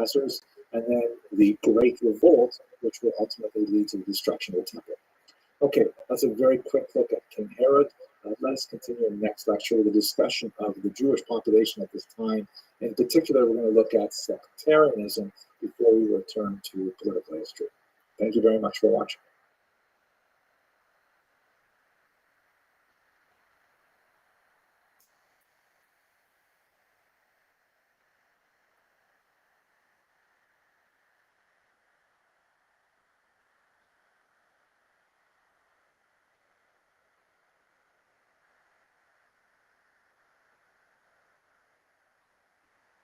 successors, and then the Great Revolt, which will ultimately lead to the destruction of the temple. Okay, that's a very quick look at King Herod. Let us continue in the next lecture with a discussion of the Jewish population at this time. In particular, we're going to look at sectarianism before we return to political history. Thank you very much for watching.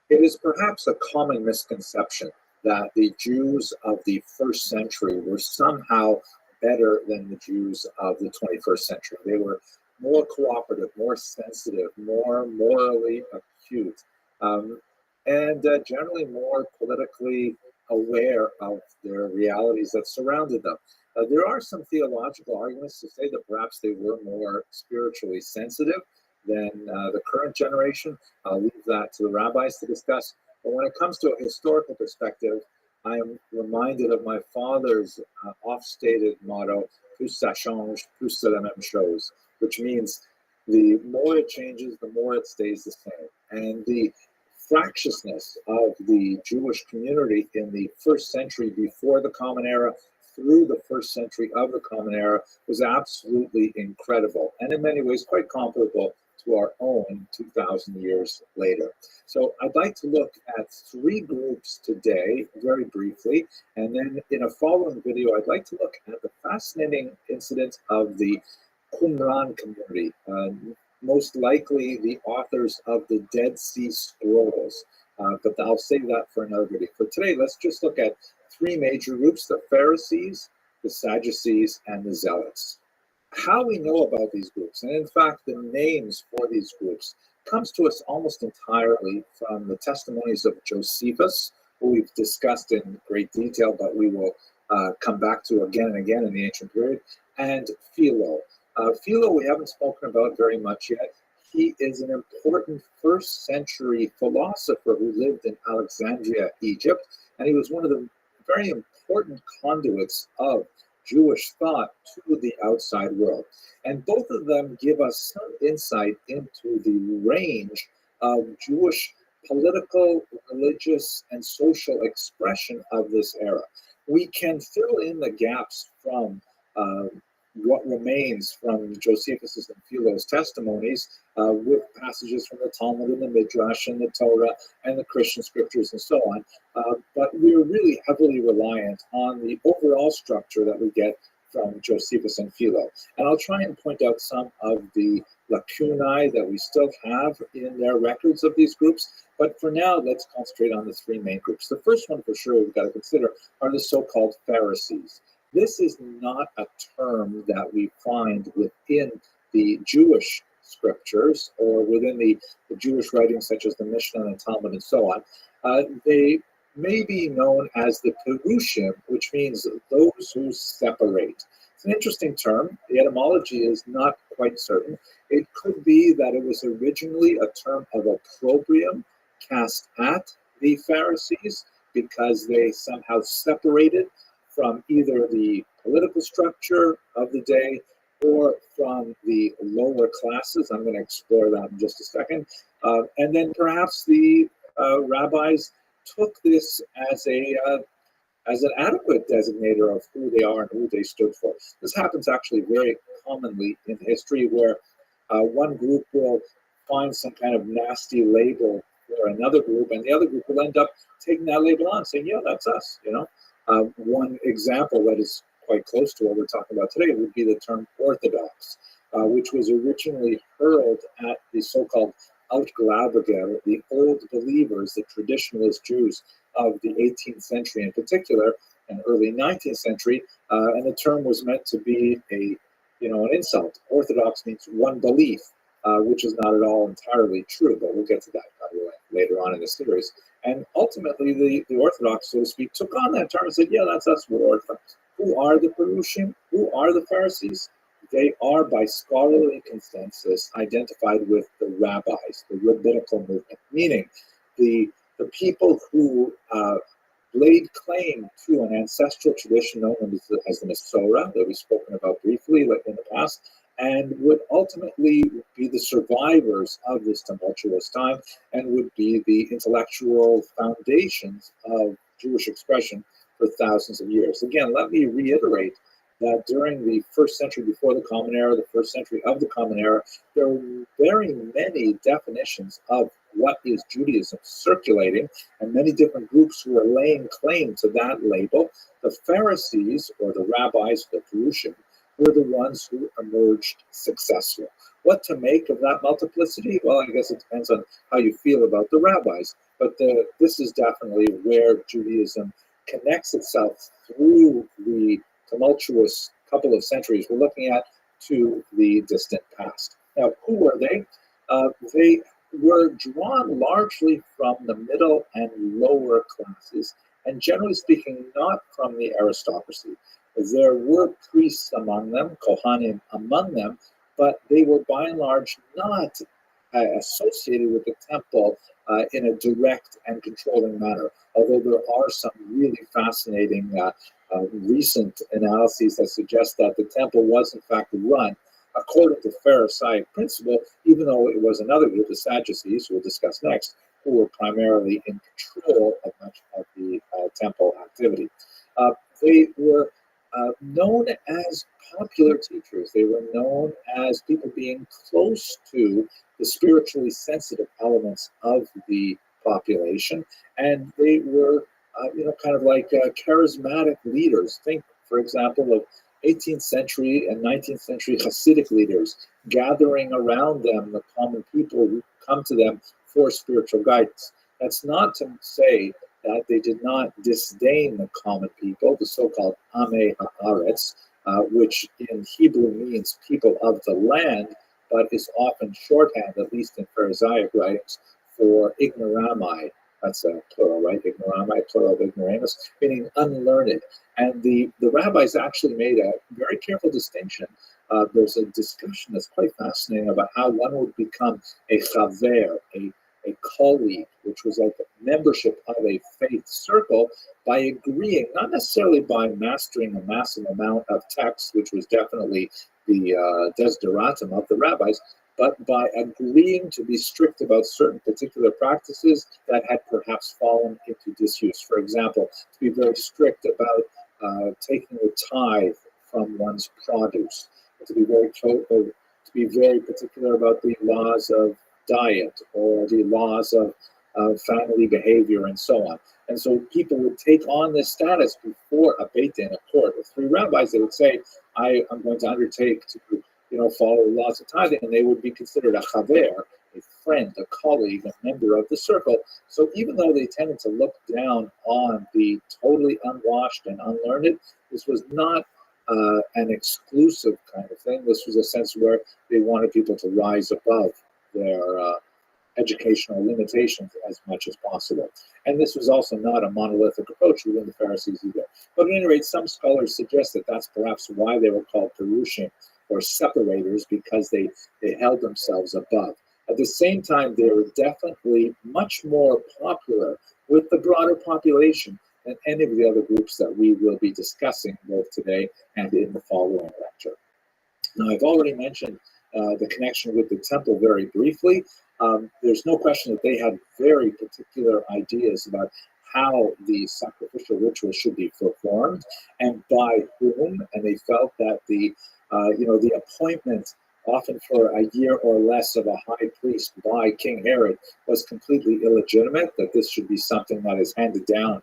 It is perhaps a common misconception that the Jews of the first century were somehow better than the Jews of the 21st century. They were more cooperative, more sensitive, more morally acute, and generally more politically aware of their realities that surrounded them. There are some theological arguments to say that perhaps they were more spiritually sensitive than the current generation. I'll leave that to the rabbis to discuss. But when it comes to a historical perspective, I am reminded of my father's oft-stated motto, plus ça change, plus c'est la même chose, which means the more it changes, the more it stays the same. And the fractiousness of the Jewish community in the first century before the Common Era through the first century of the Common Era was absolutely incredible, and in many ways quite comparable to our own 2,000 years later. So I'd like to look at three groups today, very briefly, and then in a following video, I'd like to look at the fascinating incident of the Qumran community, most likely the authors of the Dead Sea Scrolls, but I'll save that for another video. For today, let's just look at three major groups: the Pharisees, the Sadducees, and the Zealots. How we know about these groups, and in fact the names for these groups, comes to us almost entirely from the testimonies of Josephus, who we've discussed in great detail, but we will come back to again and again in the ancient period, and Philo. Philo we haven't spoken about very much yet. He is an important first century philosopher who lived in Alexandria, Egypt, and he was one of the very important conduits of Jewish thought to the outside world. And both of them give us some insight into the range of Jewish political, religious, and social expression of this era. We can fill in the gaps from what remains from Josephus' and Philo's testimonies with passages from the Talmud and the Midrash and the Torah and the Christian scriptures and so on. But we're really heavily reliant on the overall structure that we get from Josephus and Philo. And I'll try and point out some of the lacunae that we still have in their records of these groups. But for now, let's concentrate on the three main groups. The first one for sure we've got to consider are the so-called Pharisees. This is not a term that we find within the Jewish scriptures or within the Jewish writings such as the Mishnah and the Talmud and so on. They may be known as the Perushim, which means those who separate. It's an interesting term. The etymology is not quite certain. It could be that it was originally a term of opprobrium cast at the Pharisees because they somehow separated from either the political structure of the day or from the lower classes. I'm going to explore that in just a second. And then perhaps the rabbis took this as an adequate designator of who they are and who they stood for. This happens actually very commonly in history, where one group will find some kind of nasty label for another group, and the other group will end up taking that label on, saying, yeah, that's us, you know. One example that is quite close to what we're talking about today would be the term Orthodox, which was originally hurled at the so-called Altgläubiger, the old believers, the traditionalist Jews of the 18th century in particular, and early 19th century, and the term was meant to be an insult. Orthodox means one belief, which is not at all entirely true, but we'll get to that later on in the series. And ultimately, the Orthodox, so to speak, took on that term and said, yeah, that's us, we're Orthodox. Who are the Perushim? Who are the Pharisees? They are, by scholarly consensus, identified with the rabbis, the rabbinical movement, meaning the the people who laid claim to an ancestral tradition known as the Masorah that we've spoken about briefly in the past, and would ultimately be the survivors of this tumultuous time and would be the intellectual foundations of Jewish expression for thousands of years. Again, let me reiterate that during the first century before the Common Era, the first century of the Common Era, there were very many definitions of what is Judaism circulating, and many different groups who were laying claim to that label. The Pharisees, or the rabbis, the Perushim, were the ones who emerged successful. What to make of that multiplicity? Well, I guess it depends on how you feel about the rabbis, but this is definitely where Judaism connects itself through the tumultuous couple of centuries we're looking at to the distant past. Now, who were they? They were drawn largely from the middle and lower classes, and generally speaking, not from the aristocracy. There were priests among them, Kohanim among them, but they were by and large not associated with the temple in a direct and controlling manner. Although there are some really fascinating recent analyses that suggest that the temple was in fact run according to Pharisaic principle, even though it was another group, the Sadducees, who we'll discuss next, who were primarily in control of much of the temple activity. They were known as popular teachers. They were known as people being close to the spiritually sensitive elements of the population, and they were, kind of like charismatic leaders. Think, for example, of 18th century and 19th century Hasidic leaders gathering around them, the common people who come to them for spiritual guidance. That's not to say that they did not disdain the common people, the so-called Amei Haaretz, which in Hebrew means people of the land, but is often shorthand, at least in Pharisaic writings, for ignoramai. That's a plural, right? Ignoramai, plural of ignoramus, meaning unlearned. And the rabbis actually made a very careful distinction. There's a discussion that's quite fascinating about how one would become a chaver, a colleague, which was like a membership of a faith circle, by agreeing, not necessarily by mastering a massive amount of text, which was definitely the desideratum of the rabbis, but by agreeing to be strict about certain particular practices that had perhaps fallen into disuse. For example, to be very strict about taking a tithe from one's produce, to be very particular about the laws of diet or the laws of family behavior and so on. And so people would take on this status before a beit din, a court of three rabbis. They would say, I am going to undertake to follow the laws of tithing, and they would be considered a chaver, a friend, a colleague, a member of the circle. So even though they tended to look down on the totally unwashed and unlearned, this was not an exclusive kind of thing. This was a sense where they wanted people to rise above their educational limitations as much as possible. And this was also not a monolithic approach within the Pharisees either. But at any rate, some scholars suggest that that's perhaps why they were called Perushim, or separators, because they held themselves above. At the same time, they were definitely much more popular with the broader population than any of the other groups that we will be discussing both today and in the following lecture. Now, I've already mentioned the connection with the temple very briefly. There's no question that they had very particular ideas about how the sacrificial ritual should be performed and by whom, and they felt that the appointment, often for a year or less, of a high priest by King Herod was completely illegitimate, that this should be something that is handed down,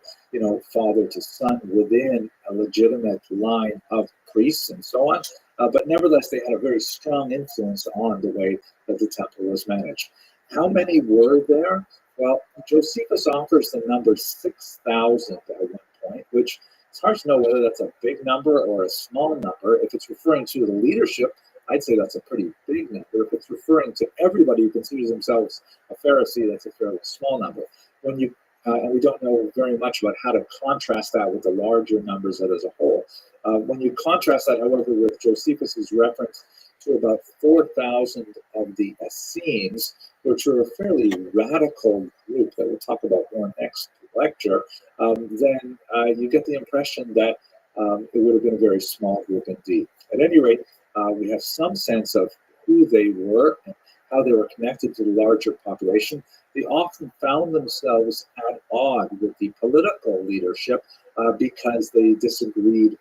father to son within a legitimate line of priests and so on. But nevertheless, they had a very strong influence on the way that the temple was managed. How many were there? Well, Josephus offers the number 6,000 at one point, which it's hard to know whether that's a big number or a small number. If it's referring to the leadership, I'd say that's a pretty big number. If it's referring to everybody who considers themselves a Pharisee, that's a fairly small number. And we don't know very much about how to contrast that with the larger numbers as a whole. When you contrast that, however, with Josephus's reference to about 4,000 of the Essenes, which were a fairly radical group that we'll talk about more next lecture, then you get the impression that it would have been a very small group indeed. At any rate, we have some sense of who they were and how they were connected to the larger population. They often found themselves at odds with the political leadership because they disagreed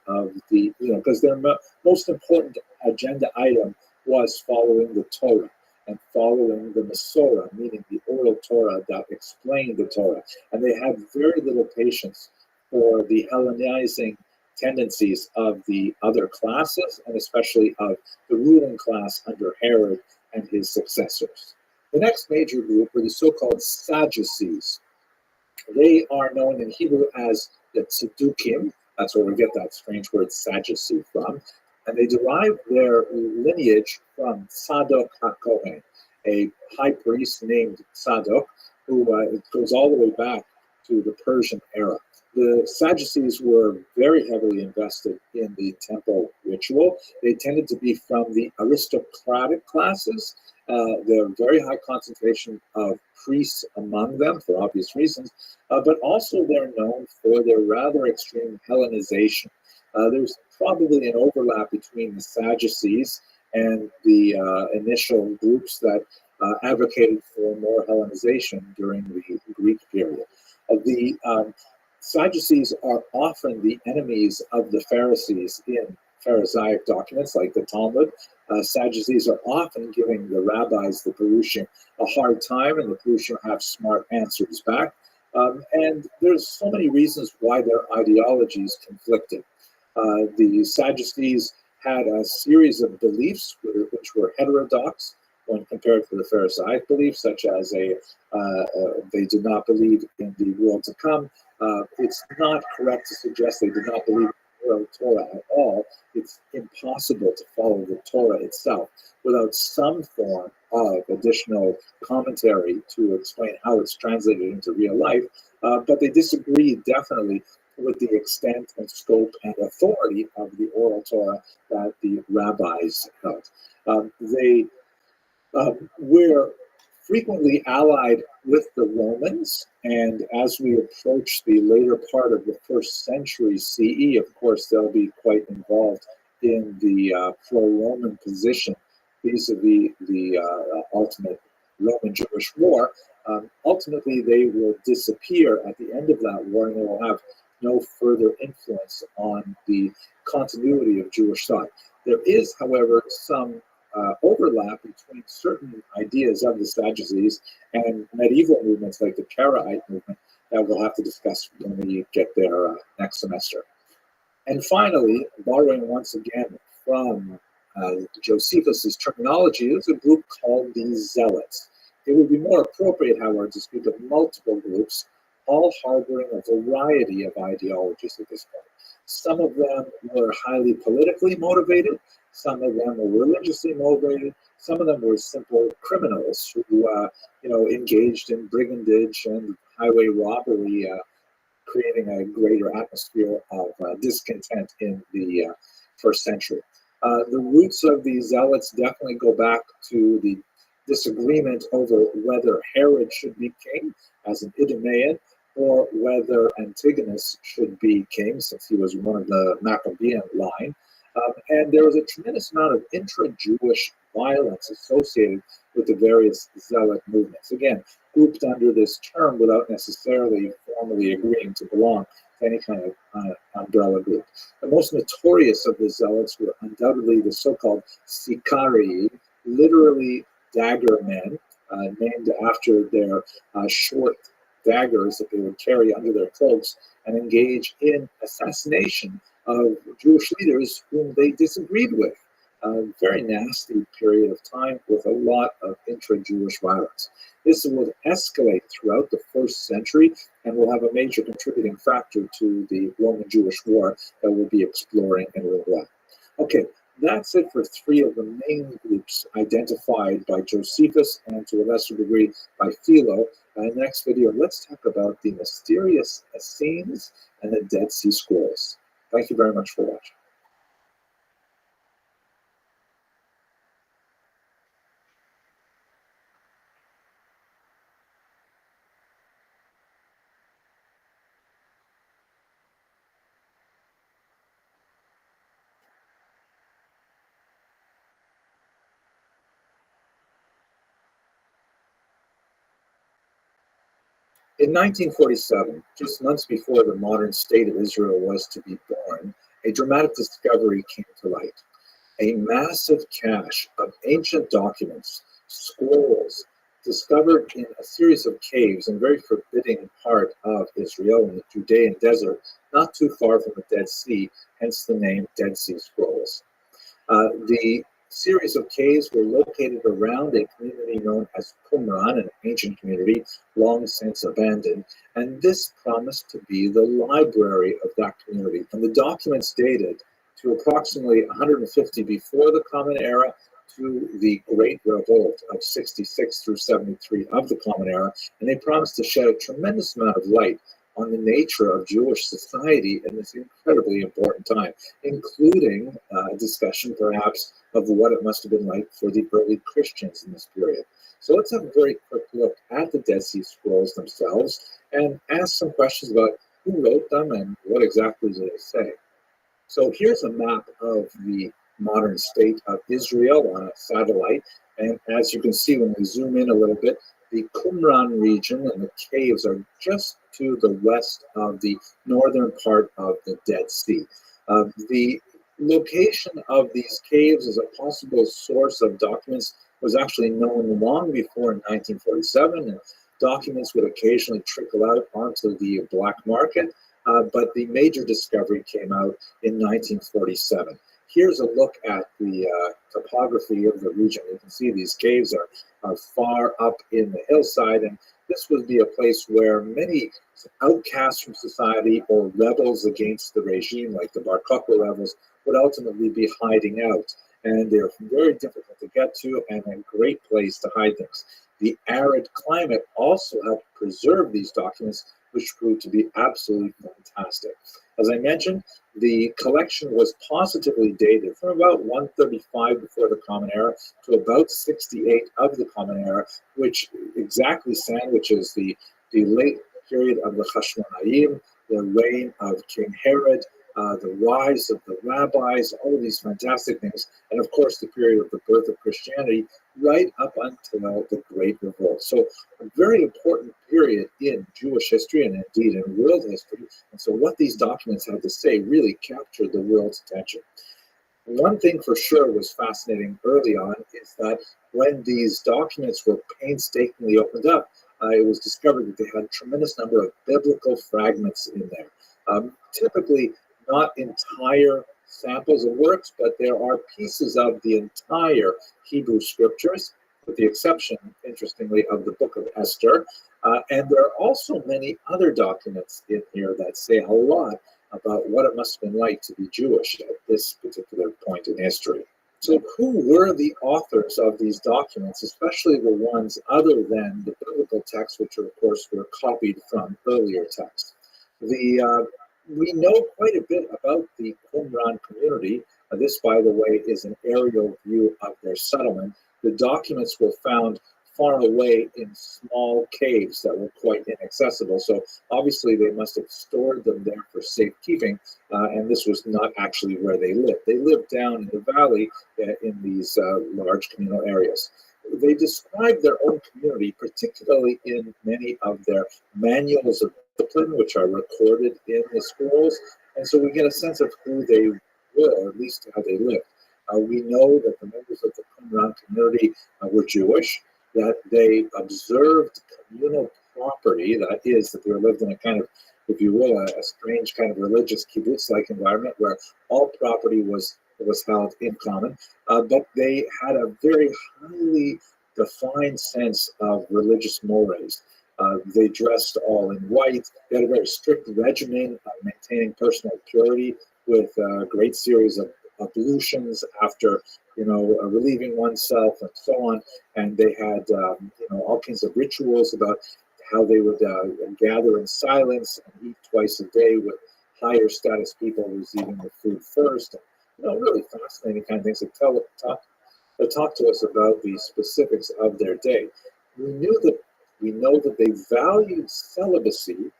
because their most important agenda item was following the Torah and following the Masorah, meaning the oral Torah that explained the Torah. And they had very little patience for the Hellenizing tendencies of the other classes, and especially of the ruling class under Herod and his successors. The next major group were the so-called Sadducees. They are known in Hebrew as the Tzedukim. That's where we get that strange word Sadducee from. And they derive their lineage from Tzadok HaKohen, a high priest named Tzadok, who it goes all the way back to the Persian era. The Sadducees were very heavily invested in the temple ritual. They tended to be from the aristocratic classes. There are very high concentration of priests among them for obvious reasons, but also they're known for their rather extreme Hellenization. There's probably an overlap between the Sadducees and the initial groups that advocated for more Hellenization during the Greek period. The Sadducees are often the enemies of the Pharisees in Pharisaic documents like the Talmud. Sadducees are often giving the rabbis, the Perushim, a hard time, and the Perushim have smart answers back. And there's so many reasons why their ideologies conflicted. The Sadducees had a series of beliefs which were heterodox when compared to the Pharisaic beliefs, such as they did not believe in the world to come. It's not correct to suggest they did not believe in the Torah at all. It's impossible to follow the Torah itself without some form of additional commentary to explain how it's translated into real life. But they disagreed definitely with the extent and scope and authority of the oral Torah that the rabbis held. They were frequently allied with the Romans, and as we approach the later part of the 1st century CE, of course, they'll be quite involved in the pro-Roman position vis-a-vis the ultimate Roman-Jewish war. Ultimately, they will disappear at the end of that war, and they will have no further influence on the continuity of Jewish thought. There is, however, some overlap between certain ideas of the Sadducees and medieval movements like the Karaite movement that we'll have to discuss when we get there next semester. And finally, borrowing once again from Josephus's terminology, there's a group called the Zealots. It would be more appropriate, however, to speak of multiple groups, all harboring a variety of ideologies at this point. Some of them were highly politically motivated. Some of them were religiously motivated. Some of them were simple criminals who, engaged in brigandage and highway robbery, creating a greater atmosphere of discontent in the 1st century. The roots of the Zealots definitely go back to the disagreement over whether Herod should be king as an Idumean, or whether Antigonus should be king, since he was one of the Maccabean line. And there was a tremendous amount of intra-Jewish violence associated with the various zealot movements. Again, grouped under this term without necessarily formally agreeing to belong to any kind of umbrella group. The most notorious of the zealots were undoubtedly the so-called Sicarii, literally dagger men, named after their short daggers that they would carry under their cloaks and engage in assassination of Jewish leaders whom they disagreed with. A very nasty period of time with a lot of intra-Jewish violence. This will escalate throughout the 1st century and will have a major contributing factor to the Roman-Jewish War that we'll be exploring in a little while. Okay, that's it for 3 of the main groups identified by Josephus and to a lesser degree by Philo. In the next video, let's talk about the mysterious Essenes and the Dead Sea Scrolls. Thank you very much for watching. In 1947, just months before the modern state of Israel was to be born, a dramatic discovery came to light. A massive cache of ancient documents, scrolls, discovered in a series of caves in a very forbidding part of Israel in the Judean desert, not too far from the Dead Sea, hence the name Dead Sea Scrolls. The series of caves were located around a community known as Qumran, an ancient community long since abandoned, and this promised to be the library of that community. And the documents dated to approximately 150 before the Common Era to the Great Revolt of 66 through 73 of the Common Era, and they promised to shed a tremendous amount of light on the nature of Jewish society in this incredibly important time, including a discussion perhaps of what it must have been like for the early Christians in this period. So let's have a very quick look at the Dead Sea Scrolls themselves and ask some questions about who wrote them and what exactly do they say. So here's a map of the modern state of Israel on a satellite. And as you can see when we zoom in a little bit, the Qumran region and the caves are just to the west of the northern part of the Dead Sea. The location of these caves as a possible source of documents was actually known long before in 1947, and documents would occasionally trickle out onto the black market, but the major discovery came out in 1947. Here's a look at the topography of the region. You can see these caves are far up in the hillside, and this would be a place where many outcasts from society or rebels against the regime, like the Bar Kokhba rebels, would ultimately be hiding out. And they're very difficult to get to and a great place to hide things. The arid climate also helped preserve these documents, which proved to be absolutely fantastic. As I mentioned, the collection was positively dated from about 135 before the Common Era to about 68 of the Common Era, which exactly sandwiches the late period of the Hashmonaim, the reign of King Herod, the rise of the rabbis, all of these fantastic things, and of course the period of the birth of Christianity right up until the Great Revolt. So a very important period in Jewish history and indeed in world history. And so what these documents had to say really captured the world's attention. One thing for sure was fascinating early on is that when these documents were painstakingly opened up, it was discovered that they had a tremendous number of biblical fragments in there. Typically not entire samples of works, but there are pieces of the entire Hebrew scriptures, with the exception, interestingly, of the book of Esther. And there are also many other documents in here that say a lot about what it must have been like to be Jewish at this particular point in history. So who were the authors of these documents, especially the ones other than the biblical texts, which of course were copied from earlier texts? We know quite a bit about the Qumran community. This, by the way, is an aerial view of their settlement. The documents were found far away in small caves that were quite inaccessible. So obviously they must have stored them there for safekeeping, and this was not actually where they lived. They lived down in the valley in these large communal areas. They described their own community, particularly in many of their manuals of discipline, which are recorded in the scrolls, and so we get a sense of who they were, or at least how they lived. We know that the members of the Qumran community were Jewish, that they observed communal property, that is, that they lived in a kind of, if you will, a strange kind of religious kibbutz-like environment where all property was held in common, but they had a very highly defined sense of religious mores. They dressed all in white. They had a very strict regimen of maintaining personal purity with a great series of ablutions after, relieving oneself and so on. And they had, all kinds of rituals about how they would gather in silence and eat twice a day, with higher status people receiving the food first. And, really fascinating kind of things that talk to us about the specifics of their day. We know that they valued celibacy,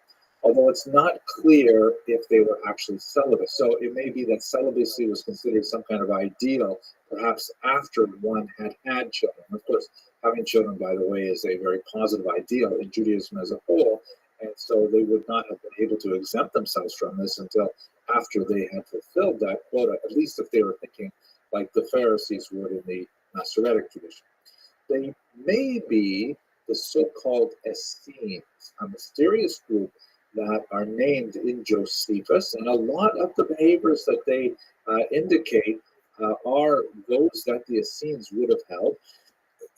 although it's not clear if they were actually celibate. So it may be that celibacy was considered some kind of ideal, perhaps after one had children. Of course, having children, by the way, is a very positive ideal in Judaism as a whole, And so they would not have been able to exempt themselves from this until after they had fulfilled that quota, at least if they were thinking like the Pharisees would in the Masoretic tradition. They may be the so-called Essenes, a mysterious group that are named in Josephus, and a lot of the behaviors that they indicate are those that the Essenes would have held.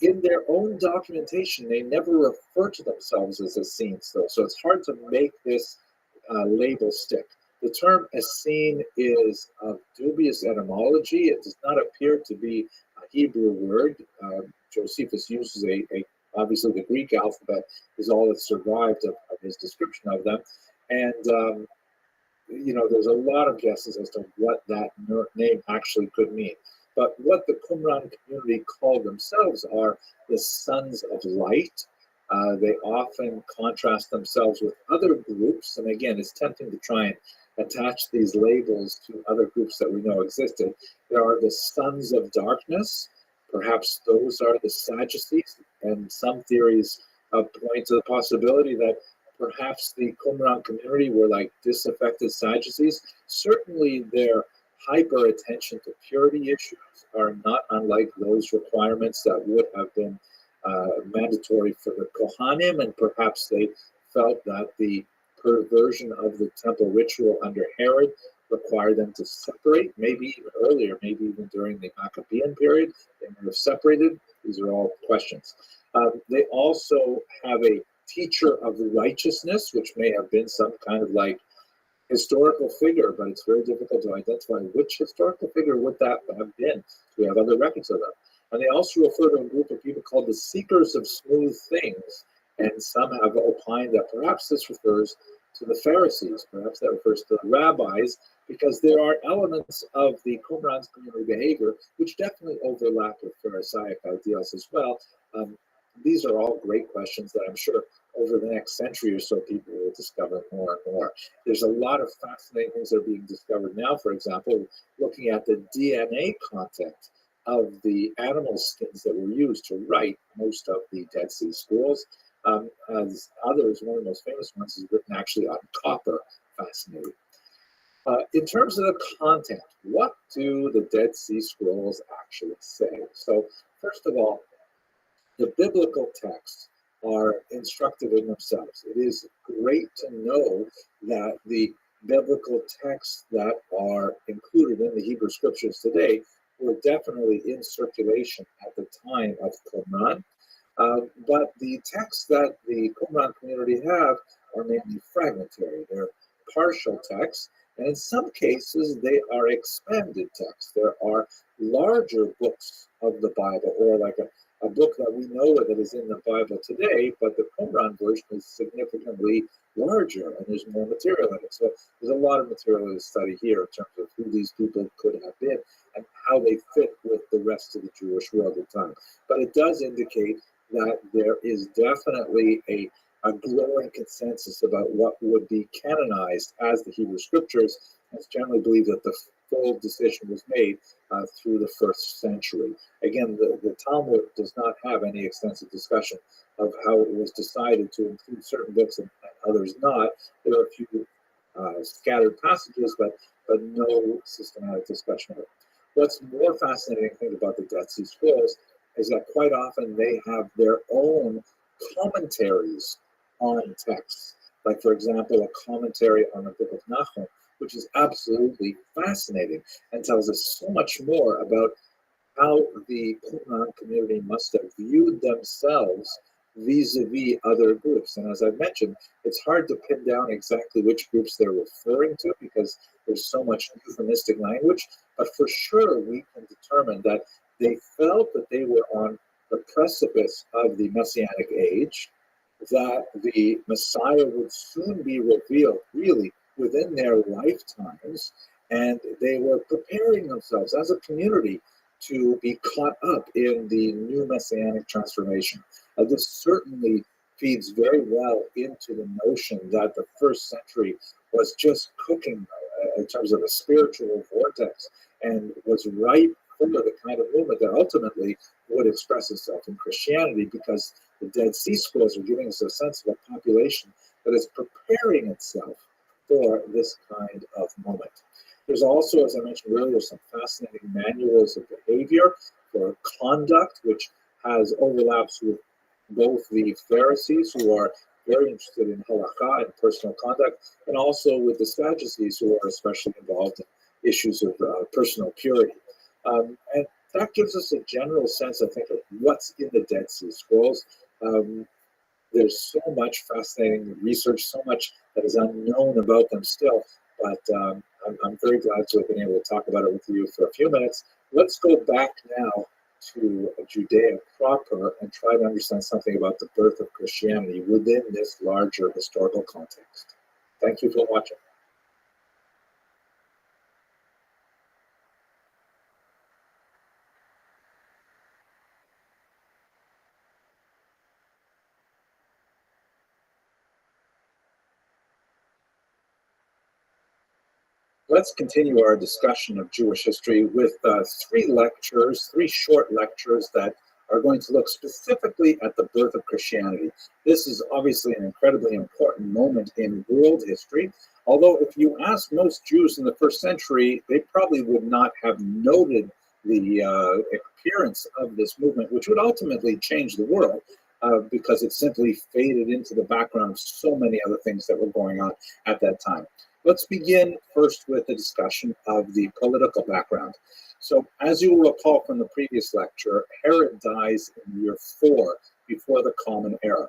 In their own documentation, they never refer to themselves as Essenes, though, so it's hard to make this label stick. The term Essene is of dubious etymology. It does not appear to be a Hebrew word. Josephus uses obviously the Greek alphabet is all that survived of his description of them. And, there's a lot of guesses as to what that name actually could mean. But what the Qumran community call themselves are the sons of light. They often contrast themselves with other groups. And again, it's tempting to try and attach these labels to other groups that we know existed. There are the sons of darkness. Perhaps those are the Sadducees. And some theories point to the possibility that perhaps the Qumran community were like disaffected Sadducees. Certainly their hyper attention to purity issues are not unlike those requirements that would have been mandatory for the Kohanim, and perhaps they felt that the perversion of the temple ritual under Herod required them to separate, maybe even earlier, maybe even during the Maccabean period, they would have separated. These are all questions. They also have a teacher of righteousness, which may have been some kind of like historical figure, but it's very difficult to identify which historical figure would that have been. We have other records of them. And they also refer to a group of people called the seekers of smooth things. And some have opined that perhaps this refers to the Pharisees, perhaps that refers to the rabbis, because there are elements of the Qumran's community behavior which definitely overlap with Pharisaic ideals as well. These are all great questions that I'm sure over the next century or so people will discover more and more. There's a lot of fascinating things that are being discovered now, for example, looking at the DNA content of the animal skins that were used to write most of the Dead Sea Scrolls. As others, one of the most famous ones is written actually on copper. Fascinating. In terms of the content, what do the Dead Sea Scrolls actually say? So, first of all, the biblical texts are instructive in themselves. It is great to know that the biblical texts that are included in the Hebrew scriptures today were definitely in circulation at the time of Qumran. But the texts that the Qumran community have are mainly fragmentary. They're partial texts, and in some cases, they are expanded texts. There are larger books of the Bible, or like a book that we know that is in the Bible today, but the Qumran version is significantly larger, and there's more material in it. So there's a lot of material to study here in terms of who these people could have been and how they fit with the rest of the Jewish world at the time. But it does indicate that there is definitely a growing consensus about what would be canonized as the Hebrew scriptures. It's generally believed that the full decision was made through the 1st century. Again, the Talmud does not have any extensive discussion of how it was decided to include certain books and others not. There are a few scattered passages, but no systematic discussion of it. What's more fascinating thing about the Dead Sea Scrolls is that quite often they have their own commentaries on texts. Like, for example, a commentary on the book of Nahum, which is absolutely fascinating and tells us so much more about how the Qumran community must have viewed themselves vis-a-vis other groups. And as I've mentioned, it's hard to pin down exactly which groups they're referring to because there's so much euphemistic language, but for sure we can determine that they felt that they were on the precipice of the Messianic age, that the Messiah would soon be revealed really within their lifetimes, and they were preparing themselves as a community to be caught up in the new Messianic transformation. This certainly feeds very well into the notion that the 1st century was just cooking in terms of a spiritual vortex and was ripe for the kind of movement that ultimately would express itself in Christianity, because the Dead Sea Scrolls are giving us a sense of a population that is preparing itself for this kind of moment. There's also, as I mentioned earlier, some fascinating manuals of behavior for conduct, which has overlaps with both the Pharisees, who are very interested in halakha and personal conduct, and also with the Sadducees, who are especially involved in issues of personal purity. And that gives us a general sense, I think, of what's in the Dead Sea Scrolls. There's so much fascinating research, so much that is unknown about them still, but I'm very glad to have been able to talk about it with you for a few minutes. Let's go back now to Judea proper and try to understand something about the birth of Christianity within this larger historical context. Thank you for watching. Let's continue our discussion of Jewish history with three short lectures that are going to look specifically at the birth of Christianity. This is obviously an incredibly important moment in world history, although if you ask most Jews in the first century, they probably would not have noted the appearance of this movement, which would ultimately change the world because it simply faded into the background of so many other things that were going on at that time. Let's begin first with a discussion of the political background. So, as you will recall from the previous lecture, Herod dies in year 4 before the Common Era.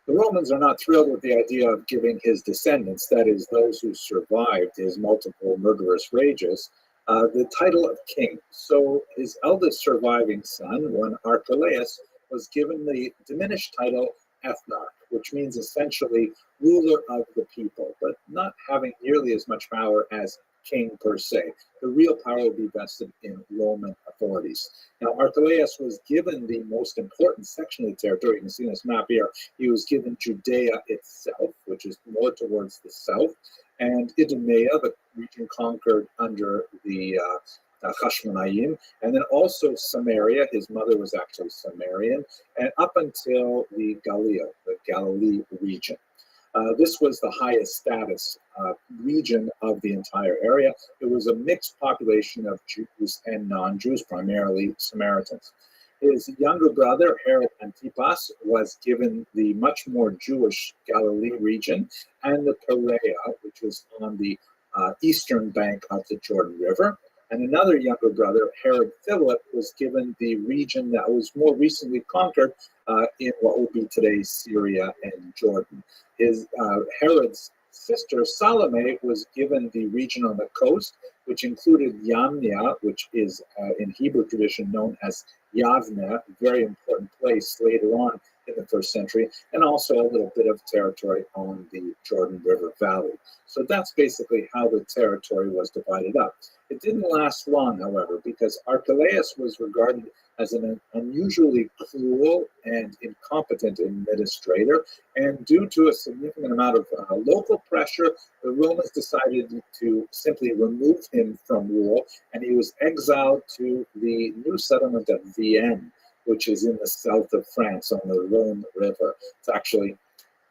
The Romans are not thrilled with the idea of giving his descendants, that is, those who survived his multiple murderous rages, the title of king. So his eldest surviving son, one Archelaus, was given the diminished title ethnarch, which means essentially ruler of the people, but not having nearly as much power as king per se. The real power would be vested in Roman authorities. Now, Archelaus was given the most important section of the territory. You can see this map here. He was given Judea itself, which is more towards the south, and Idumea, the region conquered under the Hashmonaim, and then also Samaria. His mother was actually Samarian, and up until the Galilee region. This was the highest status region of the entire area. It was a mixed population of Jews and non-Jews, primarily Samaritans. His younger brother, Herod Antipas, was given the much more Jewish Galilee region and the Perea, which was on the eastern bank of the Jordan River. And another younger brother, Herod Philip, was given the region that was more recently conquered in what would be today's Syria and Jordan. Herod's sister, Salome, was given the region on the coast, which included Yamnia, which is in Hebrew tradition known as Yavne, a very important place later on in the first century, and also a little bit of territory on the Jordan River Valley. So that's basically how the territory was divided up. It didn't last long, however, because Archelaus was regarded as an unusually cruel and incompetent administrator, and due to a significant amount of local pressure, the Romans decided to simply remove him from rule, and he was exiled to the new settlement of Vienne, which is in the south of France on the Rhone River. It's actually,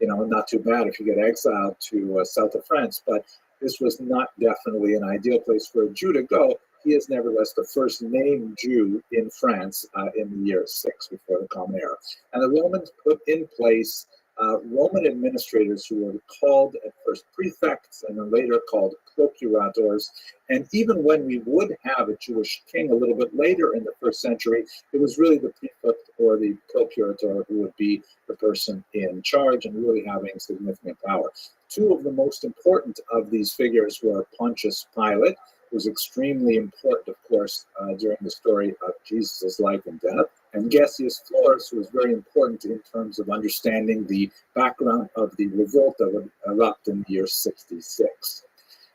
not too bad if you get exiled to south of France, but this was not definitely an ideal place for a Jew to go. He is nevertheless the first named Jew in France in the year 6 before the Common Era. And the Romans put in place Roman administrators who were called at first prefects and then later called procurators. And even when we would have a Jewish king a little bit later in the first century, it was really the prefect or the procurator who would be the person in charge and really having significant power. Two of the most important of these figures were Pontius Pilate, who was extremely important, of course, during the story of Jesus' life and death, and Gessius Florus, who was very important in terms of understanding the background of the revolt that would erupt in the year 66.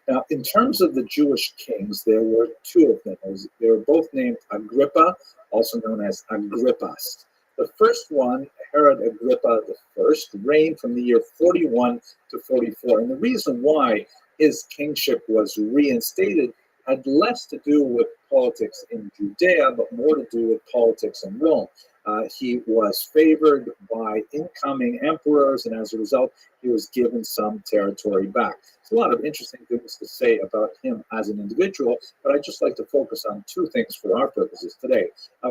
Now, in terms of the Jewish kings, there were two of them. They were both named Agrippa, also known as Agrippas. The first one, Herod Agrippa I, reigned from the year 41 to 44. And the reason why his kingship was reinstated had less to do with politics in Judea, but more to do with politics in Rome. He was favored by incoming emperors, and as a result, he was given some territory back. There's a lot of interesting things to say about him as an individual, but I'd just like to focus on two things for our purposes today.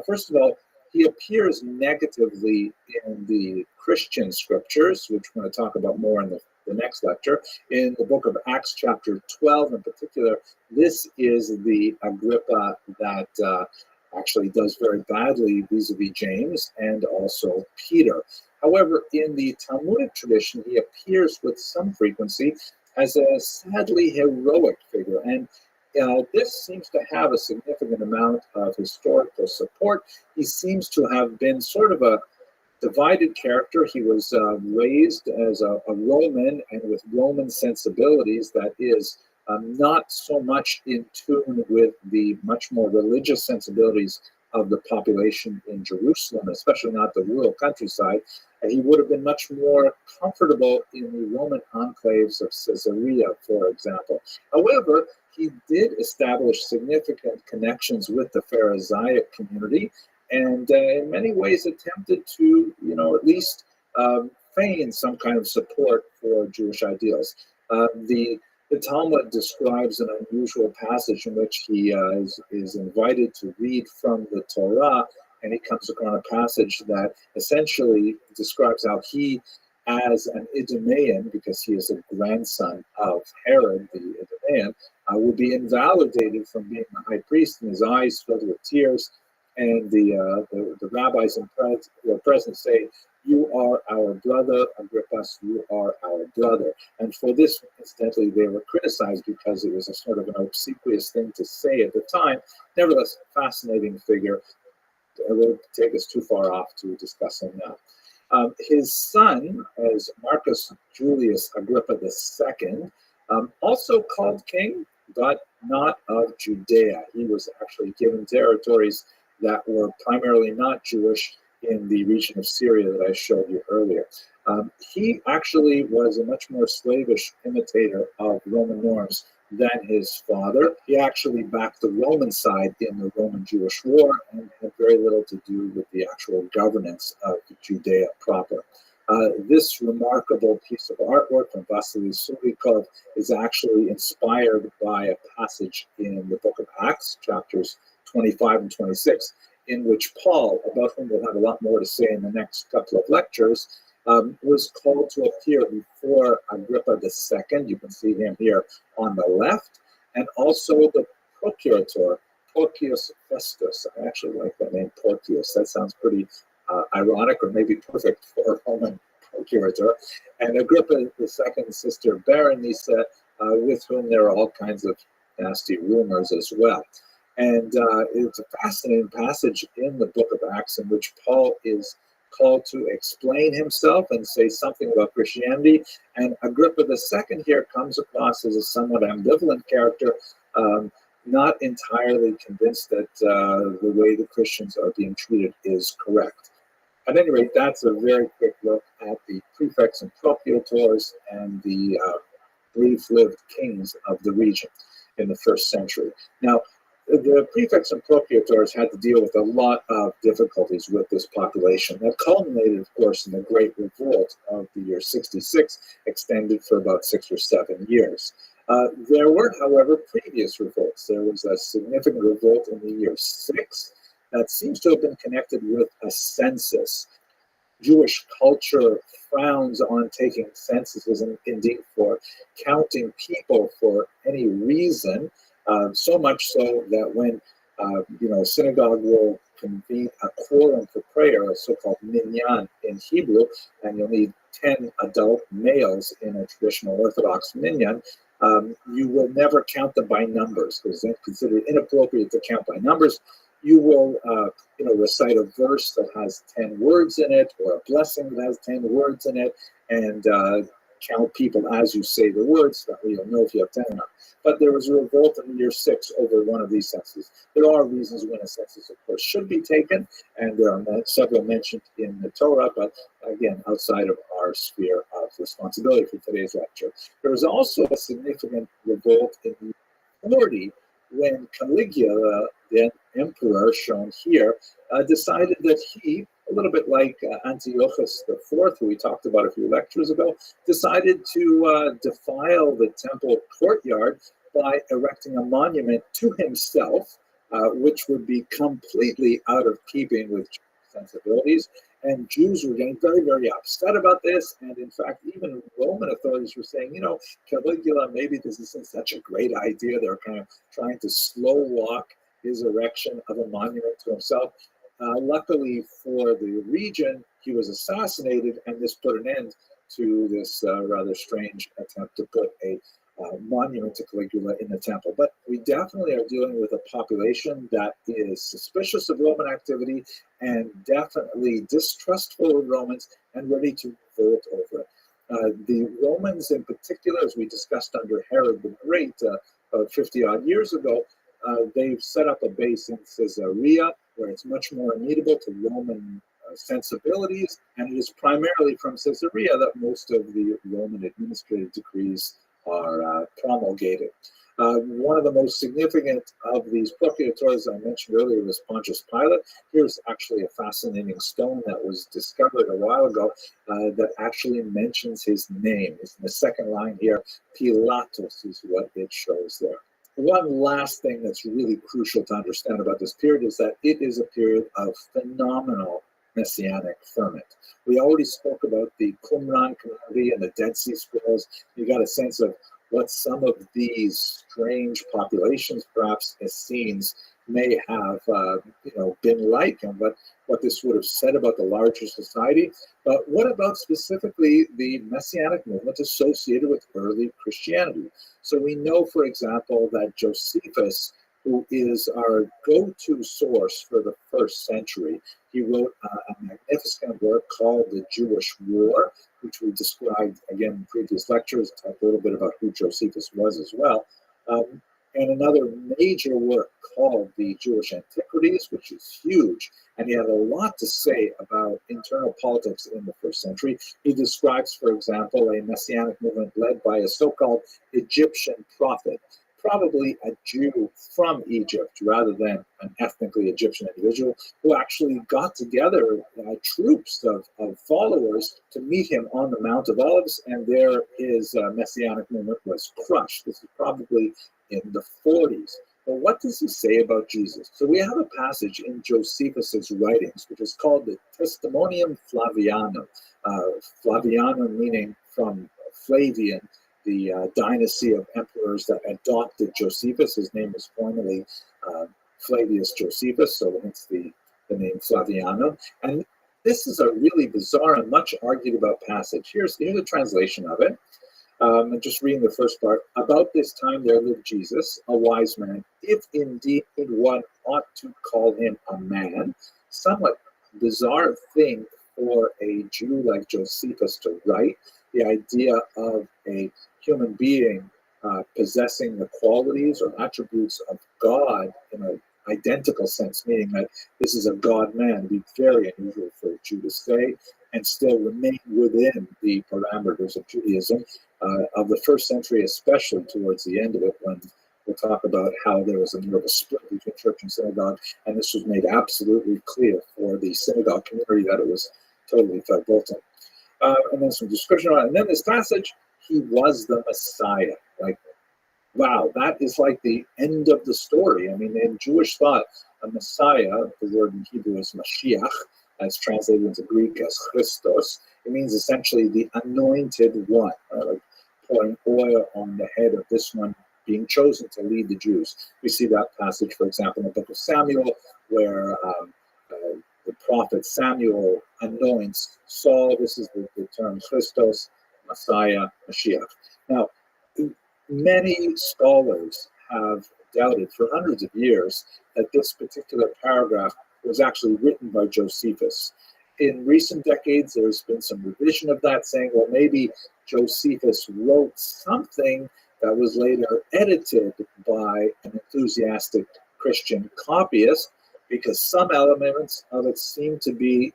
First of all, he appears negatively in the Christian scriptures, which we're going to talk about more in the next lecture. In the book of Acts chapter 12 in particular, this is the Agrippa that actually does very badly vis-a-vis James and also Peter. However, in the Talmudic tradition, he appears with some frequency as a sadly heroic figure, and this seems to have a significant amount of historical support. He seems to have been sort of a divided character. He was raised as a Roman and with Roman sensibilities, that is, not so much in tune with the much more religious sensibilities of the population in Jerusalem, especially not the rural countryside. He would have been much more comfortable in the Roman enclaves of Caesarea, for example. However, he did establish significant connections with the Pharisaic community, and in many ways attempted to, at least feign some kind of support for Jewish ideals. The Talmud describes an unusual passage in which he is invited to read from the Torah, and he comes upon a passage that essentially describes how he, as an Idumean, because he is a grandson of Herod the Idumean, will be invalidated from being a high priest, and his eyes filled with tears. And the rabbis who are present say, "You are our brother, Agrippas, you are our brother." And for this, incidentally, they were criticized because it was a sort of an obsequious thing to say at the time. Nevertheless, fascinating figure. It will take us too far off to discuss him now. His son is Marcus Julius Agrippa II, also called king, but not of Judea. He was actually given territories that were primarily not Jewish in the region of Syria that I showed you earlier. He actually was a much more slavish imitator of Roman norms than his father. He actually backed the Roman side in the Roman-Jewish War and had very little to do with the actual governance of Judea proper. This remarkable piece of artwork from Vasily Surikov is actually inspired by a passage in the book of Acts, chapters 25 and 26, in which Paul, about whom we'll have a lot more to say in the next couple of lectures, was called to appear before Agrippa II. You can see him here on the left, and also the procurator, Porcius Festus. I actually like that name, Porcius. That sounds pretty ironic, or maybe perfect for a Roman procurator. And Agrippa II's sister Berenice, with whom there are all kinds of nasty rumors as well. And it's a fascinating passage in the book of Acts in which Paul is called to explain himself and say something about Christianity. And Agrippa II here comes across as a somewhat ambivalent character, not entirely convinced that the way the Christians are being treated is correct. At any rate, that's a very quick look at the prefects and procurators and the brief-lived kings of the region in the first century. Now, the prefects and procurators had to deal with a lot of difficulties with this population. That culminated, of course, in the Great Revolt of the year 66, extended for about 6 or 7 years. There were, however, previous revolts. There was a significant revolt in the year 6 that seems to have been connected with a census. Jewish culture frowns on taking censuses, and indeed for counting people for any reason. So much so that when a synagogue will convene a quorum for prayer, a so-called minyan in Hebrew, and you'll need 10 adult males in a traditional Orthodox minyan, you will never count them by numbers because it's considered inappropriate to count by numbers. You will, recite a verse that has 10 words in it, or a blessing that has 10 words in it, and count people as you say the words. That way you'll know if you have 10 or not. But there was a revolt in the year 6 over one of these censuses. There are reasons when a census, of course, should be taken, and there are several mentioned in the Torah, but again, outside of our sphere of responsibility for today's lecture. There was also a significant revolt in the 40 when Caligula, the emperor shown here, decided that he, a little bit like Antiochus IV, who we talked about a few lectures ago, decided to defile the temple courtyard by erecting a monument to himself, which would be completely out of keeping with Jewish sensibilities. And Jews were getting very, very upset about this. And in fact, even Roman authorities were saying, Caligula, maybe this isn't such a great idea. They're kind of trying to slow walk his erection of a monument to himself. Luckily for the region, he was assassinated, and this put an end to this rather strange attempt to put a monument to Caligula in the temple. But we definitely are dealing with a population that is suspicious of Roman activity and definitely distrustful of Romans and ready to revolt over it. The Romans in particular, as we discussed under Herod the Great about 50 odd years ago, they've set up a base in Caesarea where it's much more amenable to Roman sensibilities, and it is primarily from Caesarea that most of the Roman administrative decrees are promulgated. One of the most significant of these procurators I mentioned earlier was Pontius Pilate. Here's actually a fascinating stone that was discovered a while ago that actually mentions his name. It's in the second line here. Pilatus is what it shows there. One last thing that's really crucial to understand about this period is that it is a period of phenomenal messianic ferment. We already spoke about the Qumran community and the Dead Sea Scrolls. You got a sense of what some of these strange populations, perhaps Essenes, may have been like, and what this would have said about the larger society. But what about specifically the messianic movement associated with early Christianity? So we know, for example, that Josephus, who is our go-to source for the first century, he wrote a magnificent work called The Jewish War, which we described again in previous lectures, talked a little bit about who Josephus was as well. And another major work called The Jewish Antiquities, which is huge, and he had a lot to say about internal politics in the first century. He describes, for example, a messianic movement led by a so-called Egyptian prophet, probably a Jew from Egypt rather than an ethnically Egyptian individual, who actually got together troops of followers to meet him on the Mount of Olives, and there his messianic movement was crushed. This is probably in the 40s. But what does he say about Jesus? So we have a passage in Josephus's writings, which is called the Testimonium Flavianum. Flavianum meaning from Flavian, the dynasty of emperors that adopted Josephus. His name was formerly Flavius Josephus, so hence the name Flavianum. And this is a really bizarre and much argued about passage. Here's a translation of it. I'm just reading the first part. About this time there lived Jesus, a wise man, if indeed one ought to call him a man. Somewhat bizarre thing for a Jew like Josephus to write, the idea of a human being possessing the qualities or attributes of God in an identical sense, meaning that this is a God man, would be very unusual for a Jew to say, and still remain within the parameters of Judaism of the first century, especially towards the end of it, when we'll talk about how there was a more of a split between church and synagogue, and this was made absolutely clear for the synagogue community that it was totally verboten. And then some description on it. And then this passage, he was the Messiah. Like, wow, that is like the end of the story. I mean, in Jewish thought, a Messiah, the word in Hebrew is Mashiach, as translated into Greek as Christos. It means essentially the anointed one, like pouring oil on the head of this one being chosen to lead the Jews. We see that passage, for example, in the book of Samuel, where the prophet Samuel anoints Saul. This is the term Christos, Messiah, Mashiach. Now, many scholars have doubted for hundreds of years that this particular paragraph was actually written by Josephus. In recent decades, there's been some revision of that, saying, well, maybe Josephus wrote something that was later edited by an enthusiastic Christian copyist, because some elements of it seem to be,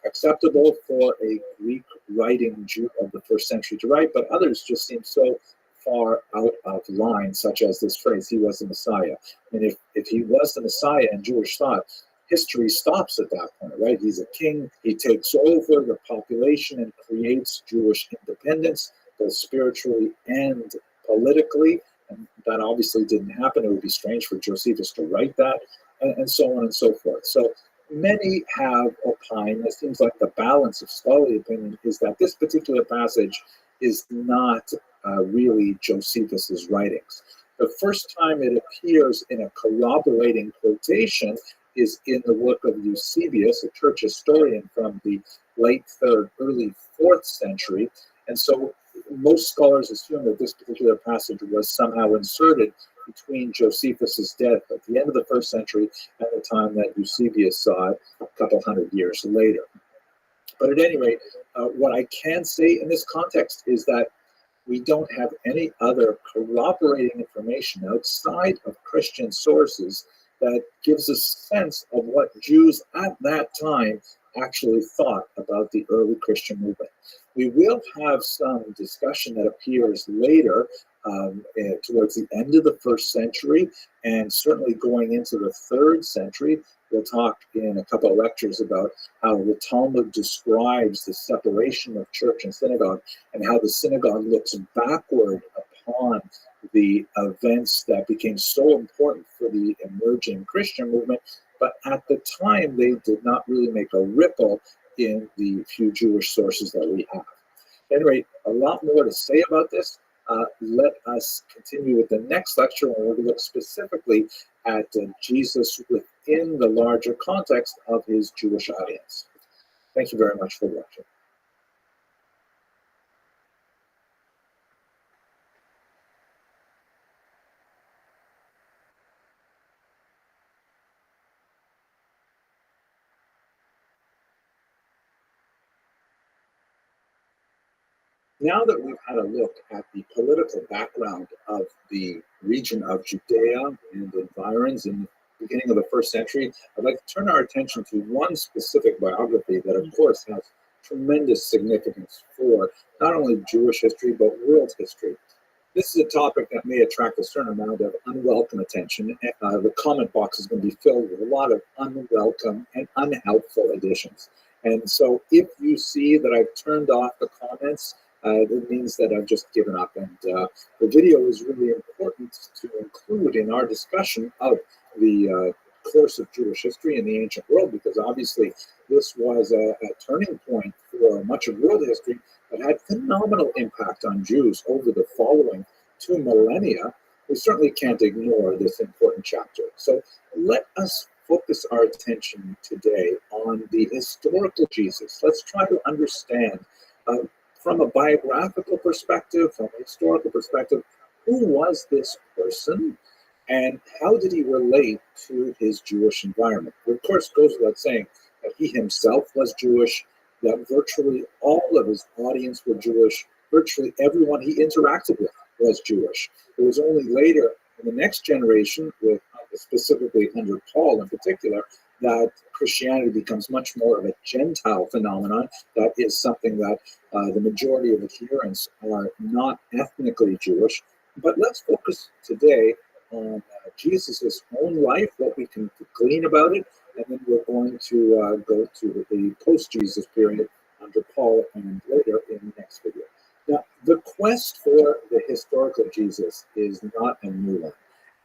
acceptable for a Greek writing Jew of the first century to write, but others just seem so far out of line, such as this phrase, he was the Messiah. And if he was the Messiah in Jewish thought, history stops at that point, right? He's a king. He takes over the population and creates Jewish independence, both spiritually and politically. And that obviously didn't happen. It would be strange for Josephus to write that, and so on and so forth. So many have opined, it seems like the balance of scholarly opinion is that this particular passage is not really Josephus's writings. The first time it appears in a corroborating quotation is in the work of Eusebius, a church historian from the late 3rd, early 4th century. And so most scholars assume that this particular passage was somehow inserted between Josephus's death at the end of the 1st century and the time that Eusebius saw it a couple hundred years later. But at any rate, what I can say in this context is that we don't have any other corroborating information outside of Christian sources that gives a sense of what Jews at that time actually thought about the early Christian movement. We will have some discussion that appears later towards the end of the 1st century, and certainly going into the 3rd century. We'll talk in a couple of lectures about how the Talmud describes the separation of church and synagogue, and how the synagogue looks backward upon the events that became so important for the emerging Christian movement. But at the time, they did not really make a ripple in the few Jewish sources that we have. At any rate, a lot more to say about this. Let us continue with the next lecture, where we'll look specifically at Jesus within the larger context of his Jewish audience. Thank you very much for watching. Now that we've had a look at the political background of the region of Judea and environs in the beginning of the 1st century, I'd like to turn our attention to one specific biography that, of course, has tremendous significance for not only Jewish history, but world history. This is a topic that may attract a certain amount of unwelcome attention. The comment box is going to be filled with a lot of unwelcome and unhelpful additions. And so if you see that I've turned off the comments, it means that I've just given up. And the video is really important to include in our discussion of the course of Jewish history in the ancient world, because obviously this was a turning point for much of world history that had phenomenal impact on Jews over the following 2 millennia. We certainly can't ignore this important chapter. So let us focus our attention today on the historical Jesus. Let's try to understand from a biographical perspective, from a historical perspective, who was this person and how did he relate to his Jewish environment? It, of course, goes without saying that he himself was Jewish, that virtually all of his audience were Jewish, virtually everyone he interacted with was Jewish. It was only later in the next generation, with specifically under Paul in particular, that Christianity becomes much more of a Gentile phenomenon. That is something that the majority of adherents are not ethnically Jewish. But let's focus today on Jesus' own life, what we can glean about it, and then we're going to go to the post-Jesus period under Paul and later in the next video. Now, the quest for the historical Jesus is not a new one.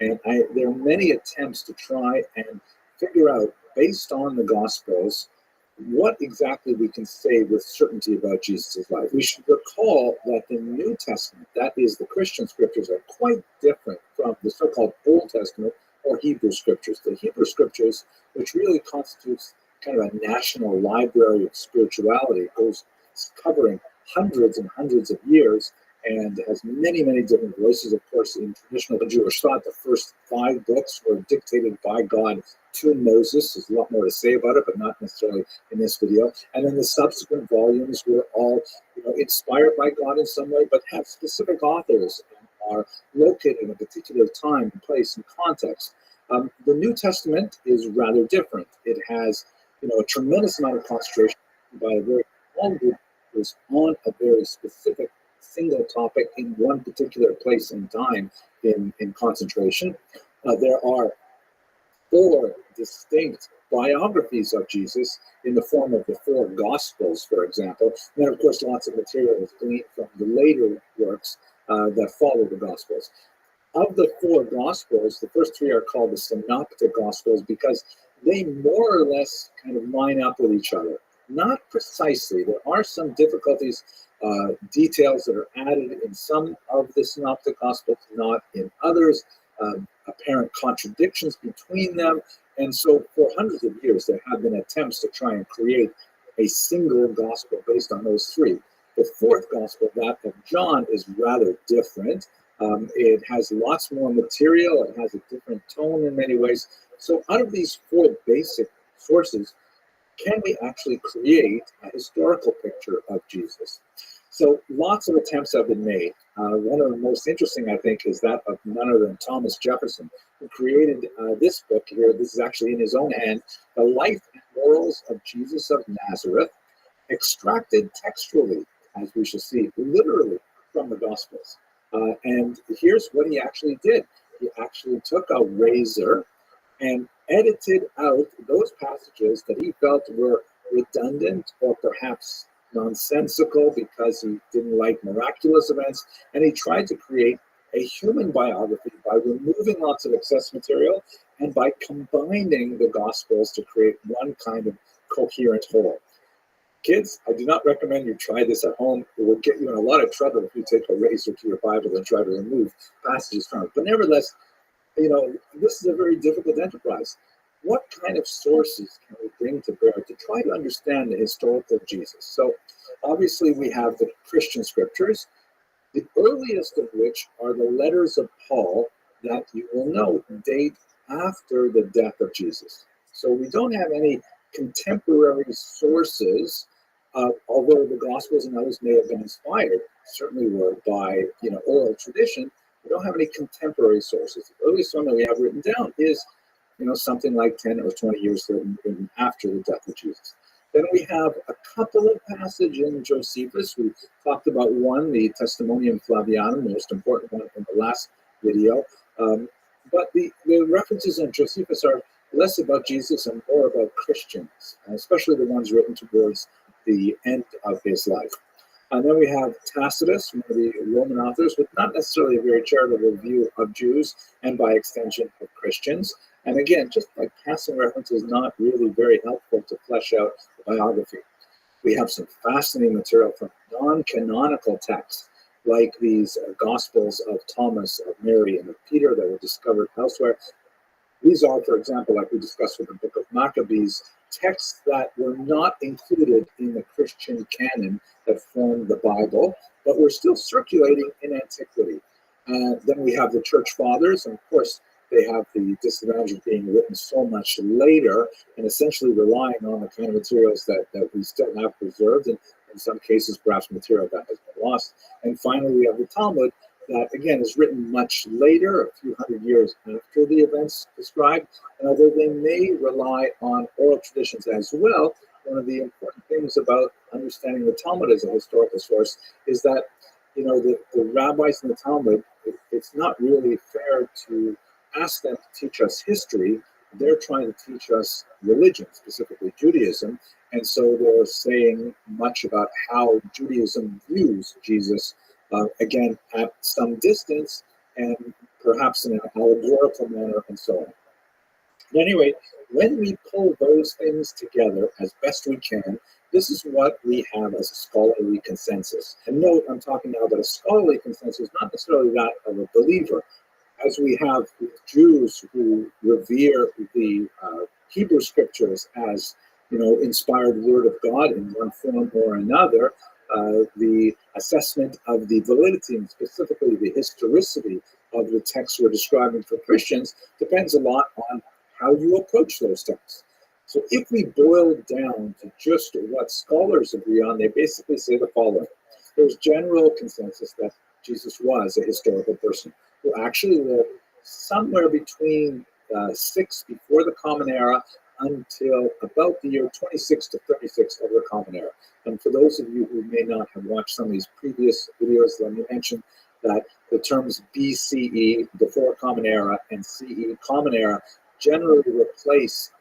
And there are many attempts to try and figure out, based on the Gospels, what exactly we can say with certainty about Jesus' life. We should recall that the New Testament, that is the Christian scriptures, are quite different from the so-called Old Testament or Hebrew scriptures. The Hebrew scriptures, which really constitutes kind of a national library of spirituality, goes covering hundreds and hundreds of years and has many, many different voices. Of course, in traditional Jewish thought, the first 5 books were dictated by God to Moses. There's a lot more to say about it, but not necessarily in this video. And then the subsequent volumes were all, inspired by God in some way, but have specific authors and are located in a particular time and place and context. The New Testament is rather different. It has, a tremendous amount of concentration by a very small group is on a very specific single topic in one particular place and time in concentration. There are 4 distinct biographies of Jesus in the form of the four Gospels, for example. And then, of course, lots of material is gleaned from the later works that follow the Gospels. Of the four Gospels, the first three are called the Synoptic Gospels because they more or less kind of line up with each other. Not precisely. There are some difficulties, details that are added in some of the Synoptic Gospels, not in others, apparent contradictions between them. And so for hundreds of years, there have been attempts to try and create a single gospel based on those three. The fourth gospel, that of John, is rather different. It has lots more material. It has a different tone in many ways. So out of these four basic sources, can we actually create a historical picture of Jesus? So lots of attempts have been made. One of the most interesting, I think, is that of none other than Thomas Jefferson, who created this book here. This is actually in his own hand, The Life and Morals of Jesus of Nazareth, extracted textually, as we shall see, literally from the Gospels. And here's what he actually did. He actually took a razor and edited out those passages that he felt were redundant or perhaps nonsensical because he didn't like miraculous events. And he tried to create a human biography by removing lots of excess material and by combining the Gospels to create one kind of coherent whole. Kids, I do not recommend you try this at home. It will get you in a lot of trouble if you take a razor to your Bible and try to remove passages from it. But nevertheless, this is a very difficult enterprise. What kind of sources can we bring to bear to try to understand the historical Jesus? So obviously we have the Christian scriptures, the earliest of which are the letters of Paul that you will know date after the death of Jesus. So we don't have any contemporary sources, although the Gospels and others may have been inspired, certainly were by oral tradition. We don't have any contemporary sources. The earliest one that we have written down is, something like 10 or 20 years written after the death of Jesus. Then we have a couple of passages in Josephus. We talked about one, the Testimonium Flavianum, the most important one in the last video. But the references in Josephus are less about Jesus and more about Christians, especially the ones written towards the end of his life. And then we have Tacitus, one of the Roman authors, with not necessarily a very charitable view of Jews and by extension of Christians. And again, just like passing reference is not really very helpful to flesh out the biography. We have some fascinating material from non-canonical texts, like these Gospels of Thomas, of Mary, and of Peter that were discovered elsewhere. These are, for example, like we discussed with the Book of Maccabees, texts that were not included in the Christian canon that formed the Bible, but were still circulating in antiquity. Then we have the Church Fathers, and of course, they have the disadvantage of being written so much later and essentially relying on the kind of materials that we still have preserved, and in some cases, perhaps material that has been lost. And finally, we have the Talmud, that again is written much later, a few hundred years after the events described. And although they may rely on oral traditions as well, one of the important things about understanding the Talmud as a historical source is that, the rabbis in the Talmud, it's not really fair to ask them to teach us history. They're trying to teach us religion, specifically Judaism. And so they're saying much about how Judaism views Jesus, again, at some distance and perhaps in an allegorical manner and so on. But anyway, when we pull those things together as best we can, this is what we have as a scholarly consensus. And note, I'm talking now about a scholarly consensus, not necessarily that of a believer. As we have Jews who revere the Hebrew scriptures as, inspired word of God in one form or another, the assessment of the validity and specifically the historicity of the texts we're describing for Christians depends a lot on how you approach those texts. So if we boil down to just what scholars agree on, they basically say the following. There's general consensus that Jesus was a historical person who actually lived somewhere between 6 before the Common Era until about the year 26 to 36 of the Common Era. And for those of you who may not have watched some of these previous videos, let me mention that the terms BCE, before Common Era, and CE, Common Era, generally replace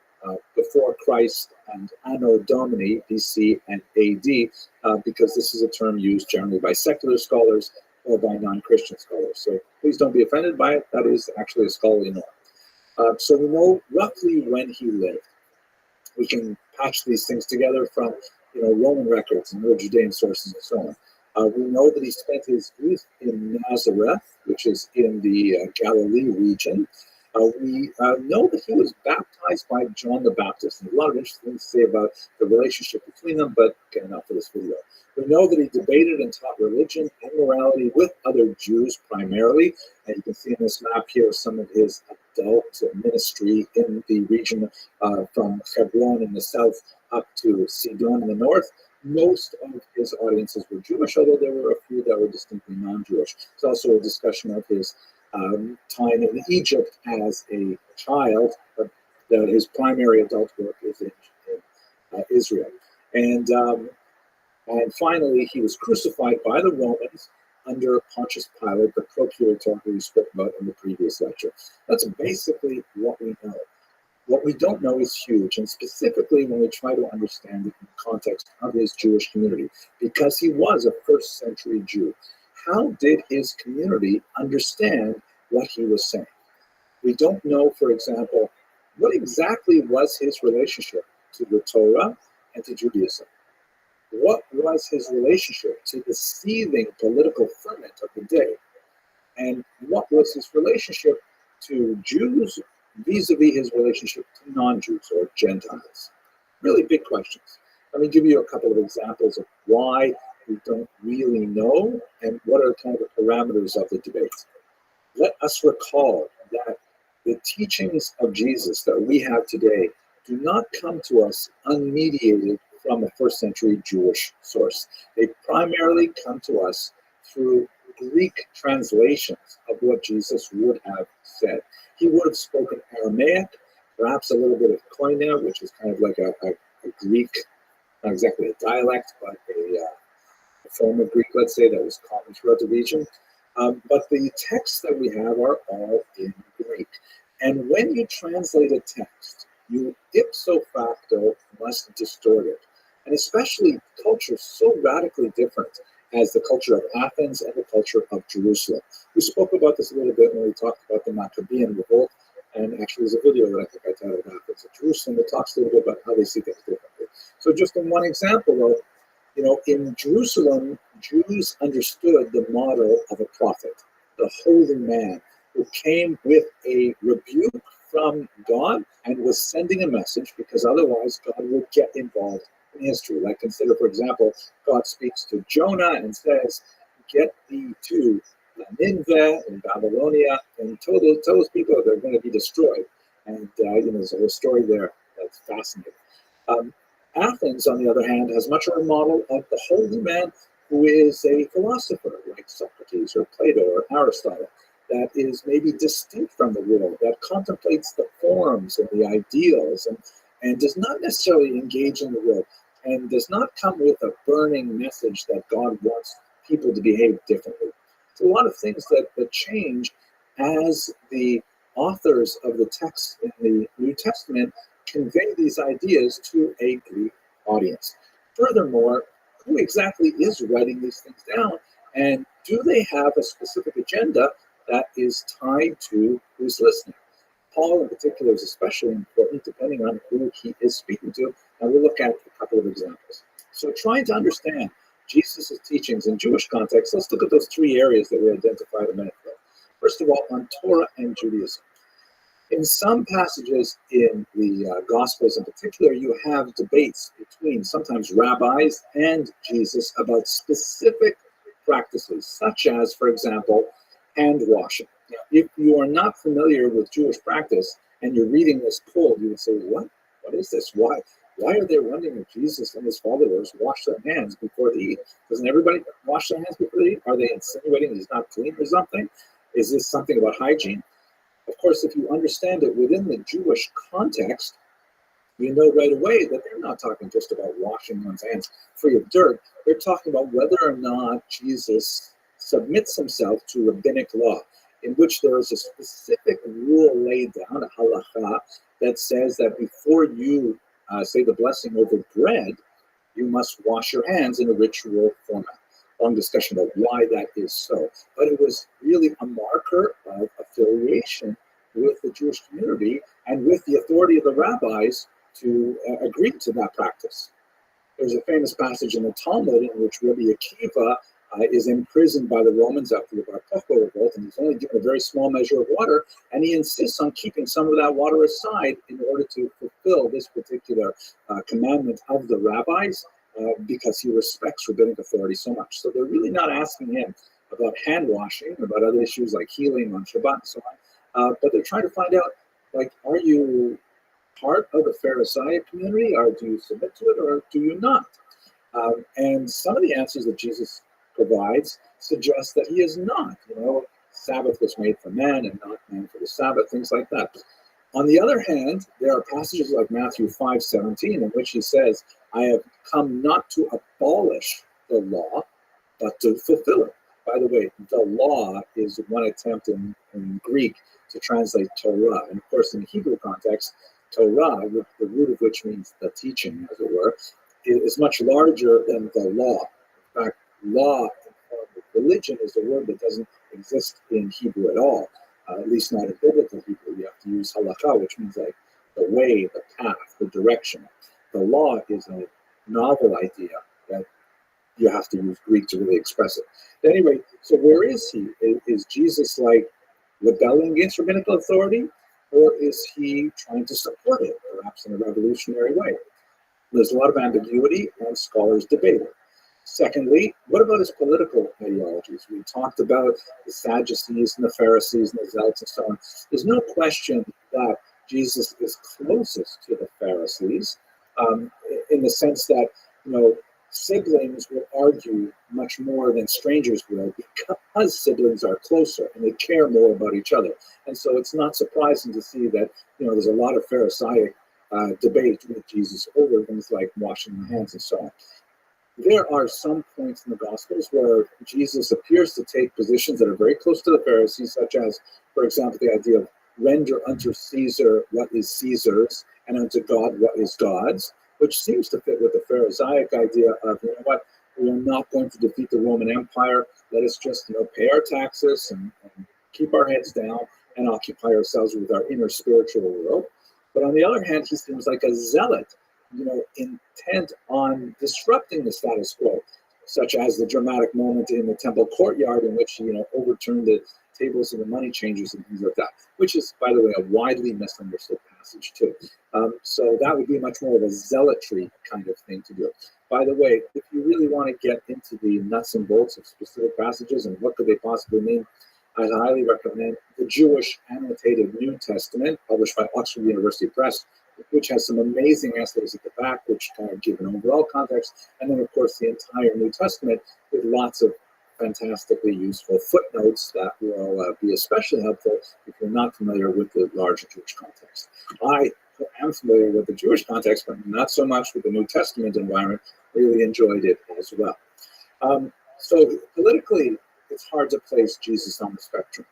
before Christ and Anno Domini, BC and AD, because this is a term used generally by secular scholars or by non-Christian scholars. So please don't be offended by it. That is actually a scholarly norm. So we know roughly when he lived. We can patch these things together from Roman records and other Judean sources and so on. We know that he spent his youth in Nazareth, which is in the Galilee region. We know that he was baptized by John the Baptist. And a lot of interesting things to say about the relationship between them, but again, not for this video. We know that he debated and taught religion and morality with other Jews primarily. And you can see in this map here some of his adult ministry in the region from Hebron in the south up to Sidon in the north. Most of his audiences were Jewish, although there were a few that were distinctly non-Jewish. There's also a discussion of his time in Egypt as a child, but his primary adult work is in Israel. And finally, he was crucified by the Romans under Pontius Pilate, the procurator who we spoke about in the previous lecture. That's basically what we know. What we don't know is huge, and specifically when we try to understand it in the context of his Jewish community, because he was a first century Jew. How did his community understand what he was saying? We don't know, for example, what exactly was his relationship to the Torah and to Judaism. What was his relationship to the seething political ferment of the day? And what was his relationship to Jews vis-a-vis his relationship to non-Jews or Gentiles? Really big questions. Let me give you a couple of examples of why we don't really know and what are kind of the parameters of the debate. Let us recall that the teachings of Jesus that we have today do not come to us unmediated from a first century Jewish source. They primarily come to us through Greek translations of what Jesus would have said. He would have spoken Aramaic, perhaps a little bit of Koine, which is kind of like a Greek, not exactly a dialect, but a form of Greek, let's say, that was common throughout the region. But the texts that we have are all in Greek. And when you translate a text, you ipso facto must distort it. And especially cultures so radically different as the culture of Athens and the culture of Jerusalem. We spoke about this a little bit when we talked about the Maccabean revolt, and actually there's a video that I think I titled Athens and Jerusalem that talks a little bit about how they see things differently. So just in one example, though, in Jerusalem, Jews understood the model of a prophet, the holy man, who came with a rebuke from God and was sending a message, because otherwise God would get involved in history. Like consider, for example, God speaks to Jonah and says, "Get thee to Nineveh in Babylonia and tell those people they're going to be destroyed." And there's a whole story there that's fascinating. Athens, on the other hand, has much of a model of the holy man who is a philosopher like Socrates or Plato or Aristotle, that is maybe distinct from the world, that contemplates the forms and the ideals and does not necessarily engage in the world, and does not come with a burning message that God wants people to behave differently. So a lot of things that change as the authors of the text in the New Testament convey these ideas to a Greek audience. Furthermore, who exactly is writing these things down, and do they have a specific agenda that is tied to who's listening? Paul in particular is especially important depending on who he is speaking to, and we'll look at a couple of examples. So trying to understand Jesus' teachings in Jewish context, let's look at those three areas that we identified a minute ago. First of all, on Torah and Judaism. In some passages in the Gospels in particular, you have debates between sometimes rabbis and Jesus about specific practices, such as, for example, hand washing. Now, if you are not familiar with Jewish practice and you're reading this cold, you would say, what? What is this? Why are they wondering if Jesus and his followers wash their hands before they eat? Doesn't everybody wash their hands before they eat? Are they insinuating he's not clean or something? Is this something about hygiene? Of course, if you understand it within the Jewish context, you know right away that they're not talking just about washing one's hands free of dirt. They're talking about whether or not Jesus submits himself to rabbinic law, in which there is a specific rule laid down, a halakha, that says that before you say the blessing over bread, you must wash your hands in a ritual format. Long discussion about why that is so. But it was really a marker of affiliation with the Jewish community and with the authority of the rabbis to agree to that practice. There's a famous passage in the Talmud in which Rabbi Akiva is imprisoned by the Romans after the Bar Kokhba revolt, and he's only given a very small measure of water, and he insists on keeping some of that water aside in order to fulfill this particular commandment of the rabbis, because he respects rabbinic authority so much. So they're really not asking him about hand washing, about other issues like healing on Shabbat and so on, but they're trying to find out, like, are you part of the Pharisaic community, or do you submit to it, or do you not? And some of the answers that Jesus provides suggest that he is not. Sabbath was made for man and not man for the Sabbath, things like that. On the other hand, there are passages like Matthew 5:17 in which he says, I have come not to abolish the law, but to fulfill it. By the way, the law is one attempt in Greek to translate Torah. And of course, in the Hebrew context, Torah, the root of which means the teaching, as it were, is much larger than the law. In fact, law in form of religion is a word that doesn't exist in Hebrew at all, at least not in biblical Hebrew. You have to use halakha, which means like the way, the path, the direction. The law is a novel idea that you have to use Greek to really express it. At any rate, so where is he? Is Jesus like rebelling against rabbinical authority, or is he trying to support it, perhaps in a revolutionary way? There's a lot of ambiguity, and scholars debate it. Secondly, what about his political ideologies? We talked about the Sadducees and the Pharisees and the Zealots and so on. There's no question that Jesus is closest to the Pharisees, in the sense that, siblings will argue much more than strangers will, because siblings are closer and they care more about each other. And so it's not surprising to see that, there's a lot of Pharisaic debate with Jesus over things like washing the hands and so on. There are some points in the Gospels where Jesus appears to take positions that are very close to the Pharisees, such as, for example, the idea of render unto Caesar what is Caesar's and unto God what is God's, which seems to fit with the Pharisaic idea of, we are not going to defeat the Roman Empire. Let us just, pay our taxes and keep our heads down and occupy ourselves with our inner spiritual world. But on the other hand, he seems like a zealot, intent on disrupting the status quo, such as the dramatic moment in the temple courtyard in which he, overturned the tables of the money changers and things like that, which is, by the way, a widely misunderstood passage too. So that would be much more of a zealotry kind of thing to do. By the way, if you really want to get into the nuts and bolts of specific passages and what could they possibly mean, I'd highly recommend the Jewish Annotated New Testament, published by Oxford University Press, which has some amazing essays at the back, which kind of give an overall context, and then, of course, the entire New Testament with lots of fantastically useful footnotes that will be especially helpful if you're not familiar with the larger Jewish context. I am familiar with the Jewish context, but not so much with the New Testament environment. Really enjoyed it as well. So politically, it's hard to place Jesus on the spectrum.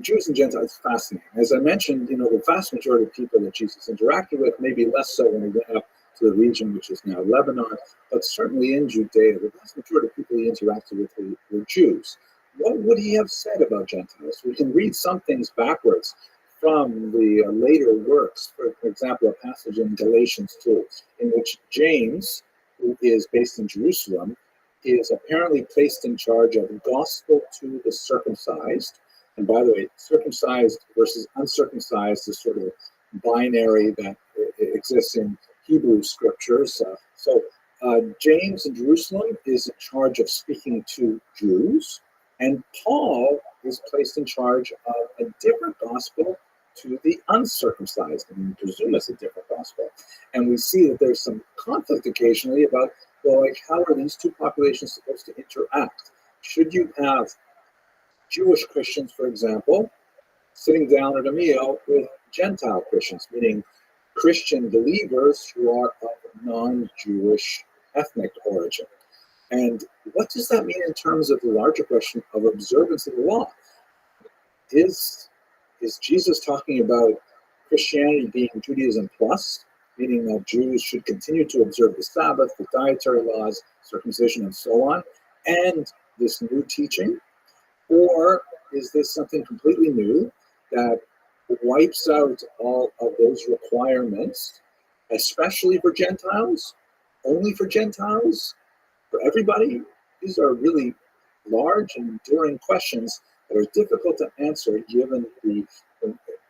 Jews and Gentiles, fascinating. As I mentioned, the vast majority of people that Jesus interacted with, maybe less so when he went up to the region which is now Lebanon, but certainly in Judea, the vast majority of people he interacted with were Jews. What would he have said about Gentiles? We can read some things backwards from the later works. For example, a passage in Galatians 2, in which James, who is based in Jerusalem, is apparently placed in charge of the gospel to the circumcised. And by the way, circumcised versus uncircumcised is sort of a binary that exists in Hebrew scriptures. So James in Jerusalem is in charge of speaking to Jews, and Paul is placed in charge of a different gospel to the uncircumcised, and we presume it's a different gospel. And we see that there's some conflict occasionally about, well, like, how are these two populations supposed to interact? Should you have Jewish Christians, for example, sitting down at a meal with Gentile Christians, meaning Christian believers who are of non-Jewish ethnic origin? And what does that mean in terms of the larger question of observance of the law? Is Jesus talking about Christianity being Judaism plus, meaning that Jews should continue to observe the Sabbath, the dietary laws, circumcision, and so on, and this new teaching? Or is this something completely new that wipes out all of those requirements, especially for Gentiles, only for Gentiles, for everybody? These are really large and enduring questions that are difficult to answer given the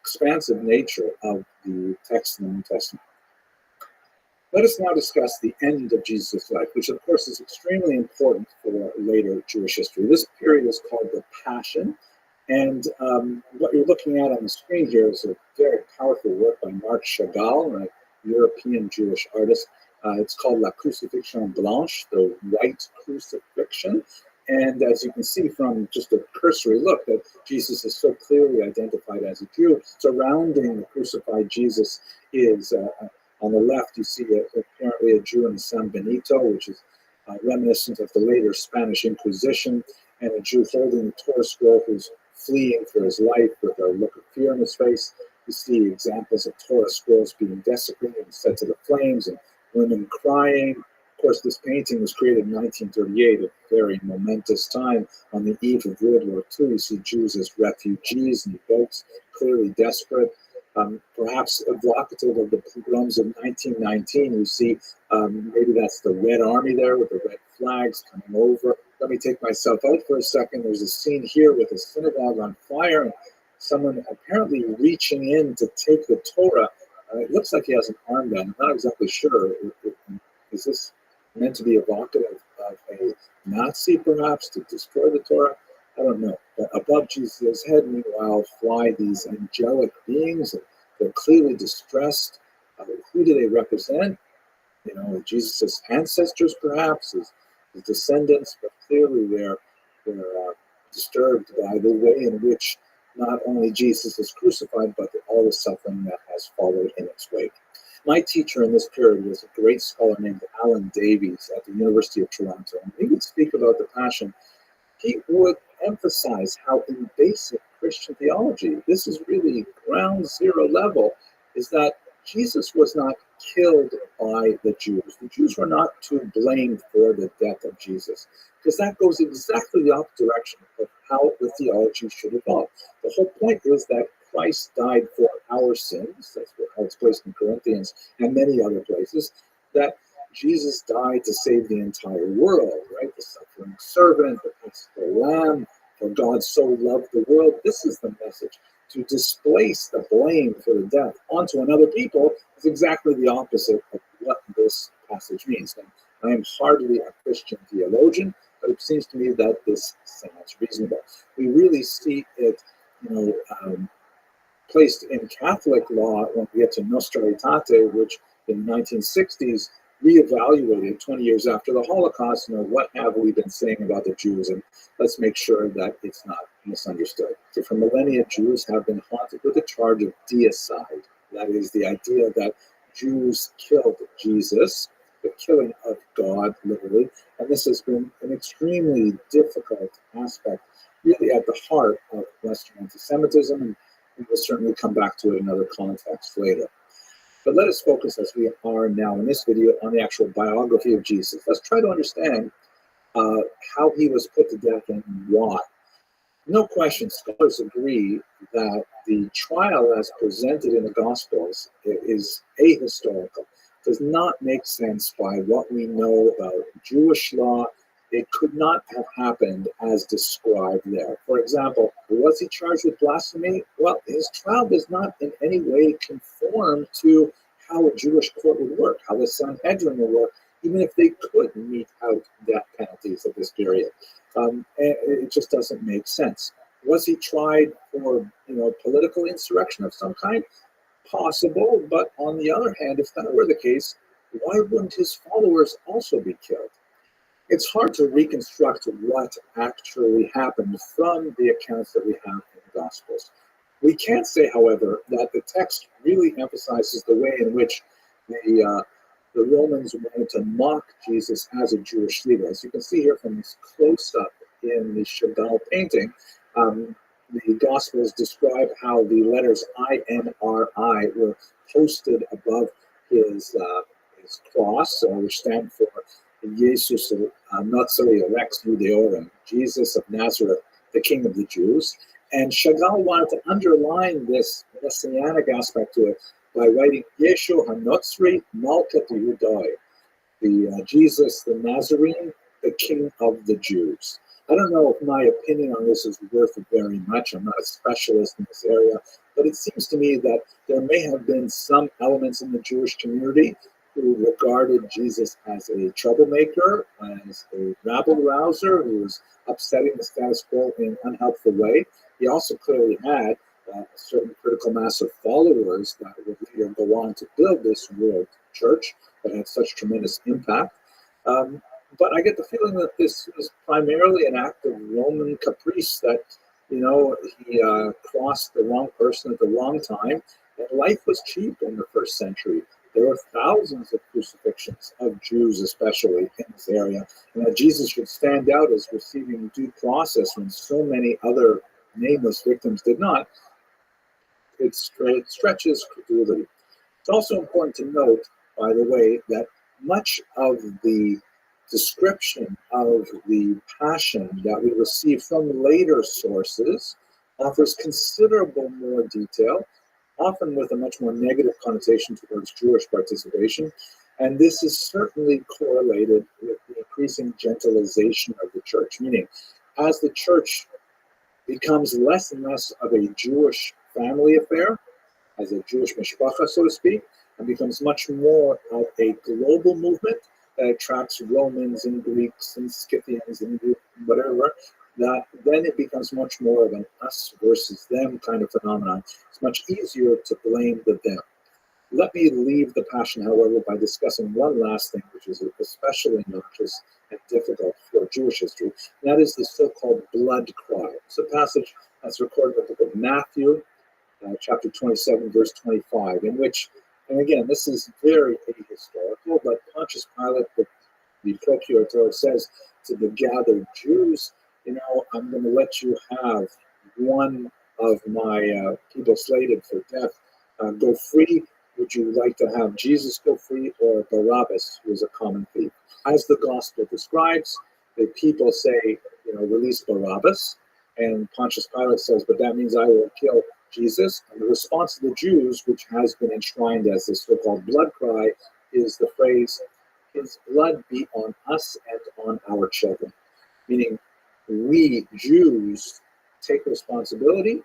expansive nature of the text in the New Testament. Let us now discuss the end of Jesus' life, which of course is extremely important for later Jewish history. This period is called the Passion, and what you're looking at on the screen here is a very powerful work by Marc Chagall, a European Jewish artist. It's called La Crucifixion Blanche, the White Crucifixion. And as you can see from just a cursory look, that Jesus is so clearly identified as a Jew. Surrounding the crucified Jesus is, on the left, you see apparently a Jew in San Benito, which is reminiscent of the later Spanish Inquisition, and a Jew holding the Torah scroll who's fleeing for his life with a look of fear on his face. You see examples of Torah scrolls being desecrated and set to the flames, and women crying. Of course, this painting was created in 1938, a very momentous time on the eve of World War II. You see Jews as refugees in boats, clearly desperate. Perhaps evocative of the pogroms of 1919. You see, maybe that's the Red Army there with the red flags coming over. Let me take myself out for a second. There's a scene here with a synagogue on fire and someone apparently reaching in to take the Torah. It looks like he has an armband. I'm not exactly sure. Is this meant to be evocative of a Nazi, perhaps, to destroy the Torah? I don't know. But above Jesus' head, meanwhile, fly these angelic beings. They're clearly distressed. Who do they represent? You know, Jesus' ancestors, perhaps, his descendants, but clearly they're disturbed by the way in which not only Jesus is crucified, but all the suffering that has followed in its wake. My teacher in this period was a great scholar named Alan Davies at the University of Toronto. And he would speak about the Passion. He would emphasize how in basic Christian theology, this is really ground zero level, is that Jesus was not killed by the Jews. The Jews were not to blame for the death of Jesus, because that goes exactly the opposite direction of how the theology should evolve. The whole point is that Christ died for our sins. That's how it's placed in Corinthians and many other places, that Jesus died to save the entire world, right? The suffering servant, the paschal lamb, for God so loved the world. This is the message. To displace the blame for the death onto another people is exactly the opposite of what this passage means. And I am hardly a Christian theologian, but it seems to me that this sounds reasonable. We really see it, placed in Catholic law when we get to Nostra Aetate, which in the 1960s reevaluated 20 years after the Holocaust. What have we been saying about the Jews? And let's make sure that it's not misunderstood. So for millennia, Jews have been haunted with the charge of deicide. That is the idea that Jews killed Jesus, the killing of God, literally. And this has been an extremely difficult aspect, really at the heart of Western anti-Semitism, and we'll certainly come back to it in another context later. But let us focus, as we are now in this video, on the actual biography of Jesus. Let's try to understand how he was put to death and why. No question, scholars agree that the trial as presented in the Gospels is ahistorical, does not make sense by what we know about Jewish law. It could not have happened as described there. For example, was he charged with blasphemy? Well, his trial does not in any way conform to how a Jewish court would work, how the Sanhedrin would work, even if they could mete out death penalties at this period. It just doesn't make sense. Was he tried for, political insurrection of some kind? Possible, but on the other hand, if that were the case, why wouldn't his followers also be killed? It's hard to reconstruct what actually happened from the accounts that we have in the Gospels. We can say, however, that the text really emphasizes the way in which the Romans wanted to mock Jesus as a Jewish leader. As you can see here from this close-up in the Chagall painting, the Gospels describe how the letters I-N-R-I were posted above his cross, which stand for Jesus Nazareth Rex Judeorum, Jesus of Nazareth, the King of the Jews. And Chagall wanted to underline this messianic aspect to it by writing Yeshu HaNotzri Malkat Yudai, the Jesus the Nazarene, the King of the Jews. I don't know if my opinion on this is worth very much. I'm not a specialist in this area, but it seems to me that there may have been some elements in the Jewish community who regarded Jesus as a troublemaker, as a rabble-rouser who was upsetting the status quo in an unhelpful way. He also clearly had a certain critical mass of followers that would later go on to build this world church that had such tremendous impact. But I get the feeling that this was primarily an act of Roman caprice, that, he crossed the wrong person at the wrong time, and life was cheap in the first century. There were thousands of crucifixions of Jews, especially in this area, and that Jesus should stand out as receiving due process when so many other nameless victims did not. It stretches credulity. It's also important to note, by the way, that much of the description of the passion that we receive from later sources offers considerable more detail, often with a much more negative connotation towards Jewish participation. And this is certainly correlated with the increasing gentilization of the church, meaning as the church becomes less and less of a Jewish family affair, as a Jewish mishpacha, so to speak, and becomes much more of a global movement that attracts Romans and Greeks and Scythians and whatever, that then it becomes much more of an us versus them kind of phenomenon. It's much easier to blame the them. Let me leave the passion, however, by discussing one last thing, which is especially noxious and difficult for Jewish history, and that is the so-called blood cry. It's a passage that's recorded in the book of Matthew, chapter 27, verse 25, in which, and again, this is very ahistorical, but Pontius Pilate, the procurator, says to the gathered Jews, I'm going to let you have one of my people slated for death go free. Would you like to have Jesus go free, or Barabbas, who is a common thief? As the gospel describes, the people say, release Barabbas, and Pontius Pilate says, but that means I will kill Jesus. And the response of the Jews, which has been enshrined as the so-called blood cry, is the phrase, his blood be on us and on our children. Meaning, we Jews take responsibility,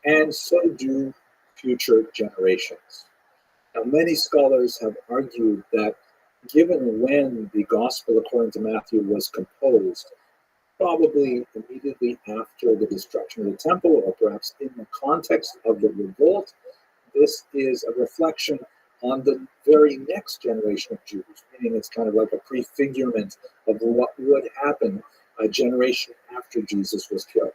and so do future generations. Now, many scholars have argued that given when the Gospel according to Matthew was composed, probably immediately after the destruction of the temple, or perhaps in the context of the revolt, this is a reflection on the very next generation of Jews, meaning it's kind of like a prefigurement of what would happen a generation after Jesus was killed.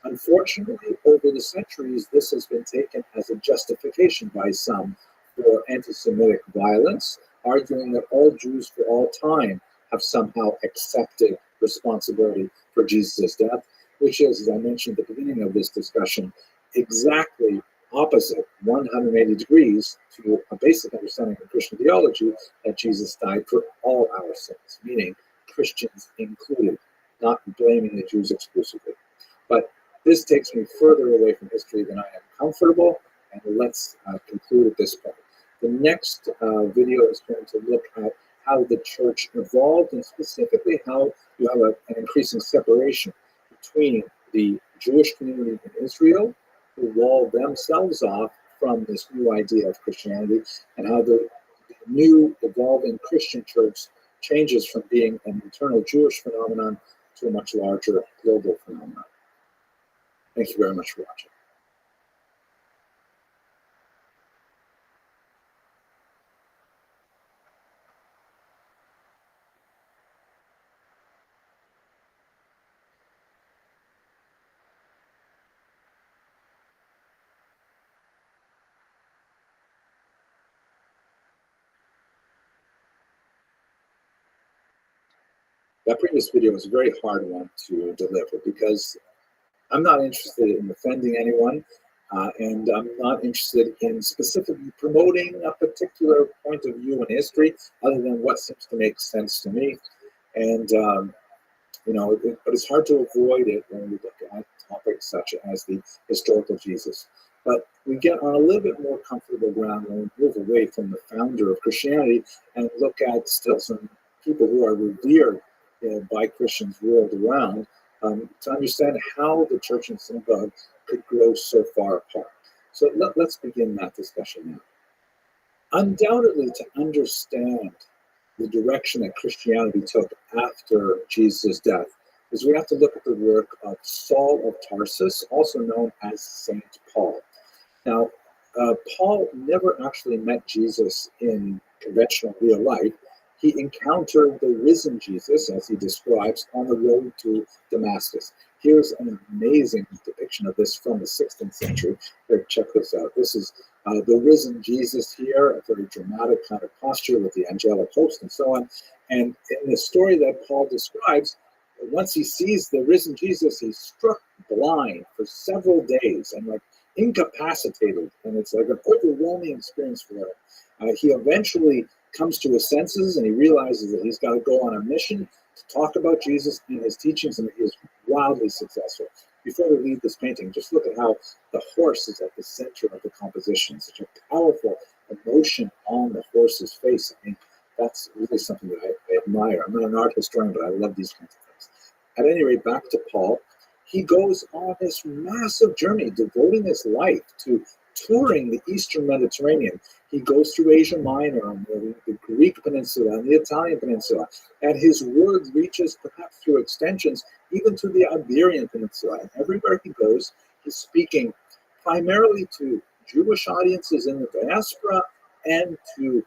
Unfortunately, over the centuries, this has been taken as a justification by some for anti-Semitic violence, arguing that all Jews for all time have somehow accepted responsibility for Jesus' death, which is, as I mentioned at the beginning of this discussion, exactly opposite, 180 degrees, to a basic understanding of Christian theology, that Jesus died for all our sins, meaning Christians included, not blaming the Jews exclusively. But this takes me further away from history than I am comfortable, and let's conclude at this point. The next video is going to look at how the church evolved, and specifically how you have an increasing separation between the Jewish community in Israel, who walled themselves off from this new idea of Christianity, and how the new evolving Christian church changes from being an internal Jewish phenomenon to a much larger global phenomenon. Thank you very much for watching. That previous video was a very hard one to deliver because I'm not interested in offending anyone, and I'm not interested in specifically promoting a particular point of view in history other than what seems to make sense to me. And but it's hard to avoid it when we look at topics such as the historical Jesus. But we get on a little bit more comfortable ground when we move away from the founder of Christianity and look at still some people who are revered by Christians world around, to understand how the church and synagogue could grow so far apart. So let's begin that discussion now. Undoubtedly, to understand the direction that Christianity took after Jesus' death is we have to look at the work of Saul of Tarsus, also known as Saint Paul. Now, Paul never actually met Jesus in conventional real life. He encountered the risen Jesus, as he describes, on the road to Damascus. Here's an amazing depiction of this from the 16th century. Here, check this out. This is the risen Jesus here, a very dramatic kind of posture with the angelic host and so on. And in the story that Paul describes, once he sees the risen Jesus, he's struck blind for several days and incapacitated. And it's like an overwhelming experience for him. He eventually comes to his senses and he realizes that he's got to go on a mission to talk about Jesus and his teachings, and he is wildly successful. Before we leave this painting, just look at how the horse is at the center of the composition, such a powerful emotion on the horse's face. I mean, that's really something that I admire. I'm not an art historian, but I love these kinds of things. At any rate, back to Paul. He goes on this massive journey, devoting his life to touring the Eastern Mediterranean. He goes through Asia Minor, on the Greek peninsula, and the Italian peninsula, and his word reaches, perhaps through extensions, even to the Iberian Peninsula. And everywhere he goes, he's speaking primarily to Jewish audiences in the diaspora and to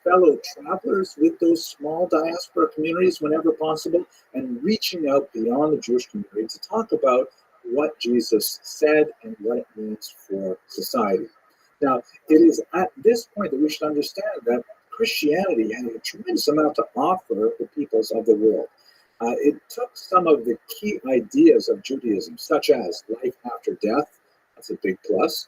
fellow travelers with those small diaspora communities whenever possible, and reaching out beyond the Jewish community to talk about what Jesus said and what it means for society. Now, it is at this point that we should understand that Christianity had a tremendous amount to offer the peoples of the world. It took some of the key ideas of Judaism, such as life after death, that's a big plus,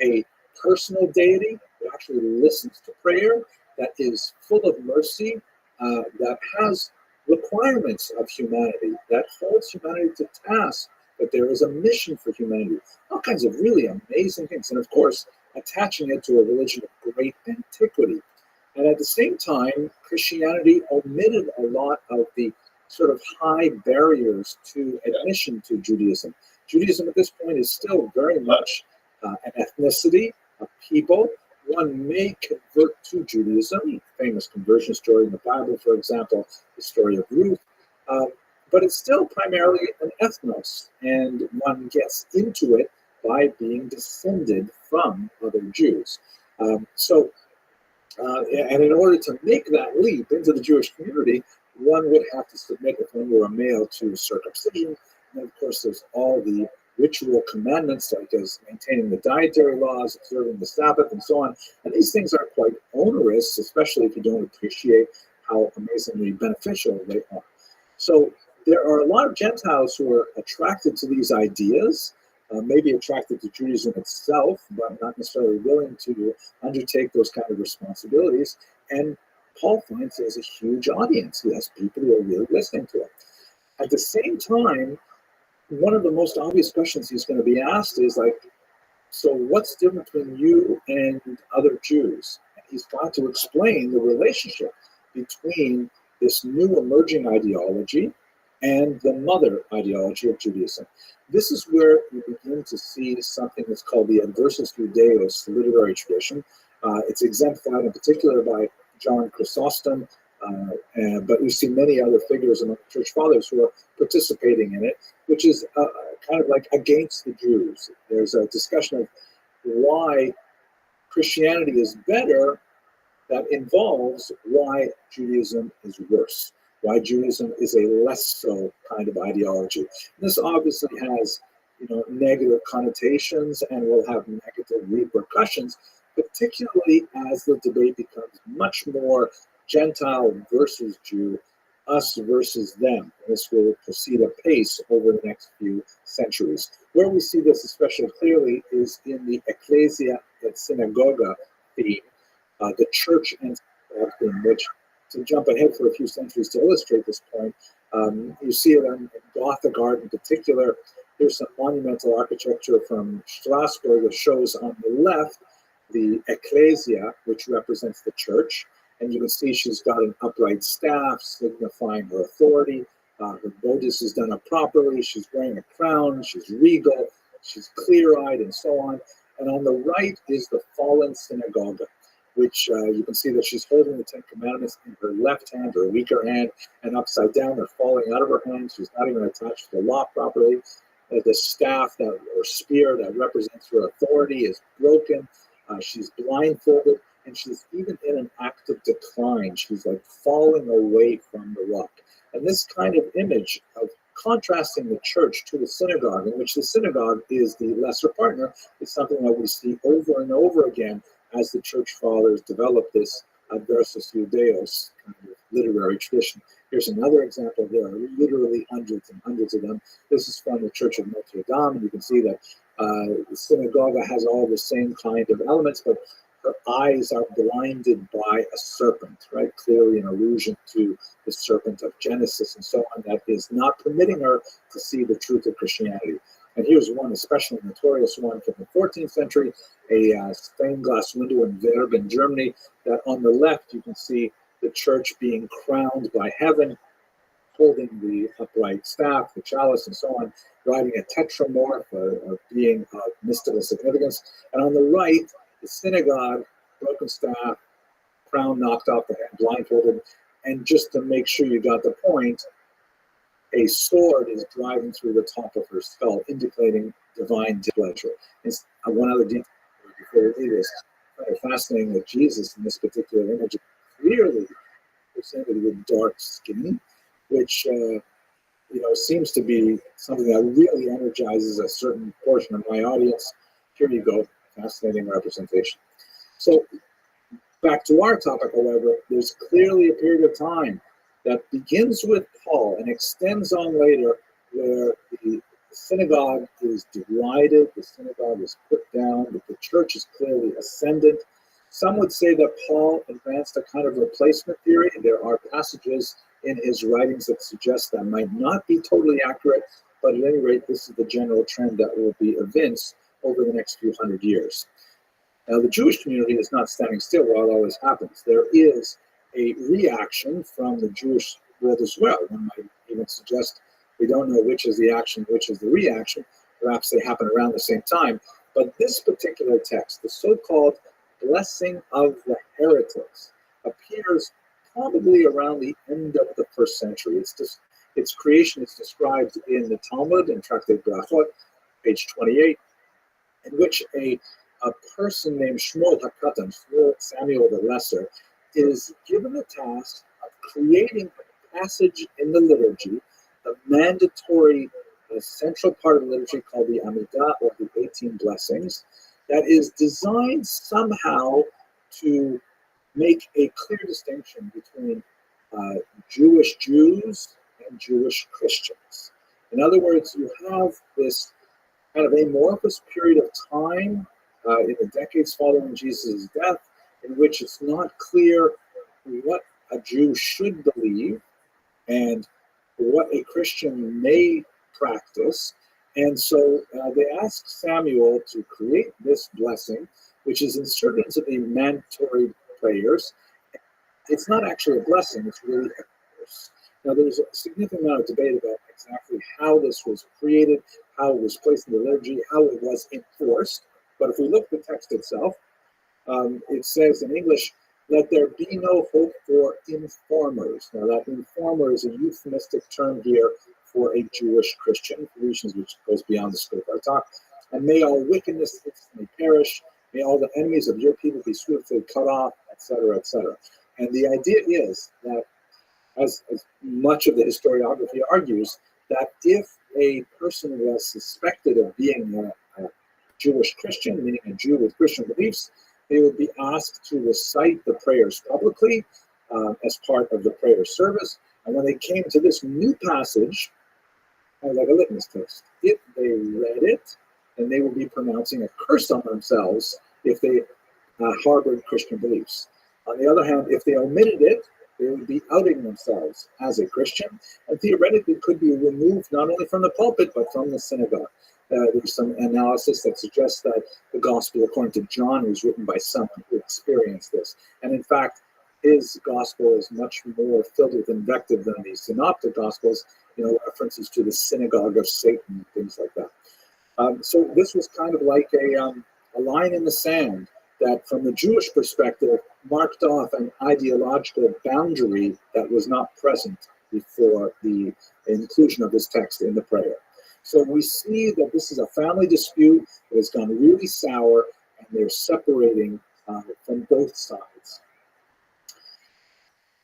a personal deity who actually listens to prayer, that is full of mercy, that has requirements of humanity, that holds humanity to task, that there is a mission for humanity, all kinds of really amazing things. And of course, attaching it to a religion of great antiquity. And at the same time, Christianity omitted a lot of the sort of high barriers to admission to Judaism. Judaism at this point is still very much an ethnicity, a people. One may convert to Judaism, famous conversion story in the Bible, for example, the story of Ruth, but it's still primarily an ethnos, and one gets into it by being descended from other Jews. And in order to make that leap into the Jewish community, one would have to submit, if one were a male, to circumcision. And of course, there's all the ritual commandments, like as maintaining the dietary laws, observing the Sabbath, and so on. And these things are quite onerous, especially if you don't appreciate how amazingly beneficial they are. So there are a lot of Gentiles who are attracted to these ideas, maybe attracted to Judaism itself, but not necessarily willing to undertake those kind of responsibilities. And Paul finds there's a huge audience. He has people who are really listening to him. At the same time, one of the most obvious questions he's going to be asked is so what's different between you and other Jews? And he's got to explain the relationship between this new emerging ideology and the mother ideology of Judaism. This is where you begin to see something that's called the Adversus Judaeus literary tradition. It's exemplified in particular by John Chrysostom, but we see many other figures among the church fathers who are participating in it, which is kind of like against the Jews. There's a discussion of why Christianity is better that involves why Judaism is worse, why Judaism is a less so kind of ideology. This obviously has, negative connotations and will have negative repercussions, particularly as the debate becomes much more Gentile versus Jew, us versus them. This will proceed apace over the next few centuries. Where we see this especially clearly is in the ecclesia et synagoga theme, the church and synagogue theme, which, to jump ahead for a few centuries to illustrate this point, you see it in Gothic art in particular. Here's some monumental architecture from Strasbourg that shows on the left the ecclesia, which represents the church. And you can see she's got an upright staff signifying her authority. Her bodice is done up properly. She's wearing a crown. She's regal. She's clear-eyed and so on. And on the right is the fallen synagogue, which you can see that she's holding the Ten Commandments in her left hand, her weaker hand, and upside down. They're falling out of her hand. She's not even attached to the law properly. The staff or spear that represents her authority is broken. She's blindfolded, and she's even in an act of decline. She's like falling away from the rock. And this kind of image of contrasting the church to the synagogue, in which the synagogue is the lesser partner, is something that we see over and over again as the church fathers develop this adversus Judaeos kind of literary tradition. Here's another example. There are literally hundreds and hundreds of them. This is from the Church of Notre Dame. You can see that the synagogue has all the same kind of elements, but her eyes are blinded by a serpent, right? Clearly an allusion to the serpent of Genesis and so on, that is not permitting her to see the truth of Christianity. And here's one especially notorious one from the 14th century, a stained glass window in Werben, Germany, that on the left you can see the church being crowned by heaven, holding the upright staff, the chalice, and so on, riding a tetramorph, a being of mystical significance. And on the right, the synagogue, broken staff, crown knocked off the head, blindfolded. And just to make sure you got the point, a sword is driving through the top of her skull, indicating divine displeasure. One other detail before we leave is fascinating that Jesus in this particular image is clearly presented with dark skin, which seems to be something that really energizes a certain portion of my audience. Here you go, fascinating representation. So back to our topic, however, there's clearly a period of time that begins with Paul and extends on later, where the synagogue is derided, the synagogue is put down, but the church is clearly ascendant. Some would say that Paul advanced a kind of replacement theory. There are passages in his writings that suggest that might not be totally accurate, but at any rate, this is the general trend that will be evinced over the next few hundred years. Now, the Jewish community is not standing still while all this happens. There is a reaction from the Jewish world as well. One might even suggest we don't know which is the action, which is the reaction. Perhaps they happen around the same time. But this particular text, the so-called blessing of the heretics, appears probably around the end of the first century. Its creation is described in the Talmud, in Tractate Brachot, page 28, in which a person named Shmuel HaKatan, Samuel the Lesser, is given the task of creating a passage in the liturgy, the mandatory central part of the liturgy called the Amidah, or the 18 blessings, that is designed somehow to make a clear distinction between Jewish Jews and Jewish Christians. In other words, you have this kind of amorphous period of time in the decades following Jesus' death, in which it's not clear what a Jew should believe and what a Christian may practice. And so they ask Samuel to create this blessing, which is inserted into the mandatory prayers. It's not actually a blessing, it's really a curse. Now, there's a significant amount of debate about exactly how this was created, how it was placed in the liturgy, how it was enforced. But if we look at the text itself, it says in English, "Let there be no hope for informers." Now, that informer is a euphemistic term here for a Jewish Christian, for reasons which goes beyond the scope of our talk. "And may all wickedness instantly perish. May all the enemies of your people be swiftly cut off," etc., etc. And the idea is that, as much of the historiography argues, that if a person was suspected of being a Jewish Christian, meaning a Jew with Christian beliefs, they would be asked to recite the prayers publicly as part of the prayer service, And when they came to this new passage, like a litmus test, if they read it, then they would be pronouncing a curse on themselves if they harbored Christian beliefs. On the other hand, if they omitted it, they would be outing themselves as a Christian, and theoretically could be removed not only from the pulpit, but from the synagogue. There's some analysis that suggests that the gospel, according to John, was written by someone who experienced this. And in fact, his gospel is much more filled with invective than the synoptic gospels, references to the synagogue of Satan and things like that. So this was kind of like a line in the sand that, from the Jewish perspective, marked off an ideological boundary that was not present before the inclusion of this text in the prayer. So we see that this is a family dispute that has gone really sour, and they're separating from both sides.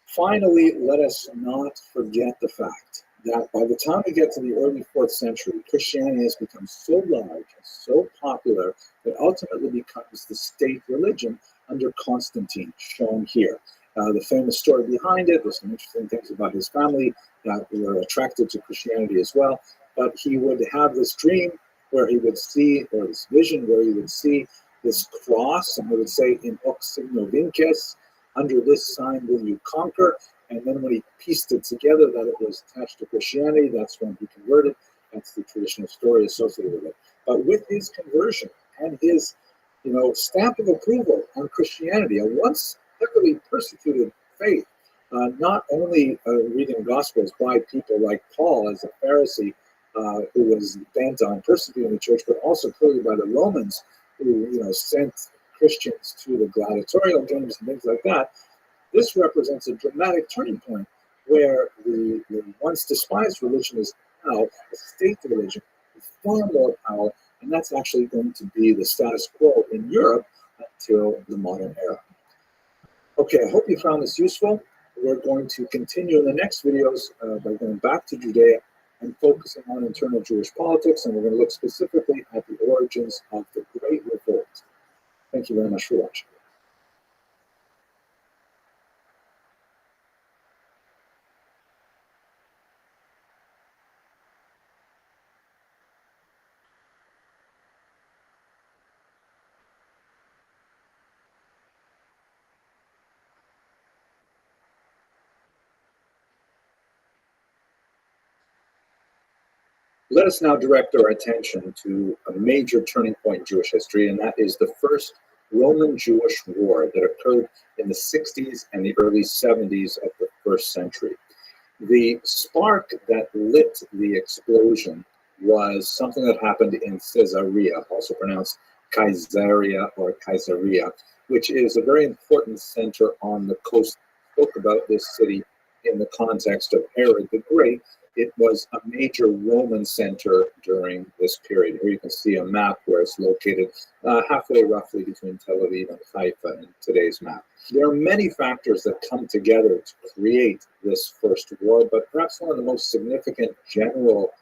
Finally, let us not forget the fact that by the time we get to the early 4th century, Christianity has become so large and so popular that ultimately becomes the state religion under Constantine, shown here. The famous story behind it, there's some interesting things about his family that were attracted to Christianity as well, but he would have this dream where he would see, or this vision where he would see this cross, and he would say, in hoc signo vinces, under this sign will you conquer. And then when he pieced it together that it was attached to Christianity, that's when he converted. That's the traditional story associated with it. But with his conversion and his, stamp of approval on Christianity, a once heavily persecuted faith, not only reading Gospels by people like Paul as a Pharisee who was bent on persecuting the church, but also clearly by the Romans who, sent Christians to the gladiatorial games and things like that. This represents a dramatic turning point where the once despised religion is now a state religion with far more power, and that's actually going to be the status quo in Europe until the modern era. Okay, I hope you found this useful. We're going to continue in the next videos by going back to Judea and focusing on internal Jewish politics, and we're going to look specifically at the origins of the Great Revolt. Thank you very much for watching. Let us now direct our attention to a major turning point in Jewish history, and that is the First Roman-Jewish War that occurred in the 60s and the early 70s of the 1st century. The spark that lit the explosion was something that happened in Caesarea, also pronounced Caesarea or Caesarea, which is a very important center on the coast. I spoke about this city in the context of Herod the Great. It was a major Roman center during this period. Here you can see a map where it's located halfway roughly between Tel Aviv and Haifa in today's map. There are many factors that come together to create this first war, but perhaps one of the most significant general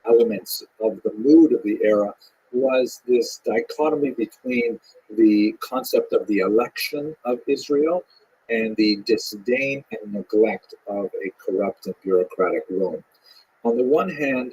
elements of the mood of the era was this dichotomy between the concept of the election of Israel and the disdain and neglect of a corrupt and bureaucratic Rome. On the one hand,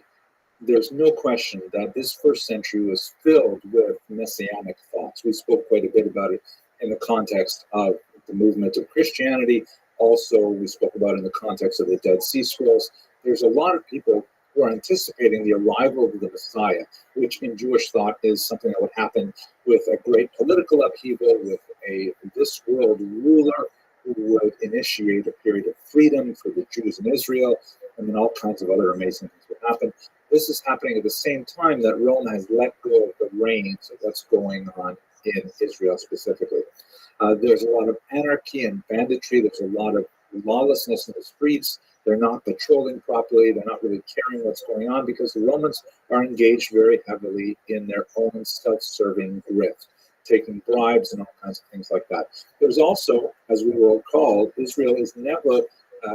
there's no question that this 1st century was filled with messianic thoughts. We spoke quite a bit about it in the context of the movement of Christianity. Also, we spoke about it in the context of the Dead Sea Scrolls. There's a lot of people who are anticipating the arrival of the Messiah, which in Jewish thought is something that would happen with a great political upheaval, with a this world ruler who would initiate a period of freedom for the Jews in Israel, and then all kinds of other amazing things would happen. This is happening at the same time that Rome has let go of the reins of what's going on in Israel specifically. There's a lot of anarchy and banditry. There's a lot of lawlessness in the streets. They're not patrolling properly. They're not really caring what's going on because the Romans are engaged very heavily in their own self-serving grift, taking bribes and all kinds of things like that. There's also, as we will recall, Israel is never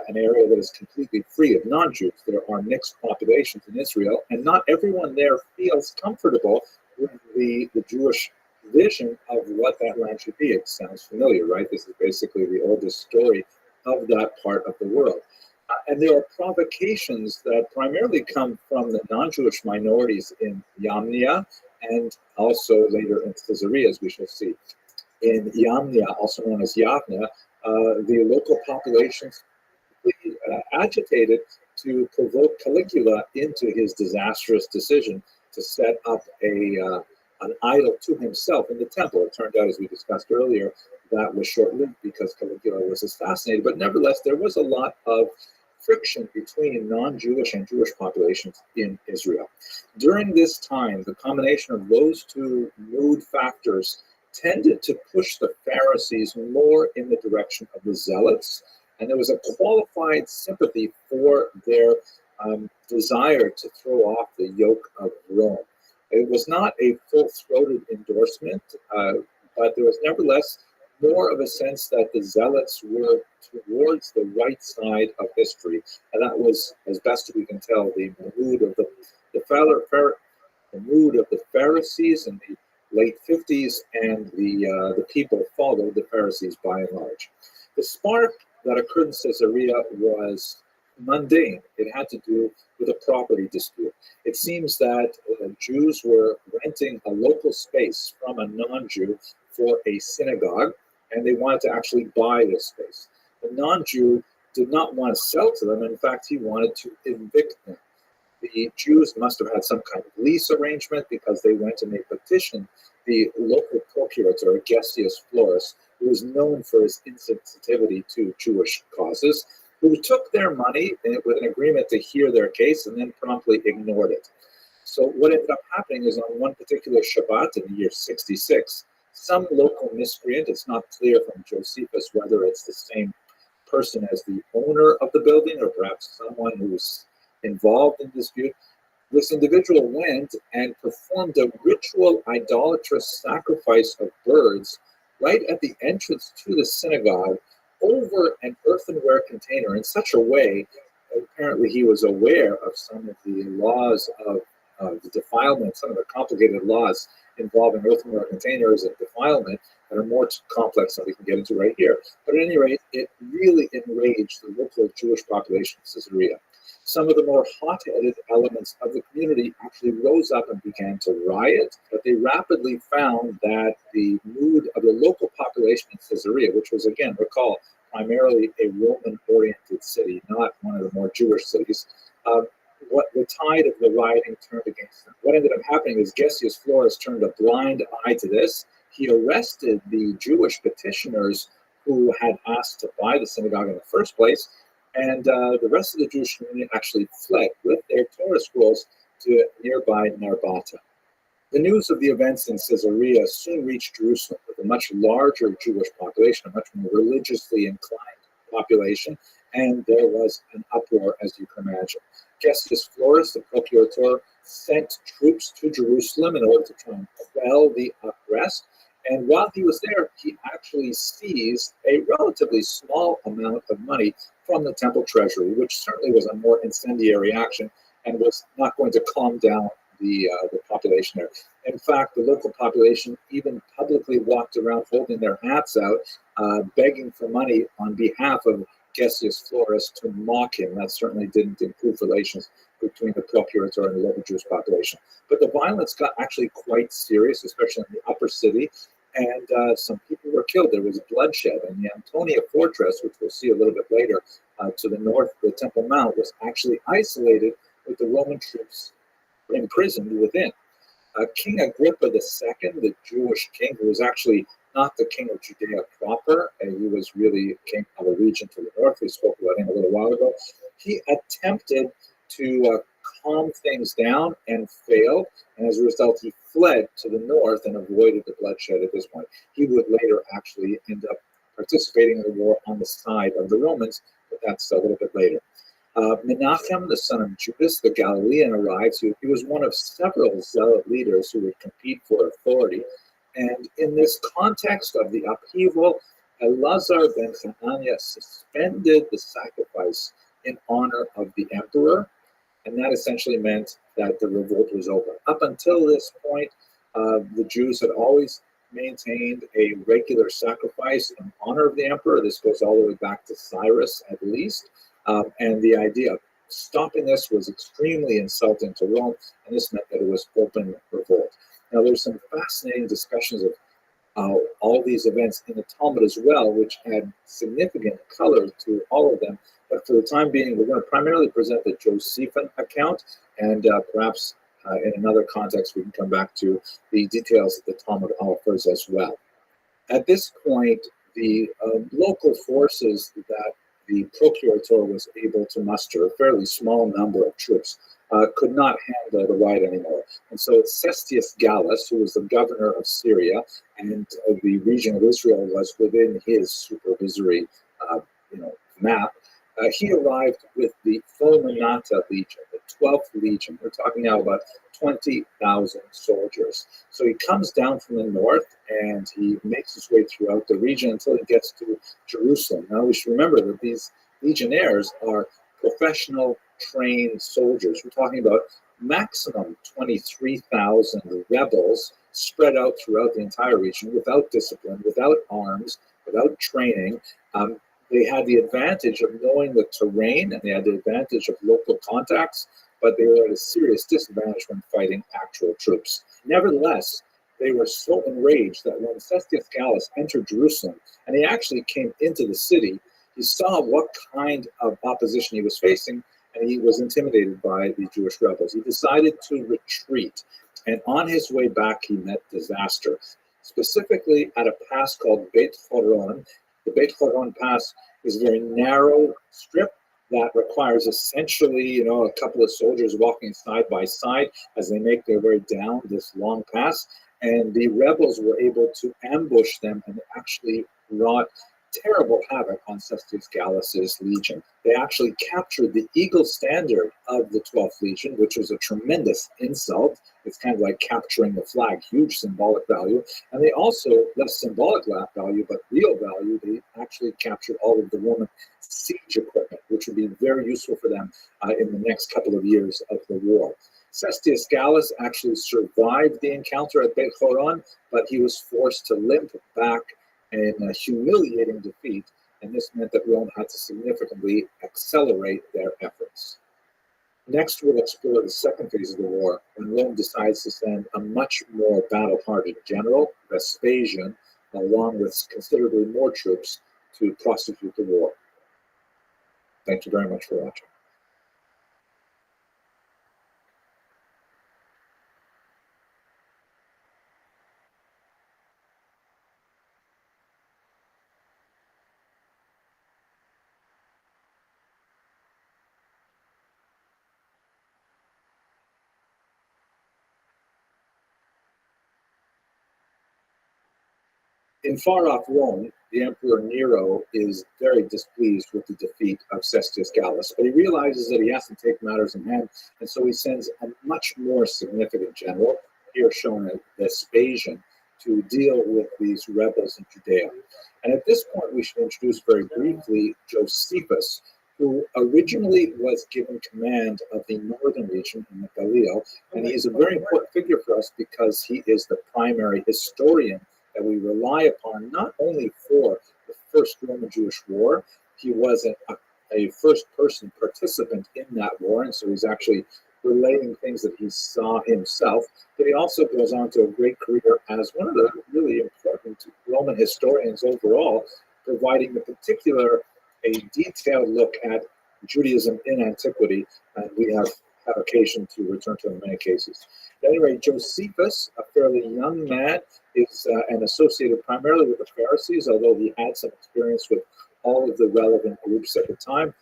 an area that is completely free of non-Jews. There are mixed populations in Israel, and not everyone there feels comfortable with the Jewish vision of what that land should be. It sounds familiar, right? This is basically the oldest story of that part of the world. And there are provocations that primarily come from the non-Jewish minorities in Yamnia and also later in Caesarea, as we shall see. In Yamnia, also known as Yavna, the local populations agitated to provoke Caligula into his disastrous decision to set up an idol to himself in the temple. It turned out, as we discussed earlier, that was short-lived because Caligula was assassinated. But nevertheless, there was a lot of friction between non-Jewish and Jewish populations in Israel. During this time, the combination of those two mood factors tended to push the Pharisees more in the direction of the Zealots, and there was a qualified sympathy for their desire to throw off the yoke of Rome. It was not a full-throated endorsement, but there was nevertheless more of a sense that the Zealots were towards the right side of history, and that was, as best we can tell, the mood of the mood of the Pharisees in the late 50s, and the people followed the Pharisees by and large. The spark that occurred in Caesarea was mundane. It had to do with a property dispute. It seems that Jews were renting a local space from a non-Jew for a synagogue, and they wanted to actually buy this space. The non-Jew did not want to sell to them. In fact, he wanted to evict them. The Jews must have had some kind of lease arrangement because they went and they petitioned the local procurator, Gessius Florus, who was known for his insensitivity to Jewish causes, who took their money with an agreement to hear their case and then promptly ignored it. So what ended up happening is on one particular Shabbat in the year 66, some local miscreant, it's not clear from Josephus whether it's the same person as the owner of the building or perhaps someone who's involved in dispute, this individual went and performed a ritual idolatrous sacrifice of birds right at the entrance to the synagogue over an earthenware container in such a way, apparently he was aware of some of the laws of the defilement, some of the complicated laws involving earthenware containers and defilement that are more complex than we can get into right here. But at any rate, it really enraged the local Jewish population of Caesarea. Some of the more hot-headed elements of the community actually rose up and began to riot, but they rapidly found that the mood of the local population in Caesarea, which was, again, recall, primarily a Roman-oriented city, not one of the more Jewish cities, what the tide of the rioting turned against them. What ended up happening is Gessius Florus turned a blind eye to this. He arrested the Jewish petitioners who had asked to buy the synagogue in the first place, and the rest of the Jewish community actually fled with their Torah scrolls to nearby Narbata. The news of the events in Caesarea soon reached Jerusalem with a much larger Jewish population, a much more religiously inclined population, and there was an uproar, as you can imagine. Gessius Florus, the procurator, sent troops to Jerusalem in order to try and quell the unrest. And while he was there, he actually seized a relatively small amount of money from the temple treasury, which certainly was a more incendiary action and was not going to calm down the population there. In fact, the local population even publicly walked around holding their hats out, begging for money on behalf of Gessius Florus to mock him. That certainly didn't improve relations between the procurator and the local Jewish population. But the violence got actually quite serious, especially in the upper city, and some people were killed. There was bloodshed, and the Antonia fortress, which we'll see a little bit later, to the north of the Temple Mount, was actually isolated with the Roman troops imprisoned within. King Agrippa II, the Jewish king, who was actually not the king of Judea proper, and he was really king of a region to the north. We spoke about him a little while ago. He attempted to calm things down and failed, and as a result, he fled to the north and avoided the bloodshed at this point. He would later actually end up participating in the war on the side of the Romans, but that's a little bit later. Menachem, the son of Judas, the Galilean, arrives. He was one of several zealot leaders who would compete for authority. And in this context of the upheaval, Elazar ben Hananiah suspended the sacrifice in honor of the emperor, and that essentially meant that the revolt was over. Up until this point, the Jews had always maintained a regular sacrifice in honor of the emperor. This goes all the way back to Cyrus, at least. And the idea of stopping this was extremely insulting to Rome, and this meant that it was open revolt. Now, there's some fascinating discussions of all these events in the Talmud as well, which add significant color to all of them. But for the time being, we're going to primarily present the Josephine account, and perhaps in another context, we can come back to the details that the Talmud offers as well. At this point, the local forces that the procurator was able to muster, a fairly small number of troops, could not handle the riot anymore. And so Cestius Gallus, who was the governor of Syria, and the region of Israel was within his supervisory map, he arrived with the Fulminata Legion, the 12th Legion. We're talking now about 20,000 soldiers. So he comes down from the north and he makes his way throughout the region until he gets to Jerusalem. Now we should remember that these legionnaires are professional trained soldiers. We're talking about maximum 23,000 rebels spread out throughout the entire region without discipline, without arms, without training. They had the advantage of knowing the terrain and they had the advantage of local contacts, but they were at a serious disadvantage when fighting actual troops. Nevertheless, they were so enraged that when Cestius Gallus entered Jerusalem, and he actually came into the city, he saw what kind of opposition he was facing, and he was intimidated by the Jewish rebels. He decided to retreat, and on his way back, he met disaster, specifically at a pass called Beit Horon. The Beit Horon Pass is a very narrow strip that requires essentially, a couple of soldiers walking side by side as they make their way down this long pass. And the rebels were able to ambush them and actually wrought terrible havoc on Cestius Gallus's legion. They actually captured the eagle standard of the 12th Legion, which was a tremendous insult. It's kind of like capturing the flag, huge symbolic value. And they also, less symbolic value, but real value, they actually captured all of the Roman siege equipment, which would be very useful for them in the next couple of years of the war. Cestius Gallus actually survived the encounter at Beit Horon, but he was forced to limp back in a humiliating defeat, and this meant that Rome had to significantly accelerate their efforts. Next, we'll explore the second phase of the war, when Rome decides to send a much more battle-hardened general, Vespasian, along with considerably more troops to prosecute the war. Thank you very much for watching. In far-off Rome, the Emperor Nero is very displeased with the defeat of Cestius Gallus, but he realizes that he has to take matters in hand, and so he sends a much more significant general, here shown as Vespasian, to deal with these rebels in Judea. And at this point, we should introduce very briefly Josephus, who originally was given command of the northern region in the Galilee, and he is a very important figure for us because he is the primary historian that we rely upon not only for the First Roman-Jewish War. He was a first-person participant in that war, and so he's actually relating things that he saw himself, but he also goes on to a great career as one of the really important Roman historians overall, providing in particular a detailed look at Judaism in antiquity, and we have occasion to return to in many cases. At any rate, Josephus, a fairly young man, is and associated primarily with the Pharisees, although he had some experience with all of the relevant groups at the time.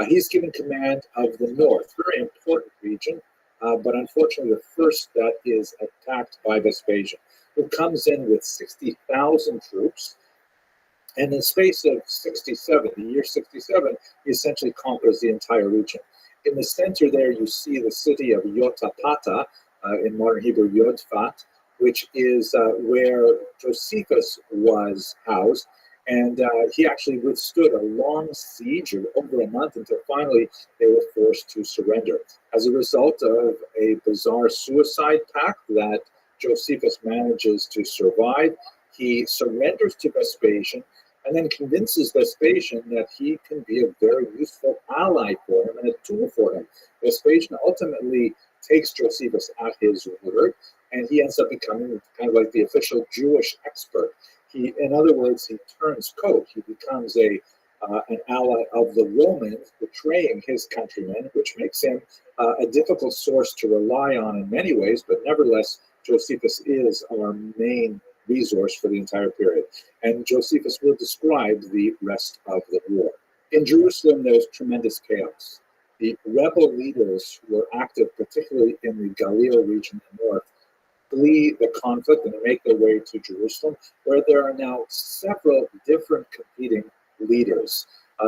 He's given command of the north, very important region, but unfortunately the first that is attacked by Vespasian, who comes in with 60,000 troops, and in the space of 67, the year 67, he essentially conquers the entire region. In the center there, you see the city of Yotapata, in modern Hebrew, Yodfat, which is where Josephus was housed. And he actually withstood a long siege of over a month until finally they were forced to surrender. As a result of a bizarre suicide pact that Josephus manages to survive, he surrenders to Vespasian. and then convinces Vespasian that he can be a very useful ally for him and a tool for him. Vespasian ultimately takes Josephus at his word, and he ends up becoming kind of like the official Jewish expert. In other words, he turns coat. He becomes an ally of the Romans, betraying his countrymen, which makes him a difficult source to rely on in many ways, but nevertheless, Josephus is our main resource for the entire period. And Josephus will describe the rest of the war. In Jerusalem, there's tremendous chaos. The rebel leaders who were active, particularly in the Galilee region in the north, flee the conflict and make their way to Jerusalem, where there are now several different competing leaders.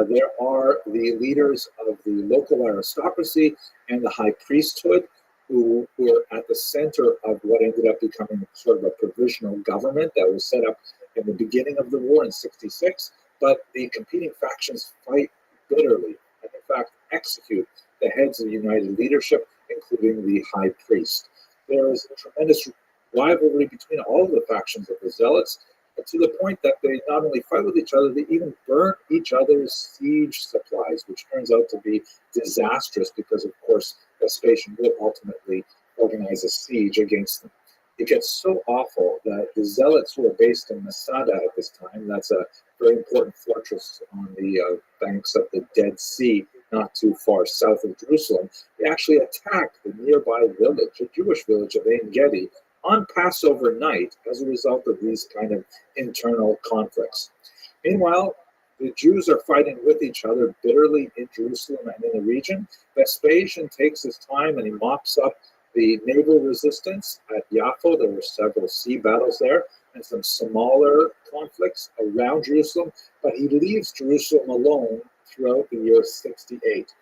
There are the leaders of the local aristocracy and the high priesthood, who were at the center of what ended up becoming sort of a provisional government that was set up in the beginning of the war in 66. But the competing factions fight bitterly and, in fact, execute the heads of the united leadership, including the high priest. There is a tremendous rivalry between all of the factions of the Zealots, to the point that they not only fight with each other, they even burn each other's siege supplies, which turns out to be disastrous because, of course, Vespasian will ultimately organize a siege against them. It gets so awful that the Zealots, who are based in Masada at this time, that's a very important fortress on the banks of the Dead Sea, not too far south of Jerusalem, they actually attacked the nearby village, a Jewish village of Ein Gedi, on Passover night as a result of these kind of internal conflicts. Meanwhile, the Jews are fighting with each other bitterly in Jerusalem and in the region. Vespasian takes his time and he mops up the naval resistance at Yaffo. There were several sea battles there and some smaller conflicts around Jerusalem, but he leaves Jerusalem alone throughout the year 68.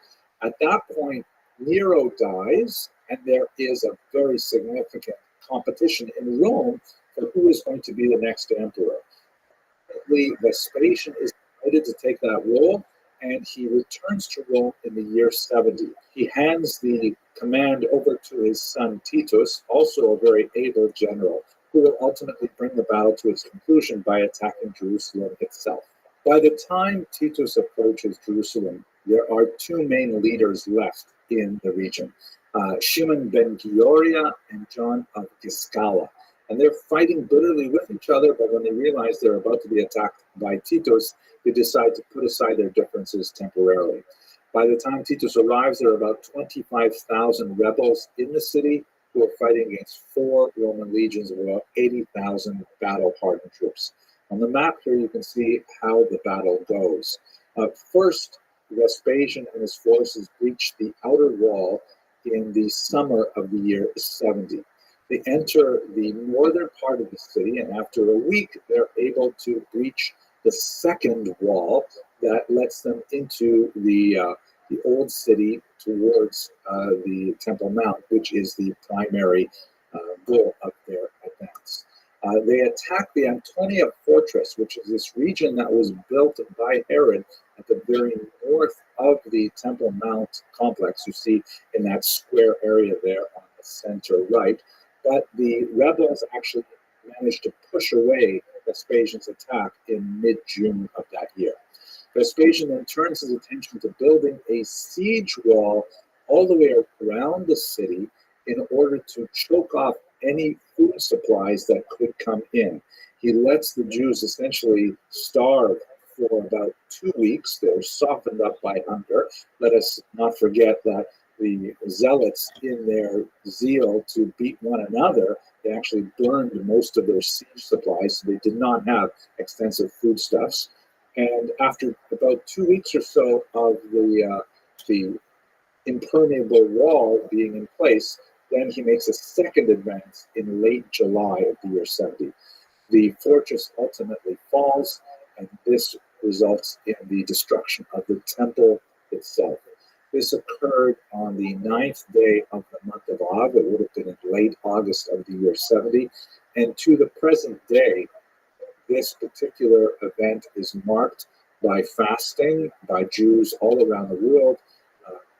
At that point, Nero dies, and there is a very significant competition in Rome for who is going to be the next emperor. Vespasian is invited to take that role, and he returns to Rome in the year 70. He hands the command over to his son Titus, also a very able general, who will ultimately bring the battle to its conclusion by attacking Jerusalem itself. By the time Titus approaches Jerusalem, there are two main leaders left in the region, Shimon ben Gioria and John of Giscala. And they're fighting bitterly with each other, but when they realize they're about to be attacked by Titus, they decide to put aside their differences temporarily. By the time Titus arrives, there are about 25,000 rebels in the city who are fighting against 4 Roman legions of about 80,000 battle-hardened troops. On the map here, you can see how the battle goes. First, Vespasian and his forces breach the outer wall in the summer of the year 70. They enter the northern part of the city, and after a week, they're able to breach the second wall that lets them into the old city towards the Temple Mount, which is the primary goal of their advance. They attack the Antonia Fortress, which is this region that was built by Herod at the very north of the Temple Mount complex. You see in that square area there on the center right. But the rebels actually managed to push away Vespasian's attack in mid-June of that year. Vespasian then turns his attention to building a siege wall all the way around the city in order to choke off any food supplies that could come in. He lets the Jews essentially starve for about 2 weeks. They're softened up by hunger. Let us not forget that the Zealots, in their zeal to beat one another, they actually burned most of their siege supplies, so they did not have extensive foodstuffs. And after about 2 weeks or so of the impermeable wall being in place, then he makes a second advance in late July of the year 70. The fortress ultimately falls, and this results in the destruction of the temple itself. This occurred on the 9th day of the month of Av. It would have been in late August of the year 70. And to the present day, this particular event is marked by fasting by Jews all around the world.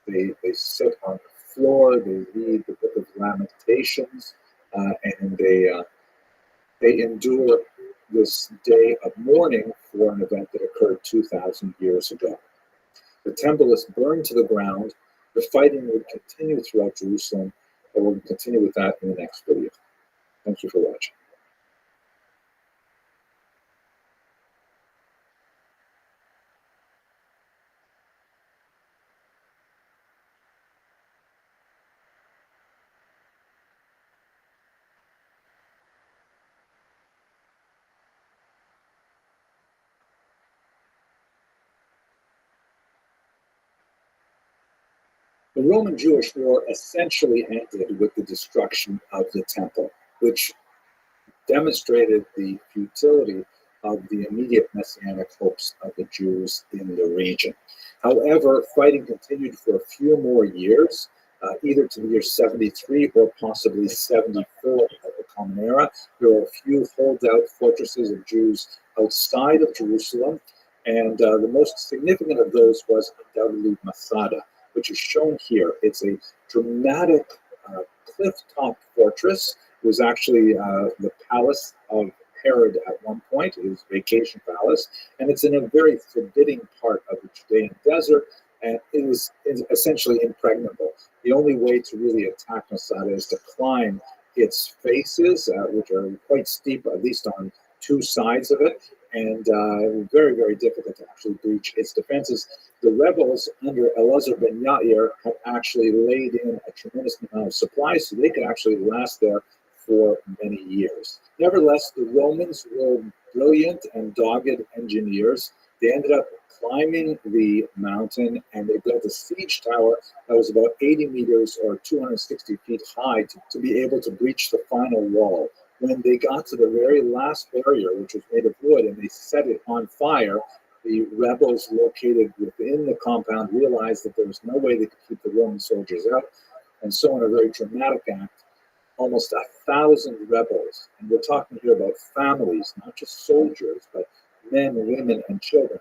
They sit on the floor, they read the Book of Lamentations, and they endure this day of mourning for for an event that occurred 2,000 years ago. The temple is burned to the ground. The fighting would continue throughout Jerusalem, but we'll continue with that in the next video. Thank you for watching. The Roman-Jewish War essentially ended with the destruction of the temple, which demonstrated the futility of the immediate messianic hopes of the Jews in the region. However, fighting continued for a few more years, either to the year 73 or possibly 74 of the Common Era. There were a few holdout fortresses of Jews outside of Jerusalem, and the most significant of those was undoubtedly Masada, which is shown here. It's a dramatic cliff-top fortress. It was actually the palace of Herod at one point, his vacation palace, and it's in a very forbidding part of the Judean desert, and it is essentially impregnable. The only way to really attack Masada is to climb its faces, which are quite steep, at least on two sides of it, and very, very difficult to actually breach its defenses. The rebels under Elazar ben Yair had actually laid in a tremendous amount of supplies, so they could actually last there for many years. Nevertheless, the Romans were brilliant and dogged engineers. They ended up climbing the mountain, and they built a siege tower that was about 80 meters or 260 feet high to be able to breach the final wall. When they got to the very last barrier, which was made of wood, and they set it on fire, the rebels located within the compound realized that there was no way they could keep the Roman soldiers out. And so in a very dramatic act, almost 1,000 rebels, and we're talking here about families, not just soldiers, but men, women, and children,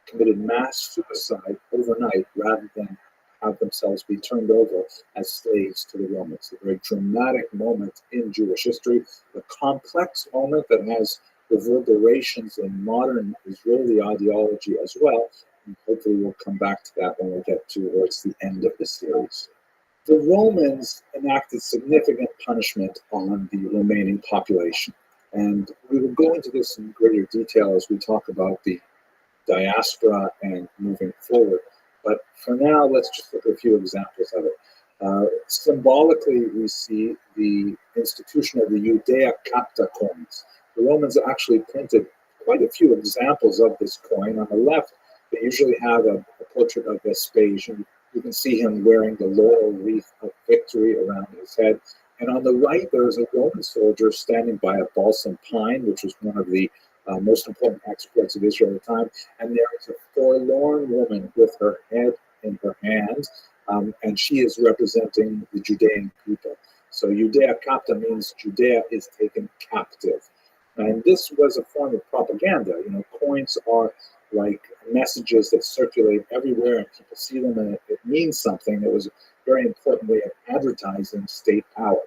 committed mass suicide overnight rather than have themselves be turned over as slaves to the Romans. A very dramatic moment in Jewish history, a complex moment that has reverberations in modern Israeli ideology as well. And hopefully we'll come back to that when we get towards the end of the series. The Romans enacted significant punishment on the remaining population. And we will go into this in greater detail as we talk about the diaspora and moving forward. But for now, let's just look at a few examples of it. Symbolically, we see the institution of the Judea Capta coins. The Romans actually printed quite a few examples of this coin. On the left, they usually have a portrait of Vespasian. You can see him wearing the laurel wreath of victory around his head. And on the right, there's a Roman soldier standing by a balsam pine, which was one of the most important exports of Israel at the time. And there is a forlorn woman with her head in her hands, and she is representing the Judean people. So Judea Capta means Judea is taken captive. And this was a form of propaganda. You know, coins are like messages that circulate everywhere and people see them and it means something. It was a very important way of advertising state power.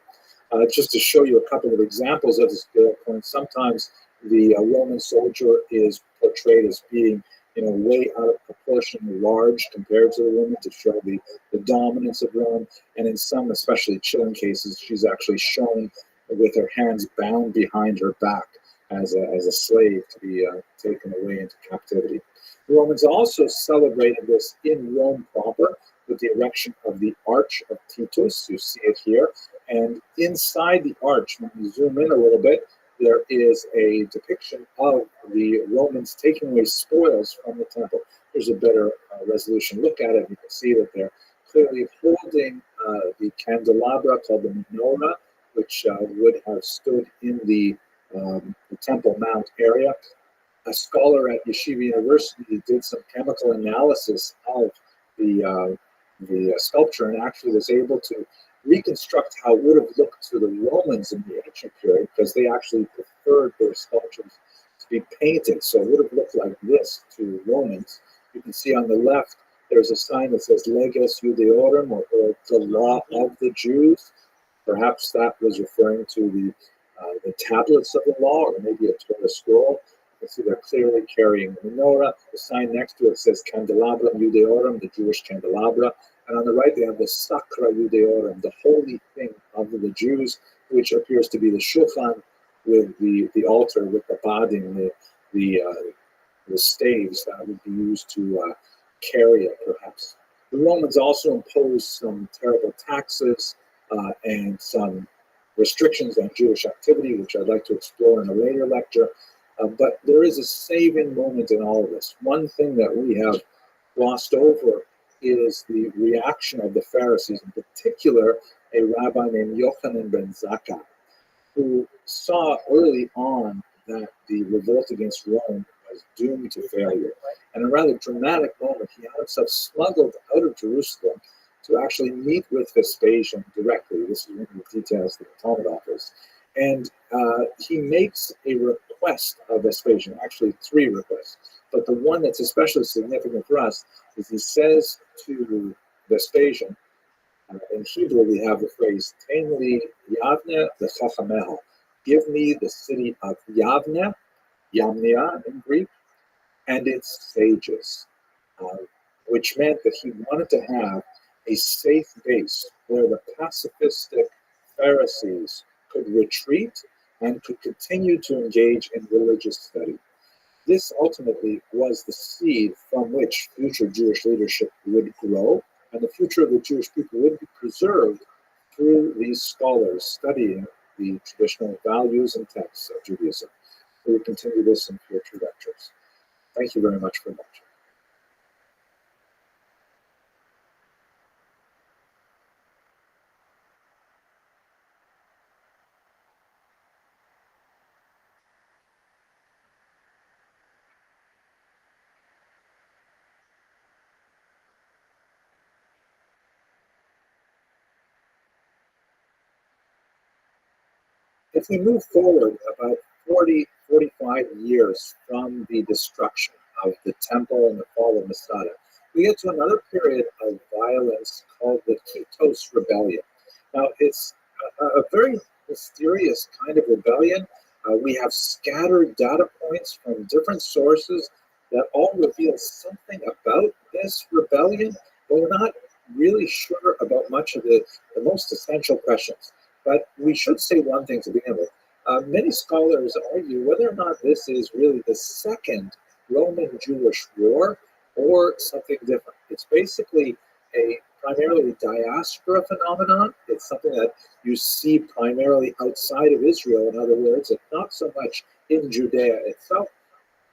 Just to show you a couple of examples of this coin, sometimes the Roman soldier is portrayed as being, way out of proportion, large compared to the woman to show the dominance of Rome. And in some, especially chilling cases, she's actually shown with her hands bound behind her back as a slave to be taken away into captivity. The Romans also celebrated this in Rome proper with the erection of the Arch of Titus. You see it here. And inside the arch, when you zoom in a little bit, there is a depiction of the Romans taking away spoils from the temple. Here's a better resolution look at it. You can see that they're clearly holding the candelabra called the menorah, which would have stood in the Temple Mount area. A scholar at Yeshiva University did some chemical analysis of the sculpture and actually was able to reconstruct how it would have looked to the Romans in the ancient period, because they actually preferred their sculptures to be painted. So it would have looked like this to Romans. You can see on the left, there's a sign that says Leges Judaeorum, or the law of the Jews. Perhaps that was referring to the tablets of the law, or maybe a Torah scroll. can see they're clearly carrying the menorah. The sign next to it says Candelabrum Judaeorum, the Jewish candelabra. And on the right, they have the Sacra Judaeorum, the holy thing of the Jews, which appears to be the shulchan with the altar with the badim, the staves that would be used to carry it, perhaps. The Romans also imposed some terrible taxes and some restrictions on Jewish activity, which I'd like to explore in a later lecture. But there is a saving moment in all of this. One thing that we have glossed over is the reaction of the Pharisees, in particular, a rabbi named Yochanan ben Zakkai, who saw early on that the revolt against Rome was doomed to failure. And in a rather dramatic moment, he had himself smuggled out of Jerusalem to actually meet with Vespasian directly. This is one of the details that the Talmud offers. And he makes a request of Vespasian, actually three requests. But the one that's especially significant for us is he says to Vespasian, in Hebrew we have the phrase, Ten li Yavne v'chachameha, give me the city of Yavne, Yamnia in Greek, and its sages, which meant that he wanted to have a safe base where the pacifistic Pharisees could retreat and could continue to engage in religious study. This ultimately was the seed from which future Jewish leadership would grow, and the future of the Jewish people would be preserved through these scholars studying the traditional values and texts of Judaism. We will continue this in future lectures. Thank you very much for watching. If we move forward about 45 years from the destruction of the temple and the fall of Masada, we get to another period of violence called the Kitos Rebellion. Now, it's a very mysterious kind of rebellion. We have scattered data points from different sources that all reveal something about this rebellion, but we're not really sure about much of the most essential questions. But we should say one thing to begin with. Many scholars argue whether or not this is really the second Roman-Jewish war or something different. It's basically a primarily diaspora phenomenon. It's something that you see primarily outside of Israel, in other words, and not so much in Judea itself.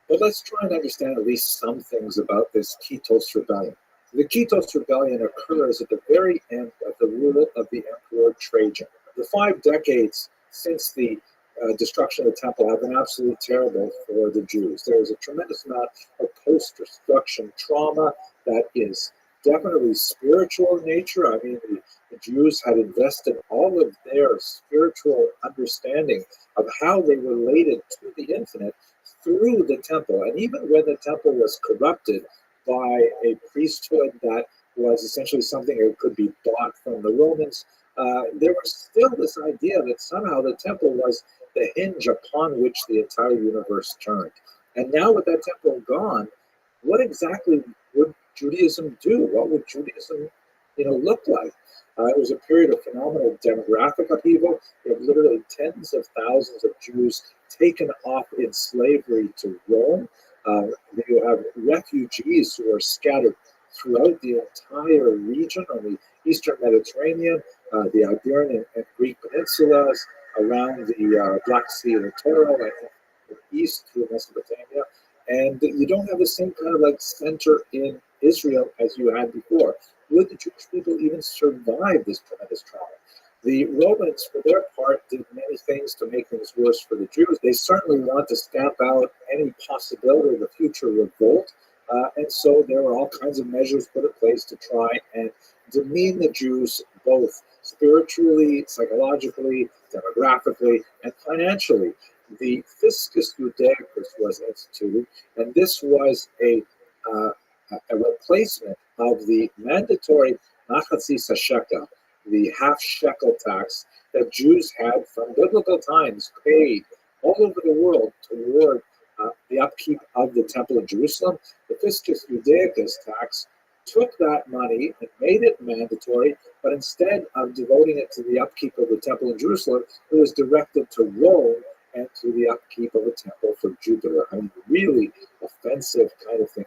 But let's try and understand at least some things about this Kitos Rebellion. The Kitos Rebellion occurs at the very end of the rule of the Emperor Trajan. The 5 decades since the destruction of the temple have been absolutely terrible for the Jews. There is a tremendous amount of post-destruction trauma that is definitely spiritual in nature. I mean, the Jews had invested all of their spiritual understanding of how they related to the infinite through the temple. And even when the temple was corrupted by a priesthood that was essentially something that could be bought from the Romans, there was still this idea that somehow the temple was the hinge upon which the entire universe turned. And now with that temple gone, what exactly would Judaism do? What would Judaism, look like? It was a period of phenomenal demographic upheaval. You have literally tens of thousands of Jews taken off in slavery to Rome. You have refugees who are scattered throughout the entire region on the Eastern Mediterranean, the Iberian and Greek peninsulas, around the Black Sea littoral, and east through Mesopotamia. And you don't have the same kind of center in Israel as you had before. Would the Jewish people even survive this tremendous trauma? The Romans, for their part, did many things to make things worse for the Jews. They certainly want to stamp out any possibility of a future revolt. And so there were all kinds of measures put in place to try and demean the Jews, both spiritually, psychologically, demographically, and financially. The Fiscus Judaicus was instituted, and this was a replacement of the mandatory Nachatsis HaShekel, the half-shekel tax that Jews had from biblical times paid all over the world toward the upkeep of the temple in Jerusalem, the Fiscus Judaicus tax took that money and made it mandatory, but instead of devoting it to the upkeep of the temple in Jerusalem, it was directed to Rome and to the upkeep of a temple for Jupiter. I mean, really offensive kind of thing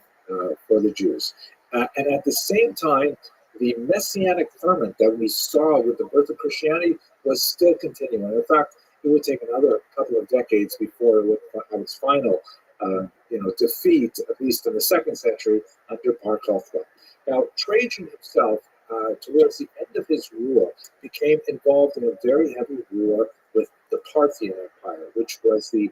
for the Jews. And at the same time, the messianic ferment that we saw with the birth of Christianity was still continuing. In fact, it would take another couple of decades before it would have its final defeat, at least in the 2nd century, under Bar Kokhba. Now, Trajan himself, towards the end of his rule, became involved in a very heavy war with the Parthian Empire, which was the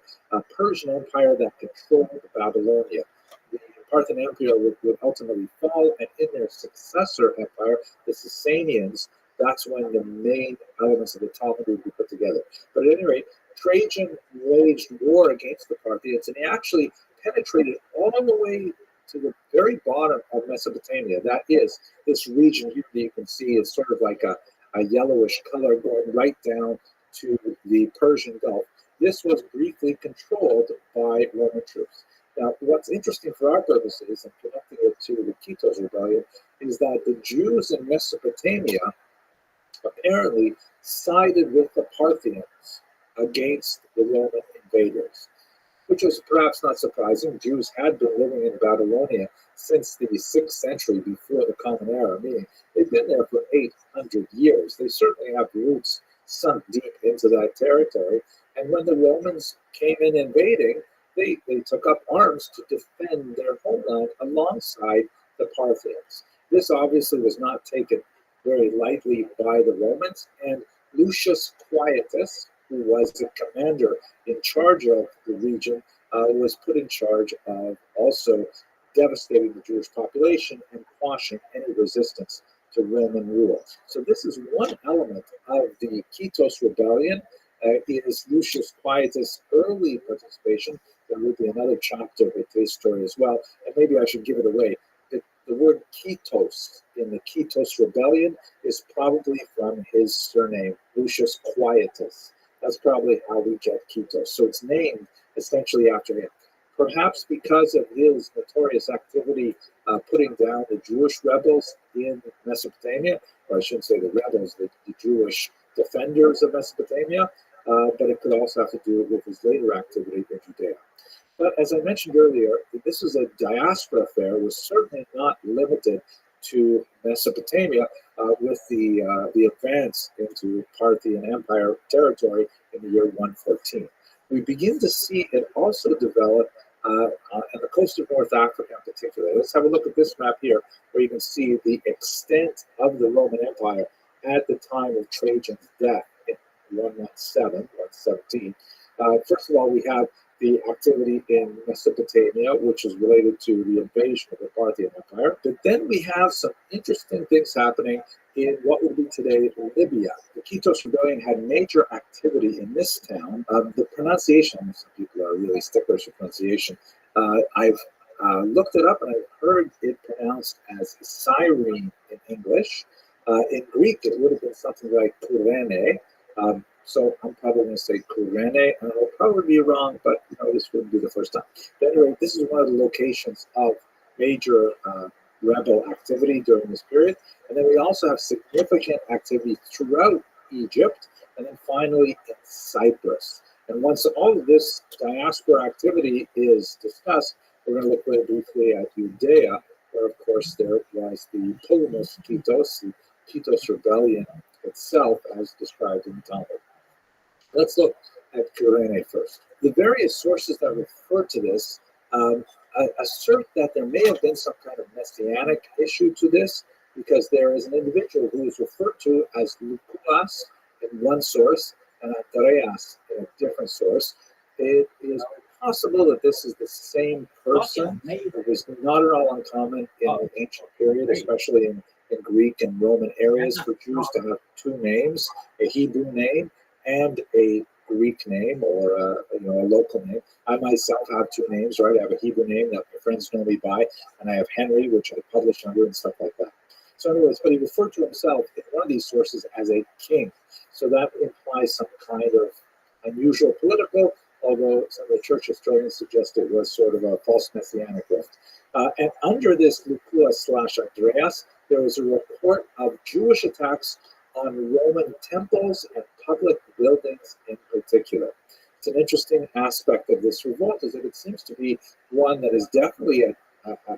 Persian Empire that controlled Babylonia. The Parthian Empire would ultimately fall, and in their successor empire, the Sasanians, that's when the main elements of the Talmud would be put together. But at any rate, Trajan waged war against the Parthians, and he actually penetrated all the way to the very bottom of Mesopotamia. That is, this region here that you can see is sort of like a yellowish color going right down to the Persian Gulf. This was briefly controlled by Roman troops. Now, what's interesting for our purposes, and connecting it to the Kitos Rebellion, is that the Jews in Mesopotamia apparently sided with the Parthians against the Roman invaders, which was perhaps not surprising. Jews had been living in Babylonia since the 6th century before the Common Era, meaning they've been there for 800 years. They certainly have roots sunk deep into that territory. And when the Romans came in invading, they took up arms to defend their homeland alongside the Parthians. This obviously was not taken very lightly by the Romans, and Lucius Quietus, who was the commander in charge of the region, was put in charge of also devastating the Jewish population and quashing any resistance to Roman rule. So this is one element of the Kitos Rebellion, is Lucius Quietus' early participation. There will be another chapter with his story as well, and maybe I should give it away. The word Kitos in the Kitos Rebellion is probably from his surname, Lucius Quietus. That's probably how we get Kitos. So it's named essentially after him. Perhaps because of his notorious activity putting down the Jewish rebels in Mesopotamia, or I shouldn't say the rebels, the Jewish defenders of Mesopotamia, but it could also have to do with his later activity in Judea. But as I mentioned earlier, this is a diaspora affair. It was certainly not limited to Mesopotamia with the advance into Parthian Empire territory in the year 114. We begin to see it also develop on the coast of North Africa in particular. Let's have a look at this map here, where you can see the extent of the Roman Empire at the time of Trajan's death in 117. First of all, we have the activity in Mesopotamia, which is related to the invasion of the Parthian Empire. But then we have some interesting things happening in what would be today Libya. The Kitos Rebellion had major activity in this town. The pronunciation, some people are really sticklers for pronunciation. I've looked it up and I've heard it pronounced as Cyrene in English. In Greek, it would have been something like Kurene. So I'm probably going to say Kurene, and I'll probably be wrong, but this wouldn't be the first time. But anyway, this is one of the locations of major rebel activity during this period. And then we also have significant activity throughout Egypt, and then finally in Cyprus. And once all of this diaspora activity is discussed, we're going to look very briefly at Judea, where, of course, there was the Ptolemaic Kitos, the Kitos Rebellion itself, as described in the Talmud. Let's look at Kurene first. The various sources that refer to this assert that there may have been some kind of messianic issue to this, because there is an individual who is referred to as Lucullus in one source and Andreas in a different source. It is possible that this is the same person. It was not at all uncommon in the ancient period, especially in Greek and Roman areas, for Jews to have two names, a Hebrew name and a Greek name, or a local name. I myself have two names, right? I have a Hebrew name that my friends know me by, and I have Henry, which I publish under and stuff like that. So anyways, but he referred to himself in one of these sources as a king. So that implies some kind of unusual political although some of the church historians suggest it was sort of a false messianic gift. And under this Lukua/Andreas, there was a report of Jewish attacks on Roman temples and public buildings in particular. It's an interesting aspect of this revolt is that it seems to be one that is definitely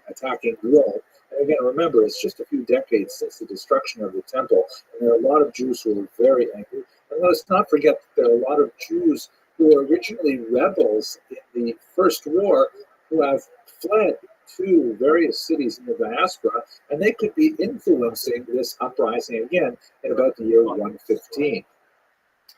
attacking Rome. And again, remember, it's just a few decades since the destruction of the temple, and there are a lot of Jews who are very angry. And let's not forget that there are a lot of Jews who were originally rebels in the First War who have fled to various cities in the diaspora, and they could be influencing this uprising again in about the year 115.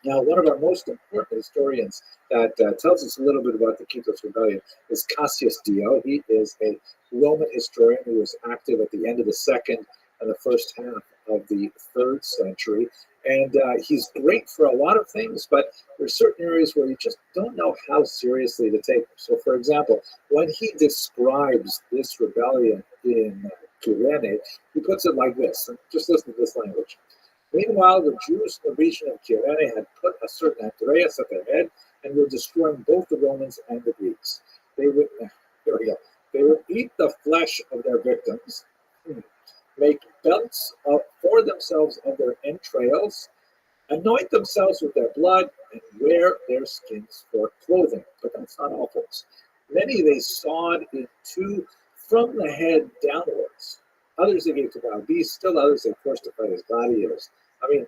Now, one of our most important historians that tells us a little bit about the Quitos Rebellion is Cassius Dio. He is a Roman historian who was active at the end of the second and the first half of the 3rd century. And he's great for a lot of things, but there's certain areas where you just don't know how seriously to take him. So, for example, when he describes this rebellion in Kyrene, he puts it like this. And just listen to this language. Meanwhile, the Jews in the region of Kyrene had put a certain Andreas at their head and were destroying both the Romans and the Greeks. They would, They would eat the flesh of their victims, make belts for themselves of their entrails, anoint themselves with their blood, and wear their skins for clothing. But that's not all, folks. Many they sawed in two from the head downwards. Others they gave to wild beasts, still others they forced to fight as gladiators. I mean,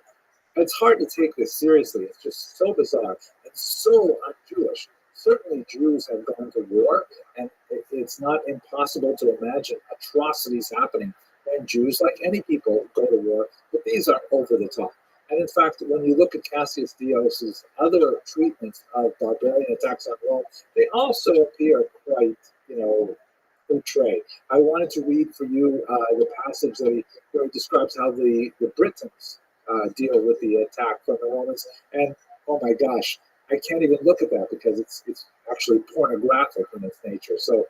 it's hard to take this seriously. It's just so bizarre and so un-Jewish. Certainly Jews have gone to war, and it's not impossible to imagine atrocities happening when Jews, like any people, go to war, but these are over the top. And in fact, when you look at Cassius Dios's other treatments of barbarian attacks on Rome, they also appear quite, outre. I wanted to read for you the passage where he describes how the Britons deal with the attack from the Romans. And oh my gosh, I can't even look at that because it's actually pornographic in its nature. So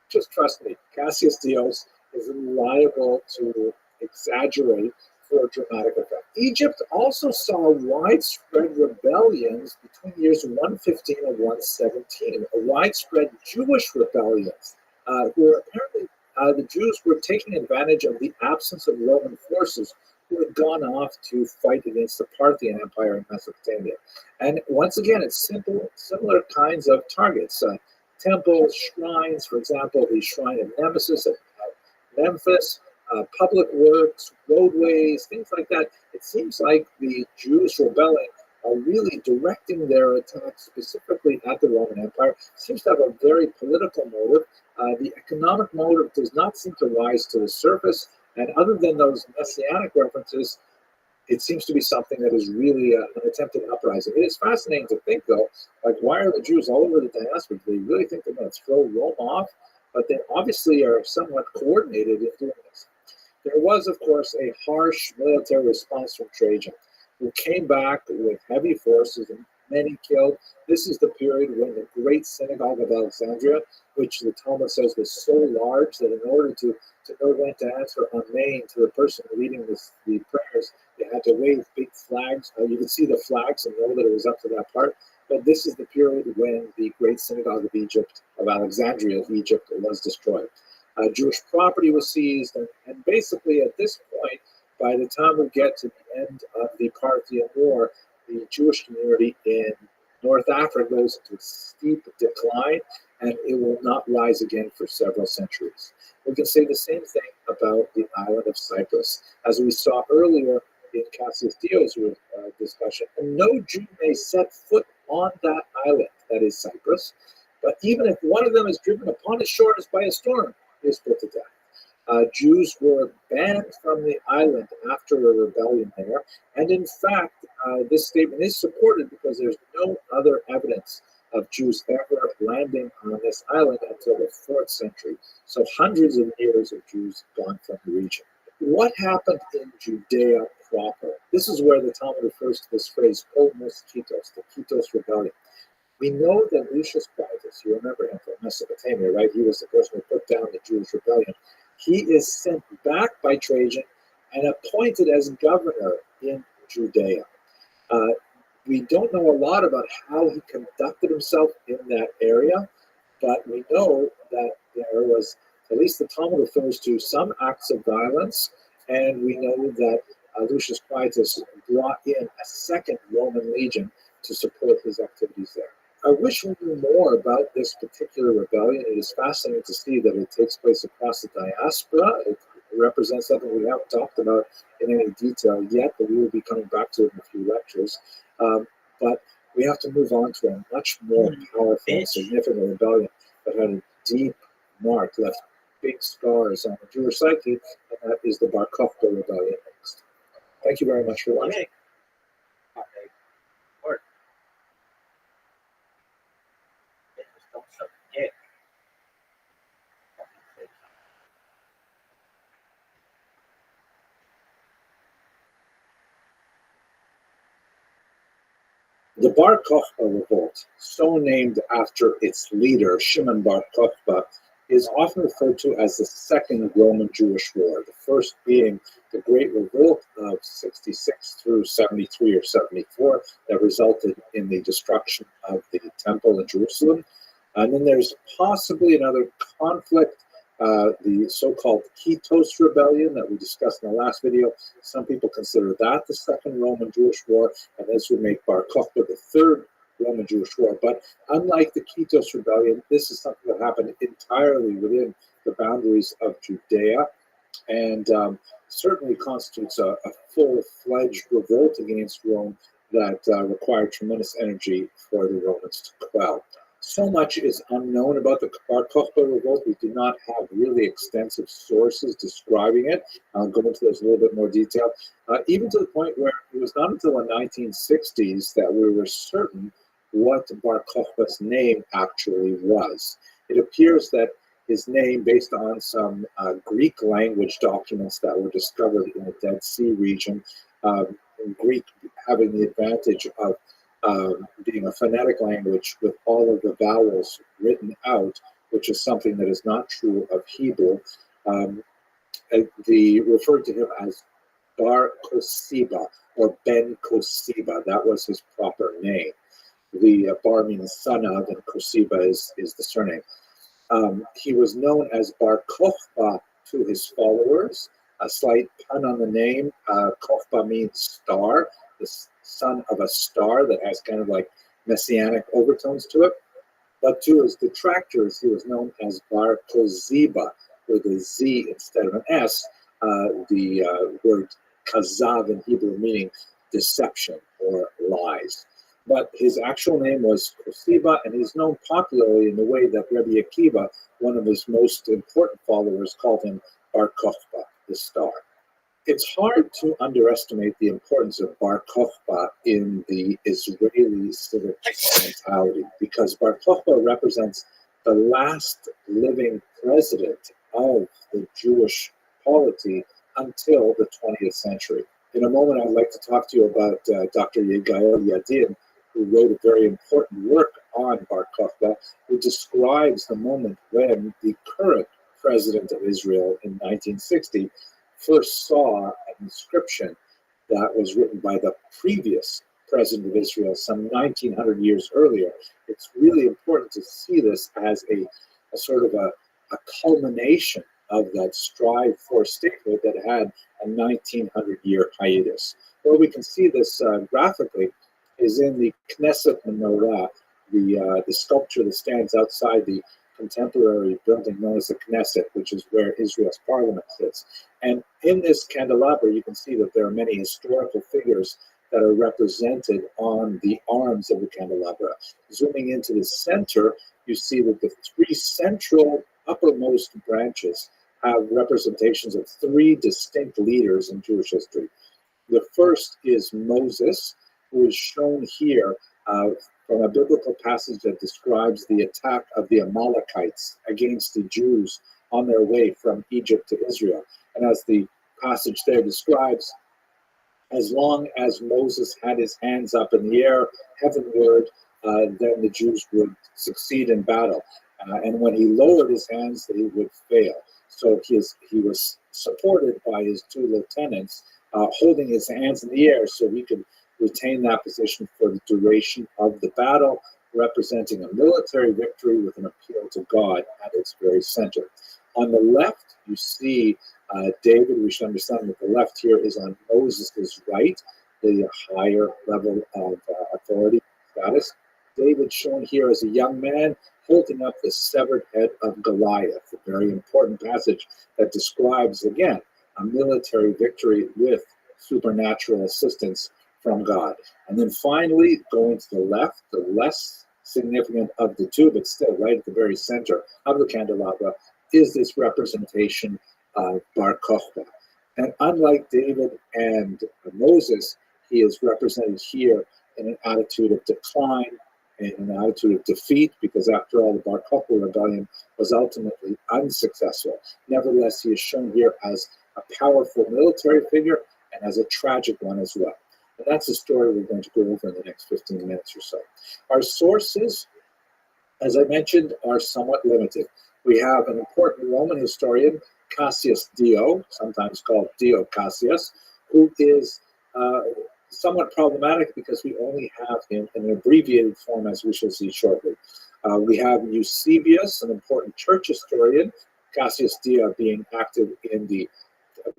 just trust me, Cassius Dios is liable to exaggerate for dramatic effect. Egypt also saw widespread rebellions between years 115 and 117, widespread Jewish rebellions, where apparently the Jews were taking advantage of the absence of Roman forces who had gone off to fight against the Parthian Empire in Mesopotamia. And once again, it's similar kinds of targets. Temples, shrines, for example, the shrine of Nemesis at Memphis, public works, roadways, things like that. It seems like the Jews rebelling are really directing their attacks specifically at the Roman Empire. It seems to have a very political motive. The economic motive does not seem to rise to the surface. And other than those messianic references, it seems to be something that is really an attempted uprising. It is fascinating to think, though, like, why are the Jews all over the diaspora? Do they really think they're going to throw Rome off? But they obviously are somewhat coordinated in doing this. There was, of course, a harsh military response from Trajan, who came back with heavy forces and many killed. This is the period when the great synagogue of Alexandria, which the Talmud says was so large that in order to know when to answer amen to the person leading the prayers, they had to wave big flags. You could see the flags and know that it was up to that part. But this is the period when the great synagogue of Alexandria of Egypt was destroyed. Jewish property was seized, and basically at this point, by the time we get to the end of the Parthian War, the Jewish community in North Africa goes into a steep decline, and it will not rise again for several centuries. We can say the same thing about the island of Cyprus. As we saw earlier in Cassius Dio's discussion, and no Jew may set foot on that island, that is Cyprus, but even if one of them is driven upon its shores by a storm, he is put to death. Jews were banned from the island after a rebellion there, and in fact, this statement is supported because there's no other evidence of Jews ever landing on this island until the 4th century. So hundreds of years of Jews gone from the region. What happened in Judea proper? This is where the Talmud refers to this phrase, Omos Kitos, the Kitos Rebellion. We know that Lucius Quietus, you remember him from Mesopotamia, right? He was the person who put down the Jewish rebellion. He is sent back by Trajan and appointed as governor in Judea. We don't know a lot about how he conducted himself in that area, but we know that there was, at least the Talmud refers to, some acts of violence, and we know that Lucius Quietus brought in a second Roman legion to support his activities there. I wish we knew more about this particular rebellion. It is fascinating to see that it takes place across the diaspora. It represents something we haven't talked about in any detail yet, but we will be coming back to it in a few lectures. But we have to move on to a much more powerful and significant rebellion that had a deep mark, left big scars on the Jewish psyche, and that is the Bar Kokhba rebellion next. Thank you very much for watching. The Bar Kokhba revolt, so named after its leader, Shimon Bar Kokhba, is often referred to as the Second Roman Jewish War, the first being the Great Revolt of 66 through 73 or 74 that resulted in the destruction of the Temple in Jerusalem. And then there's possibly another conflict, the so-called Kitos Rebellion that we discussed in the last video. Some people consider that the Second Roman Jewish War, and this would make Bar Kokhba the Third Roman Jewish War. But unlike the Kitos Rebellion, this is something that happened entirely within the boundaries of Judea, and certainly constitutes a full-fledged revolt against Rome that required tremendous energy for the Romans to quell. So much is unknown about the Bar Kokhba revolt. We do not have really extensive sources describing it. I'll go into this in a little bit more detail, even to the point where it was not until the 1960s that we were certain what Bar Kokhba's name actually was. It appears that his name, based on some Greek language documents that were discovered in the Dead Sea region, in Greek having the advantage of being a phonetic language with all of the vowels written out, which is something that is not true of Hebrew. They referred to him as Bar Kosiba or Ben Kosiba. That was his proper name. The Bar means son of, and Kosiba is the surname. He was known as Bar Kokhba to his followers. A slight pun on the name. Kokhba means star, the son of a star that has kind of like messianic overtones to it. But to his detractors, he was known as Bar Koziba, with a Z instead of an S, the word kazav in Hebrew meaning deception or lies. But his actual name was Kosiba, and he's known popularly in the way that Rabbi Akiva, one of his most important followers, called him Bar Kokhba, the star. It's hard to underestimate the importance of Bar Kokhba in the Israeli civic mentality, because Bar Kokhba represents the last living president of the Jewish polity until the 20th century. In a moment, I'd like to talk to you about Dr. Yigael Yadin, who wrote a very important work on Bar Kokhba, who describes the moment when the current president of Israel in 1960 first saw an inscription that was written by the previous president of Israel some 1900 years earlier. It's really important to see this as a sort of a culmination of that strive for statehood that had a 1900-year hiatus. Where we can see this graphically is in the Knesset menorah, the sculpture that stands outside the contemporary building known as the Knesset, which is where Israel's parliament sits. And in this candelabra, you can see that there are many historical figures that are represented on the arms of the candelabra. Zooming into the center, you see that the three central uppermost branches have representations of three distinct leaders in Jewish history. The first is Moses, who is shown here from a biblical passage that describes the attack of the Amalekites against the Jews on their way from Egypt to Israel. And as the passage there describes, as long as Moses had his hands up in the air heavenward, then the Jews would succeed in battle. And when he lowered his hands, they would fail. So he was supported by his two lieutenants, holding his hands in the air so he could retain that position for the duration of the battle, representing a military victory with an appeal to God at its very center. On the left, you see David. We should understand that the left here is on Moses' right, the higher level of authority status. David shown here as a young man holding up the severed head of Goliath, a very important passage that describes, again, a military victory with supernatural assistance from God. And then finally, going to the left, the less significant of the two, but still right at the very center of the candelabra, is this representation of Bar Kokhba. And unlike David and Moses, he is represented here in an attitude of decline, in an attitude of defeat, because after all, the Bar Kokhba rebellion was ultimately unsuccessful. Nevertheless, he is shown here as a powerful military figure and as a tragic one as well. And that's a story we're going to go over in the next 15 minutes or so. Our sources, as I mentioned, are somewhat limited. We have an important Roman historian, Cassius Dio, sometimes called Dio Cassius, who is somewhat problematic because we only have him in an abbreviated form, as we shall see shortly. We have Eusebius, an important church historian, Cassius Dio being active in the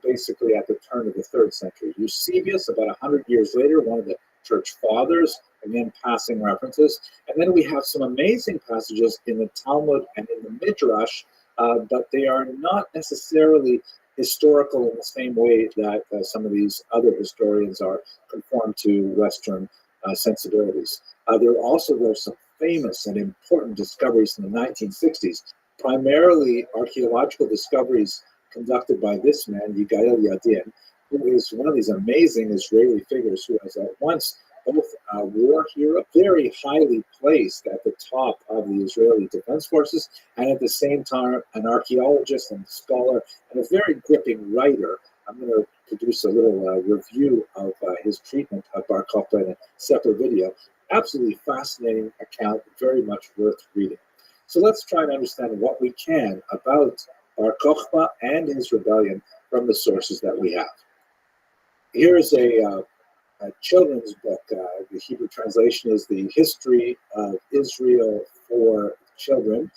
basically at the turn of the 3rd century. Eusebius, about 100 years later, one of the church fathers, again passing references. And then we have some amazing passages in the Talmud and in the Midrash, but they are not necessarily historical in the same way that some of these other historians are conformed to Western sensibilities. There are some famous and important discoveries in the 1960s, primarily archaeological discoveries conducted by this man, Yigael Yadin, who is one of these amazing Israeli figures who has at once both a war hero, very highly placed at the top of the Israeli Defense Forces, and at the same time an archaeologist and scholar and a very gripping writer. I'm going to produce a little review of his treatment of Bar Kokhba in a separate video. Absolutely fascinating account, very much worth reading. So let's try and understand what we can about Bar Kokhba and his rebellion from the sources that we have. Here is a children's book. The Hebrew translation is The History of Israel for Children.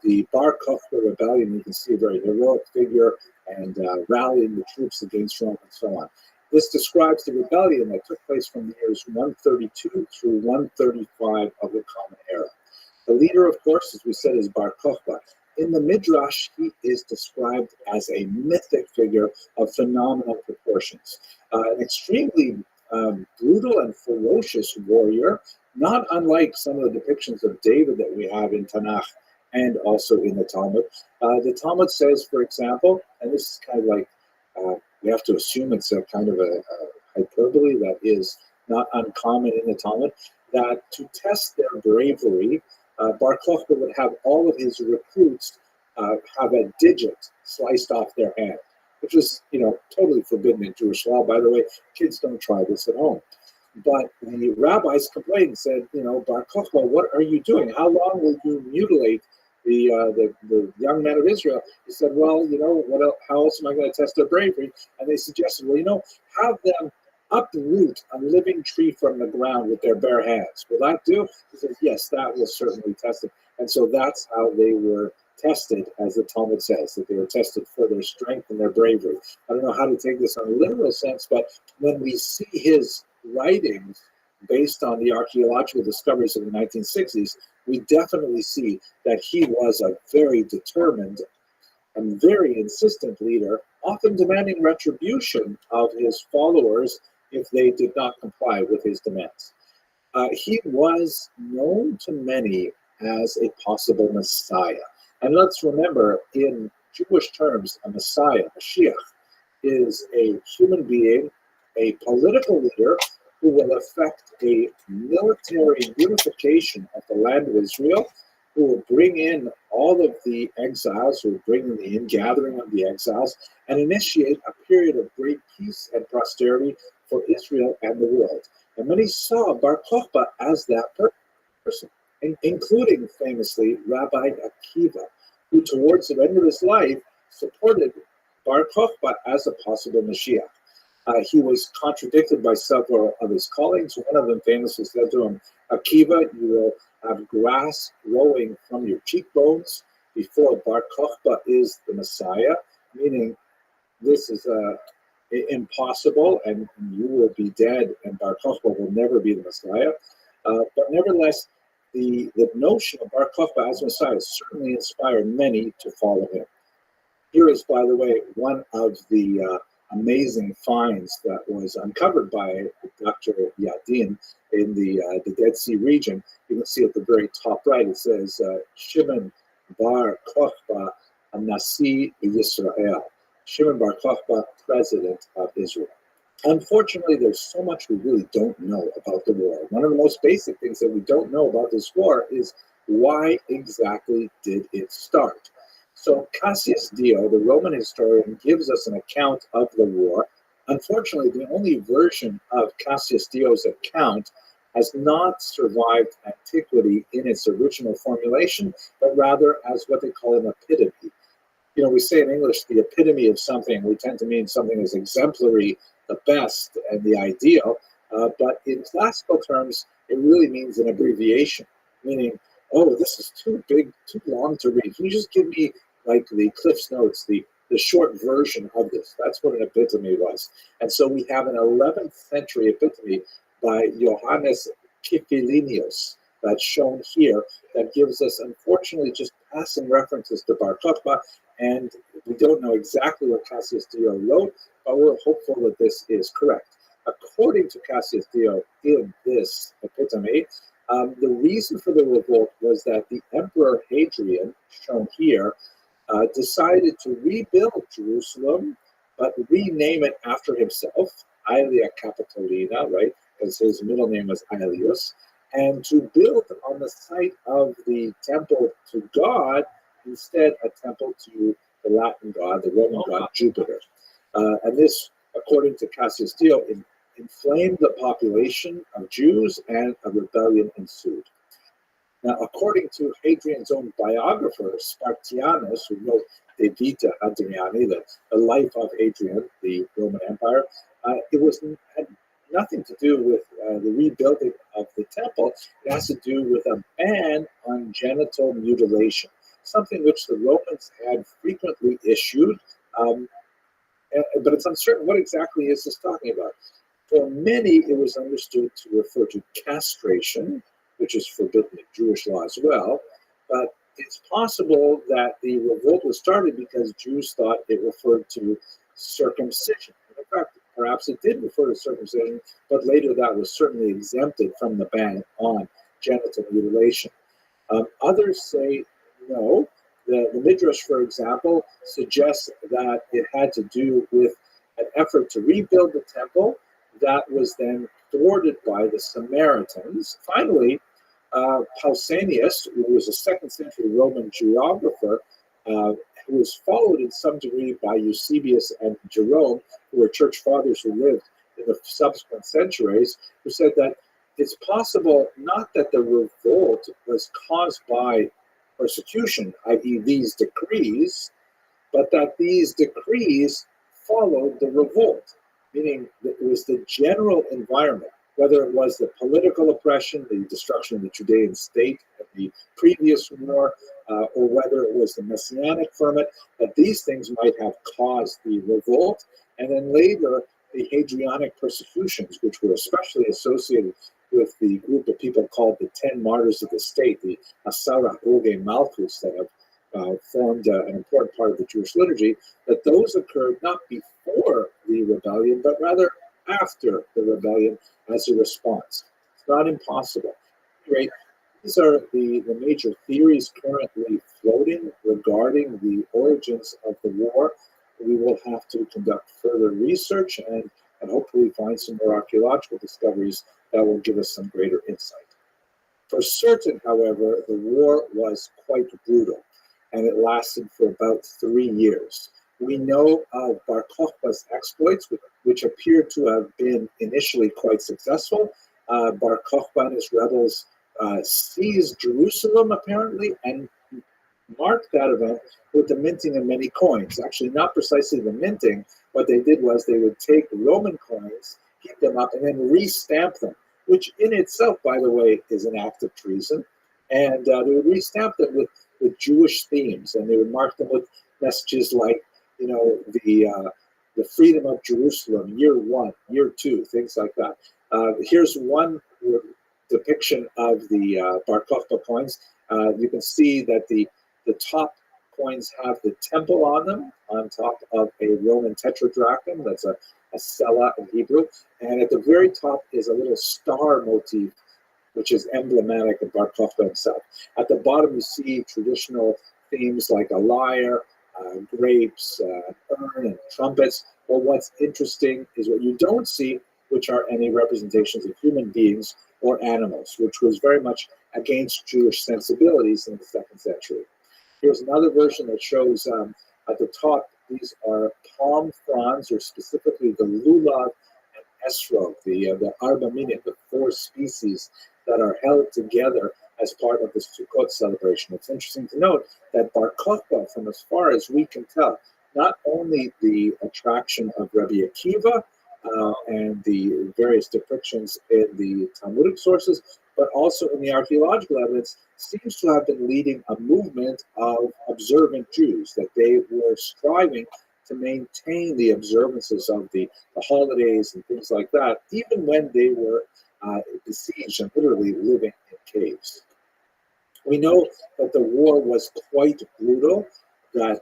The Bar Kokhba rebellion, you can see a very heroic figure and rallying the troops against Rome and so on. This describes the rebellion that took place from the years 132 through 135 of the Common Era. The leader, of course, as we said, is Bar Kokhba. In the Midrash, he is described as a mythic figure of phenomenal proportions. An extremely brutal and ferocious warrior, not unlike some of the depictions of David that we have in Tanakh and also in the Talmud. The Talmud says, for example, and this is kind of like, we have to assume it's a kind of a hyperbole that is not uncommon in the Talmud, that to test their bravery, Bar Kokhba would have all of his recruits have a digit sliced off their hand, which is, totally forbidden in Jewish law. By the way, kids don't try this at home. But the rabbis complained and said, Bar Kokhba, what are you doing? How long will you mutilate the young men of Israel? He said, well, how else am I going to test their bravery? And they suggested, well, have them uproot a living tree from the ground with their bare hands. Will that do? He says, yes, that will certainly test it. And so that's how they were tested, as the Talmud says, that they were tested for their strength and their bravery. I don't know how to take this on a literal sense, but when we see his writings based on the archaeological discoveries of the 1960s, we definitely see that he was a very determined and very insistent leader, often demanding retribution of his followers if they did not comply with his demands. He was known to many as a possible Messiah. And let's remember, in Jewish terms, a Messiah, Mashiach, is a human being, a political leader who will effect a military unification of the land of Israel, who will bring in all of the exiles, who will bring in the ingathering of the exiles, and initiate a period of great peace and prosperity for Israel and the world. And many saw Bar Kokhba as that person, including famously Rabbi Akiva, who towards the end of his life supported Bar Kokhba as a possible Mashiach. He was contradicted by several of his colleagues. One of them famously said to him, Akiva, you will have grass growing from your cheekbones before Bar Kokhba is the Messiah, meaning this is impossible and you will be dead and Bar Kokhba will never be the Messiah. But nevertheless, the notion of Bar Kokhba as Messiah certainly inspired many to follow him. Here is, by the way, one of the amazing finds that was uncovered by Dr. Yadin in the Dead Sea region. You can see at the very top right, it says, Shimon Bar Kokhba, Nasi Yisrael. Shimon Bar Kokhba, President of Israel. Unfortunately, there's so much we really don't know about the war. One of the most basic things that we don't know about this war is why exactly did it start? So Cassius Dio, the Roman historian, gives us an account of the war. Unfortunately, the only version of Cassius Dio's account has not survived antiquity in its original formulation, but rather as what they call an epitome. You know, we say in English, the epitome of something, we tend to mean something as exemplary, the best, and the ideal. But in classical terms, it really means an abbreviation, meaning, oh, this is too big, too long to read. Can you just give me like the Cliff's Notes, the short version of this? That's what an epitome was. And so we have an 11th century epitome by Johannes Kifilinius that's shown here that gives us, unfortunately, just passing references to Bar Kokhba, and we don't know exactly what Cassius Dio wrote, but we're hopeful that this is correct. According to Cassius Dio in this epitome, the reason for the revolt was that the Emperor Hadrian, shown here, decided to rebuild Jerusalem, but rename it after himself, Aelia Capitolina, right, because his middle name was Aelius, and to build on the site of the temple to God, instead a temple to the Latin god, the Roman god Jupiter. And this, according to Cassius Dio, inflamed the population of Jews and a rebellion ensued. Now, according to Hadrian's own biographer, Spartianus, who wrote De Vita Hadriani, the life of Hadrian, the Roman Empire, it had nothing to do with the rebuilding of the temple. It has to do with a ban on genital mutilation, something which the Romans had frequently issued, but it's uncertain what exactly is this talking about. For many, it was understood to refer to castration, which is forbidden in Jewish law as well, but it's possible that the revolt was started because Jews thought it referred to circumcision. In fact, perhaps it did refer to circumcision, but later that was certainly exempted from the ban on genital mutilation. Others say no. The Midrash, for example, suggests that it had to do with an effort to rebuild the temple that was then thwarted by the Samaritans. Finally, Pausanias, who was a 2nd century Roman geographer, who was followed in some degree by Eusebius and Jerome, who were church fathers who lived in the subsequent centuries, who said that it's possible not that the revolt was caused by persecution, i.e. these decrees, but that these decrees followed the revolt, meaning that it was the general environment, whether it was the political oppression, the destruction of the Judean state of the previous war, or whether it was the messianic ferment, that these things might have caused the revolt, and then later the Hadrianic persecutions, which were especially associated with the group of people called the 10 Martyrs of the State, the Asara Oge Malchus, that have formed an important part of the Jewish liturgy, that those occurred not before the rebellion, but rather after the rebellion as a response. It's not impossible. Right? These are the major theories currently floating regarding the origins of the war. We will have to conduct further research and hopefully find some more archaeological discoveries that will give us some greater insight. For certain, however, the war was quite brutal, and it lasted for about 3 years. We know of Bar Kokhba's exploits, which appeared to have been initially quite successful. Bar Kokhba and his rebels seized Jerusalem, apparently, and marked that event with the minting of many coins. Actually, not precisely the minting. What they did was they would take Roman coins, heat them up, and then re-stamp them, which in itself, by the way, is an act of treason. And they would re-stamp them with Jewish themes, and they would mark them with messages like, the freedom of Jerusalem, year one, year two, things like that. Here's one depiction of the Bar Kokhba coins. You can see that the top coins have the temple on them, on top of a Roman tetradrachm. That's a stela in Hebrew. And at the very top is a little star motif, which is emblematic of Bar Kokhba himself. At the bottom, you see traditional themes like a lyre, grapes, urn, and trumpets. But what's interesting is what you don't see, which are any representations of human beings or animals, which was very much against Jewish sensibilities in the 2nd century. Here's another version that shows at the top, these are palm fronds, or specifically the lulav and esrog, the arba minim, the 4 species that are held together as part of the Sukkot celebration. It's interesting to note that Bar Kokhba, from as far as we can tell, not only the attraction of Rabbi Akiva and the various depictions in the Talmudic sources, but also in the archaeological evidence, seems to have been leading a movement of observant Jews, that they were striving to maintain the observances of the holidays and things like that, even when they were besieged and literally living in caves. We know that the war was quite brutal, that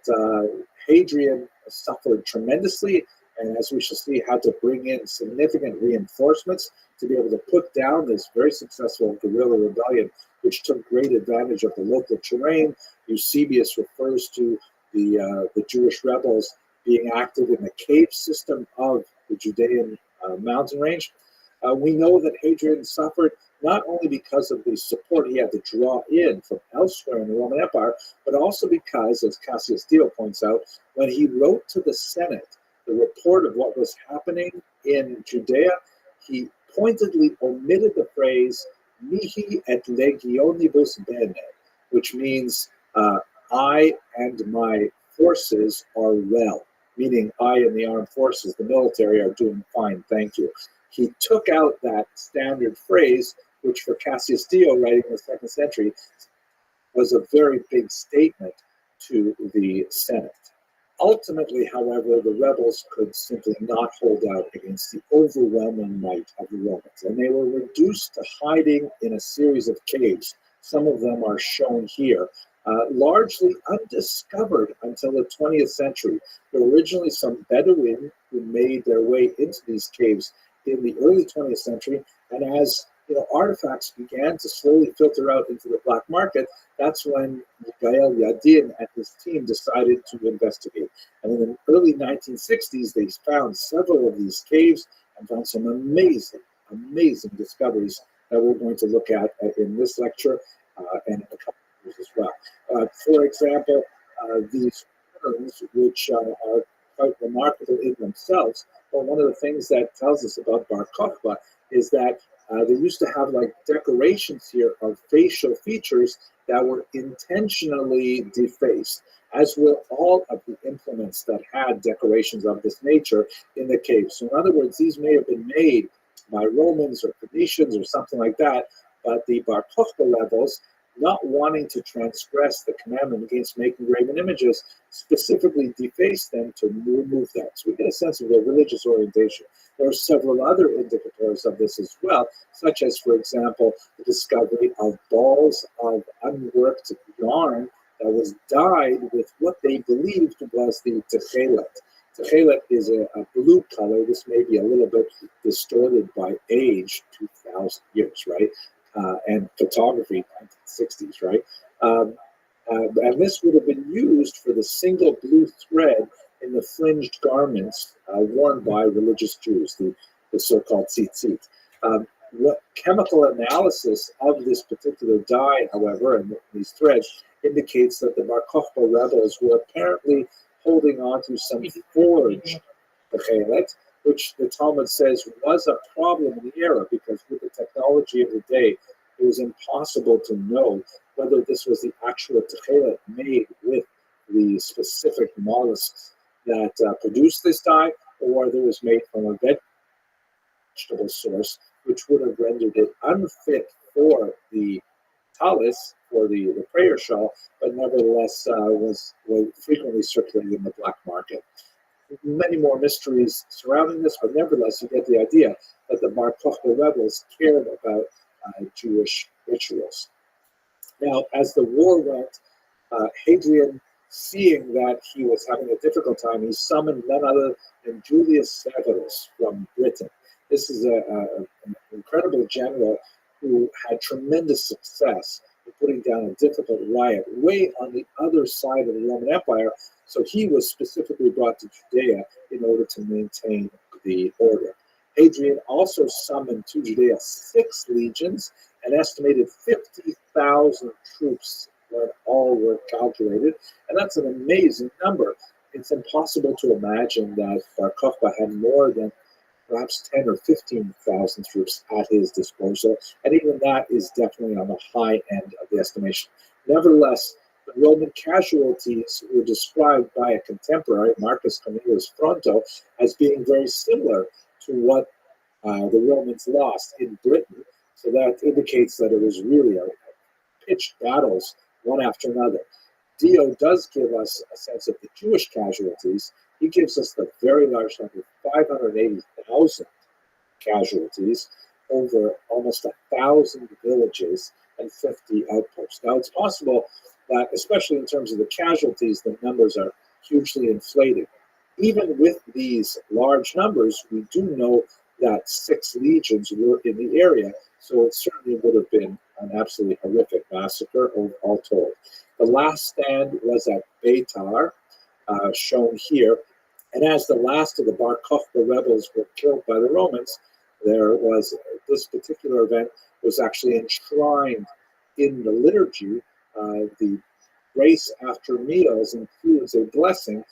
Hadrian suffered tremendously, and as we shall see, had to bring in significant reinforcements to be able to put down this very successful guerrilla rebellion, which took great advantage of the local terrain. Eusebius refers to the Jewish rebels being active in the cave system of the Judean mountain range. We know that Hadrian suffered not only because of the support he had to draw in from elsewhere in the Roman Empire, but also because, as Cassius Dio points out, when he wrote to the Senate the report of what was happening in Judea, he pointedly omitted the phrase "mihi et legionibus bene," which means I and my forces are well, meaning I and the armed forces, the military, are doing fine, thank you. He took out that standard phrase, which for Cassius Dio, writing in the 2nd century, was a very big statement to the Senate. Ultimately, however, the rebels could simply not hold out against the overwhelming might of the Romans, and they were reduced to hiding in a series of caves. Some of them are shown here, largely undiscovered until the 20th century. There were originally some Bedouin who made their way into these caves in the early 20th century, and as artifacts began to slowly filter out into the black market, that's when Gael Yadin and his team decided to investigate. And in the early 1960s, they found several of these caves and found some amazing, amazing discoveries that we're going to look at in this lecture and in a couple of years as well. For example, these urns, which are quite remarkable in themselves, but one of the things that tells us about Bar Kokhba is that they used to have like decorations here of facial features that were intentionally defaced, as were all of the implements that had decorations of this nature in the cave. So in other words, these may have been made by Romans or Phoenicians or something like that, but the Bar Kokhba levels, not wanting to transgress the commandment against making graven images, specifically defaced them to remove that. So we get a sense of their religious orientation. There are several other indicators of this as well, such as, for example, the discovery of balls of unworked yarn that was dyed with what they believed was the techelet. Techelet is a blue color. This may be a little bit distorted by age, 2,000 years, right? And photography, 1960s, right? And this would have been used for the single blue thread in the fringed garments worn by religious Jews, the so-called tzitzit. What chemical analysis of this particular dye, however, and these threads, indicates that the Bar Kokhba rebels were apparently holding on to some forged techelet, which the Talmud says was a problem in the era, because with the technology of the day, it was impossible to know whether this was the actual tequila made with the specific mollusks that produced this dye, or whether it was made from a vegetable source, which would have rendered it unfit for the talus, for the prayer shawl, but nevertheless was frequently circulated in the black market. Many more mysteries surrounding this, but nevertheless, you get the idea that the Bar Kokhba rebels cared about Jewish rituals. Now, as the war went, Hadrian, seeing that he was having a difficult time, he summoned none other than Julius Severus from Britain. This is an incredible general who had tremendous success in putting down a difficult riot way on the other side of the Roman Empire. So he was specifically brought to Judea in order to maintain the order. Hadrian also summoned to Judea 6 legions, an estimated 50,000 troops when all were calculated, and that's an amazing number. It's impossible to imagine that Bar Kokhba had more than perhaps 10 or 15,000 troops at his disposal, and even that is definitely on the high end of the estimation. Nevertheless, the Roman casualties were described by a contemporary, Marcus Cornelius Fronto, as being very similar to what the Romans lost in Britain. So that indicates that it was really a pitched battles one after another. Dio does give us a sense of the Jewish casualties. He gives us the very large number, 580,000 casualties over almost 1,000 villages and 50 outposts. Now, it's possible that, especially in terms of the casualties, the numbers are hugely inflated. Even with these large numbers, we do know that 6 legions were in the area, so it certainly would have been an absolutely horrific massacre, all told. The last stand was at Beitar, shown here, and as the last of the Bar Kokhba rebels were killed by the Romans, this particular event was actually enshrined in the liturgy. The grace after meals includes a blessing,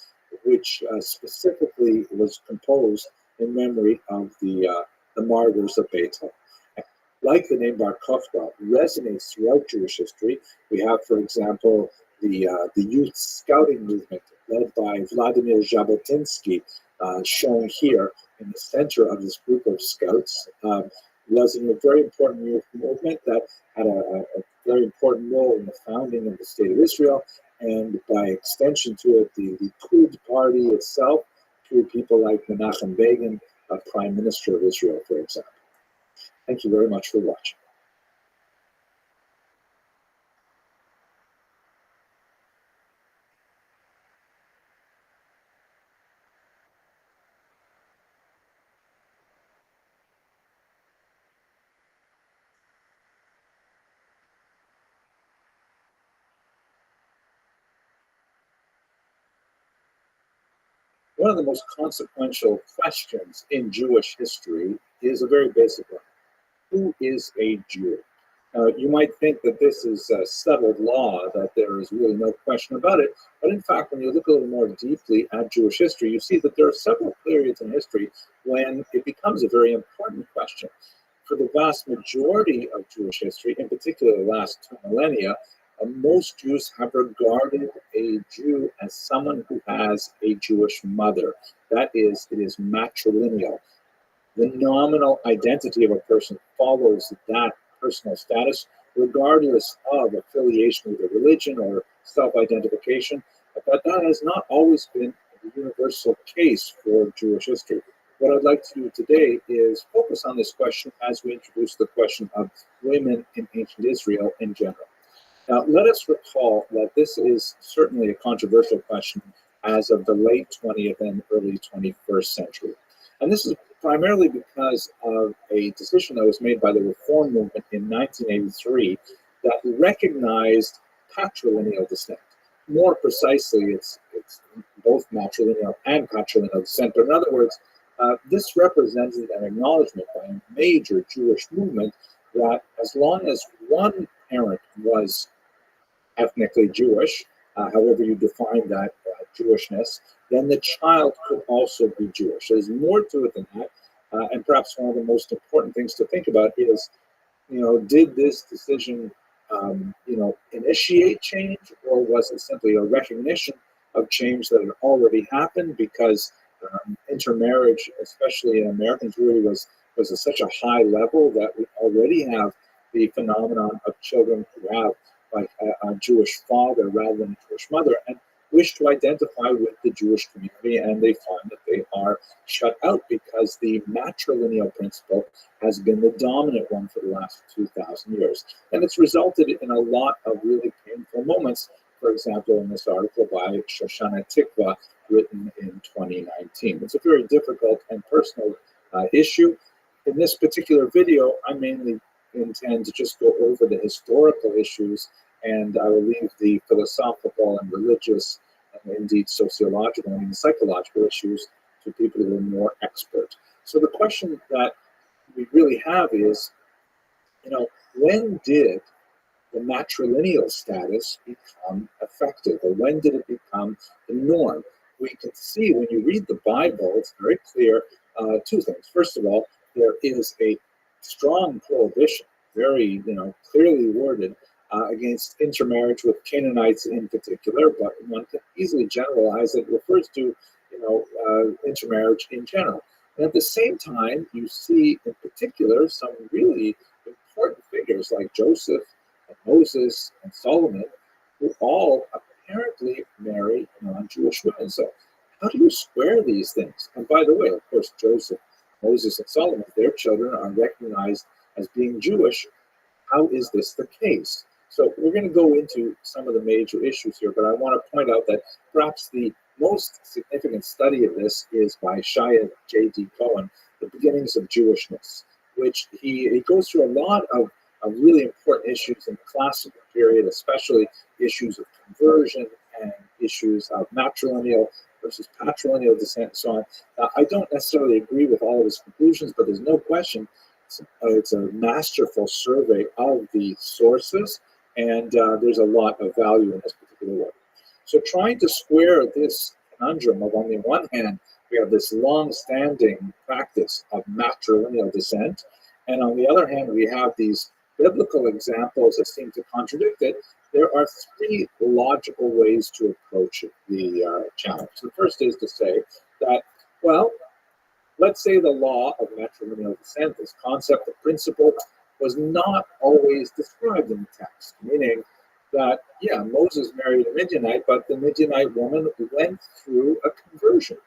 which specifically was composed in memory of the martyrs of Beitar. Like the name Bar Kokhba, resonates throughout Jewish history. We have, for example, the youth scouting movement led by Vladimir Jabotinsky, shown here in the center of this group of scouts, was a very important youth movement that had a very important role in the founding of the State of Israel, and by extension to it, the Likud party itself, through people like Menachem Begin, Prime Minister of Israel, for example. Thank you very much for watching. One of the most consequential questions in Jewish history is a very basic one. Who is a Jew? You might think that this is a settled law, that there is really no question about it, but in fact, when you look a little more deeply at Jewish history, you see that there are several periods in history when it becomes a very important question. For the vast majority of Jewish history, in particular the last 2 millennia, most Jews have regarded a Jew as someone who has a Jewish mother. That is, it is matrilineal. The nominal identity of a person follows that personal status, regardless of affiliation with a religion or self-identification. But that has not always been the universal case for Jewish history. What I'd like to do today is focus on this question as we introduce the question of women in ancient Israel in general. Now, let us recall that this is certainly a controversial question as of the late 20th and early 21st century. And this is primarily because of a decision that was made by the Reform movement in 1983 that recognized patrilineal descent. More precisely, it's both matrilineal and patrilineal descent. But in other words, this represented an acknowledgement by a major Jewish movement that as long as one parent was ethnically Jewish, however you define that Jewishness, then the child could also be Jewish. There's more to it than that, and perhaps one of the most important things to think about is did this decision, initiate change, or was it simply a recognition of change that had already happened because intermarriage, especially in American Jewry, was at such a high level that we already have the phenomenon of children who have like a Jewish father rather than a Jewish mother, and wish to identify with the Jewish community, and they find that they are shut out because the matrilineal principle has been the dominant one for the last 2,000 years. And it's resulted in a lot of really painful moments. For example, in this article by Shoshana Tikva, written in 2019. It's a very difficult and personal issue. In this particular video, I mainly intend to just go over the historical issues, and I will leave the philosophical and religious and indeed sociological and psychological issues to people who are more expert. So the question that we really have is, when did the matrilineal status become effective, or when did it become the norm? We can see when you read the Bible, it's very clear two things. First of all, there is a strong prohibition, very clearly worded, against intermarriage with Canaanites in particular, but one can easily generalize it refers to intermarriage in general. And at the same time, you see in particular some really important figures like Joseph and Moses and Solomon, who all apparently marry non-Jewish women. So how do you square these things? And by the way, of course, Joseph, Moses, and Solomon, their children are recognized as being Jewish. How is this the case? So we're going to go into some of the major issues here, but I want to point out that perhaps the most significant study of this is by Shia J.D. Cohen, The Beginnings of Jewishness, which he goes through a lot of really important issues in the classical period, especially issues of conversion and issues of matrilineal versus patrilineal descent and so on. I don't necessarily agree with all of his conclusions, but there's no question it's a masterful survey of the sources, and there's a lot of value in this particular work. So trying to square this conundrum of, on the one hand, we have this long-standing practice of matrilineal descent, and on the other hand, we have these biblical examples that seem to contradict it. There are three logical ways to approach the challenge. The first is to say that, well, let's say the law of matrilineal descent, this concept, the principle, was not always described in the text, meaning that, yeah, Moses married a Midianite, but the Midianite woman went through a conversion.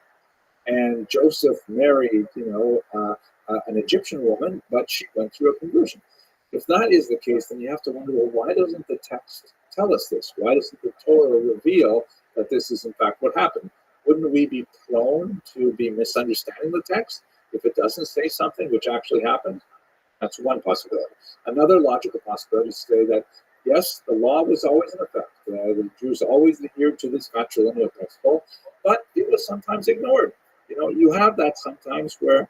And Joseph married, an Egyptian woman, but she went through a conversion. If that is the case, then you have to wonder, well, why doesn't the text tell us this? Why doesn't the Torah reveal that this is in fact what happened? Wouldn't we be prone to be misunderstanding the text if it doesn't say something which actually happened? That's one possibility. Another logical possibility is to say that, yes, the law was always in effect. The Jews always adhered to this matrilineal principle, but it was sometimes ignored. You have that sometimes where,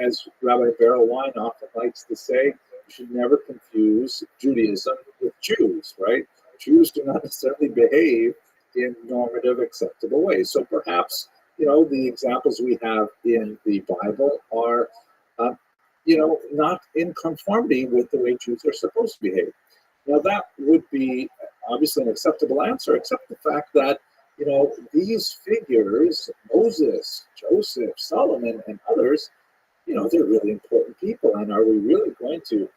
as Rabbi Beryl Wine often likes to say, you should never confuse Judaism with Jews, right? Jews do not necessarily behave in normative, acceptable ways. So perhaps, the examples we have in the Bible are, not in conformity with the way Jews are supposed to behave. Now, that would be obviously an acceptable answer, except the fact that, these figures, Moses, Joseph, Solomon, and others, they're really important people. And are we really going to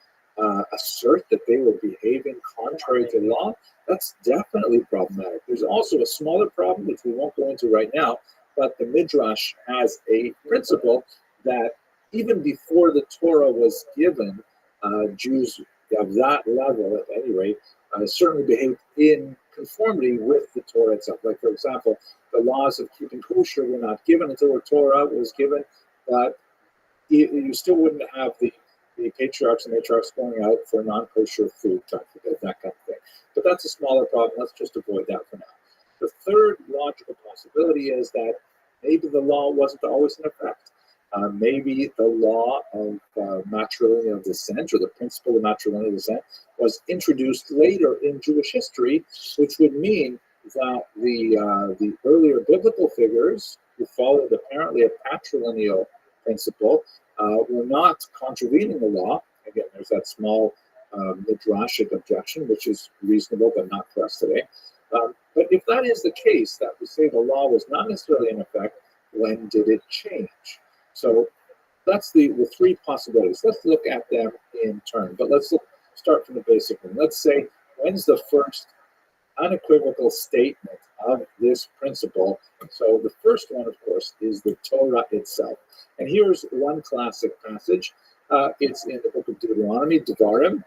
assert that they were behaving contrary to law? That's definitely problematic. There's also a smaller problem, which we won't go into right now, but the Midrash has a principle that even before the Torah was given, Jews of that level, at any rate, certainly behaved in conformity with the Torah itself. Like, for example, the laws of keeping kosher were not given until the Torah was given, but you still wouldn't have the patriarchs and matriarchs going out for non-kosher food, that kind of thing. But that's a smaller problem. Let's just avoid that for now. The third logical possibility is that maybe the law wasn't always in effect. Maybe the law of matrilineal descent, or the principle of matrilineal descent, was introduced later in Jewish history, which would mean that the earlier biblical figures who followed apparently a patrilineal principle were not contravening the law, Again, there's that small midrashic objection, which is reasonable, but not for us today. But if that is the case, that we say the law was not necessarily in effect, when did it change? So that's the three possibilities. Let's look at them in turn, but start from the basic one. Let's say, when's the first unequivocal statement of this principle? So the first one, of course, is the Torah itself. And here's one classic passage. It's in the book of Deuteronomy, Devarim,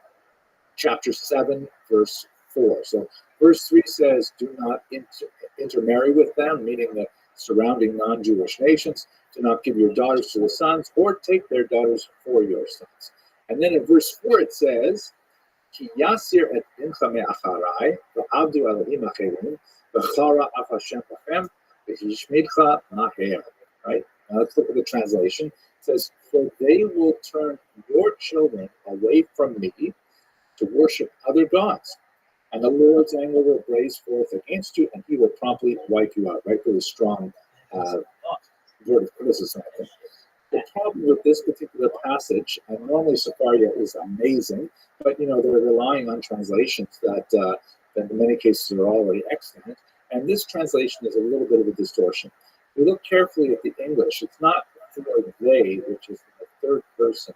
chapter 7, verse 4. So verse 3 says, do not intermarry with them, meaning the surrounding non-Jewish nations. Do not give your daughters to the sons, or take their daughters for your sons. And then in verse 4 it says, Ki yasir et incha me'acharai, v'avdu Elohim acherim, v'chara af Hashem lachem, v'hishmidcha maher. Right? Now let's look at the translation. It says, for they will turn your children away from me to worship other gods, and the Lord's anger will blaze forth against you, and he will promptly wipe you out. Right? Really strong word of criticism, I think. The problem with this particular passage, and normally Sefaria is amazing, but they're relying on translations that in many cases are already excellent, and this translation is a little bit of a distortion. If we look carefully at the English, it's not for they, which is in the third person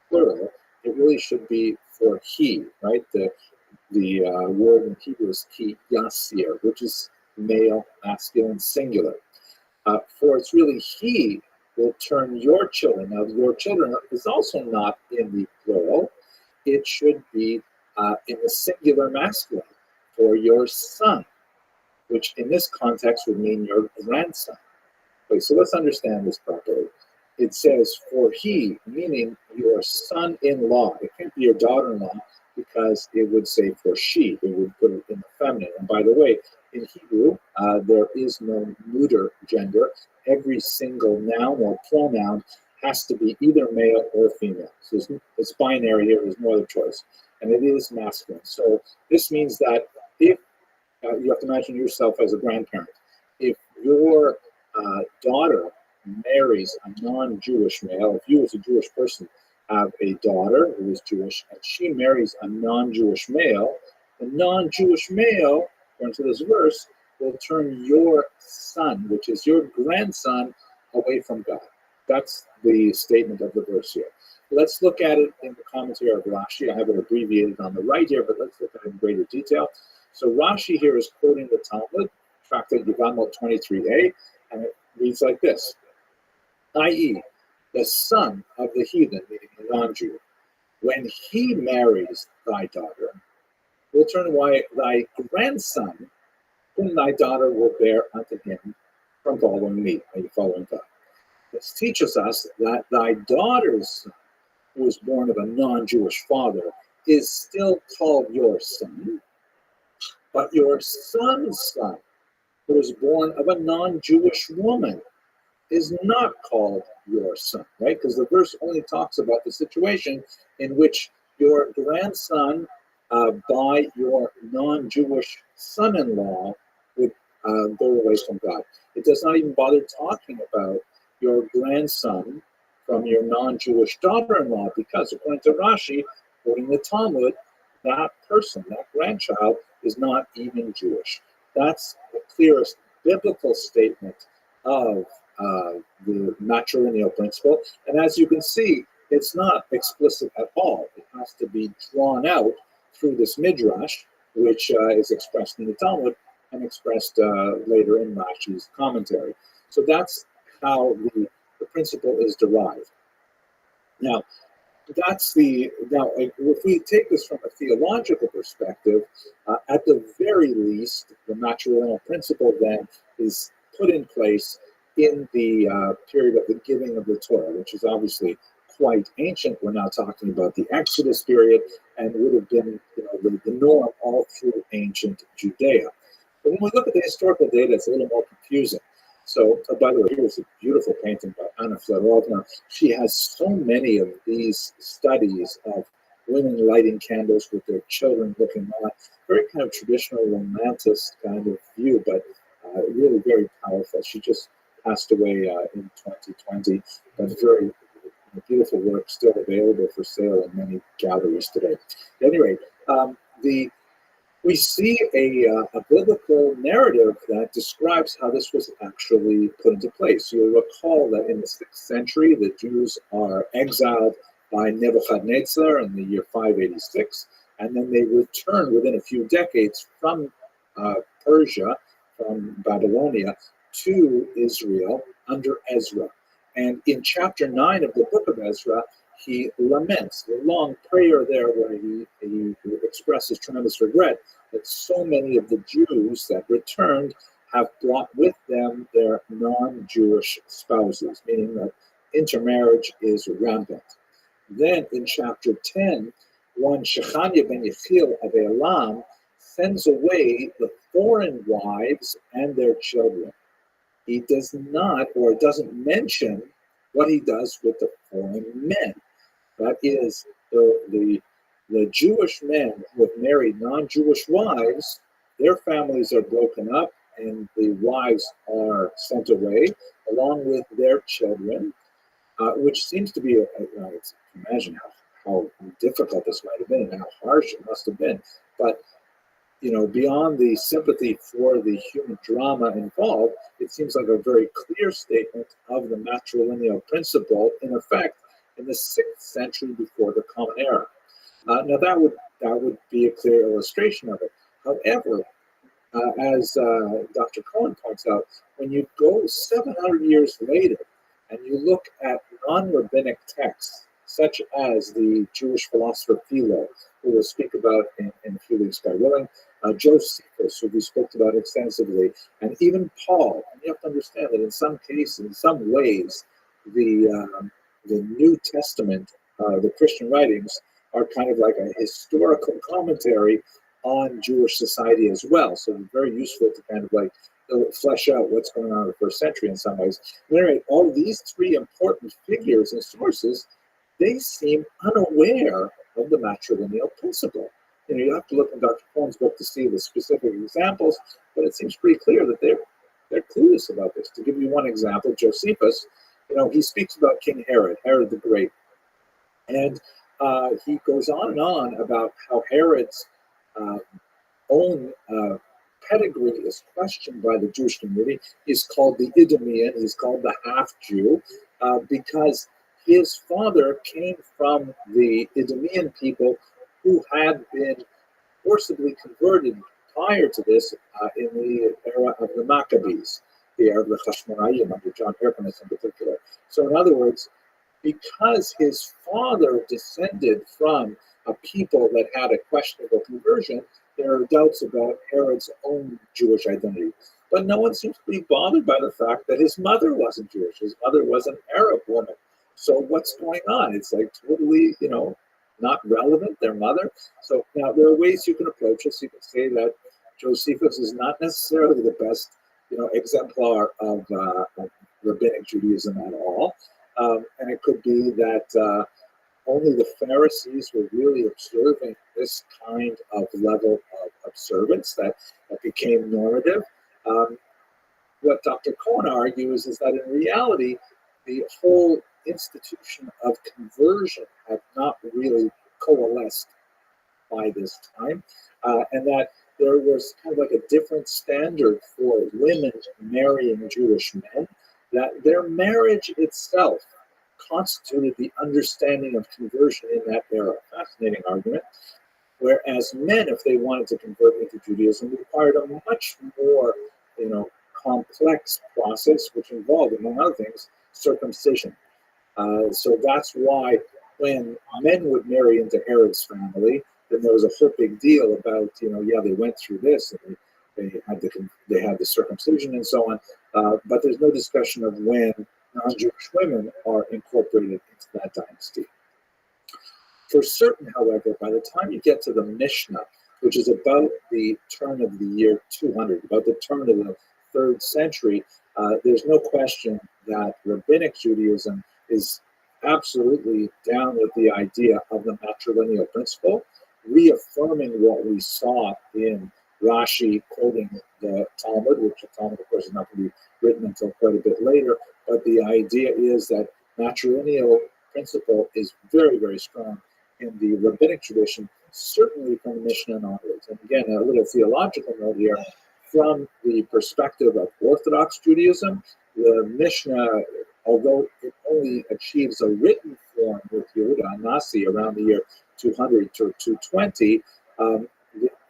plural. It really should be for he, right? The word in Hebrew is ki yasir, which is male, masculine, singular. For it's really he will turn your children. Now, your children is also not in the plural. It should be in the singular masculine, for your son, which in this context would mean your grandson. Okay, so let's understand this properly. It says, for he, meaning your son-in-law. It can't be your daughter-in-law, because it would say for she. It would put it in the feminine. And by the way, in Hebrew, there is no neuter gender. Every single noun or pronoun has to be either male or female. So it's binary here. There's no other choice. And it is masculine. So this means that if you have to imagine yourself as a grandparent, if your daughter marries a non-Jewish male, if you as a Jewish person have a daughter who is Jewish and she marries a non-Jewish male, the non-Jewish male, according to this verse, will turn your son, which is your grandson, away from God. That's the statement of the verse here. Let's look at it in the commentary of Rashi. I have it abbreviated on the right here, but let's look at it in greater detail. So Rashi here is quoting the Talmud, Tractate Yevamot 23a, and it reads like this, i.e., the son of the heathen, meaning the non-Jew, when he marries thy daughter, will turn away thy grandson, whom thy daughter will bear unto him from following me. Are you following God? This teaches us that thy daughter's son, who is born of a non-Jewish father, is still called your son, but your son's son, who is born of a non-Jewish woman, is not called your son, right? Because the verse only talks about the situation in which your grandson by your non-Jewish son-in-law would go away from God. It does not even bother talking about your grandson from your non-Jewish daughter-in-law, because according to Rashi, quoting the Talmud, that person, that grandchild, is not even Jewish. That's the clearest biblical statement of the matrilineal principle. And as you can see, it's not explicit at all. It has to be drawn out through this midrash, which is expressed in the Talmud and expressed later in Rashi's commentary. So that's how the principle is derived. Now, if we take this from a theological perspective, at the very least, the matrilineal principle then is put in place in the period of the giving of the Torah, which is obviously quite ancient. We're now talking about the Exodus period, and would have been the norm all through ancient Judea. But when we look at the historical data, it's a little more confusing. So, by the way, here's a beautiful painting by Anna Flerovna. She has so many of these studies of women lighting candles with their children looking on. Very kind of traditional romantist kind of view, but really very powerful. She just passed away in 2020, but very, beautiful work still available for sale in many galleries today. At any rate, we see a biblical narrative that describes how this was actually put into place. You'll recall that in the 6th century, the Jews are exiled by Nebuchadnezzar in the year 586, and then they return within a few decades from Persia, from Babylonia, to Israel under Ezra. And in chapter 9 of the book of Ezra, he laments, a long prayer there where he expresses tremendous regret that so many of the Jews that returned have brought with them their non-Jewish spouses, meaning that intermarriage is rampant. Then in chapter 10, one Shechania ben Yechiel of Elam sends away the foreign wives and their children. He does not, or doesn't mention what he does with the foreign men. That is, the Jewish men who have married non-Jewish wives, their families are broken up and the wives are sent away along with their children, which seems to be, imagine how difficult this might have been and how harsh it must have been. But beyond the sympathy for the human drama involved, it seems like a very clear statement of the matrilineal principle in effect in the 6th century before the Common Era. Now that would be a clear illustration of it. However, as Dr. Cohen points out, when you go 700 years later and you look at non-rabbinic texts, such as the Jewish philosopher Philo, who we'll speak about in a few weeks, God willing, Josephus, who we spoke about extensively, and even Paul. And you have to understand that in some cases, in some ways, the New Testament, the Christian writings, are kind of like a historical commentary on Jewish society as well. So it's very useful to kind of like flesh out what's going on in the first century in some ways. Anyway, all these three important figures and sources, they seem unaware of the matrilineal principle. You have to look in Dr. Cohen's book to see the specific examples, but it seems pretty clear that they're clueless about this. To give you one example, Josephus, he speaks about King Herod the Great, and he goes on and on about how Herod's own pedigree is questioned by the Jewish community. He's called the Idumean, he's called the half-Jew, because his father came from the Idumean people who had been forcibly converted prior to this in the era of the Maccabees, the era of the Hashmonaim under John Hyrcanus in particular. So in other words, because his father descended from a people that had a questionable conversion, there are doubts about Herod's own Jewish identity. But no one seems to be bothered by the fact that his mother wasn't Jewish. His mother was an Arab woman. So what's going on? It's like totally, not relevant, their mother. So now there are ways you can approach this. You can say that Josephus is not necessarily the best, exemplar of rabbinic Judaism at all. And it could be that only the Pharisees were really observing this kind of level of observance that became normative. What Dr. Cohen argues is that in reality, the whole institution of conversion had not really coalesced by this time, and that there was kind of like a different standard for women marrying Jewish men, that their marriage itself constituted the understanding of conversion in that era. Fascinating argument. Whereas men, if they wanted to convert into Judaism, required a much more, complex process, which involved, among other things, circumcision. So that's why when men would marry into Herod's family, then there was a whole big deal about, they went through this and they had the circumcision and so on. But there's no discussion of when non-Jewish women are incorporated into that dynasty. For certain, however, by the time you get to the Mishnah, which is about the turn of the year 200, about the turn of the 3rd century, there's no question that rabbinic Judaism is absolutely down with the idea of the matrilineal principle, reaffirming what we saw in Rashi quoting the Talmud, which the Talmud, of course, is not going to be written until quite a bit later, but the idea is that matrilineal principle is very, very strong in the rabbinic tradition, certainly from the Mishnah and onwards. And again, a little theological note here. From the perspective of Orthodox Judaism, the Mishnah, although it only achieves a written form with Yehuda Nasi around the year 200 to 220,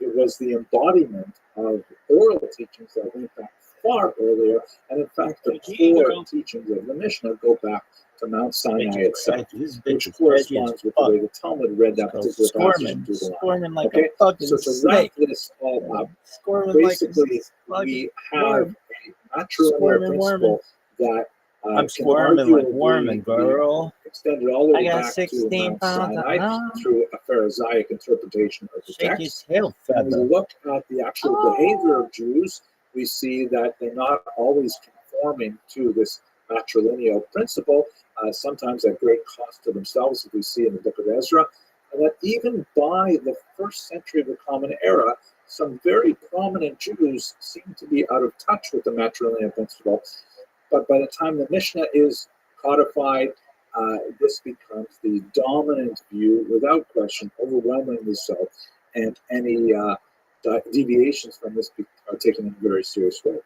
it was the embodiment of oral teachings that went back far earlier. And in fact, the core teachings of the Mishnah go back to Mount Sinai itself, which corresponds with the way the Talmud read that particular passage in Deuteronomy. Okay, so to wrap this all up, basically we have a matrilineal principle that I'm squirming like Mormon, girl. Extended all the way I got back 16 to Mount Sinai through a Pharisaic interpretation of the text. When we look at the actual behavior of Jews, we see that they're not always conforming to this matrilineal principle, sometimes at great cost to themselves, as we see in the book of Ezra, and that even by the first century of the Common Era, some very prominent Jews seem to be out of touch with the matrilineal principle. But by the time the Mishnah is codified, this becomes the dominant view, without question, overwhelmingly so, and any deviations from this are taken in a very serious way.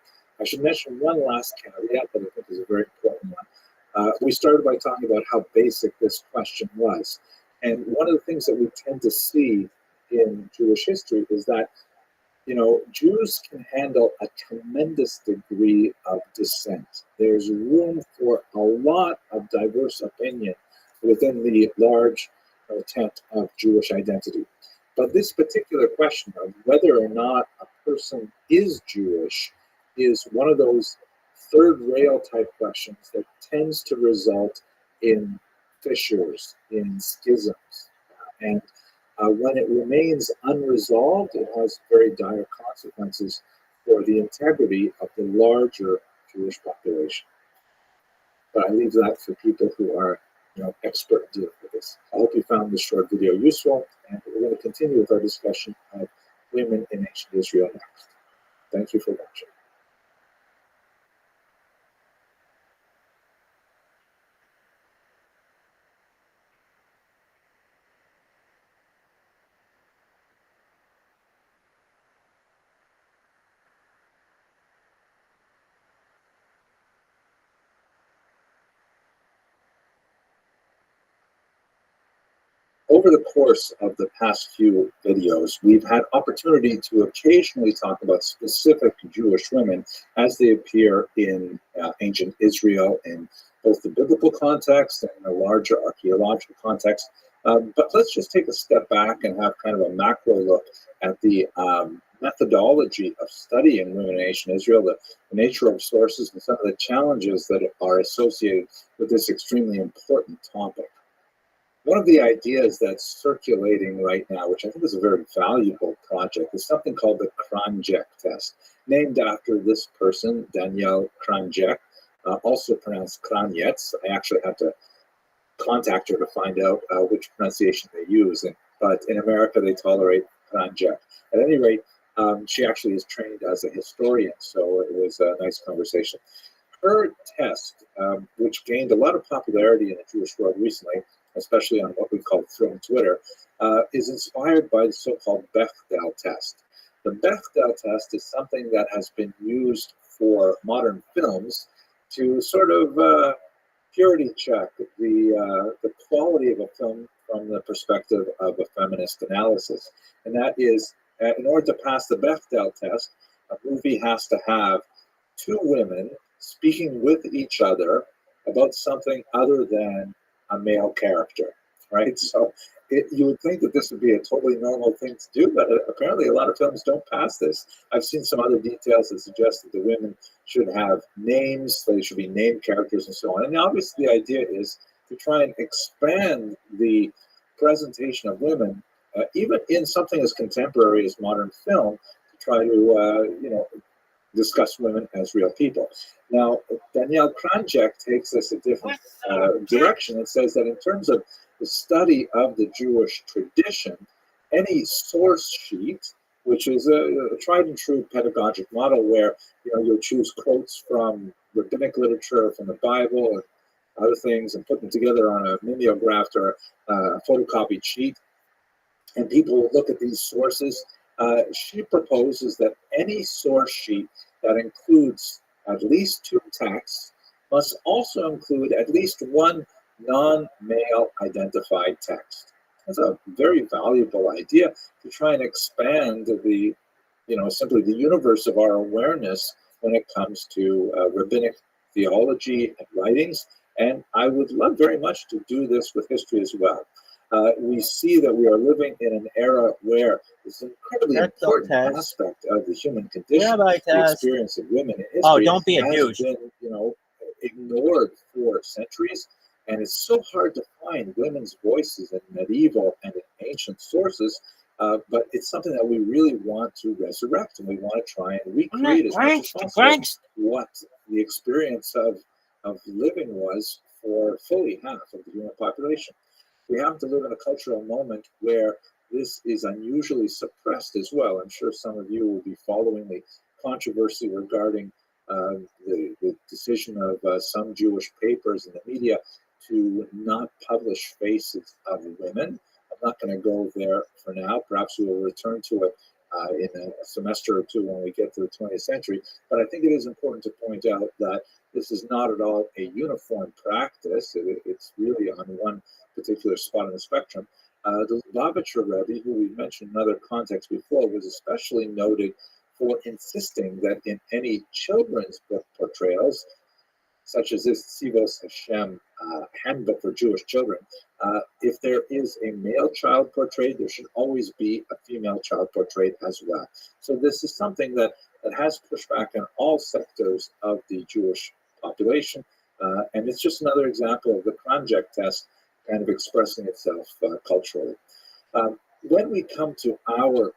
I should mention one last caveat that I think is a very important one. We started by talking about how basic this question was. And one of the things that we tend to see in Jewish history is that, Jews can handle a tremendous degree of dissent. There's room for a lot of diverse opinion within the large tent of Jewish identity. But this particular question of whether or not a person is Jewish is one of those third rail type questions that tends to result in fissures, in schisms. And when it remains unresolved, it has very dire consequences for the integrity of the larger Jewish population. But I leave that for people who are, expert in dealing with this. I hope you found this short video useful, and we're going to continue with our discussion of women in ancient Israel next. Thank you for watching. Over the course of the past few videos, we've had opportunity to occasionally talk about specific Jewish women as they appear in ancient Israel in both the biblical context and a larger archaeological context. But let's just take a step back and have kind of a macro look at the methodology of studying women in ancient Israel, the nature of sources, and some of the challenges that are associated with this extremely important topic. One of the ideas that's circulating right now, which I think is a very valuable project, is something called the Kranjek test, named after this person, Danielle Kranjek, also pronounced Kranjetz. I actually had to contact her to find out which pronunciation they use, but in America they tolerate Kranjek. At any rate, she actually is trained as a historian, so it was a nice conversation. Her test, which gained a lot of popularity in the Jewish world recently, especially on what we call film Twitter, is inspired by the so-called Bechdel test. The Bechdel test is something that has been used for modern films to sort of purity check the quality of a film from the perspective of a feminist analysis. And that is, in order to pass the Bechdel test, a movie has to have two women speaking with each other about something other than a male character, right? So you would think that this would be a totally normal thing to do, but apparently a lot of films don't pass this. I've seen some other details that suggest that the women should have names, they should be named characters and so on. And obviously the idea is to try and expand the presentation of women, even in something as contemporary as modern film, to try to, discuss women as real people. Now, Danielle Kranjek takes this a different direction and says that in terms of the study of the Jewish tradition, any source sheet, which is a tried and true pedagogic model where you'll choose quotes from rabbinic literature, from the Bible, other things and put them together on a mimeographed or a photocopied sheet, and people would look at these sources. She proposes that any source sheet that includes at least two texts must also include at least one non-male identified text. That's a very valuable idea to try and expand simply the universe of our awareness when it comes to rabbinic theology and writings. And I would love very much to do this with history as well. We see that we are living in an era where this incredibly important aspect of the human condition, the experience of women in history, don't be a has douche. been, ignored for centuries. And it's so hard to find women's voices in medieval and in ancient sources. But it's something that we really want to resurrect, and we want to try and recreate as much as possible what the experience of living was for fully half of the human population. We happen to live in a cultural moment where this is unusually suppressed as well. I'm sure some of you will be following the controversy regarding the decision of some Jewish papers in the media to not publish faces of women. I'm not going to go there for now. Perhaps we will return to it in a semester or two when we get to the 20th century. But I think it is important to point out that this is not at all a uniform practice. It's really on one particular spot on the spectrum. The Lubavitcher Rabbi, who we mentioned in other contexts before, was especially noted for insisting that in any children's book portrayals, such as this Tzivos Hashem handbook for Jewish children, if there is a male child portrayed, there should always be a female child portrayed as well. So this is something that has pushback in all sectors of the Jewish population, and it's just another example of the Kronjek test kind of expressing itself culturally. When we come to our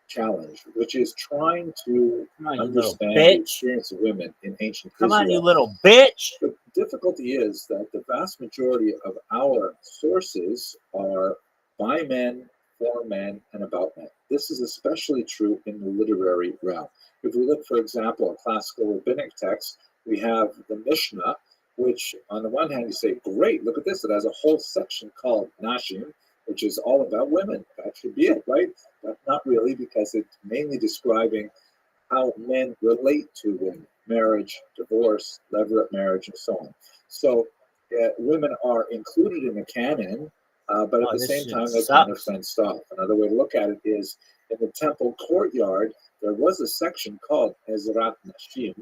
challenge, which is trying to understand the experience of women in ancient Israel. Come on, you little bitch! The difficulty is that the vast majority of our sources are by men, for men, and about men. This is especially true in the literary realm. If we look, for example, at classical rabbinic texts, we have the Mishnah, which on the one hand you say, great, look at this, it has a whole section called Nashim, which is all about women. That should be it, right? But not really, because it's mainly describing how men relate to women, marriage, divorce, levirate marriage, and so on. So women are included in the canon, but at the same time, they're kind of fenced off. Another way to look at it is in the temple courtyard, there was a section called Ezrat Nashim,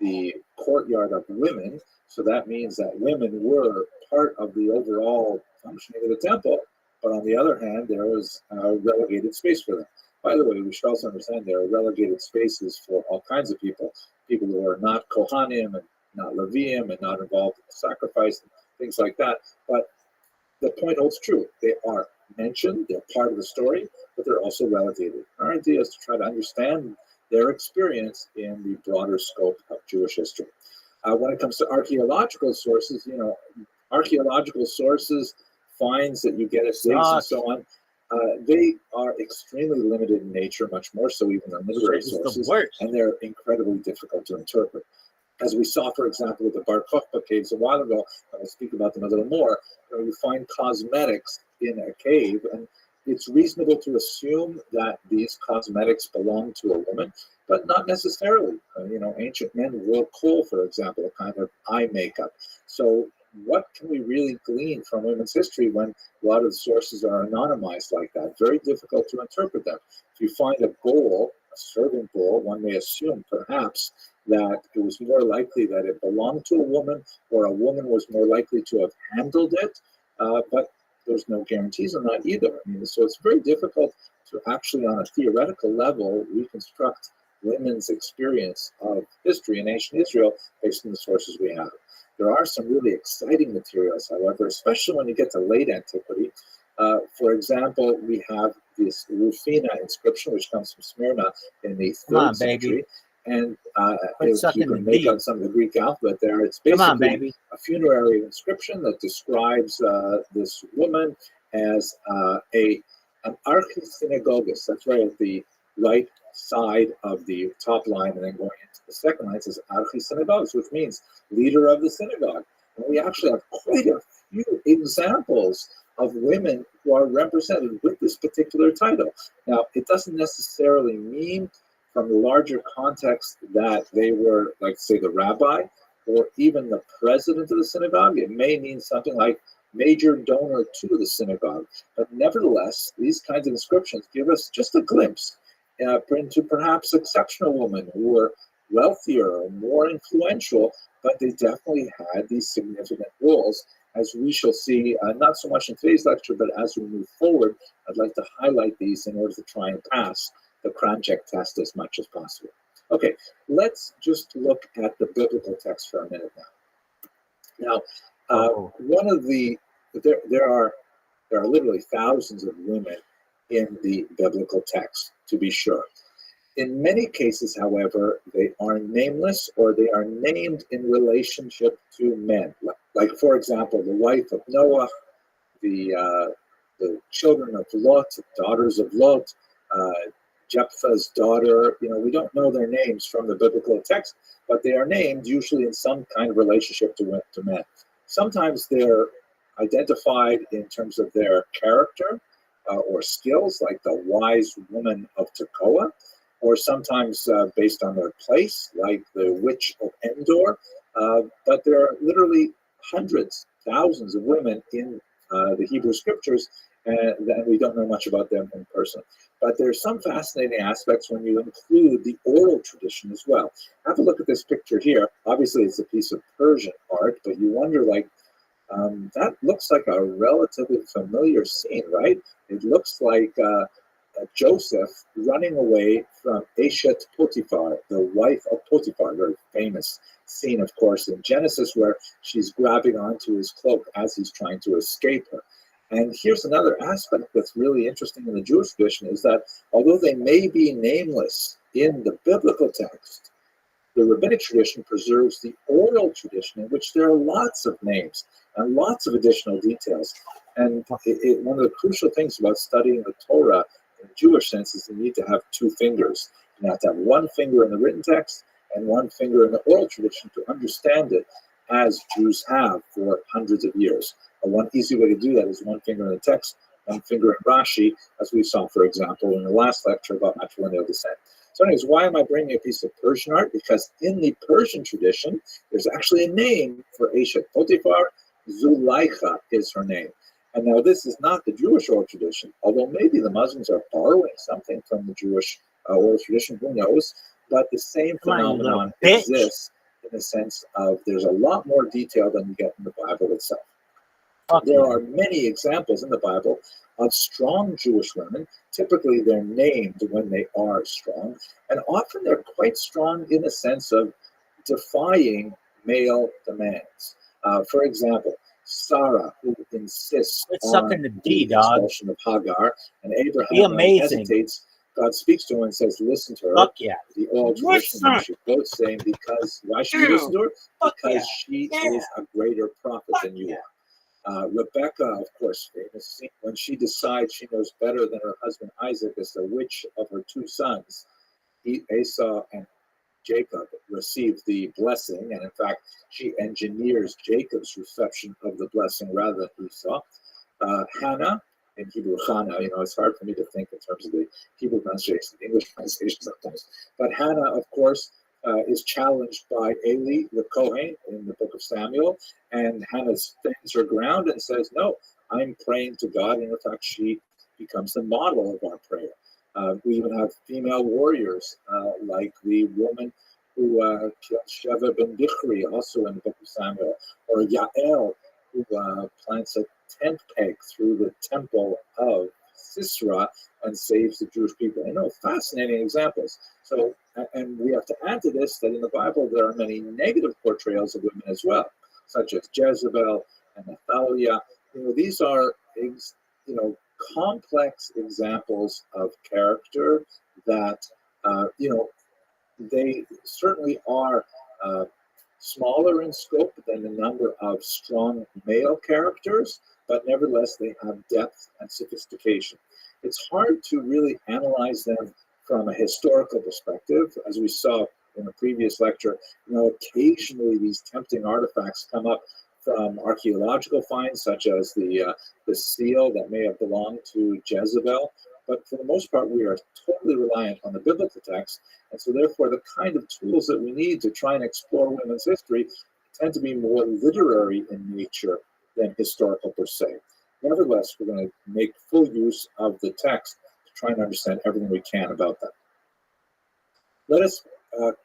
the courtyard of women. So that means that women were part of the overall functioning of the temple. But on the other hand, there was a relegated space for them. By the way, we should also understand there are relegated spaces for all kinds of people who are not Kohanim and not Leviim and not involved in the sacrifice and things like that. But the point holds true. They are mentioned, they're part of the story, but they're also relegated. Our idea is to try to understand their experience in the broader scope of Jewish history. When it comes to archaeological sources, archaeological sources, finds that you get at digs and so on, they are extremely limited in nature, much more so even than literary sources, and they're incredibly difficult to interpret. As we saw, for example, with the Bar Kokhba caves a while ago, and we'll speak about them a little more, you find cosmetics in a cave, and it's reasonable to assume that these cosmetics belong to a woman, but not necessarily. Ancient men wore kohl, for example, a kind of eye makeup. So what can we really glean from women's history when a lot of the sources are anonymized like that? Very difficult to interpret them. If you find a bowl, a serving bowl, one may assume perhaps that it was more likely that it belonged to a woman, or a woman was more likely to have handled it, but there's no guarantees on that either. So it's very difficult to actually, on a theoretical level, reconstruct women's experience of history in ancient Israel based on the sources we have. There are some really exciting materials, however, especially when you get to late antiquity. For example, we have this Rufina inscription, which comes from Smyrna in the 3rd century. And if you can make out some of the Greek alphabet there, it's basically a funerary inscription that describes this woman as an archisynagogus. That's right at the right side of the top line, and then going into the second line, it says archisynagogus, which means leader of the synagogue. And we actually have quite a few examples of women who are represented with this particular title. Now, it doesn't necessarily mean from the larger context that they were, like, say, the rabbi or even the president of the synagogue. It may mean something like major donor to the synagogue. But nevertheless, these kinds of inscriptions give us just a glimpse into perhaps exceptional women who were wealthier or more influential, but they definitely had these significant roles, as we shall see, not so much in today's lecture, but as we move forward. I'd like to highlight these in order to try and pass the Kranjek test as much as possible. Okay, let's just look at the biblical text for a minute now. Now, one of the there are literally thousands of women in the biblical text, to be sure. In many cases, however, they are nameless or they are named in relationship to men. Like, for example, the wife of Noah, the children of Lot, daughters of Lot, Jephthah's daughter. We don't know their names from the biblical text, but they are named usually in some kind of relationship to men. Sometimes they're identified in terms of their character or skills, like the wise woman of Tekoa, or sometimes based on their place, like the witch of Endor. But there are literally hundreds, thousands of women in the Hebrew scriptures, and we don't know much about them in person. But there's some fascinating aspects when you include the oral tradition as well. Have a look at this picture here. Obviously, it's a piece of Persian art, but you wonder, that looks like a relatively familiar scene, right? It looks like Joseph running away from Eshet Potiphar, the wife of Potiphar, very famous scene, of course, in Genesis, where she's grabbing onto his cloak as he's trying to escape her. And here's another aspect that's really interesting in the Jewish tradition, is that although they may be nameless in the biblical text, the rabbinic tradition preserves the oral tradition in which there are lots of names and lots of additional details. And one of the crucial things about studying the Torah in Jewish sense is you need to have two fingers. You have to have one finger in the written text and one finger in the oral tradition to understand it, as Jews have for hundreds of years. One easy way to do that is one finger in the text, one finger in Rashi, as we saw, for example, in the last lecture about matrilineal descent. So anyways, why am I bringing a piece of Persian art? Because in the Persian tradition, there's actually a name for Eshet Potiphar. Zuleika is her name. And now this is not the Jewish oral tradition, although maybe the Muslims are borrowing something from the Jewish oral tradition, who knows? But the same phenomenon exists in the sense of there's a lot more detail than you get in the Bible itself. There are many examples in the Bible of strong Jewish women. Typically, they're named when they are strong, and often they're quite strong in the sense of defying male demands. For example, Sarah, who insists on the expulsion of Hagar, and Abraham hesitates. God speaks to her and says, listen to her. The oral tradition she quotes saying, why should you listen to her? Because she is a greater prophet than you are. Rebecca, of course, famous, when she decides she knows better than her husband Isaac as the which of her two sons, Esau and Jacob, received the blessing, and in fact, she engineers Jacob's reception of the blessing rather than Esau. Hannah, in Hebrew, Hannah, it's hard for me to think in terms of the Hebrew pronunciation, the English pronunciation sometimes. But Hannah, of course, is challenged by Eli, the Kohen, in the book of Samuel, and Hannah stands her ground and says, no, I'm praying to God, and in fact, she becomes the model of our prayer. We even have female warriors, like the woman who killed Sheva ben Bichri, also in the book of Samuel, or Yael, who plants a tent peg through the temple of Sisera and saves the Jewish people. Fascinating examples. So, and we have to add to this that in the Bible there are many negative portrayals of women as well, such as Jezebel and Athaliah. These are complex examples of character that they certainly are smaller in scope than the number of strong male characters, but nevertheless they have depth and sophistication. It's hard to really analyze them from a historical perspective, as we saw in the previous lecture. Occasionally these tempting artifacts come up from archaeological finds, such as the seal that may have belonged to Jezebel. But for the most part, we are totally reliant on the biblical text. And so therefore, the kind of tools that we need to try and explore women's history tend to be more literary in nature than historical per se. Nevertheless, we're going to make full use of the text to try and understand everything we can about them. Let us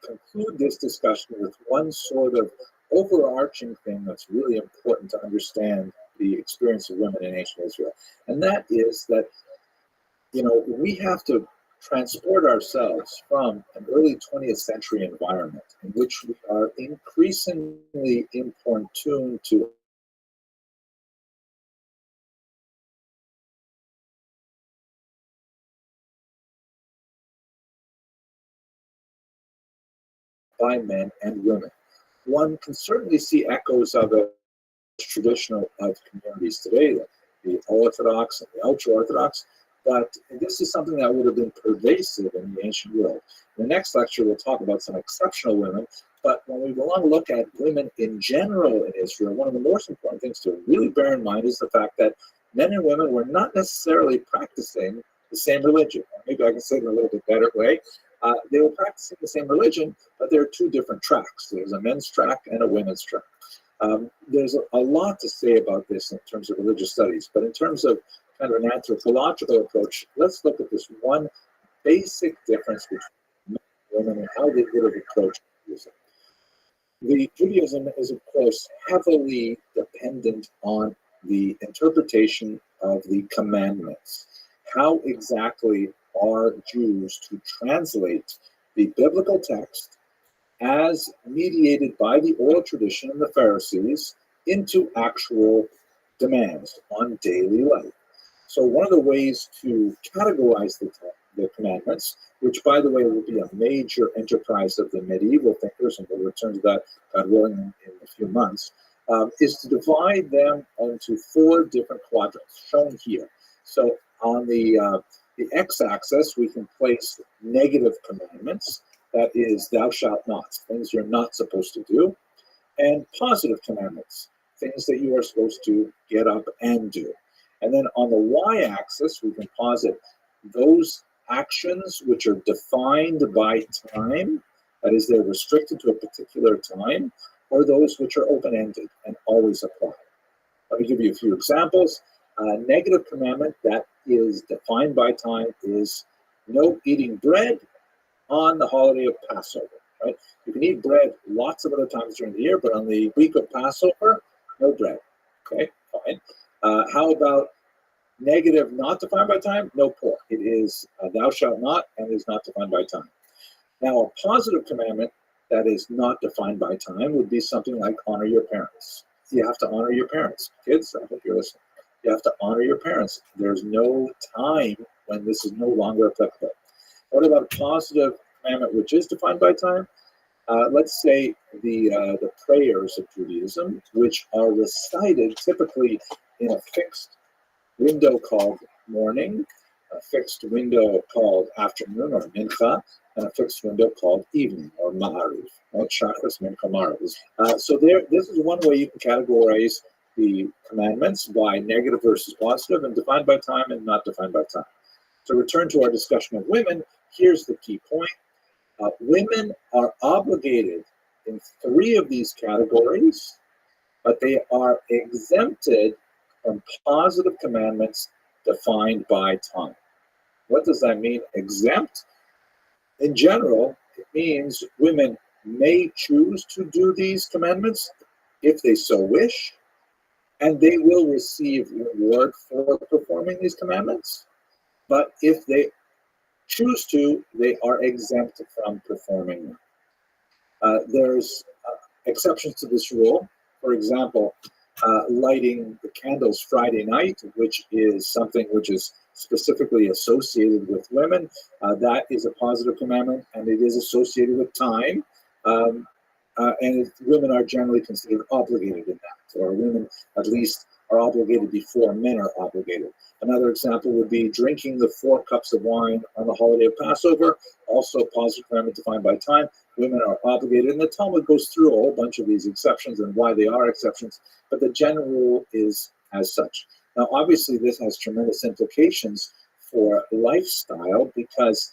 conclude this discussion with one sort of overarching thing that's really important to understand the experience of women in ancient Israel. And that is that, we have to transport ourselves from an early 20th century environment in which we are increasingly importuned to by men and women. One can certainly see echoes of it traditional of communities today, the Orthodox and the ultra-Orthodox, but this is something that would have been pervasive in the ancient world. In the next lecture, we'll talk about some exceptional women, but when we want to look at women in general in Israel, one of the most important things to really bear in mind is the fact that men and women were not necessarily practicing the same religion. Maybe I can say it in a little bit better way. They were practicing the same religion, but there are two different tracks. There's a men's track and a women's track. There's a lot to say about this in terms of religious studies, but in terms of kind of an anthropological approach, let's look at this one basic difference between men and women and how they would have approached Judaism. The Judaism is, of course, heavily dependent on the interpretation of the commandments. How exactly are Jews to translate the biblical text as mediated by the oral tradition and the Pharisees into actual demands on daily life? So one of the ways to categorize the commandments, which, by the way, will be a major enterprise of the medieval thinkers, and we'll return to that, God willing, in a few months, is to divide them into four different quadrants, shown here. So on the x-axis, we can place negative commandments, that is, thou shalt not, things you're not supposed to do, and positive commandments, things that you are supposed to get up and do. And then on the y-axis, we can posit those actions which are defined by time, that is, they're restricted to a particular time, or those which are open-ended and always apply. Let me give you a few examples. A negative commandment that is defined by time is no eating bread on the holiday of Passover. Right? You can eat bread lots of other times during the year, but on the week of Passover, no bread. Okay, fine. How about negative not defined by time? No pork. It is thou shalt not, and is not defined by time. Now, a positive commandment that is not defined by time would be something like honor your parents. You have to honor your parents. Kids, I hope you're listening. You have to honor your parents. There's no time when this is no longer applicable. What about a positive commandment which is defined by time? Let's say the prayers of Judaism, which are recited typically in a fixed window called morning, a fixed window called afternoon or mincha, and a fixed window called evening or ma'ariv. Shachris, mincha, ma'ariv. So this is one way you can categorize the commandments by negative versus positive, and defined by time and not defined by time. To return to our discussion of women, here's the key point. Women are obligated in three of these categories, but they are exempted from positive commandments defined by time. What does that mean, exempt? In general, it means women may choose to do these commandments if they so wish, and they will receive reward for performing these commandments. But if they choose to, they are exempt from performing them. There's exceptions to this rule. For example, lighting the candles Friday night, which is something which is specifically associated with women. That is a positive commandment, and it is associated with time. And women are generally considered obligated in that, or women at least are obligated before men are obligated. Another example would be drinking the 4 cups of wine on the holiday of Passover, also a positive commandment defined by time. Women are obligated, and the Talmud goes through a whole bunch of these exceptions and why they are exceptions, but the general rule is as such. Now, obviously, this has tremendous implications for lifestyle, because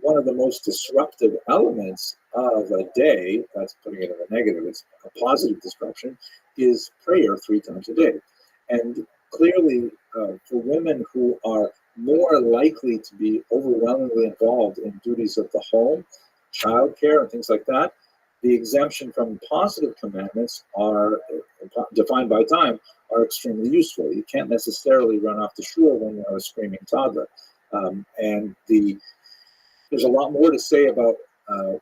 one of the most disruptive elements of a day, that's putting it in a negative, it's a positive disruption, is prayer 3 times a day. And clearly, for women who are more likely to be overwhelmingly involved in duties of the home, childcare, and things like that, the exemption from positive commandments are defined by time are extremely useful. You can't necessarily run off to shul when you're a screaming toddler. There's a lot more to say about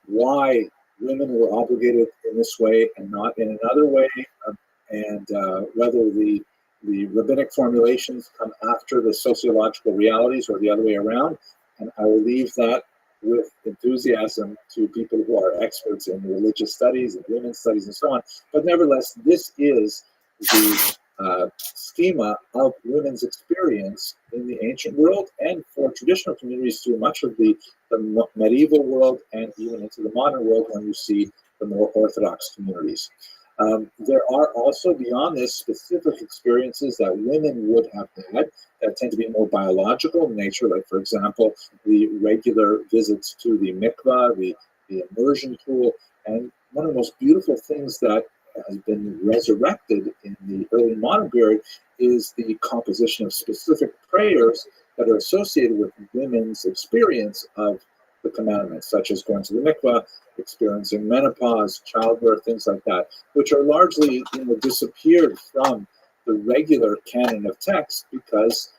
why women were obligated in this way and not in another way, and whether the rabbinic formulations come after the sociological realities or the other way around. And I will leave that with enthusiasm to people who are experts in religious studies and women's studies and so on. But nevertheless, this is the schema of women's experience in the ancient world and for traditional communities through much of the medieval world and even into the modern world when you see the more orthodox communities. There are also, beyond this, specific experiences that women would have had that tend to be more biological in nature, like, for example, the regular visits to the mikvah, the immersion pool. And one of the most beautiful things that has been resurrected in the early modern period is the composition of specific prayers that are associated with women's experience of the commandments, such as going to the mikvah, experiencing menopause, childbirth, things like that, which are largely disappeared from the regular canon of text because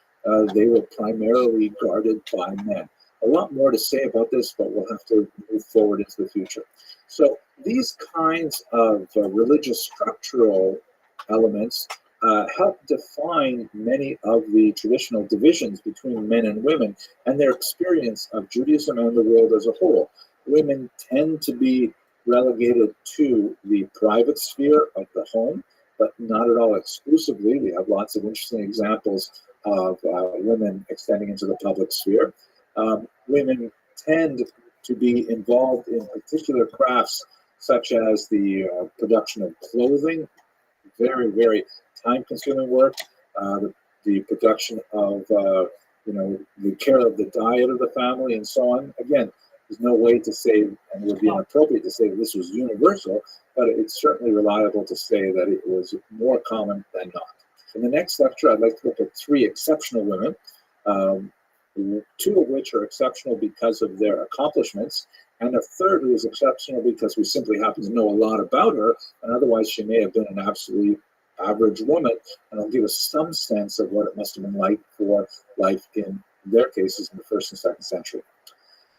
they were primarily guarded by men. A lot more to say about this, but we'll have to move forward into the future. So these kinds of religious structural elements help define many of the traditional divisions between men and women and their experience of Judaism and the world as a whole. Women tend to be relegated to the private sphere of the home, but not at all exclusively. We have lots of interesting examples of women extending into the public sphere. Women tend to be involved in particular crafts such as the production of clothing, very, very time-consuming work, the production of, the care of the diet of the family and so on. Again, there's no way to say, and it would be inappropriate to say that this was universal, but it's certainly reliable to say that it was more common than not. In the next lecture, I'd like to look at 3 exceptional women, 2 of which are exceptional because of their accomplishments, and a third who is exceptional because we simply happen to know a lot about her, and otherwise she may have been an absolutely average woman, and I'll give us some sense of what it must have been like for life in their cases in the 1st and 2nd century.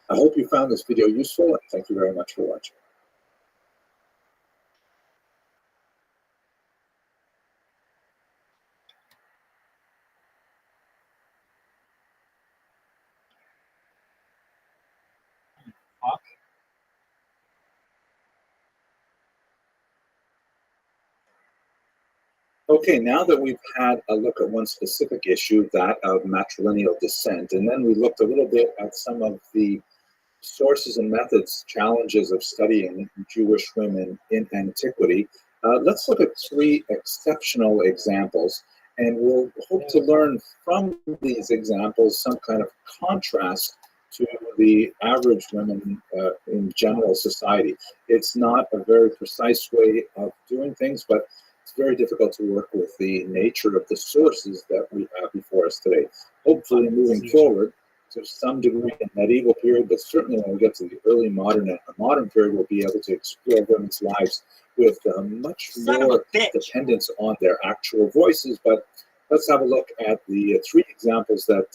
I hope you found this video useful, and thank you very much for watching. Okay, now that we've had a look at one specific issue, that of matrilineal descent, and then we looked a little bit at some of the sources and methods, challenges of studying Jewish women in antiquity, let's look at 3 exceptional examples, and we'll hope to learn from these examples some kind of contrast to the average women in general society. It's not a very precise way of doing things, but it's very difficult to work with the nature of the sources that we have before us today. Hopefully, moving forward to some degree in the medieval period, but certainly when we get to the early modern and the modern period, we'll be able to explore women's lives with much more dependence on their actual voices. But let's have a look at the 3 examples that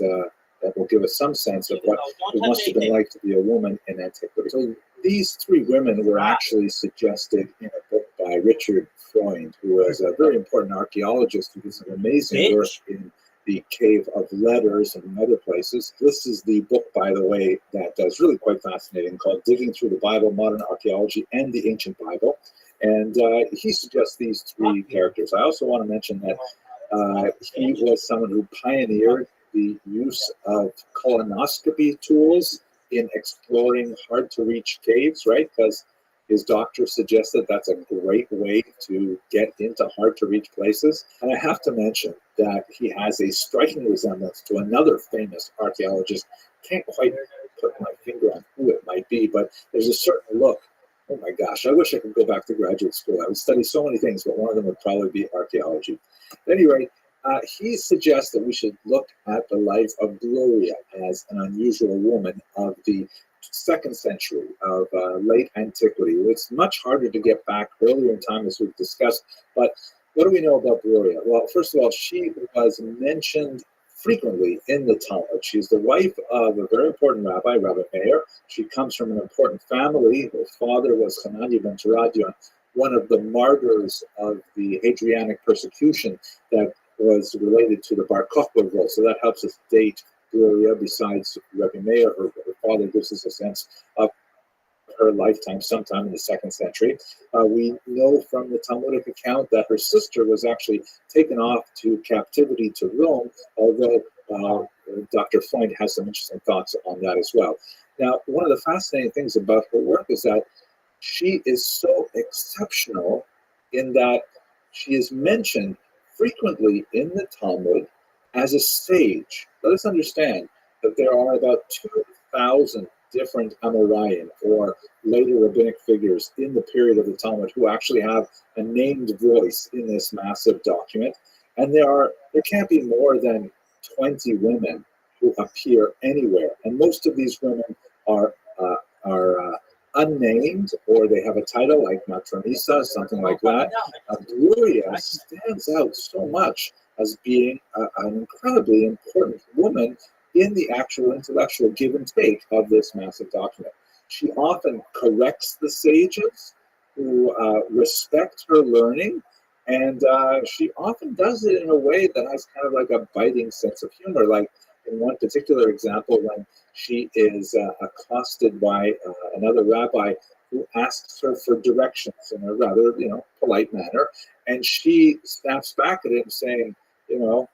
will give us some sense of what it must have been like to be a woman in antiquity. So these 3 women were actually suggested in a book by Richard Freund, who was a very important archaeologist who did some amazing work in the Cave of Letters and other places. This is the book, by the way, that is really quite fascinating, called Digging Through the Bible, Modern Archaeology and the Ancient Bible. And he suggests these 3 characters. I also want to mention that He was someone who pioneered the use of colonoscopy tools in exploring hard-to-reach caves, right? Because his doctor suggested that's a great way to get into hard-to-reach places. And I have to mention that he has a striking resemblance to another famous archaeologist. Can't quite put my finger on who it might be, but there's a certain look. Oh my gosh, I wish I could go back to graduate school. I would study so many things, but one of them would probably be archaeology. At any rate, he suggests that we should look at the life of Gloria as an unusual woman of the 2nd century of late antiquity. It's much harder to get back earlier in time, as we've discussed. But what do we know about Gloria? Well, first of all, she was mentioned frequently in the Talmud. She's the wife of a very important rabbi, Rabbi Meir. She comes from an important family. Her father was Hanani ben Teradion, one of the martyrs of the Hadrianic persecution that was related to the Bar Kokhba revolt. So that helps us date Gloria. Besides Rabbi Meir, her father gives us a sense of her lifetime, sometime in the 2nd century. We know from the Talmudic account that her sister was actually taken off to captivity to Rome, although Dr. Freund has some interesting thoughts on that as well. Now, one of the fascinating things about her work is that she is so exceptional in that she is mentioned frequently in the Talmud as a sage. Let us understand that there are about 2,000 different Amoraim, or later rabbinic figures in the period of the Talmud, who actually have a named voice in this massive document. And there can't be more than 20 women who appear anywhere. And most of these women are unnamed, or they have a title like Matronisa, something like that. Gloria stands out so much as being an incredibly important woman in the actual intellectual give and take of this massive document. She often corrects the sages who respect her learning, and she often does it in a way that has kind of like a biting sense of humor. Like in one particular example, when she is accosted by another rabbi who asks her for directions in a rather, polite manner, and she snaps back at him saying,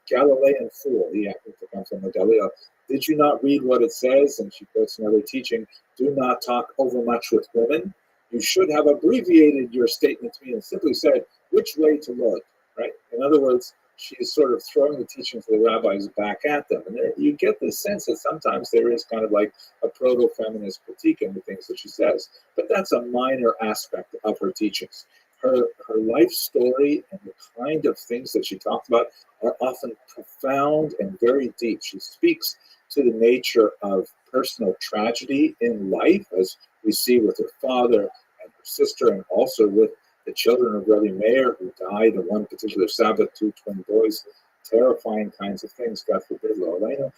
Galilean fool. He happened to come from Galileo. Did you not read what it says? And she quotes another teaching, do not talk overmuch with women. You should have abbreviated your statement to me and simply said, which way to look, right? In other words, she is sort of throwing the teachings of the rabbis back at them. And there, you get this sense that sometimes there is kind of like a proto-feminist critique in the things that she says. But that's a minor aspect of her teachings. Her life story and the kind of things that she talked about are often profound and very deep. She speaks to the nature of personal tragedy in life, as we see with her father and her sister, and also with the children of Rabbi Meir, who died on one particular Sabbath, 2 twin boys, terrifying kinds of things, God forbid, Lorena.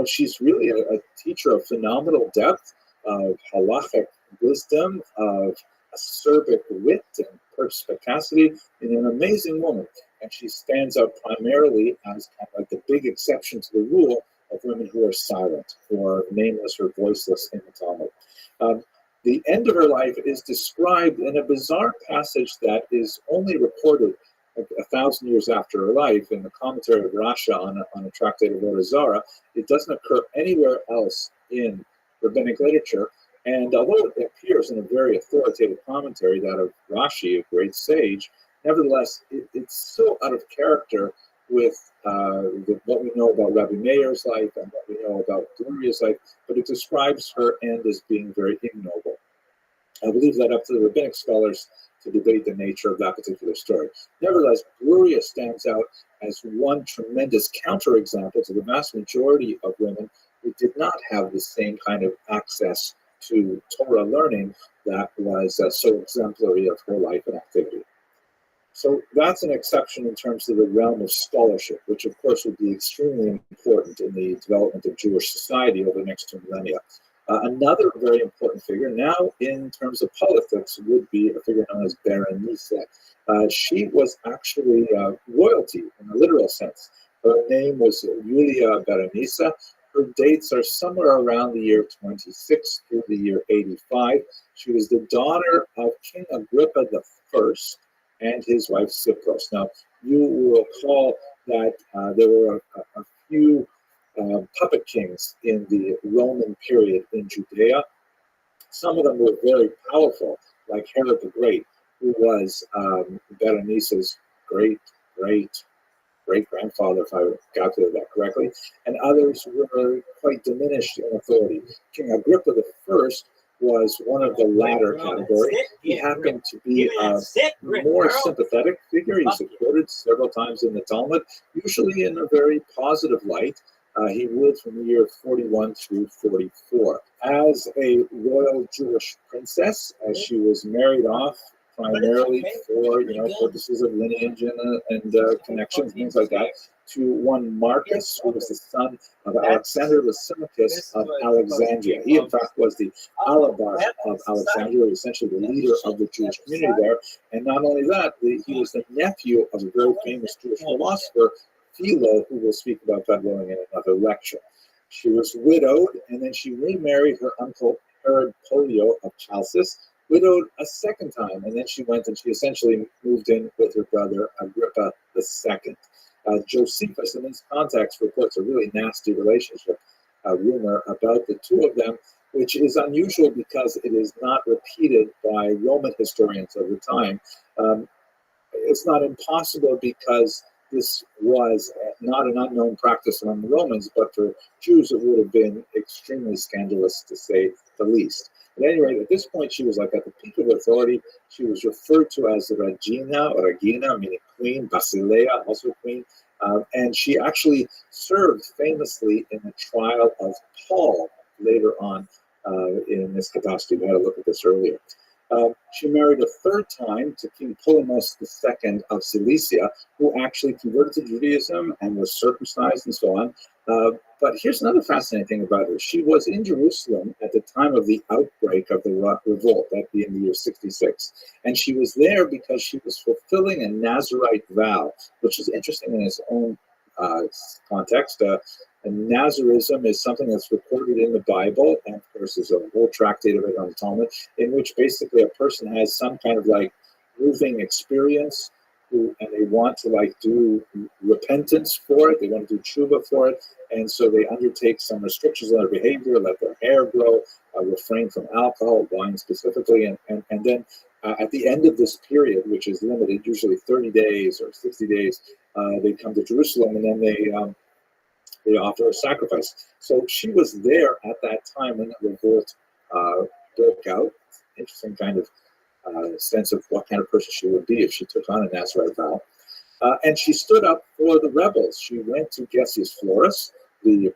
She's really a teacher of phenomenal depth, of halachic wisdom, of acerbic wit and perspicacity, and an amazing woman. And she stands out primarily as kind of like the big exception to the rule of women who are silent, who are nameless or voiceless in the Talmud. The end of her life is described in a bizarre passage that is only reported 1,000 years after her life in the commentary of Rashi on a tractate of Avodah Zarah. It doesn't occur anywhere else in rabbinic literature. And although it appears in a very authoritative commentary, that of Rashi, a great sage, nevertheless, it's so out of character with what we know about Rabbi Meir's life and what we know about Gloria's life, but it describes her end as being very ignoble. I believe that up to the rabbinic scholars to debate the nature of that particular story. Nevertheless, Gloria stands out as one tremendous counterexample to the vast majority of women who did not have the same kind of access to Torah learning that was so exemplary of her life and activity. So that's an exception in terms of the realm of scholarship, which of course would be extremely important in the development of Jewish society over the next 2 millennia. Another very important figure now in terms of politics would be a figure known as Berenice. She was actually royalty in a literal sense. Her name was Julia Berenice. Her dates are somewhere around the year 26 through the year 85. She was the daughter of King Agrippa I and his wife Cypros. Now, you will recall that there were a few puppet kings in the Roman period in Judea. Some of them were very powerful, like Herod the Great, who was Berenice's great, great, great grandfather, if I calculated that correctly, and others were quite diminished in authority. King Agrippa I was one of the latter category. He happened to be a more sympathetic figure. He's quoted several times in the Talmud, usually in a very positive light. He ruled from the year 41 through 44. As a royal Jewish princess, as she was married off primarily for purposes of lineage and connections, things like that, to one Marcus, who was the son of Alexander Lysimachus of Alexandria. He, in fact, was the alabar of Alexandria, essentially the leader of the Jewish community there. And not only that, he was the nephew of a very famous Jewish philosopher, Philo, who we'll speak about that going in another lecture. She was widowed, and then she remarried her uncle Herod Polio of Chalcis, widowed a second time, and then she went and she essentially moved in with her brother Agrippa II. Josephus, in these contexts, reports a really nasty relationship rumor about the two of them, which is unusual because it is not repeated by Roman historians of the time. It's not impossible because this was not an unknown practice among the Romans, but for Jews it would have been extremely scandalous, to say the least. At any rate, at this point, she was like at the peak of authority. She was referred to as Regina, meaning queen, Basileia, also queen, and she actually served famously in the trial of Paul later on in this capacity. We had a look at this earlier. She married a third time to King Polemos II of Cilicia, who actually converted to Judaism and was circumcised and so on. But here's another fascinating thing about her. She was in Jerusalem at the time of the outbreak of the revolt, that being the year 66. And she was there because she was fulfilling a Nazirite vow, which is interesting in its own context. And Nazirism is something that's recorded in the Bible, and of course there's a whole tractate of it on the Talmud, in which basically a person has some kind of like moving experience, and they want to do repentance for it, they want to do tshuva for it, and so they undertake some restrictions on their behavior, let their hair grow, refrain from alcohol, wine specifically, and then at the end of this period, which is limited, usually 30 days or 60 days, they come to Jerusalem, and then they offer a sacrifice. So she was there at that time when the revolt broke out. Interesting kind of sense of what kind of person she would be if she took on a Nazirite vow. And she stood up for the rebels. She went to Gessius Florus, the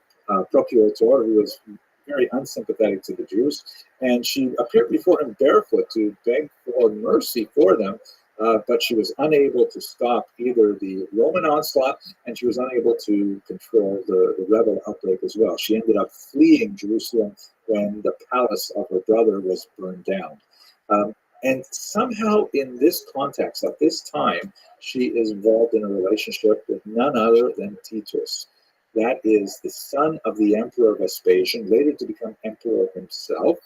procurator, who was very unsympathetic to the Jews, and she appeared before him barefoot to beg for mercy for them. But she was unable to stop either the Roman onslaught, and she was unable to control the rebel outbreak as well. She ended up fleeing Jerusalem when the palace of her brother was burned down. And somehow in this context, at this time, she is involved in a relationship with none other than Titus. That is the son of the Emperor Vespasian, later to become emperor himself,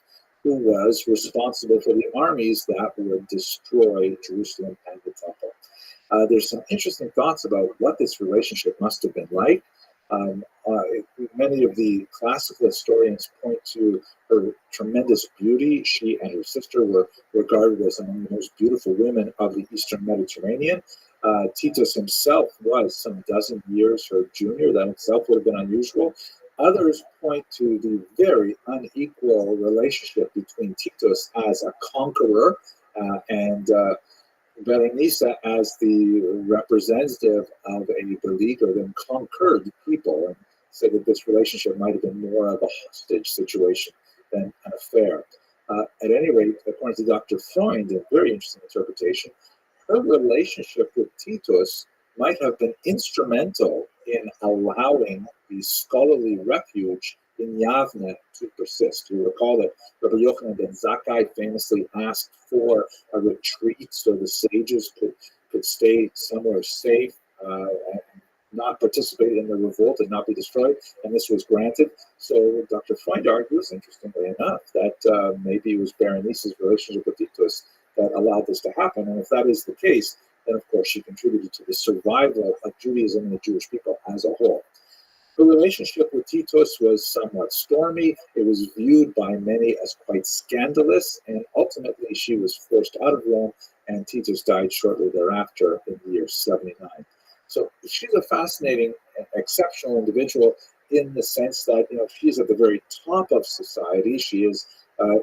who was responsible for the armies that would destroy Jerusalem and the temple. There's some interesting thoughts about what this relationship must have been like. Many of the classical historians point to her tremendous beauty. She and her sister were regarded as among the most beautiful women of the Eastern Mediterranean. Titus himself was some dozen years her junior. That itself would have been unusual. Others point to the very unequal relationship between Titus as a conqueror and Berenice as the representative of a beleaguered and conquered people, and say that this relationship might have been more of a hostage situation than an affair. At any rate, according to Dr. Freund, a very interesting interpretation, her relationship with Titus might have been instrumental in allowing the scholarly refuge in Yavne to persist. You recall that Rabbi Yochanan ben Zakkai famously asked for a retreat so the sages could stay somewhere safe and not participate in the revolt and not be destroyed, and this was granted. So Dr. Freund argues, interestingly enough, that maybe it was Berenice's relationship with Titus that allowed this to happen, and if that is the case, And of course, she contributed to the survival of Judaism and the Jewish people as a whole. Her relationship with Titus was somewhat stormy. It was viewed by many as quite scandalous, and ultimately she was forced out of Rome, and Titus died shortly thereafter in the year 79. So she's a fascinating, exceptional individual in the sense that, she's at the very top of society. She is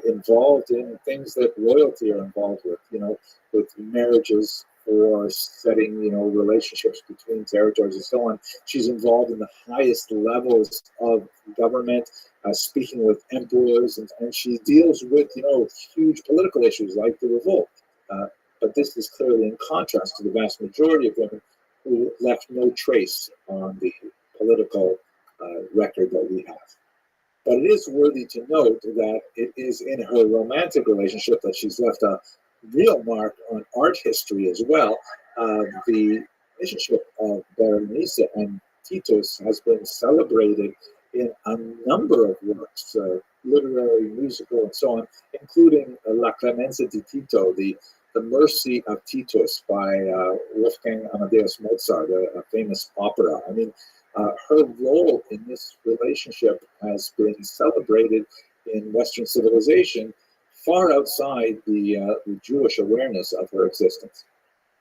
involved in things that royalty are involved with marriages or setting, relationships between territories and so on. She's involved in the highest levels of government, speaking with emperors, and she deals with, huge political issues like the revolt. But this is clearly in contrast to the vast majority of women who left no trace on the political record that we have. But it is worthy to note that it is in her romantic relationship that she's left a real mark on art history as well. The relationship of Berenice and Titus has been celebrated in a number of works, literary, musical, and so on, including La Clemenza di Tito, the Mercy of Titus by Wolfgang Amadeus Mozart, a famous opera. I mean, her role in this relationship has been celebrated in Western civilization far outside the Jewish awareness of her existence.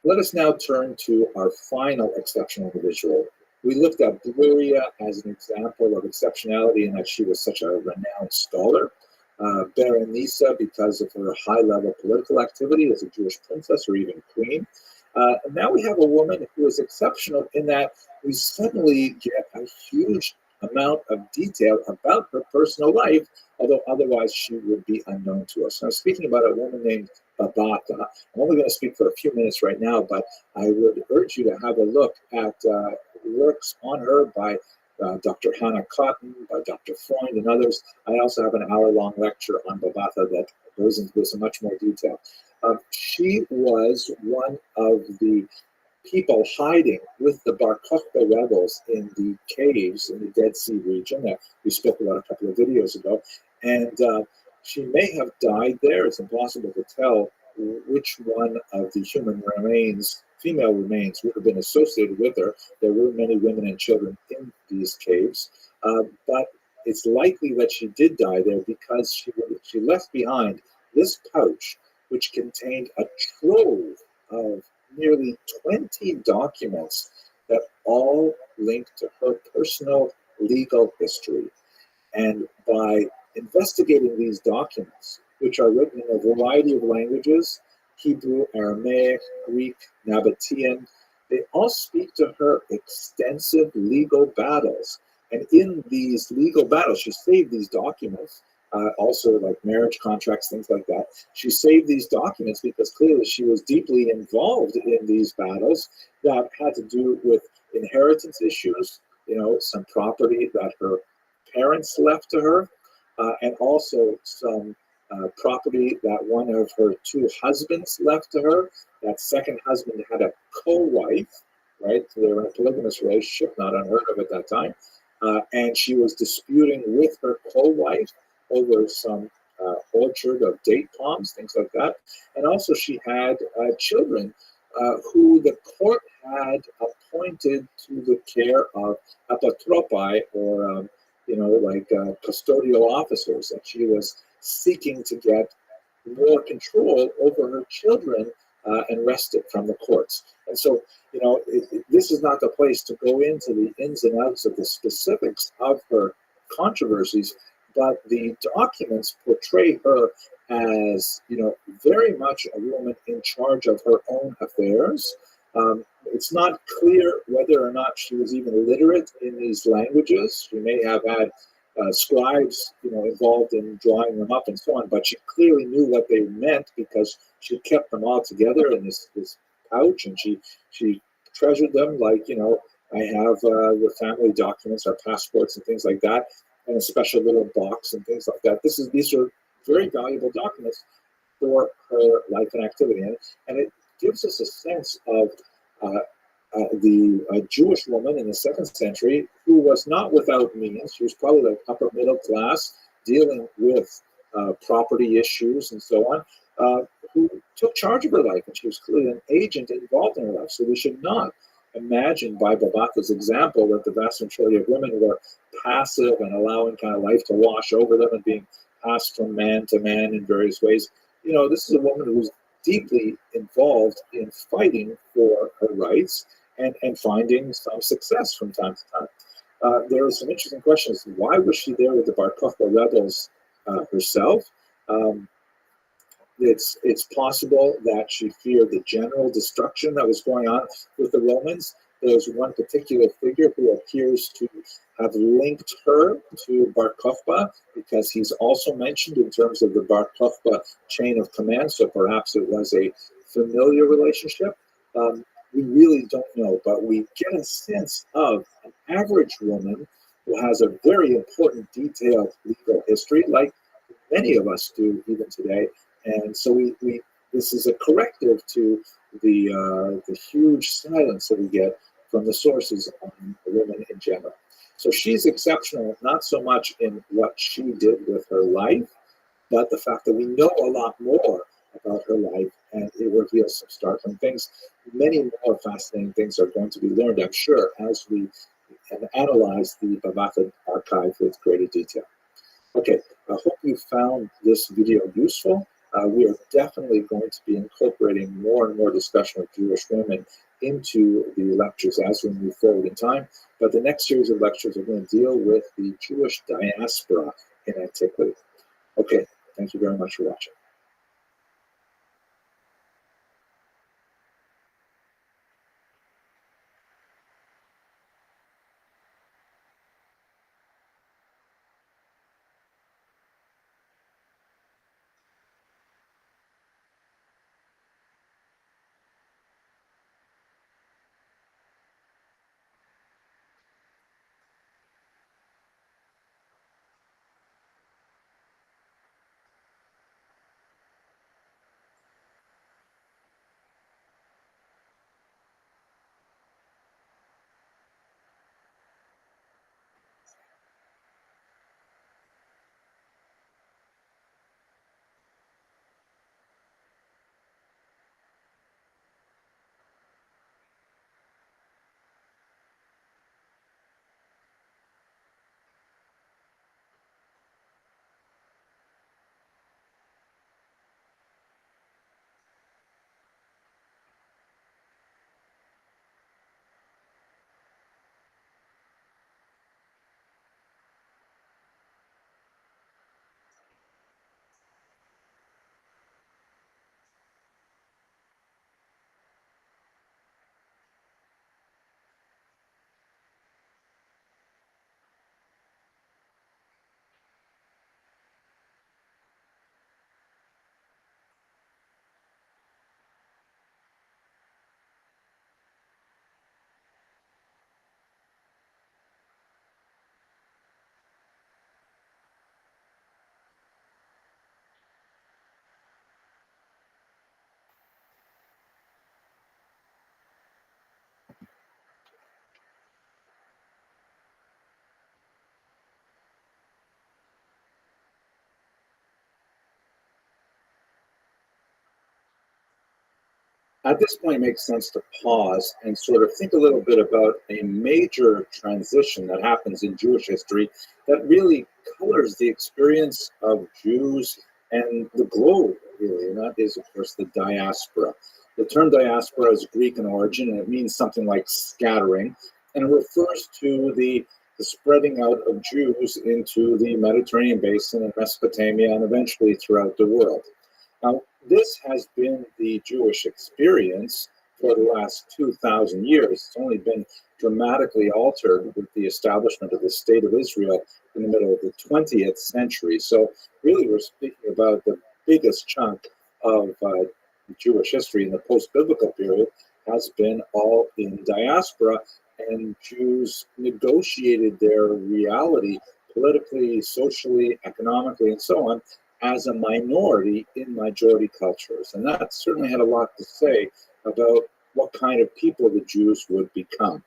Let us now turn to our final exceptional individual. We looked at Gloria as an example of exceptionality in that she was such a renowned scholar. Berenice, because of her high-level political activity as a Jewish princess or even queen. And now we have a woman who is exceptional in that we suddenly get a huge amount of detail about her personal life, although otherwise she would be unknown to us. Now, speaking about a woman named Babata, I'm only going to speak for a few minutes right now, but I would urge you to have a look at works on her by Dr. Hannah Cotton, by Dr. Freund, and others. I also have an hour-long lecture on Babata that goes into this in much more detail. She was one of the people hiding with the Bar Kokhba rebels in the caves in the Dead Sea region that we spoke about a couple of videos ago. And she may have died there. It's impossible to tell which one of the female remains would have been associated with her. There were many women and children in these caves. But it's likely that she did die there because she left behind this pouch, which contained a trove of nearly 20 documents that all link to her personal legal history. And by investigating these documents, which are written in a variety of languages, Hebrew, Aramaic, Greek, Nabatean, they all speak to her extensive legal battles. And in these legal battles, she saved these documents, also like marriage contracts, things like that. She saved these documents because clearly she was deeply involved in these battles that had to do with inheritance issues, some property that her parents left to her, and also some property that one of her two husbands left to her. That second husband had a co-wife, right? So they were in a polygamous relationship, not unheard of at that time. And she was disputing with her co-wife over some orchard of date palms, things like that. And also she had children who the court had appointed to the care of apatropai, or custodial officers, and she was seeking to get more control over her children and wrest it from the courts. And so, this is not the place to go into the ins and outs of the specifics of her controversies, but the documents portray her as, very much a woman in charge of her own affairs. It's not clear whether or not she was even literate in these languages. She may have had scribes, involved in drawing them up and so on, but she clearly knew what they meant because she kept them all together in this pouch, and she treasured them like, I have the family documents, our passports and things like that, and a special little box and things like that. These are very valuable documents for her life and activity, and it gives us a sense of the Jewish woman in the 2nd century who was not without means. She was probably like upper middle class, dealing with property issues and so on. who took charge of her life, and she was clearly an agent involved in her life. So we should not imagine, by Babaka's example, that the vast majority of women were passive and allowing kind of life to wash over them and being passed from man to man in various ways. This is a woman who's deeply involved in fighting for her rights and finding some success from time to time. There are some interesting questions. Why was she there with the Bar Kokhba rebels herself? Um, it's possible that she feared the general destruction that was going on with the Romans. There's one particular figure who appears to have linked her to Bar Kokhba because he's also mentioned in terms of the Bar Kokhba chain of command, so perhaps it was a familiar relationship. We really don't know, but we get a sense of an average woman who has a very important, detailed legal history, like many of us do even today. And so we this is a corrective to the huge silence that we get from the sources on women in general. So she's exceptional, not so much in what she did with her life, but the fact that we know a lot more about her life, and it reveals some startling things. Many more fascinating things are going to be learned, I'm sure, as we analyze the Babaka archive with greater detail. Okay, I hope you found this video useful. We are definitely going to be incorporating more and more discussion of Jewish women into the lectures as we move forward in time. But the next series of lectures are going to deal with the Jewish diaspora in antiquity. Okay, thank you very much for watching. At this point, it makes sense to pause and sort of think a little bit about a major transition that happens in Jewish history that really colors the experience of Jews and the globe, really, and that is, of course, the diaspora. The term diaspora is Greek in origin, and it means something like scattering, and it refers to the spreading out of Jews into the Mediterranean basin and Mesopotamia and eventually throughout the world. Now, this has been the Jewish experience for the last 2,000 years. It's only been dramatically altered with the establishment of the State of Israel in the middle of the 20th century. So really, we're speaking about the biggest chunk of Jewish history in the post-biblical period has been all in diaspora, and Jews negotiated their reality politically, socially, economically, and so on as a minority in majority cultures. And that certainly had a lot to say about what kind of people the Jews would become.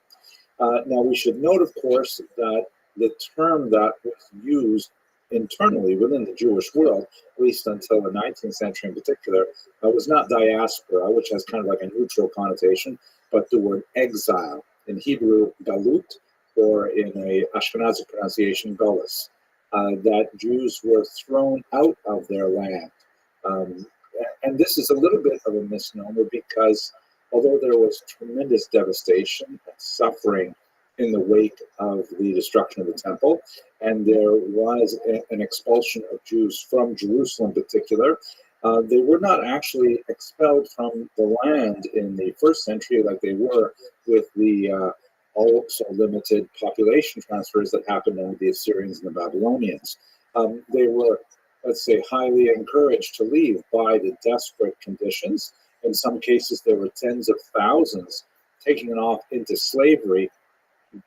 Now, we should note, of course, that the term that was used internally within the Jewish world, at least until the 19th century in particular, was not diaspora, which has kind of like a neutral connotation, but the word exile. In Hebrew, galut, or in a Ashkenazi pronunciation, gullus, that Jews were thrown out of their land. Um, and this is a little bit of a misnomer because although there was tremendous devastation and suffering in the wake of the destruction of the temple, and there was an expulsion of Jews from Jerusalem in particular, they were not actually expelled from the land in the first century like they were with the also limited population transfers that happened under the Assyrians and the Babylonians. They were, let's say, highly encouraged to leave by the desperate conditions. In some cases, there were tens of thousands taking it off into slavery.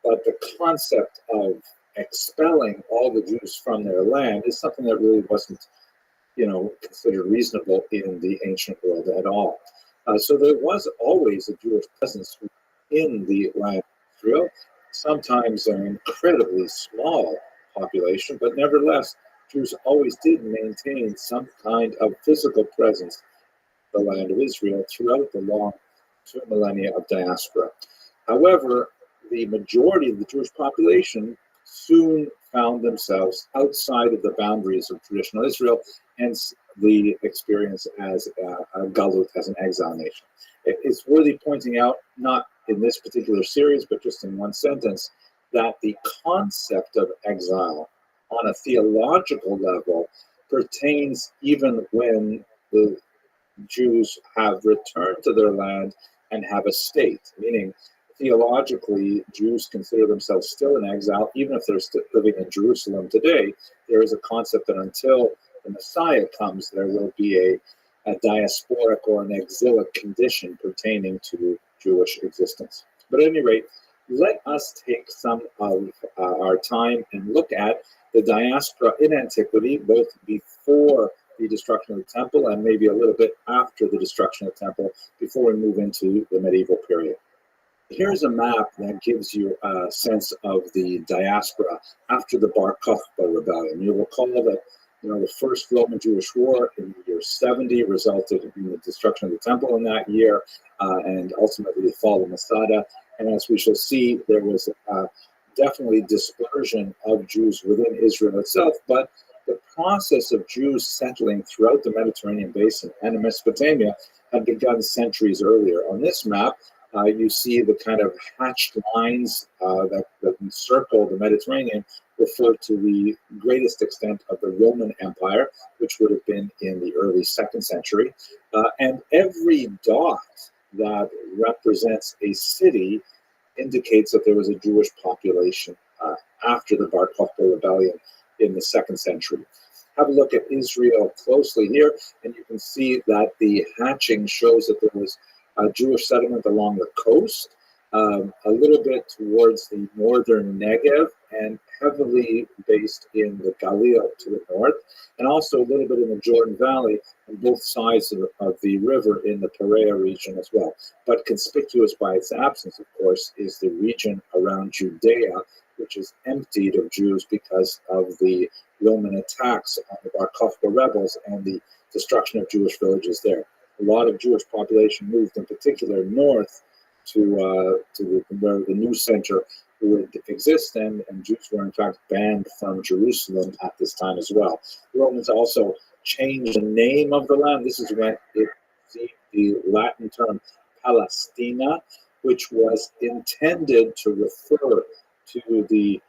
But the concept of expelling all the Jews from their land is something that really wasn't, considered reasonable in the ancient world at all. So there was always a Jewish presence in the land of Israel, sometimes an incredibly small population, but nevertheless, Jews always did maintain some kind of physical presence in the land of Israel throughout the long 2 millennia of diaspora. However, the majority of the Jewish population soon found themselves outside of the boundaries of traditional Israel, hence the experience as a galut, as an exile nation. It's worthy pointing out, not in this particular series, but just in one sentence, that the concept of exile on a theological level pertains even when the Jews have returned to their land and have a state, meaning theologically, Jews consider themselves still in exile, even if they're still living in Jerusalem today. There is a concept that until the Messiah comes, there will be a diasporic or an exilic condition pertaining to Jewish existence. But at any rate, let us take some of our time and look at the diaspora in antiquity, both before the destruction of the temple and maybe a little bit after the destruction of the temple, before we move into the medieval period. Here's a map that gives you a sense of the diaspora after the Bar Kokhba rebellion. You'll recall that the first Roman-Jewish war in the year 70 resulted in the destruction of the temple in that year, and ultimately the fall of Masada. And as we shall see, there was definitely dispersion of Jews within Israel itself, but the process of Jews settling throughout the Mediterranean basin and in Mesopotamia had begun centuries earlier. On this map, you see the kind of hatched lines that encircle the Mediterranean refer to the greatest extent of the Roman Empire, which would have been in the early 2nd century. And every dot that represents a city indicates that there was a Jewish population after the Bar Kokhba rebellion in the 2nd century. Have a look at Israel closely here, and you can see that the hatching shows that there was a Jewish settlement along the coast, a little bit towards the northern Negev, and heavily based in the Galil to the north, and also a little bit in the Jordan Valley on both sides of the river in the Perea region as well. But conspicuous by its absence, of course, is the region around Judea, which is emptied of Jews because of the Roman attacks on the Bar Kokhba rebels and the destruction of Jewish villages there. A lot of Jewish population moved, in particular, north to where the new center would exist, and Jews were in fact banned from Jerusalem at this time as well. The Romans also changed the name of the land. This is when it received the Latin term Palestina, which was intended to refer to the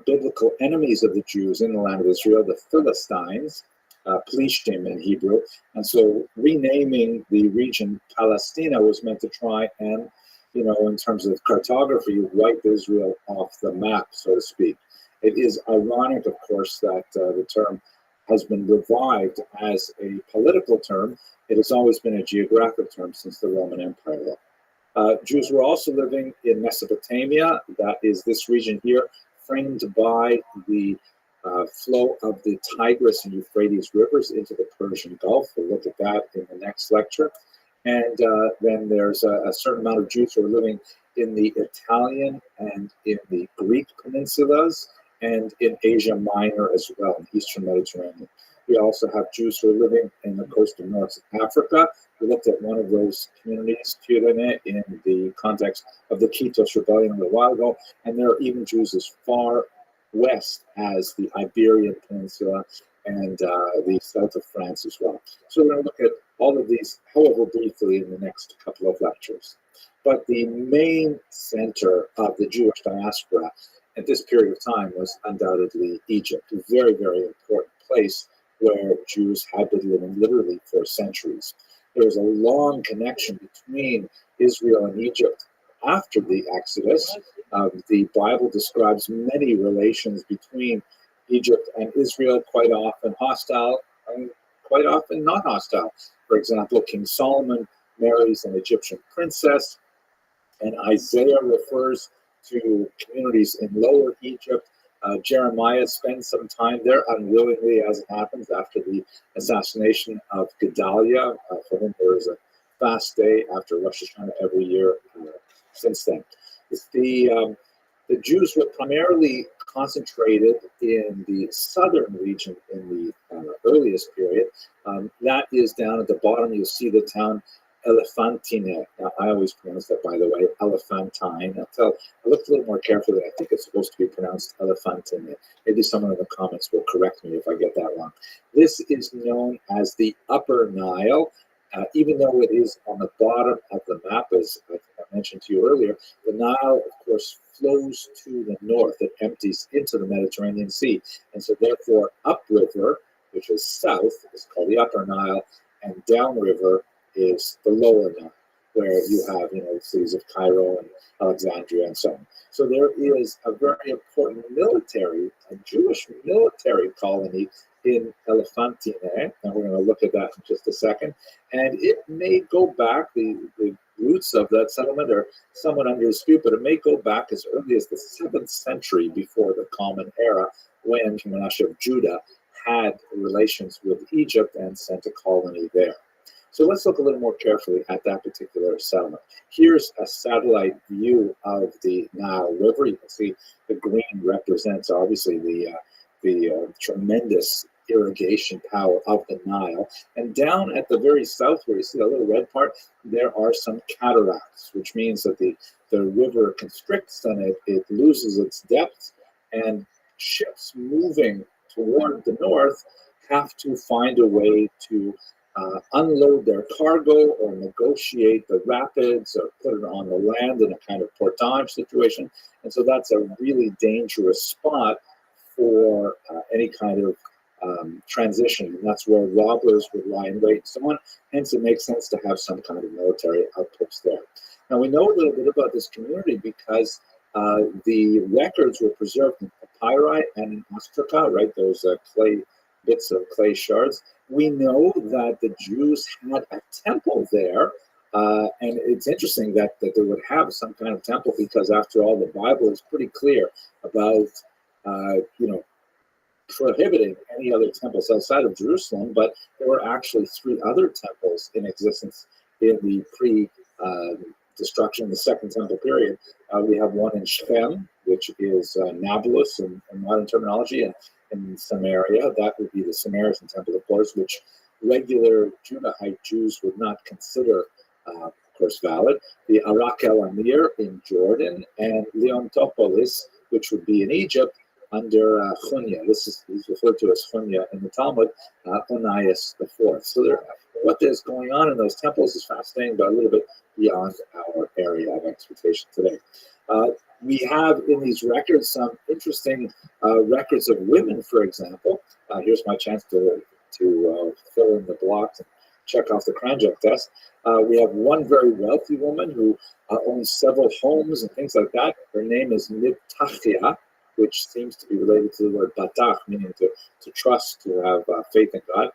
biblical enemies of the Jews in the land of Israel, the Philistines, Plishtim in Hebrew. And so renaming the region Palestina was meant to try and, in terms of cartography, wipe Israel off the map, so to speak. It is ironic, of course, that the term has been revived as a political term. It has always been a geographic term since the Roman Empire. Jews were also living in Mesopotamia, that is this region here, framed by the flow of the Tigris and Euphrates rivers into the Persian Gulf. We'll look at that in the next lecture. And then there's a certain amount of Jews who are living in the Italian and in the Greek peninsulas, and in Asia Minor as well, in the Eastern Mediterranean. We also have Jews who are living in the coast of North Africa. We looked at one of those communities, Kyrene, in the context of the Kitos Rebellion a little while ago, and there are even Jews as far west as the Iberian Peninsula and the south of France as well. So we're going to look at all of these, however briefly, in the next couple of lectures. But the main center of the Jewish diaspora at this period of time was undoubtedly Egypt, a very, very important place where Jews had been living literally for centuries. There was a long connection between Israel and Egypt after the Exodus. The Bible describes many relations between Egypt and Israel, quite often hostile and quite often not hostile. For example, King Solomon marries an Egyptian princess, and Isaiah refers to communities in Lower Egypt. Jeremiah spends some time there unwillingly, as it happens, after the assassination of Gedaliah, for whom there is a fast day after Rosh Hashanah every year since then. The Jews were primarily concentrated in the southern region in the earliest period. That is down at the bottom. You'll see the town Elephantine. Now, I always pronounce that, by the way, Elephantine. I looked a little more carefully. I think it's supposed to be pronounced Elephantine. Maybe someone in the comments will correct me if I get that wrong. This is known as the Upper Nile. Even though it is on the bottom of the map, as I mentioned to you earlier, the Nile, of course, flows to the north. It empties into the Mediterranean Sea. And so therefore, upriver, which is south, is called the Upper Nile, and downriver is the Lower Nile, where you have, the cities of Cairo and Alexandria and so on. So there is a very important a Jewish military colony in Elephantine, and we're going to look at that in just a second. And it may go back, the roots of that settlement are somewhat under dispute, but it may go back as early as the 7th century before the Common Era, when King Manasseh of Judah had relations with Egypt and sent a colony there. So let's look a little more carefully at that particular settlement. Here's a satellite view of the Nile River. You can see the green represents obviously the tremendous irrigation power of the Nile. And down at the very south, where you see the little red part, there are some cataracts, which means that the river constricts and it loses its depth, and ships moving toward the north have to find a way to unload their cargo or negotiate the rapids or put it on the land in a kind of portage situation. And so that's a really dangerous spot for any kind of transition. And that's where robbers would lie in wait and so on. Hence, it makes sense to have some kind of military outpost there. Now, we know a little bit about this community because the records were preserved in papyri and in ostraca, right? Those bits of clay shards. We know that the Jews had a temple there, and it's interesting that they would have some kind of temple because, after all, the Bible is pretty clear about, prohibiting any other temples outside of Jerusalem, but there were actually 3 other temples in existence in the pre-destruction, the Second Temple period. We have one in Shechem, which is Nablus in modern terminology, and in Samaria, that would be the Samaritan temple, of course, which regular Judahite Jews would not consider, of course, valid. The Arak el Amir in Jordan, and Leontopolis, which would be in Egypt, under Chunya. He's referred to as Chunya in the Talmud, Onias IV. So what is going on in those temples is fascinating, but a little bit beyond our area of expertise today. We have in these records some interesting records of women, for example. Here's my chance to fill in the blocks and check off the Kranjak test. We have one very wealthy woman who owns several homes and things like that. Her name is Nibtachia, which seems to be related to the word batach, meaning to trust, to have faith in God.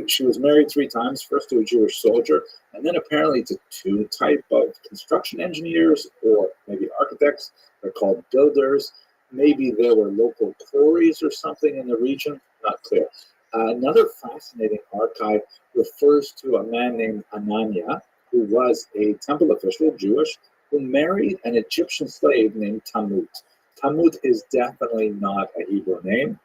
She was married 3 times, first to a Jewish soldier, and then apparently to 2 type of construction engineers or maybe architects. They're called builders. Maybe there were local quarries or something in the region, not clear. Another fascinating archive refers to a man named Anania, who was a temple official, Jewish, who married an Egyptian slave named Tamut. Tammuz is definitely not a Hebrew name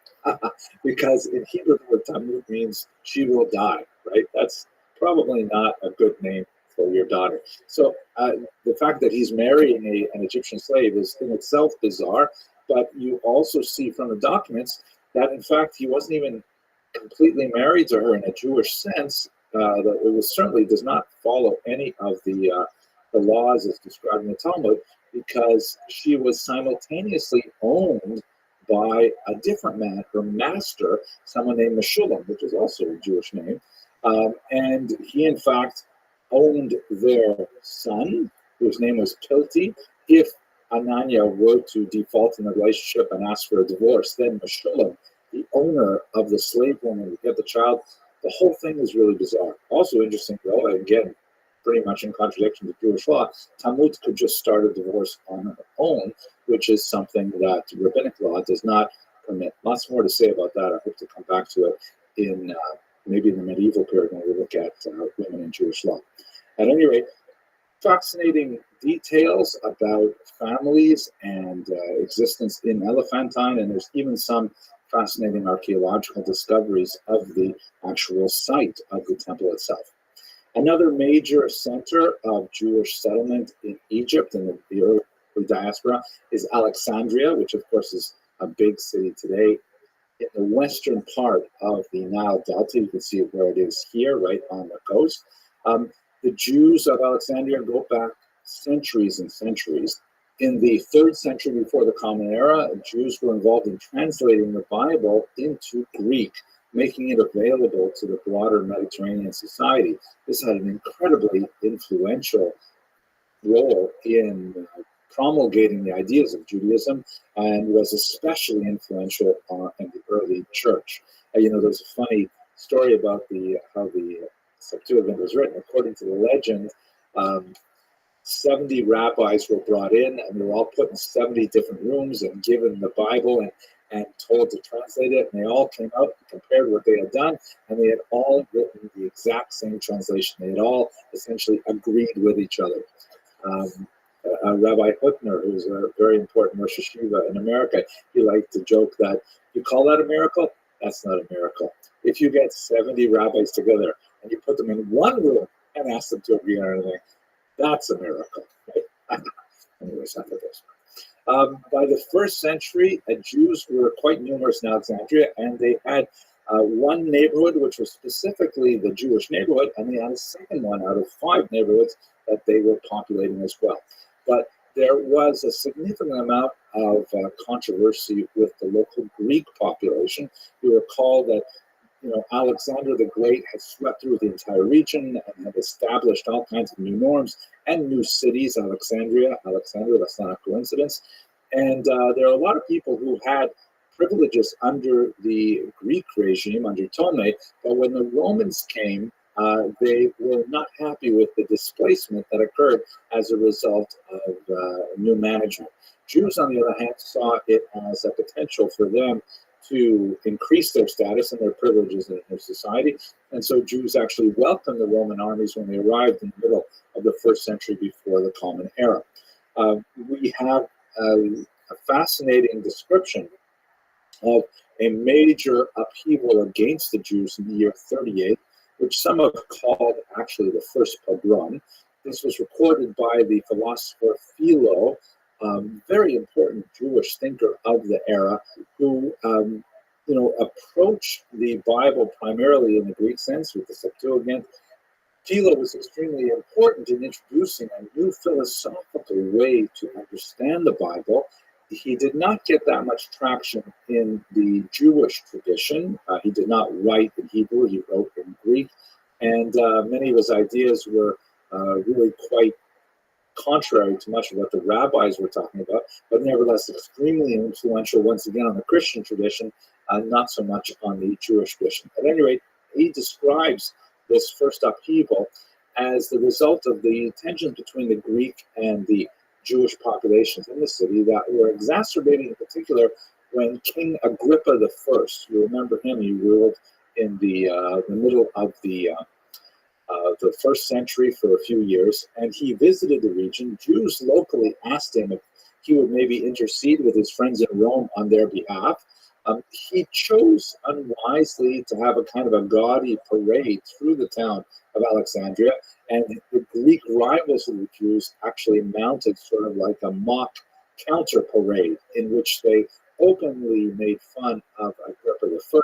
because in Hebrew the word Tammuz means she will die, right? That's probably not a good name for your daughter. So the fact that he's marrying an Egyptian slave is in itself bizarre, but you also see from the documents that in fact he wasn't even completely married to her in a Jewish sense. That it was certainly does not follow any of the laws as described in the Talmud, because she was simultaneously owned by a different man, her master, someone named Meshulam, which is also a Jewish name. And he, in fact, owned their son, whose name was Pilti. If Ananya were to default in the relationship and ask for a divorce, then Meshulam, the owner of the slave woman, would get the child. The whole thing is really bizarre. Also interesting, though, again, pretty much in contradiction to Jewish law, Tammuz could just start a divorce on her own, which is something that rabbinic law does not permit. Lots more to say about that. I hope to come back to it in maybe in the medieval period when we look at women in Jewish law. At any rate, fascinating details about families and existence in Elephantine, and there's even some fascinating archaeological discoveries of the actual site of the temple itself. Another major center of Jewish settlement in Egypt and the early diaspora is Alexandria, which of course is a big city today in the western part of the Nile Delta. You can see where it is here, right on the coast. The Jews of Alexandria go back centuries and centuries. In the 3rd century before the Common Era, Jews were involved in translating the Bible into Greek, making it available to the broader Mediterranean society. This had an incredibly influential role in promulgating the ideas of Judaism and was especially influential in the early church. There's a funny story about how the Septuagint was written. According to the legend, 70 rabbis were brought in, and they were all put in 70 different rooms and given the Bible and told to translate it. And they all came out and compared what they had done, and they had all written the exact same translation. They had all essentially agreed with each other. Rabbi Hutner, who's a very important Rosh Hashiva in America, he liked to joke that you call that a miracle? That's not a miracle. If you get 70 rabbis together and you put them in one room and ask them to agree on anything, that's a miracle. Right? Anyways, after this. By the 1st century, Jews were quite numerous in Alexandria, and they had one neighborhood, which was specifically the Jewish neighborhood, and they had a second one out of 5 neighborhoods that they were populating as well. But there was a significant amount of controversy with the local Greek population. You recall that Alexander the Great had swept through the entire region and had established all kinds of new norms and new cities. Alexandria, that's not a coincidence. And there are a lot of people who had privileges under the Greek regime, under Ptolemy, but when the Romans came, they were not happy with the displacement that occurred as a result of new management. Jews, on the other hand, saw it as a potential for them to increase their status and their privileges in their society. And so Jews actually welcomed the Roman armies when they arrived in the middle of the 1st century before the Common Era. We have a fascinating description of a major upheaval against the Jews in the year 38, which some have called actually the first pogrom. This was recorded by the philosopher Philo, very important Jewish thinker of the era, who approached the Bible primarily in the Greek sense with the Septuagint. Philo was extremely important in introducing a new philosophical way to understand the Bible. He did not get that much traction in the Jewish tradition. He did not write in Hebrew, he wrote in Greek, and many of his ideas were really quite contrary to much of what the rabbis were talking about, but nevertheless extremely influential once again on the Christian tradition, not so much on the Jewish tradition. At any rate, he describes this first upheaval as the result of the tensions between the Greek and the Jewish populations in the city that were exacerbated in particular when King Agrippa I, you remember him, he ruled in the middle of the the first century for a few years, and he visited the region. Jews locally asked him if he would maybe intercede with his friends in Rome on their behalf. He chose unwisely to have a kind of a gaudy parade through the town of Alexandria, and the Greek rivals of the Jews actually mounted sort of like a mock counter parade in which they openly made fun of Agrippa I,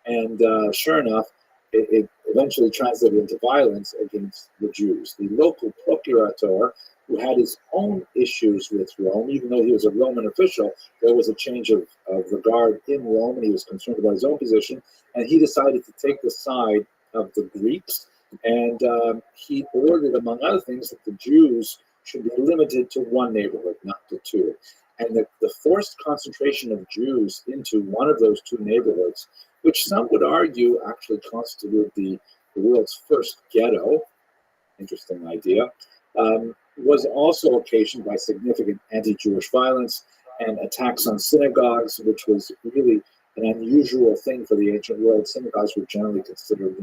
and sure enough, it eventually translated into violence against the Jews. The local procurator, who had his own issues with Rome, even though he was a Roman official, there was a change of the guard in Rome, and he was concerned about his own position, and he decided to take the side of the Greeks, and he ordered, among other things, that the Jews should be limited to one neighborhood, not to two. And the forced concentration of Jews into one of those two neighborhoods, which some would argue actually constituted the world's first ghetto, interesting idea, was also occasioned by significant anti-Jewish violence and attacks on synagogues, which was really an unusual thing for the ancient world. Synagogues were generally considered,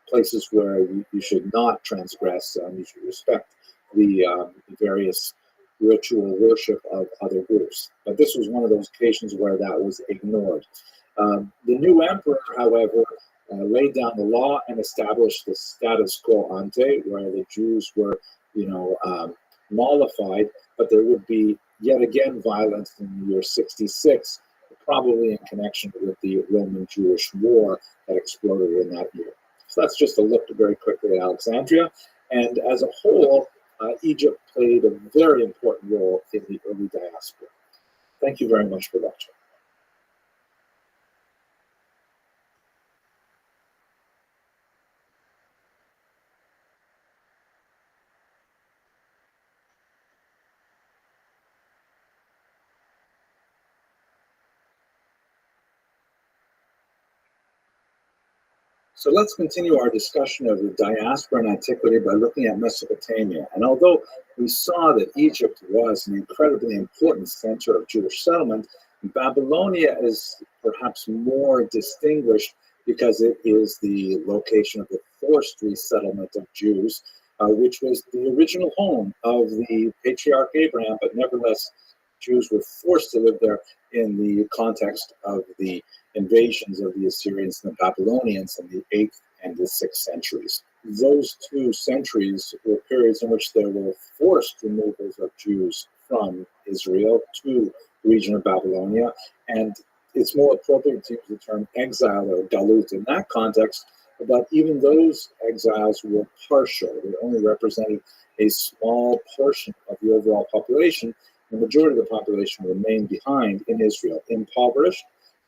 places where you should not transgress, you should respect the various ritual worship of other groups. But this was one of those occasions where that was ignored. The new emperor, however, laid down the law and established the status quo ante, where the Jews were, mollified, but there would be yet again violence in the year 66, probably in connection with the Roman-Jewish War that exploded in that year. So that's just a look very quickly at Alexandria. And as a whole, Egypt played a very important role in the early diaspora. Thank you very much for watching. So let's continue our discussion of the diaspora in antiquity by looking at Mesopotamia. And although we saw that Egypt was an incredibly important center of Jewish settlement, Babylonia is perhaps more distinguished because it is the location of the forced resettlement of Jews, which was the original home of the patriarch Abraham, but nevertheless, Jews were forced to live there in the context of the invasions of the Assyrians and the Babylonians in the 8th and the 6th centuries. Those 2 centuries were periods in which there were forced removals of Jews from Israel to the region of Babylonia, and it's more appropriate to use the term exile or galut in that context, but even those exiles were partial. They only represented a small portion of the overall population. The majority of the population remained behind in Israel, impoverished,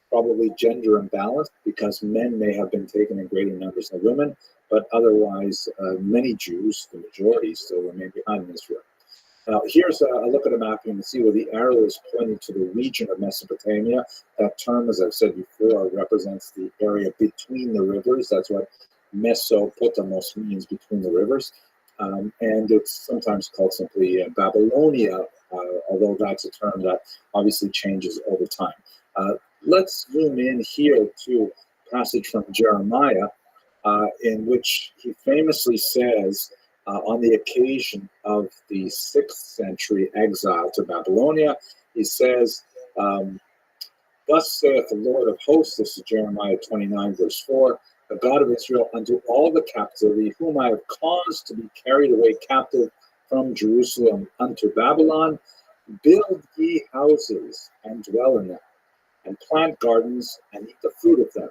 probably gender imbalanced, because men may have been taken in greater numbers than women, but otherwise many Jews, the majority, still remain behind in Israel. Now, here's a look at a map. You can see where the arrow is pointing to the region of Mesopotamia. That term, as I've said before, represents the area between the rivers. That's what Mesopotamos means, between the rivers. And it's sometimes called simply Babylonia, although that's a term that obviously changes over time. Let's zoom in here to a passage from Jeremiah, in which he famously says, on the occasion of the 6th century exile to Babylonia, he says, "Thus saith the Lord of hosts," this is Jeremiah 29, verse 4, "the God of Israel, unto all the captivity whom I have caused to be carried away captive from Jerusalem unto Babylon, build ye houses and dwell in them, and plant gardens and eat the fruit of them.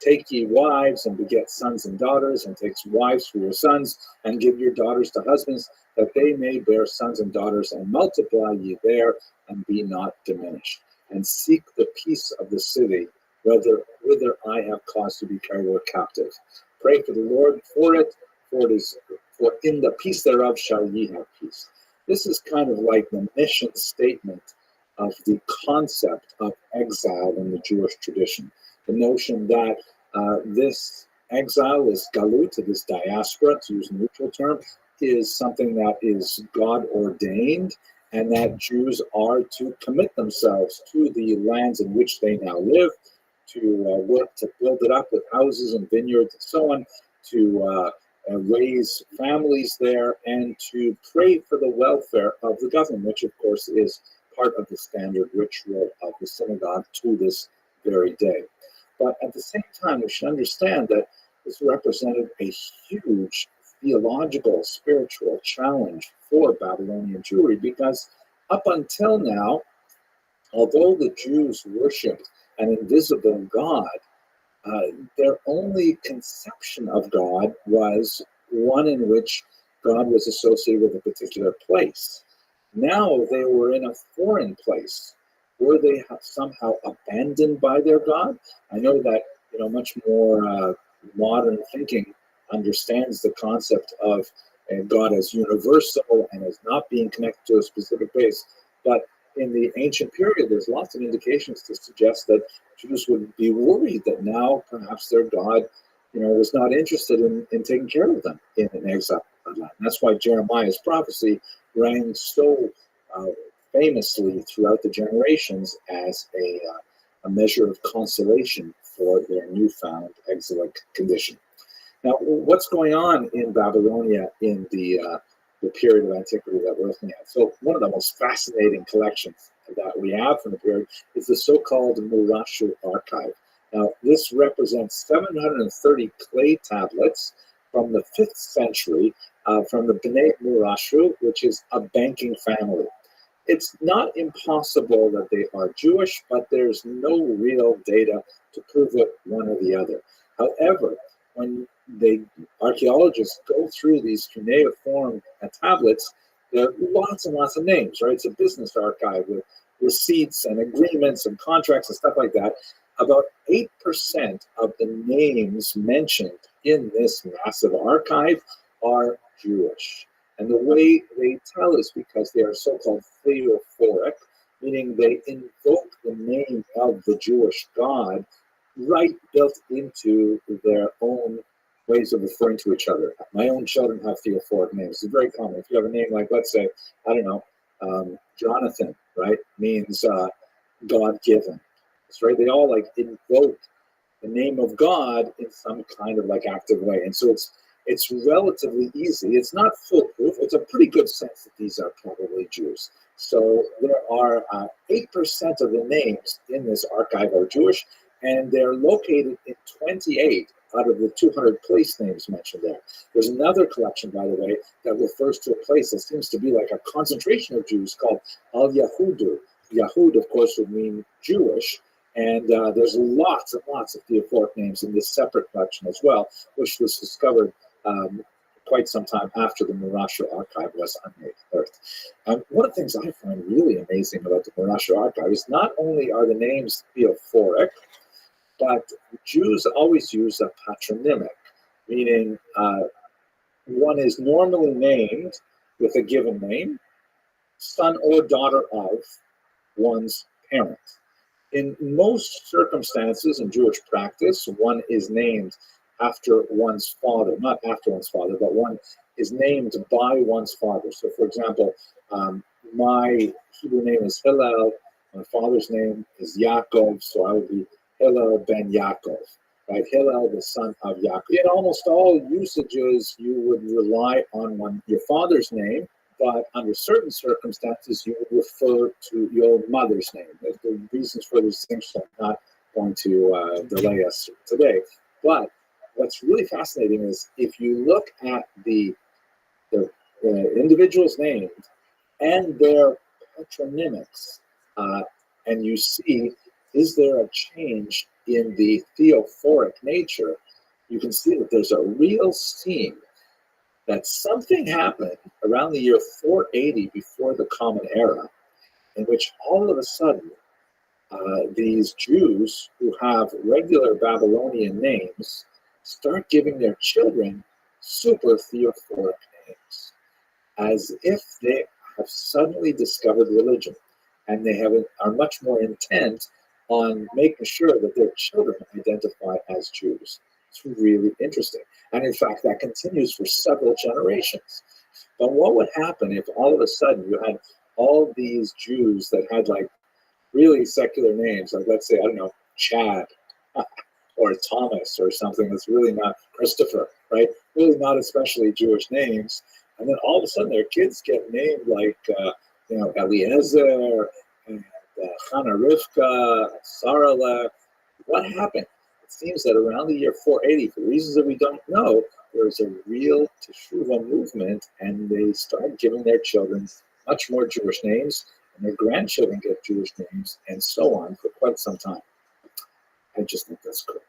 Take ye wives and beget sons and daughters, and take wives for your sons, and give your daughters to husbands, that they may bear sons and daughters, and multiply ye there, and be not diminished. And seek the peace of the city, whither I have caused to be carried away captive. Pray for the Lord for it, for in the peace thereof shall ye have peace." This is kind of like the mission statement of the concept of exile in the Jewish tradition. The notion that this exile, this galut, this diaspora, to use a neutral term, is something that is God ordained, and that Jews are to commit themselves to the lands in which they now live, to work to build it up with houses and vineyards and so on, to raise families there, and to pray for the welfare of the government, which of course is part of the standard ritual of the synagogue to this very day. But at the same time, we should understand that this represented a huge theological, spiritual challenge for Babylonian Jewry, because up until now, although the Jews worshipped an invisible God, their only conception of God was one in which God was associated with a particular place. Now they were in a foreign place. Were they somehow abandoned by their God? I know that much more modern thinking understands the concept of God as universal and as not being connected to a specific base. But in the ancient period, there's lots of indications to suggest that Jews would be worried that now perhaps their God, was not interested in taking care of them in an exile. And that's why Jeremiah's prophecy rang so famously throughout the generations as a measure of consolation for their newfound exilic condition. Now, what's going on in Babylonia in the period of antiquity that we're looking at? So one of the most fascinating collections that we have from the period is the so-called Murashu archive. Now, this represents 730 clay tablets from the 5th century from the Bnei Murashu, which is a banking family. It's not impossible that they are Jewish, but there's no real data to prove it one or the other. However, when archaeologists go through these cuneiform tablets, there are lots and lots of names, right? It's a business archive with receipts and agreements and contracts and stuff like that. About 8% of the names mentioned in this massive archive are Jewish. And the way they tell is because they are so-called theophoric, meaning they invoke the name of the Jewish God right built into their own ways of referring to each other. My own children have theophoric names. It's very common. If you have a name like, let's say, I don't know, Jonathan, right, means God-given. That's right. They all invoke the name of God in some kind of active way. And so it's relatively easy. It's not foolproof. It's a pretty good sense that these are probably Jews. So there are 8% of the names in this archive are Jewish, and they're located in 28 out of the 200 place names mentioned there. There's another collection, by the way, that refers to a place that seems to be like a concentration of Jews called Al-Yahudu. Yahud, of course, would mean Jewish, and there's lots and lots of theophoric names in this separate collection as well, which was discovered quite some time after the Murashu archive was unearthed. One of the things I find really amazing about the Murashu archive is not only are the names theophoric, but Jews always use a patronymic, meaning one is normally named with a given name, son or daughter of one's parent. In most circumstances in Jewish practice, one is named after one's father, not after one's father, but one is named by one's father. So, for example, my Hebrew name is Hillel, my father's name is Yaakov, so I would be Hillel ben Yaakov, right? Hillel, the son of Yaakov. In almost all usages, you would rely on your father's name, but under certain circumstances, you would refer to your mother's name. The reasons for these things are not going to delay us today. But what's really fascinating is if you look at the individuals named and their patronymics, and you see, is there a change in the theophoric nature? You can see that there's a real seam that something happened around the year 480 before the Common Era, in which all of a sudden these Jews who have regular Babylonian names start giving their children super theophoric names, as if they have suddenly discovered religion, and they are much more intent on making sure that their children identify as Jews. It's really interesting. And in fact, that continues for several generations. But what would happen if all of a sudden you had all these Jews that had really secular names, like let's say, I don't know, Chad or Thomas or something that's really not Christopher, right? Really not especially Jewish names. And then all of a sudden their kids get named like, Eliezer and Chana Rivka, Sarala. What happened? It seems that around the year 480, for reasons that we don't know, there was a real Teshuvah movement, and they started giving their children much more Jewish names, and their grandchildren get Jewish names, and so on for quite some time. I just think that's cool.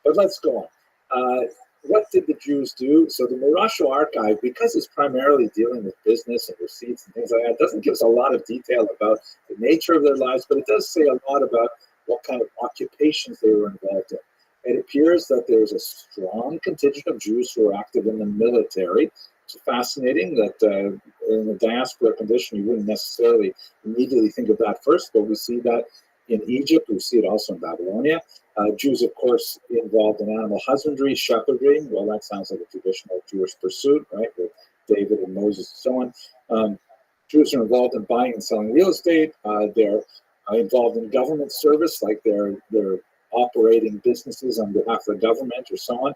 But let's go on. What did the Jews do? So the Morasho archive, because it's primarily dealing with business and receipts and things like that, doesn't give us a lot of detail about the nature of their lives, but it does say a lot about what kind of occupations they were involved in. It appears that there's a strong contingent of Jews who are active in the military. It's fascinating that in a diaspora condition, you wouldn't necessarily immediately think of that first, but we see that in Egypt. We see it also in Babylonia. Jews, of course, involved in animal husbandry, shepherdry. Well, that sounds like a traditional Jewish pursuit, right, with David and Moses and so on. Jews are involved in buying and selling real estate. They're involved in government service, like they're operating businesses on behalf of the government or so on.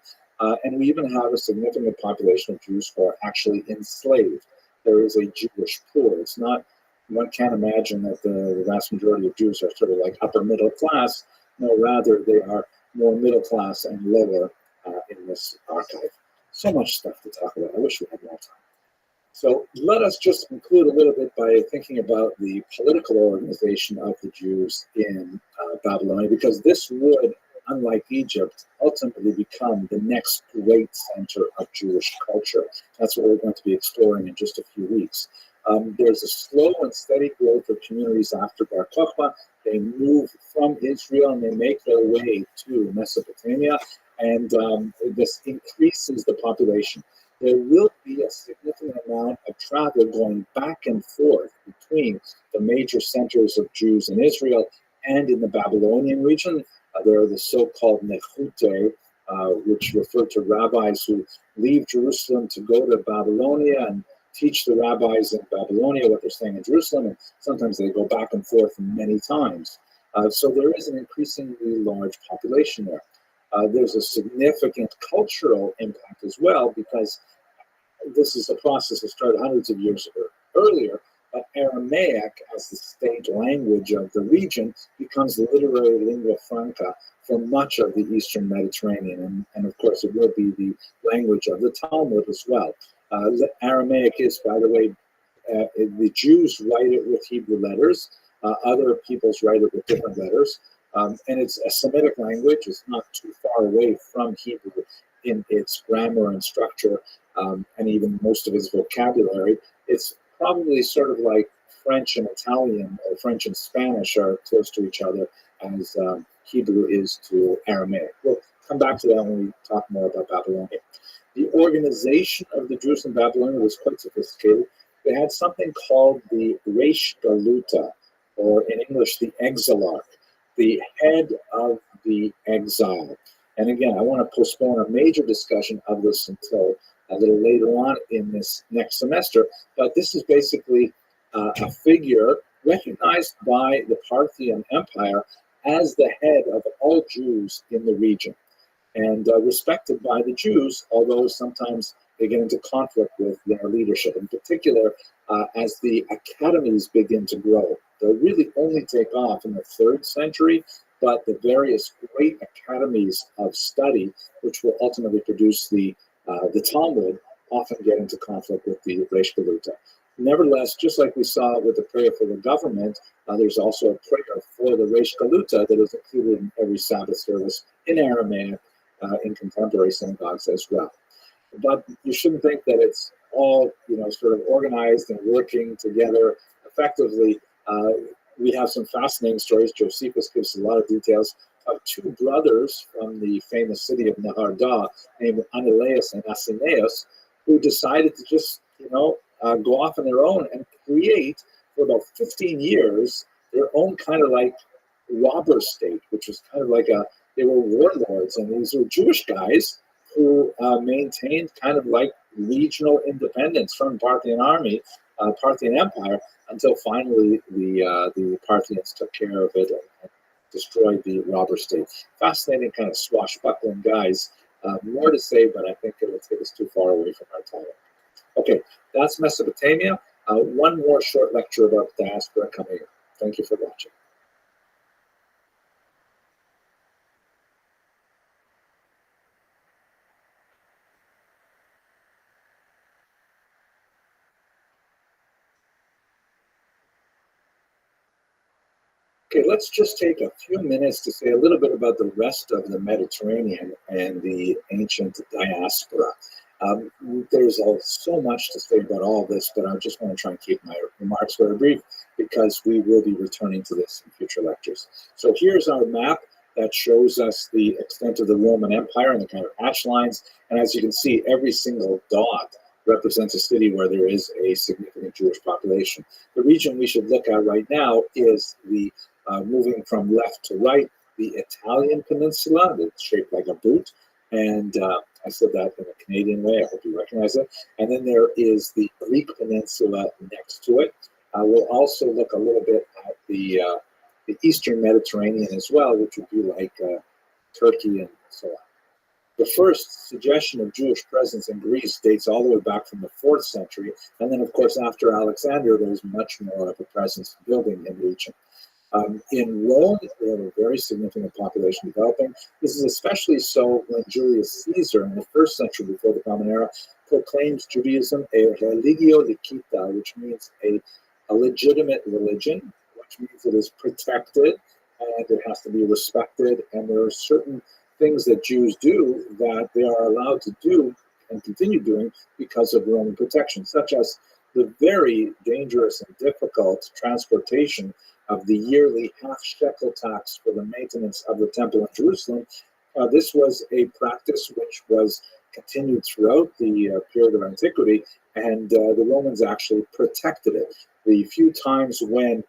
And we even have a significant population of Jews who are actually enslaved. There is a Jewish poor. It's not, one can't imagine that the vast majority of Jews are sort of like upper middle class. No, rather they are more middle class and lower in this archive. So much stuff to talk about. I wish we had more time. So let us just conclude a little bit by thinking about the political organization of the Jews in Babylonia, because this would, unlike Egypt, ultimately become the next great center of Jewish culture. That's what we're going to be exploring in just a few weeks. There's a slow and steady growth of communities after Bar Kokhba. They move from Israel and they make their way to Mesopotamia, and this increases the population. There will be a significant amount of travel going back and forth between the major centers of Jews in Israel and in the Babylonian region. There are the so-called Nechute, which refer to rabbis who leave Jerusalem to go to Babylonia and teach the rabbis in Babylonia what they're saying in Jerusalem, and sometimes they go back and forth many times. So there is an increasingly large population there. There's a significant cultural impact as well, because this is a process that started hundreds of years earlier, but Aramaic, as the state language of the region, becomes the literary lingua franca for much of the Eastern Mediterranean, and of course it will be the language of the Talmud as well. Aramaic is, by the way, the Jews write it with Hebrew letters, other peoples write it with different letters. And it's a Semitic language. It's not too far away from Hebrew in its grammar and structure, and even most of its vocabulary. It's probably sort of like French and Italian, or French and Spanish are close to each other as Hebrew is to Aramaic. We'll come back to that when we talk more about Babylonia. The organization of the Jews in Babylonia was quite sophisticated. They had something called the Reish Galuta, or in English, the Exilarch, the head of the exile. And again, I want to postpone a major discussion of this until a little later on in this next semester, but this is basically a figure recognized by the Parthian Empire as the head of all Jews in the region, and respected by the Jews, although sometimes they get into conflict with their leadership, in particular as the academies begin to grow. They'll really only take off in the 3rd century, but the various great academies of study, which will ultimately produce the Talmud, often get into conflict with the Reish Galuta. Nevertheless, just like we saw with the prayer for the government, there's also a prayer for the Reish Galuta that is included in every Sabbath service in Aramaic, in contemporary synagogues as well. But you shouldn't think that it's all, sort of organized and working together effectively. We have some fascinating stories. Josephus gives a lot of details of 2 brothers from the famous city of Neharda named Ananias and Asineus, who decided to just, go off on their own and create, for about 15 years, their own kind of like robber state, which was kind of like they were warlords, and these were Jewish guys who maintained kind of like regional independence from Parthian Empire, until finally the Parthians took care of it and destroyed the robber state. Fascinating kind of swashbuckling guys More to say, but I think it will take us too far away from our title. Okay, that's Mesopotamia. One more short lecture about diaspora coming up. Thank you for watching. Okay, let's just take a few minutes to say a little bit about the rest of the Mediterranean and the ancient diaspora. There's so much to say about all this, but I just want to try and keep my remarks very brief because we will be returning to this in future lectures. So here's our map that shows us the extent of the Roman Empire and the kind of hatch lines. And as you can see, every single dot represents a city where there is a significant Jewish population. The region we should look at right now is the moving from left to right, the Italian peninsula that's shaped like a boot. And I said that in a Canadian way. I hope you recognize it. And then there is the Greek peninsula next to it. We'll also look a little bit at the Eastern Mediterranean as well, which would be like Turkey and so on. The first suggestion of Jewish presence in Greece dates all the way back from the 4th century. And then, of course, after Alexander, there's much more of a presence building in the region. In Rome, we have a very significant population developing. This is especially so when Julius Caesar, in the 1st century before the Common Era, proclaims Judaism a religio licita, which means a legitimate religion, which means it is protected and it has to be respected. And there are certain things that Jews do that they are allowed to do and continue doing because of Roman protection, such as the very dangerous and difficult transportation of the yearly half-shekel tax for the maintenance of the temple in Jerusalem. This was a practice which was continued throughout the period of antiquity, and the Romans actually protected it. The few times when,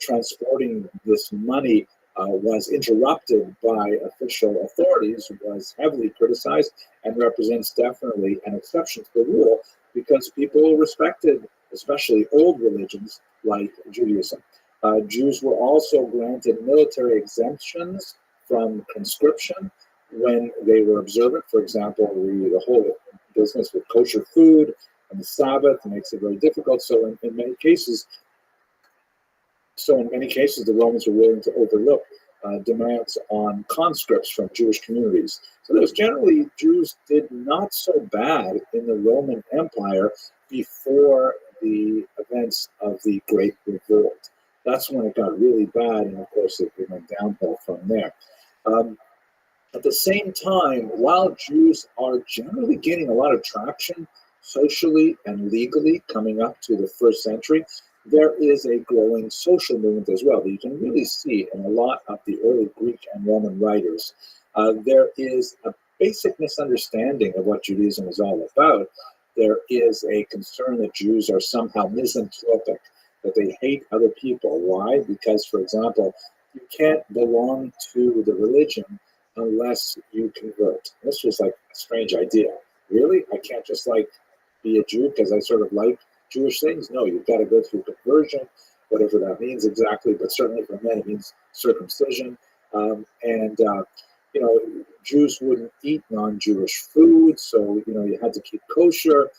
transporting this money was interrupted by official authorities was heavily criticized and represents definitely an exception to the rule because people respected, especially old religions like Judaism. Jews were also granted military exemptions from conscription when they were observant. For example, the whole business with kosher food and the Sabbath makes it very difficult. So in many cases, the Romans were willing to overlook demands on conscripts from Jewish communities. So there's generally, Jews did not so bad in the Roman Empire before the events of the Great Revolt. That's when it got really bad, and of course it went downhill from there. At the same time, while Jews are generally gaining a lot of traction socially and legally coming up to the 1st century, there is a growing social movement as well that you can really see in a lot of the early Greek and Roman writers. There is a basic misunderstanding of what Judaism is all about. There is a concern that Jews are somehow misanthropic, that they hate other people. Why? Because, for example, you can't belong to the religion unless you convert. This was like a strange idea. Really? I can't just be a Jew because I sort of like Jewish things? No, you've got to go through conversion, whatever that means exactly, but certainly for men it means circumcision. Jews wouldn't eat non-Jewish food, so, you had to keep kosher.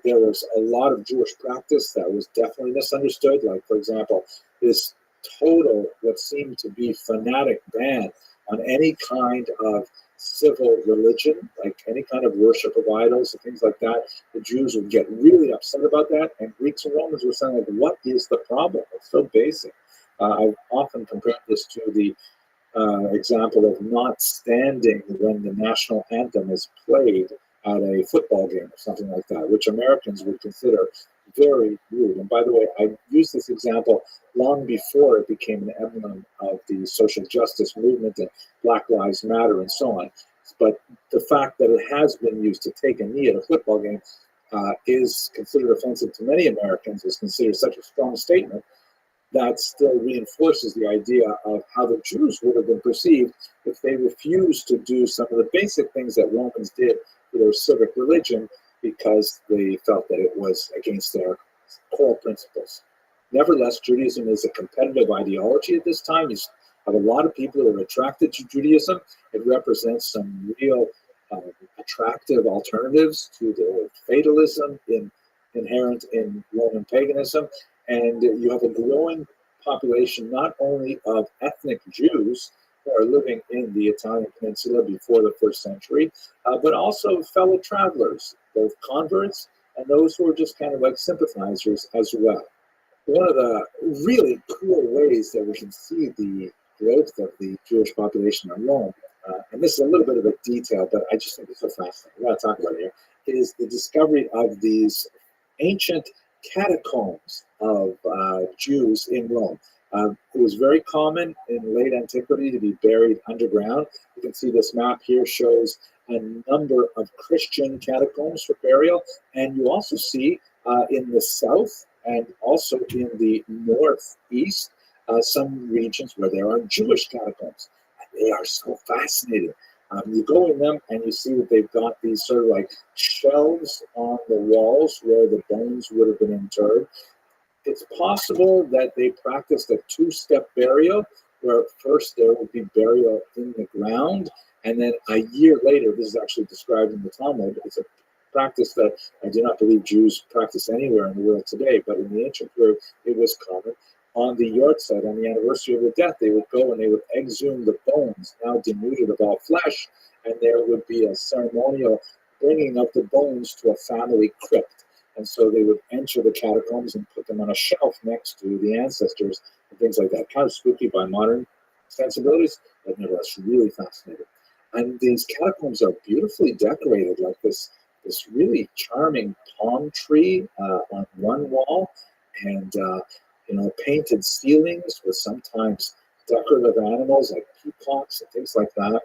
There was a lot of Jewish practice that was definitely misunderstood, like, for example, this total, what seemed to be fanatic ban on any kind of civil religion, like any kind of worship of idols and things like that. The Jews would get really upset about that, and Greeks and Romans were saying, what is the problem? It's so basic. I've often compared this to the example of not standing when the national anthem is played at a football game or something like that, which Americans would consider very rude. And by the way, I used this example long before it became an emblem of the social justice movement and Black Lives Matter and so on. But the fact that it has been used to take a knee at a football game is considered offensive to many Americans, is considered such a strong statement that still reinforces the idea of how the Jews would have been perceived if they refused to do some of the basic things that Romans did for their civic religion because they felt that it was against their core principles. Nevertheless, Judaism is a competitive ideology at this time. You have a lot of people who are attracted to Judaism. It represents some real attractive alternatives to the fatalism inherent in Roman paganism. And you have a growing population not only of ethnic Jews who are living in the Italian peninsula before the first century, but also fellow travelers, both converts and those who are just kind of like sympathizers as well. One of the really cool ways that we can see the growth of the Jewish population in Rome, and this is a little bit of a detail, but I just think it's so fascinating, we got to talk about it here, is the discovery of these ancient catacombs of Jews in Rome. It was very common in late antiquity to be buried underground. You can see this map here shows a number of Christian catacombs for burial, and you also see in the south and also in the northeast some regions where there are Jewish catacombs. And they are so fascinating. You go in them and you see that they've got these sort of like shelves on the walls where the bones would have been interred. It's possible that they practiced a two-step burial, where first there would be burial in the ground, and then a year later, this is actually described in the Talmud, it's a practice that I do not believe Jews practice anywhere in the world today, but in the ancient period, it was common. On the yahrzeit, on the anniversary of the death, they would go and they would exhume the bones, now denuded of all flesh, and there would be a ceremonial bringing of the bones to a family crypt. And so they would enter the catacombs and put them on a shelf next to the ancestors and things like that. Kind of spooky by modern sensibilities, but nevertheless really fascinating. And these catacombs are beautifully decorated, like this really charming palm tree on one wall, and painted ceilings with sometimes decorative animals like peacocks and things like that.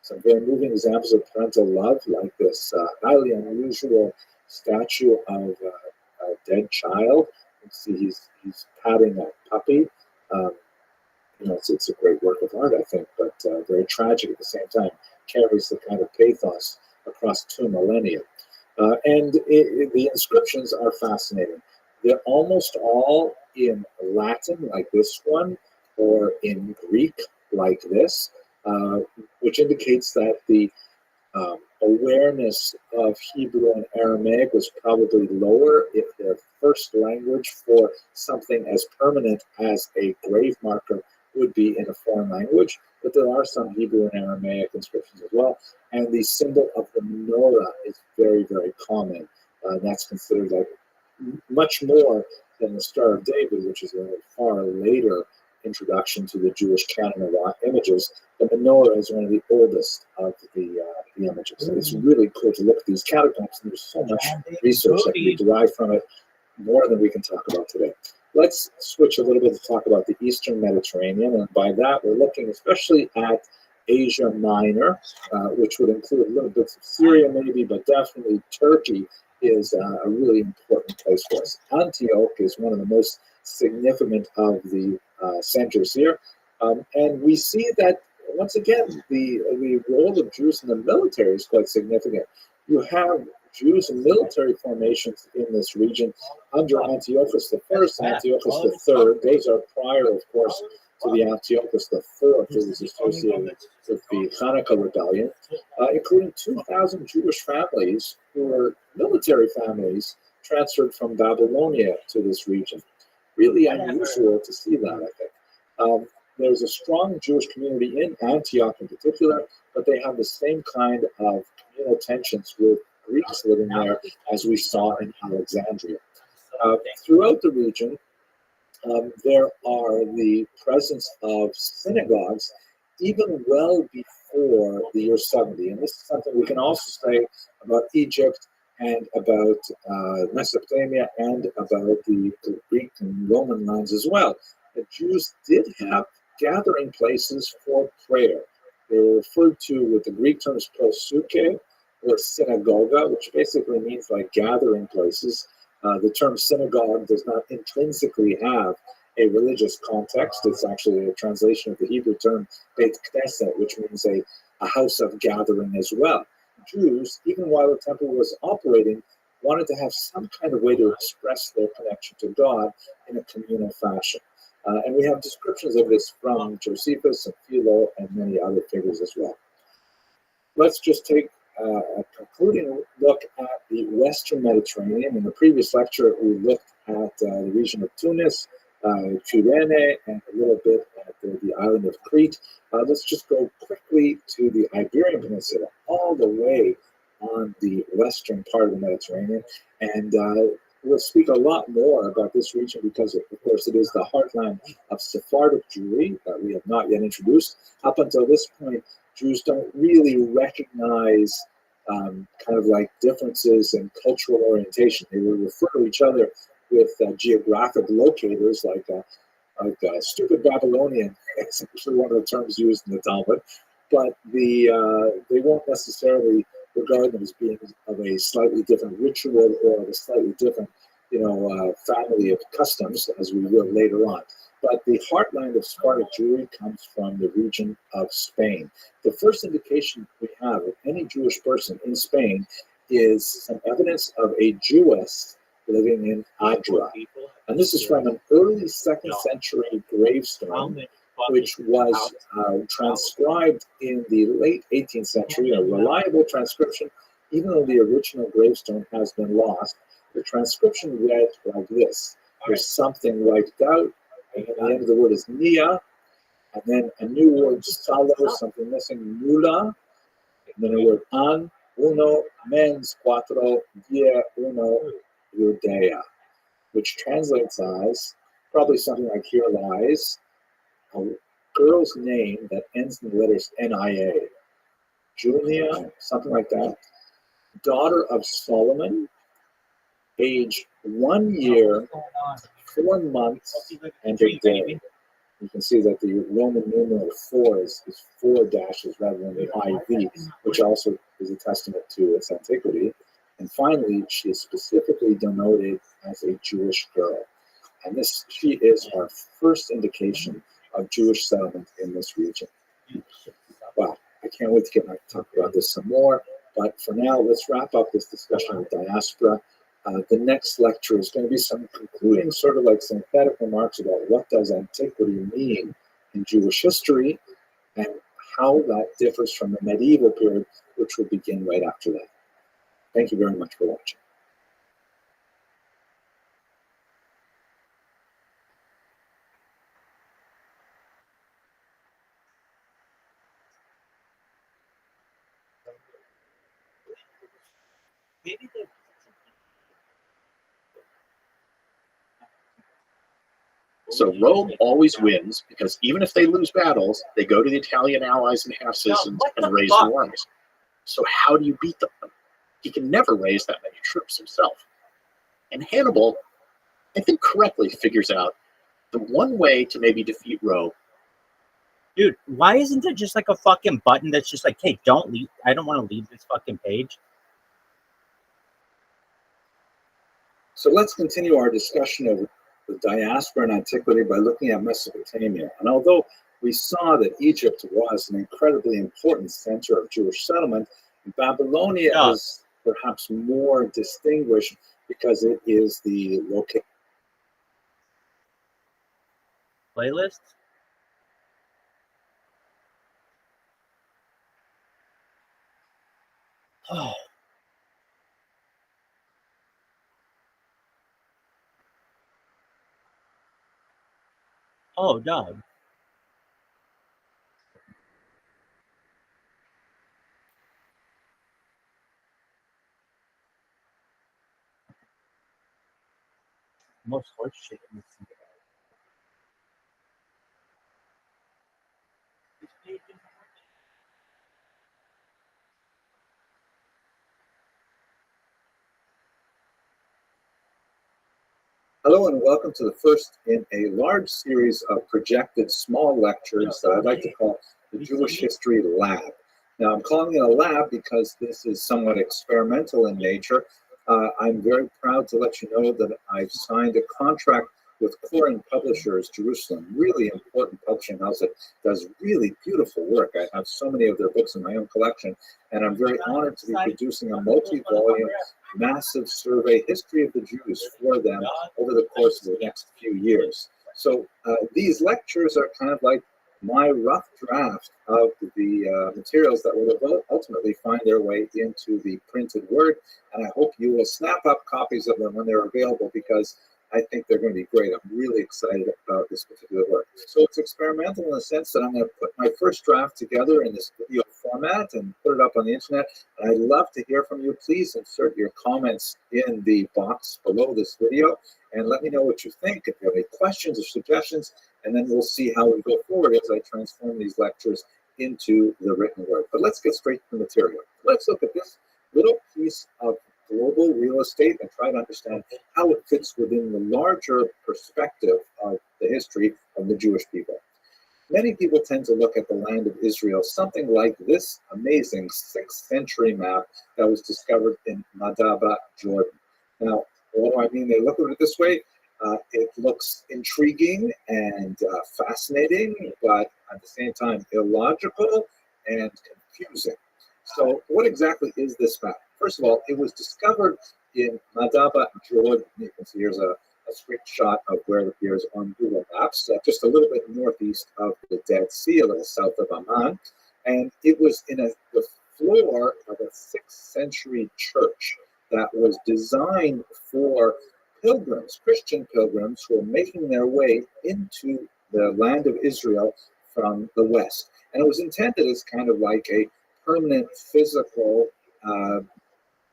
Some very moving examples of parental love, like this highly unusual statue of a dead child. You see he's patting a puppy. It's a great work of art, I think, but very tragic at the same time. Carries the kind of pathos across 2 millennia. The inscriptions are fascinating. They're almost all in Latin, like this one, or in Greek, like this, which indicates that the awareness of Hebrew and Aramaic was probably lower if their first language for something as permanent as a grave marker would be in a foreign language. But there are some Hebrew and Aramaic inscriptions as well. And the symbol of the menorah is very, very common. That's considered like much more than the Star of David, which is a far later introduction to the Jewish canon of images. The menorah is one of the oldest of the images. So it's really cool to look at these catacombs, and there's so much research that can be derived from it, more than we can talk about today. Let's switch a little bit to talk about the Eastern Mediterranean, and by that we're looking especially at Asia Minor, which would include a little bits of Syria maybe, but definitely Turkey is a really important place for us. Antioch is one of the most significant of the centers here, and we see that once again the role of Jews in the military is quite significant. You have Jews in military formations in this region under Antiochus I, Antiochus III. Those are prior, of course, to the Antiochus IV, who was associated with the Hanukkah rebellion, including 2,000 Jewish families who were military families transferred from Babylonia to this region. Really unusual to see that, I think. There's a strong Jewish community in Antioch in particular, but they have the same kind of communal tensions with Greeks living there as we saw in Alexandria. Throughout the region, there are the presence of synagogues even well before the year 70. And this is something we can also say about Egypt and about Mesopotamia and about the Greek and Roman lands as well. The Jews did have gathering places for prayer. They were referred to with the Greek terms prosuke, or synagoga, which basically means like gathering places. The term synagogue does not intrinsically have a religious context. It's actually a translation of the Hebrew term Beit Knesset, which means a house of gathering as well. Jews, even while the temple was operating, wanted to have some kind of way to express their connection to God in a communal fashion. And we have descriptions of this from Josephus and Philo and many other figures as well. Let's just take a concluding look at the Western Mediterranean. In the previous lecture, we looked at the region of Tunis, Cyrene, and a little bit at the island of Crete. Let's just go quickly to the Iberian Peninsula, all the way on the western part of the Mediterranean. And we'll speak a lot more about this region because, of course, it is the heartland of Sephardic Jewry that we have not yet introduced. Up until this point, Jews don't really recognize kind of like differences in cultural orientation. They will refer to each other with geographic locators like stupid Babylonian. It's actually one of the terms used in the Talmud. But they won't necessarily regard them as being of a slightly different ritual or of a slightly different, family of customs, as we will later on. But the heartland of Sephardic Jewry comes from the region of Spain. The first indication we have of any Jewish person in Spain is some evidence of a Jewess living in Adra. And this is from an early 2nd century gravestone, which was transcribed in the late 18th century, a reliable transcription, even though the original gravestone has been lost. The transcription read like this. There's something wiped out, and then the end of the word is nia, and then a new word, salo, something missing, nula, and then a word an, uno, mens, cuatro, die, uno, Judea, which translates as probably something like here lies, a girl's name that ends in the letters Nia, Julia, something like that, daughter of Solomon, age 1 year, 4 months, and a day. You can see that the Roman numeral 4 is 4 dashes rather than the IV, which also is a testament to its antiquity. And finally, she is specifically denoted as a Jewish girl. And she is our first indication of Jewish settlement in this region. Wow, I can't wait to get back to talk about this some more. But for now, let's wrap up this discussion of diaspora. The next lecture is going to be some concluding sort of like synthetic remarks about what does antiquity mean in Jewish history and how that differs from the medieval period, which will begin right after that. Thank you very much for watching. So Rome always wins because even if they lose battles, they go to the Italian allies and half-citizens and raise new armies. So how do you beat them? He can never raise that many troops himself. And Hannibal, I think correctly, figures out the one way to maybe defeat Rome. Dude, why isn't there just like a fucking button that's just like, hey, don't leave. I don't want to leave this fucking page. So let's continue our discussion of the diaspora in antiquity by looking at Mesopotamia. And although we saw that Egypt was an incredibly important center of Jewish settlement, Babylonia is perhaps more distinguished because it is the location. Playlist? Oh. Oh, dog. Most horse shit in this thing. Hello and welcome to the first in a large series of projected small lectures that I'd like to call the Jewish History Lab. Now I'm calling it a lab because this is somewhat experimental in nature. I'm very proud to let you know that I've signed a contract with Koren Publishers Jerusalem, really important publishing house that does really beautiful work. I have so many of their books in my own collection, and I'm very honored to be producing a multi-volume, massive survey, history of the Jews for them over the course of the next few years. So these lectures are kind of like my rough draft of the materials that will ultimately find their way into the printed word. And I hope you will snap up copies of them when they're available, because I think they're going to be great. I'm really excited about this particular work. So it's experimental in the sense that I'm going to put my first draft together in this video format and put it up on the internet. And I'd love to hear from you. Please insert your comments in the box below this video and let me know what you think, if you have any questions or suggestions, and then we'll see how we go forward as I transform these lectures into the written word. But let's get straight to the material. Let's look at this little piece of global real estate and try to understand how it fits within the larger perspective of the history of the Jewish people. Many people tend to look at the land of Israel something like this amazing 6th century map that was discovered in Madaba, Jordan. Now, what do I mean they look at it this way? It looks intriguing and fascinating, but at the same time illogical and confusing. So what exactly is this map? First of all, it was discovered in Madaba, Jordan. You can see here's a screenshot of where it appears on Google Maps, just a little bit northeast of the Dead Sea, a little south of Amman. And it was in the floor of a 6th century church that was designed for pilgrims, Christian pilgrims, who were making their way into the land of Israel from the west. And it was intended as kind of like a permanent physical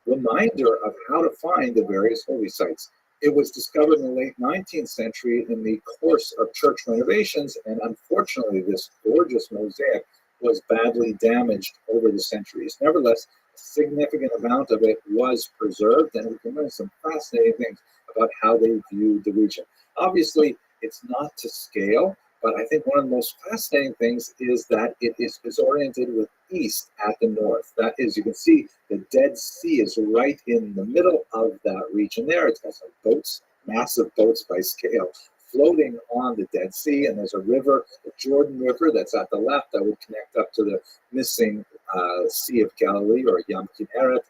reminder of how to find the various holy sites. It was discovered in the late 19th century in the course of church renovations, and unfortunately this gorgeous mosaic was badly damaged over the centuries. Nevertheless, a significant amount of it was preserved, and we can learn some fascinating things about how they viewed the region. Obviously, it's not to scale, but I think one of the most fascinating things is that it is oriented with east at the north. That is, you can see the Dead Sea is right in the middle of that region there. It's got some boats, massive boats by scale, floating on the Dead Sea, and there's a river, the Jordan River, that's at the left that would connect up to the missing Sea of Galilee, or Yam Kinneret.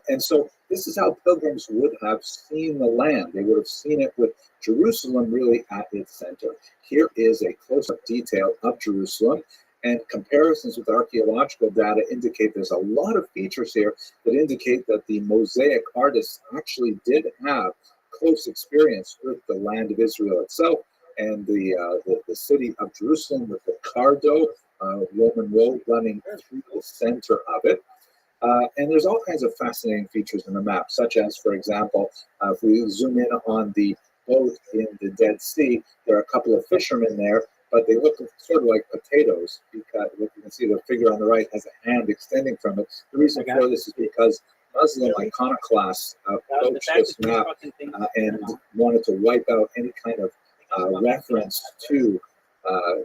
And so this is how pilgrims would have seen the land. They would have seen it with Jerusalem really at its center. Here is a close-up detail of Jerusalem, and comparisons with archaeological data indicate there's a lot of features here that indicate that the mosaic artists actually did have close experience with the land of Israel itself and the city of Jerusalem, with the Cardo, Roman road running through the center of it. And there's all kinds of fascinating features in the map, such as, for example, if we zoom in on the boat in the Dead Sea, there are a couple of fishermen there, but they look sort of like potatoes, because you can see the figure on the right has a hand extending from it. The reason for this is because Muslim iconoclasts approached this map and wanted to wipe out any kind of reference to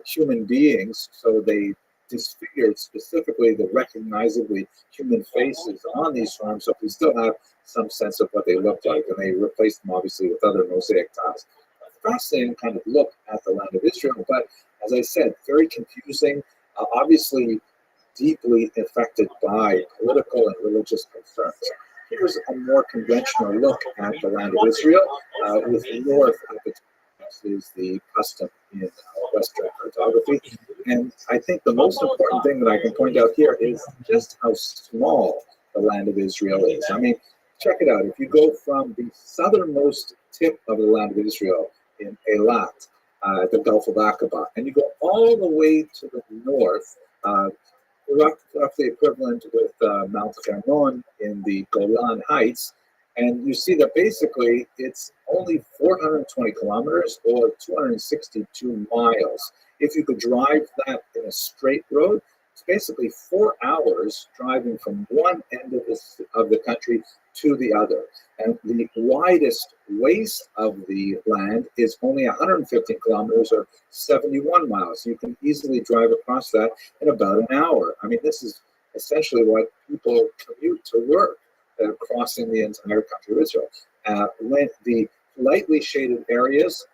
human beings, so they disfigured specifically the recognizably human faces on these forms, so we still have some sense of what they looked like, and they replaced them obviously with other mosaic tiles. A fascinating kind of look at the land of Israel, but as I said, very confusing, obviously deeply affected by political and religious concerns. Here's a more conventional look at the land of Israel, with the north at the top is the custom in Western cartography. And I think the most important thing that I can point out here is just how small the land of Israel is. I mean, check it out. If you go from the southernmost tip of the land of Israel in Eilat, the Gulf of Aqaba, and you go all the way to the north, roughly equivalent with Mount Hermon in the Golan Heights, and you see that basically it's only 420 kilometers or 262 miles. If you could drive that in a straight road, it's basically 4 hours driving from one end of the country to the other. And the widest waste of the land is only 115 kilometers or 71 miles. You can easily drive across that in about an hour. I mean, this is essentially what people commute to work, crossing the entire country of Israel. When the lightly shaded areas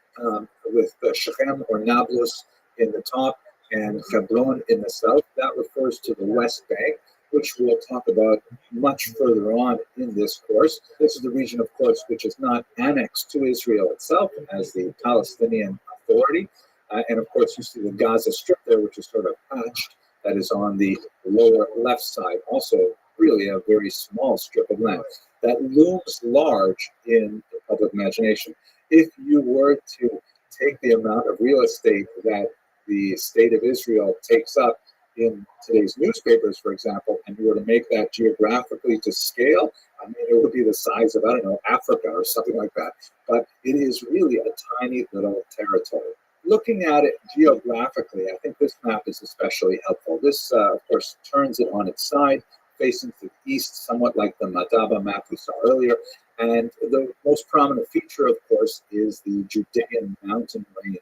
with Shechem or Nablus in the top and Hebron in the south, that refers to the West Bank, which we'll talk about much further on in this course. This is the region, of course, which is not annexed to Israel itself as the Palestinian Authority. And of course, you see the Gaza Strip there, which is sort of patched, that is on the lower left side. Also, really a very small strip of land that looms large in the public imagination. If you were to take the amount of real estate that the state of Israel takes up in today's newspapers, for example, and you were to make that geographically to scale, I mean, it would be the size of, I don't know, Africa or something like that. But it is really a tiny little territory. Looking at it geographically, I think this map is especially helpful. This, of course, turns it on its side, facing to the east, somewhat like the Madaba map we saw earlier. And the most prominent feature, of course, is the Judean mountain range.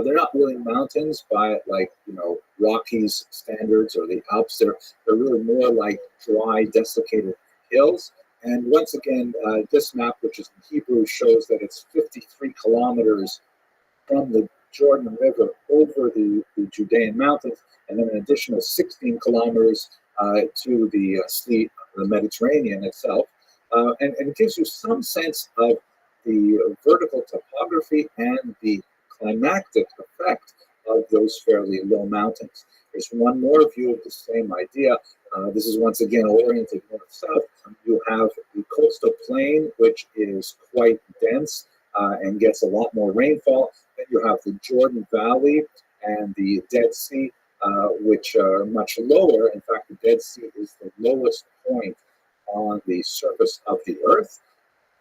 They're not really mountains by, like, Rockies standards or the Alps. They're really more like dry, desiccated hills. And once again, this map, which is in Hebrew, shows that it's 53 kilometers from the Jordan River over the Judean mountains, and then an additional 16 kilometers to the sea, the Mediterranean itself. And it gives you some sense of the vertical topography and the climactic effect of those fairly low mountains. There's one more view of the same idea. This is once again oriented north-south. You have the coastal plain, which is quite dense and gets a lot more rainfall. Then you have the Jordan Valley and the Dead Sea, which are much lower. In fact, the Dead Sea is the lowest point on the surface of the earth.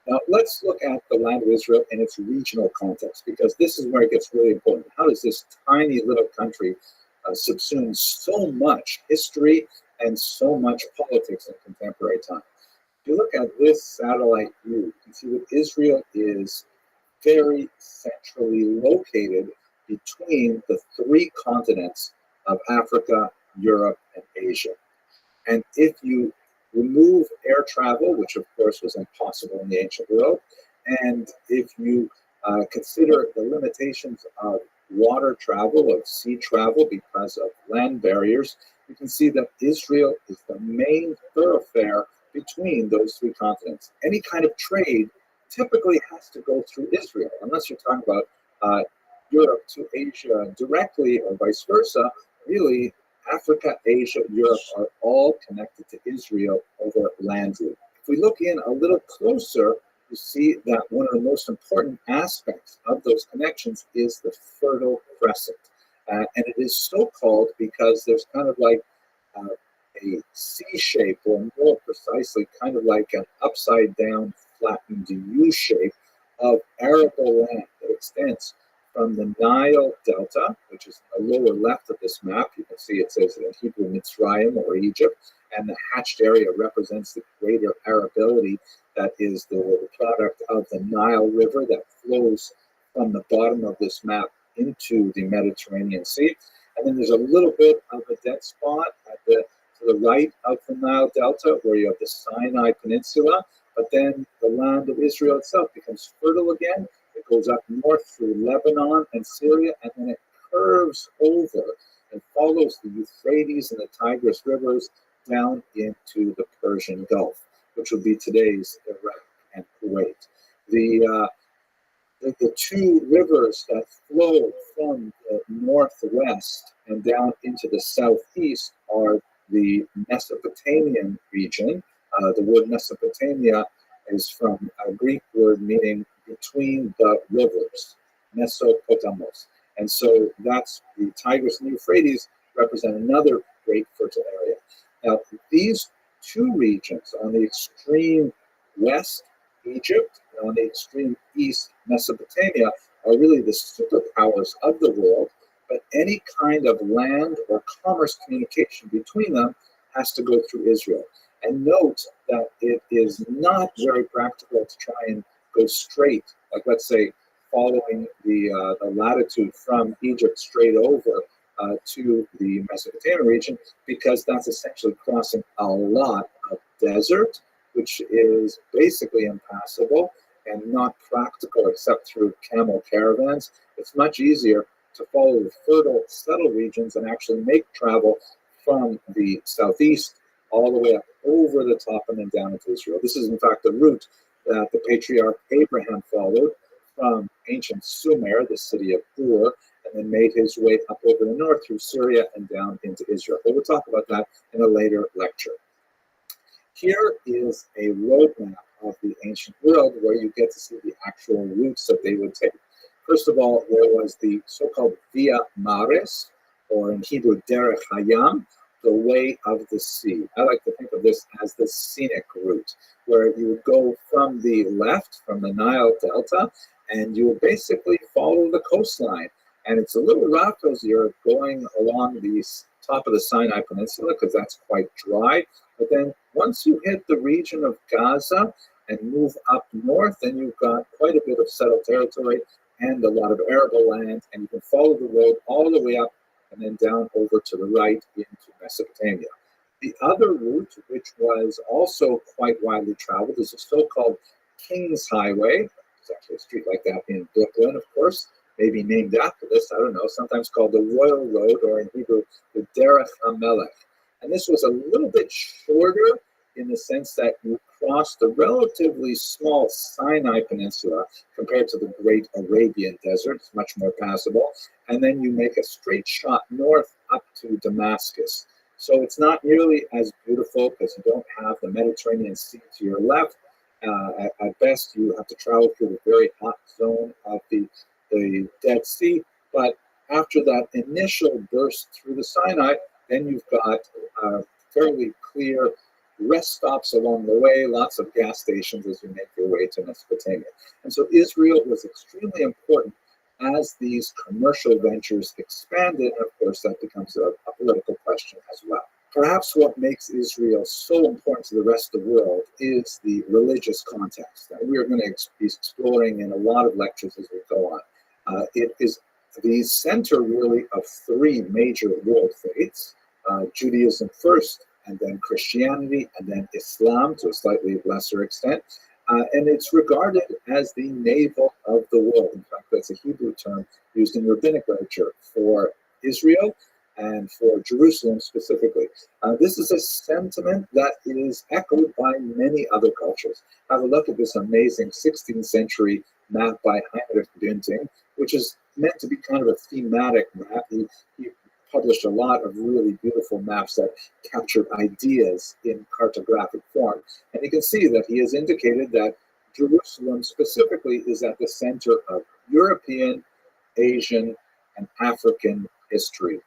Now, let's look at the land of Israel in its regional context, because this is where it gets really important. How does this tiny little country subsume so much history and so much politics in contemporary time? If you look at this satellite view, you can see that Israel is very centrally located between the three continents of Africa, Europe, and Asia. And if you remove air travel, which of course was impossible in the ancient world, and if you consider the limitations of water travel, of sea travel because of land barriers, you can see that Israel is the main thoroughfare between those three continents. Any kind of trade typically has to go through Israel, unless you're talking about Europe to Asia directly or vice versa. Really, Africa, Asia, Europe are all connected to Israel over land route. If we look in a little closer, you see that one of the most important aspects of those connections is the Fertile Crescent. And it is so called because there's kind of like a C shape, or more precisely, kind of like an upside down flattened U shape of arable land that extends from the Nile Delta, which is in the lower left of this map. You can see it says in Hebrew Mitzrayim, or Egypt, and the hatched area represents the greater arability that is the product of the Nile River that flows from the bottom of this map into the Mediterranean Sea. And then there's a little bit of a dead spot to the right of the Nile Delta, where you have the Sinai Peninsula, but then the land of Israel itself becomes fertile again. It goes up north through Lebanon and Syria, and then it curves over and follows the Euphrates and the Tigris rivers down into the Persian Gulf, which would be today's Iraq and Kuwait. The two rivers that flow from the northwest and down into the southeast are the Mesopotamian region. The word Mesopotamia is from a Greek word meaning between the rivers, Mesopotamos. And so that's the Tigris and Euphrates represent another great fertile area. Now, these two regions, on the extreme west, Egypt, and on the extreme east, Mesopotamia, are really the superpowers of the world, but any kind of land or commerce communication between them has to go through Israel. And note that it is not very practical to try and go straight, like let's say following the latitude from Egypt straight over to the Mesopotamian region, because that's essentially crossing a lot of desert, which is basically impassable and not practical except through camel caravans. It's much easier to follow the fertile, settled regions and actually make travel from the southeast all the way up over the top and then down into Israel. This is, in fact, the route that the patriarch Abraham followed from ancient Sumer, the city of Ur, and then made his way up over the north through Syria and down into Israel. But we'll talk about that in a later lecture. Here is a roadmap of the ancient world where you get to see the actual routes that they would take. First of all, there was the so-called Via Maris, or in Hebrew, Derech Hayam, the way of the sea. I like to think of this as the scenic route, where you would go from the left, from the Nile Delta, and you would basically follow the coastline. And it's a little rough as you're going along the top of the Sinai Peninsula, because that's quite dry. But then once you hit the region of Gaza and move up north, then you've got quite a bit of settled territory and a lot of arable land, and you can follow the road all the way up and then down over to the right into Mesopotamia. The other route, which was also quite widely traveled, is a so-called King's Highway. There's actually a street like that in Brooklyn, of course, maybe named after this, I don't know, sometimes called the Royal Road, or in Hebrew, the Derech HaMelech. And this was a little bit shorter in the sense that you crossed the relatively small Sinai Peninsula compared to the great Arabian Desert. It's much more passable. And then you make a straight shot north up to Damascus. So it's not nearly as beautiful because you don't have the Mediterranean Sea to your left. At best, you have to travel through the very hot zone of the Dead Sea. But after that initial burst through the Sinai, then you've got fairly clear rest stops along the way, lots of gas stations as you make your way to Mesopotamia. And so Israel was extremely important as these commercial ventures expanded. And of course, that becomes a political question as well. Perhaps what makes Israel so important to the rest of the world is the religious context that we are going to be exploring in a lot of lectures as we go on. It is the center, really, of three major world faiths, Judaism first, and then Christianity, and then Islam to a slightly lesser extent. And it's regarded as the navel of the world. In fact, that's a Hebrew term used in rabbinic literature for Israel and for Jerusalem specifically. This is a sentiment that is echoed by many other cultures. Have a look at this amazing 16th century map by Heinrich Günting, which is meant to be kind of a thematic map. He published a lot of really beautiful maps that captured ideas in cartographic form. And you can see that he has indicated that Jerusalem specifically is at the center of European, Asian, and African history,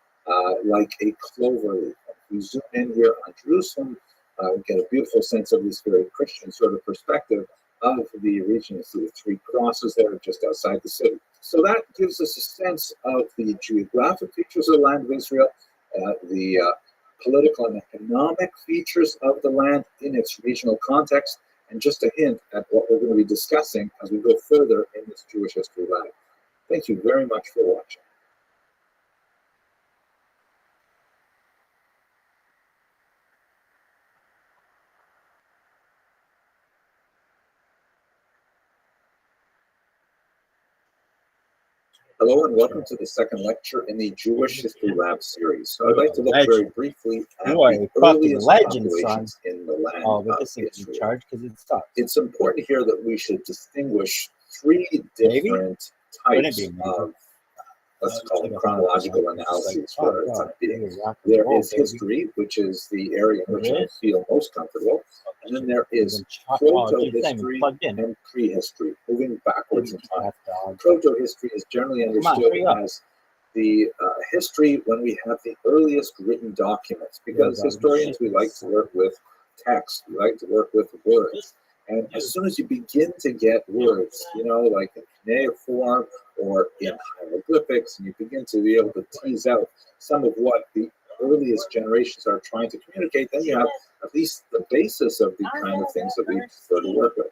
like a clover leaf. If we zoom in here on Jerusalem, we get a beautiful sense of this very Christian sort of perspective of the region. You see the three crosses there just outside the city. So that gives us a sense of the geographic features of the land of Israel, the political and economic features of the land in its regional context, and just a hint at what we're going to be discussing as we go further in this Jewish History Lab. Thank you very much for watching. Hello and welcome to the second lecture in the Jewish History Lab series. So I'd like to look very briefly at the earliest populations in the land of Israel. It's important here that we should distinguish three different types of, let's call them chronological analyses for the time being. There is history, which is the area in which I feel most comfortable. And then there is proto-history and prehistory, moving backwards in time. Proto-history is generally understood as the history when we have the earliest written documents, because historians, we like to work with text, we like to work with words. And as soon as you begin to get words, you know, like in cuneiform or in hieroglyphics, and you begin to be able to tease out some of what the earliest generations are trying to communicate, then you have at least the basis of the kind of things that we prefer to work with.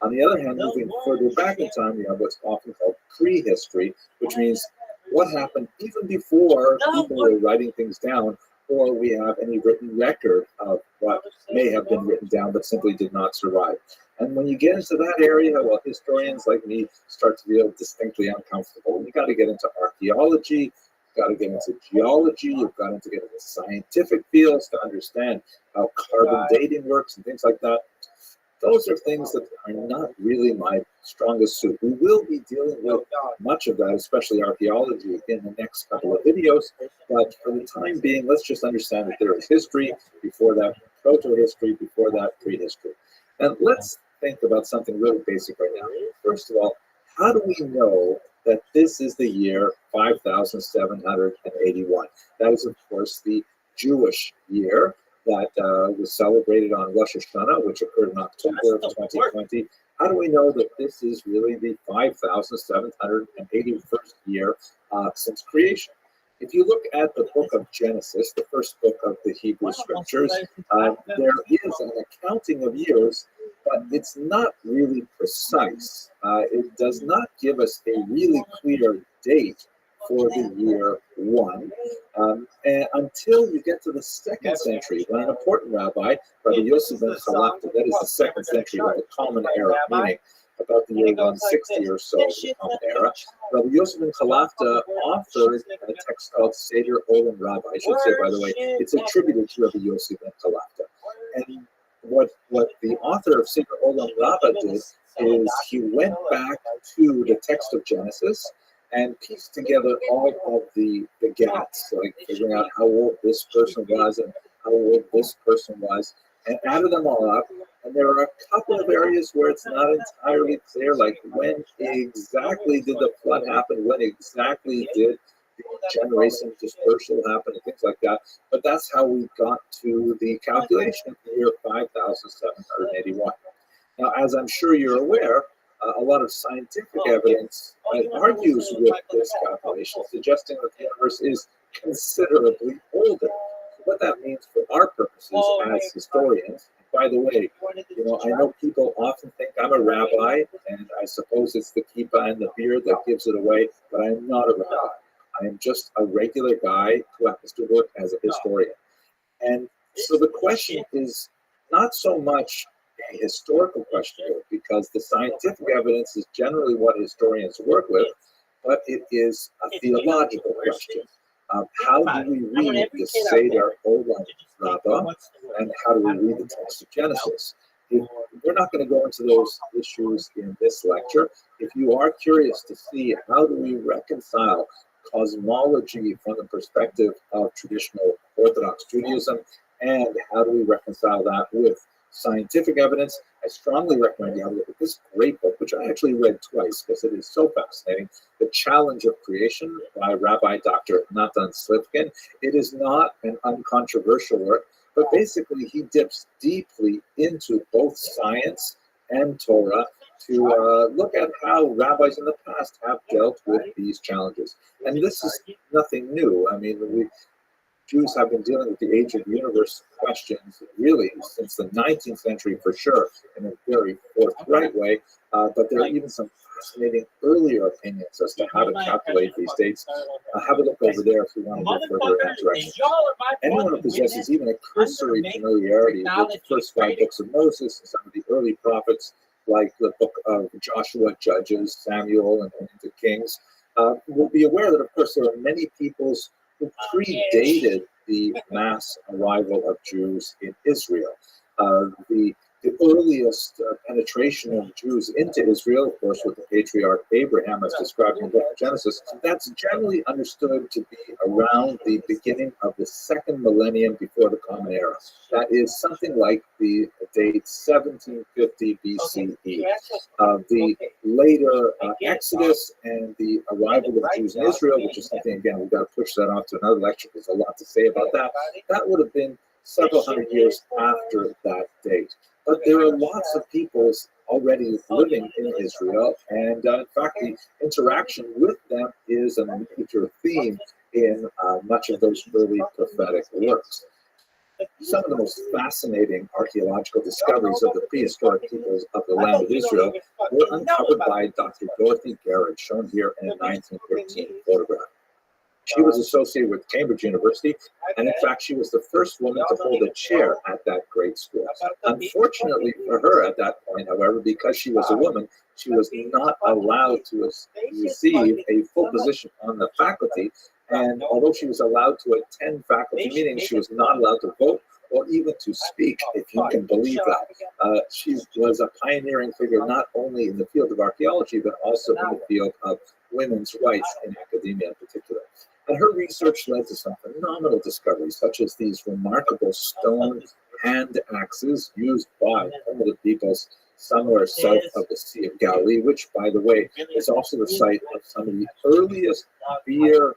On the other hand, moving further back in time, you have what's often called prehistory, which means what happened even before people were writing things down, or we have any written record of what may have been written down but simply did not survive. And when you get into that area, well, historians like me start to feel distinctly uncomfortable. You got to get into archaeology, you've got to get into geology, you've got to get into scientific fields to understand how carbon dating works and things like that. those are things that are not really my strongest suit. We will be dealing with much of that, especially archaeology, in the next couple of videos. But for the time being, let's just understand that there is history, before that proto-history, before that prehistory. And let's think about something really basic right now. First of all, how do we know that this is the year 5781? That is, of course, the Jewish year that was celebrated on Rosh Hashanah, which occurred in October of 2020. How do we know that this is really the 5781st year since creation? If you look at the book of Genesis, the first book of the Hebrew Scriptures, there is an accounting of years, but it's not really precise. It does not give us a really clear date for the year 1, and until you get to the 2nd century, when an important rabbi, Rabbi Yosef ben Chalafta, that is the 2nd century, or the Common Era, meaning about the year 160 or so of the Common Era, Rabbi Yosef ben Chalafta authored a text called Seder Olam Rabbah. I should say, by the way, it's attributed to Rabbi Yosef ben Chalafta. And what the author of Seder Olam Rabbah did is he went back to the text of Genesis and pieced together all of the gaps, like figuring out how old this person was and how old this person was, and added them all up. And there are a couple of areas where it's not entirely clear, like when exactly did the flood happen, when exactly did the generation dispersal happen, and things like that. But that's how we got to the calculation of the year 5781. Now, as I'm sure you're aware, a lot of scientific evidence argues with this calculation, suggesting that the universe is considerably older. So what that means for our purposes as historians, by the way, I know people often think I'm a rabbi, and I suppose it's the kippah and the beard that gives it away, but I'm not a rabbi. I am just a regular guy who happens to work as a historian. And so the question is not so much a historical question, because the scientific evidence is generally what historians work with, but it is a theological question. How do we read the Seder Olam Rabbah, and how do we read the text of Genesis? We're not going to go into those issues in this lecture. If you are curious to see how do we reconcile cosmology from the perspective of traditional Orthodox Judaism, and how do we reconcile that with scientific evidence, I strongly recommend you have a look at this great book, which I actually read twice because it is so fascinating. The Challenge of Creation by Rabbi Dr. Natan Slivkin. It is not an uncontroversial work, but basically he dips deeply into both science and Torah to look at how rabbis in the past have dealt with these challenges. And this is nothing new. I mean, Jews have been dealing with the age of the universe questions really since the 19th century for sure, in a very forthright way. But there are even some fascinating earlier opinions as to how to calculate these dates. Have a look over there if you want to go further in that direction. Anyone who possesses even a cursory familiarity with the first 5 books of Moses and some of the early prophets, like the book of Joshua, Judges, Samuel, and into Kings, will be aware that, of course, there are many peoples who predated the mass arrival of Jews in Israel. The earliest penetration of Jews into Israel, of course, with the patriarch Abraham, as described in the book of Genesis, that's generally understood to be around the beginning of the 2nd millennium before the Common Era. That is something like the date 1750 BCE. The later Exodus and the arrival of Jews in Israel, which is something, again, we've got to push that off to another lecture. There's a lot to say about that. That would have been several hundred years after that date. But there are lots of peoples already living in Israel, and in fact, the interaction with them is a major theme in much of those early prophetic works. Some of the most fascinating archaeological discoveries of the prehistoric peoples of the land of Israel were uncovered by Dr. Dorothy Garrett, shown here in a 1913 photograph. She was associated with Cambridge University, and in fact, she was the first woman to hold a chair at that great school. Unfortunately for her at that point, however, because she was a woman, she was not allowed to receive a full position on the faculty, and although she was allowed to attend faculty meetings, she was not allowed to vote or even to speak, if you can believe that. She was a pioneering figure not only in the field of archaeology, but also in the field of women's rights in academia in particular. And her research led to some phenomenal discoveries, such as these remarkable stone hand axes used by primitive peoples somewhere south of the Sea of Galilee, which, by the way, is also the site of some of the earliest beer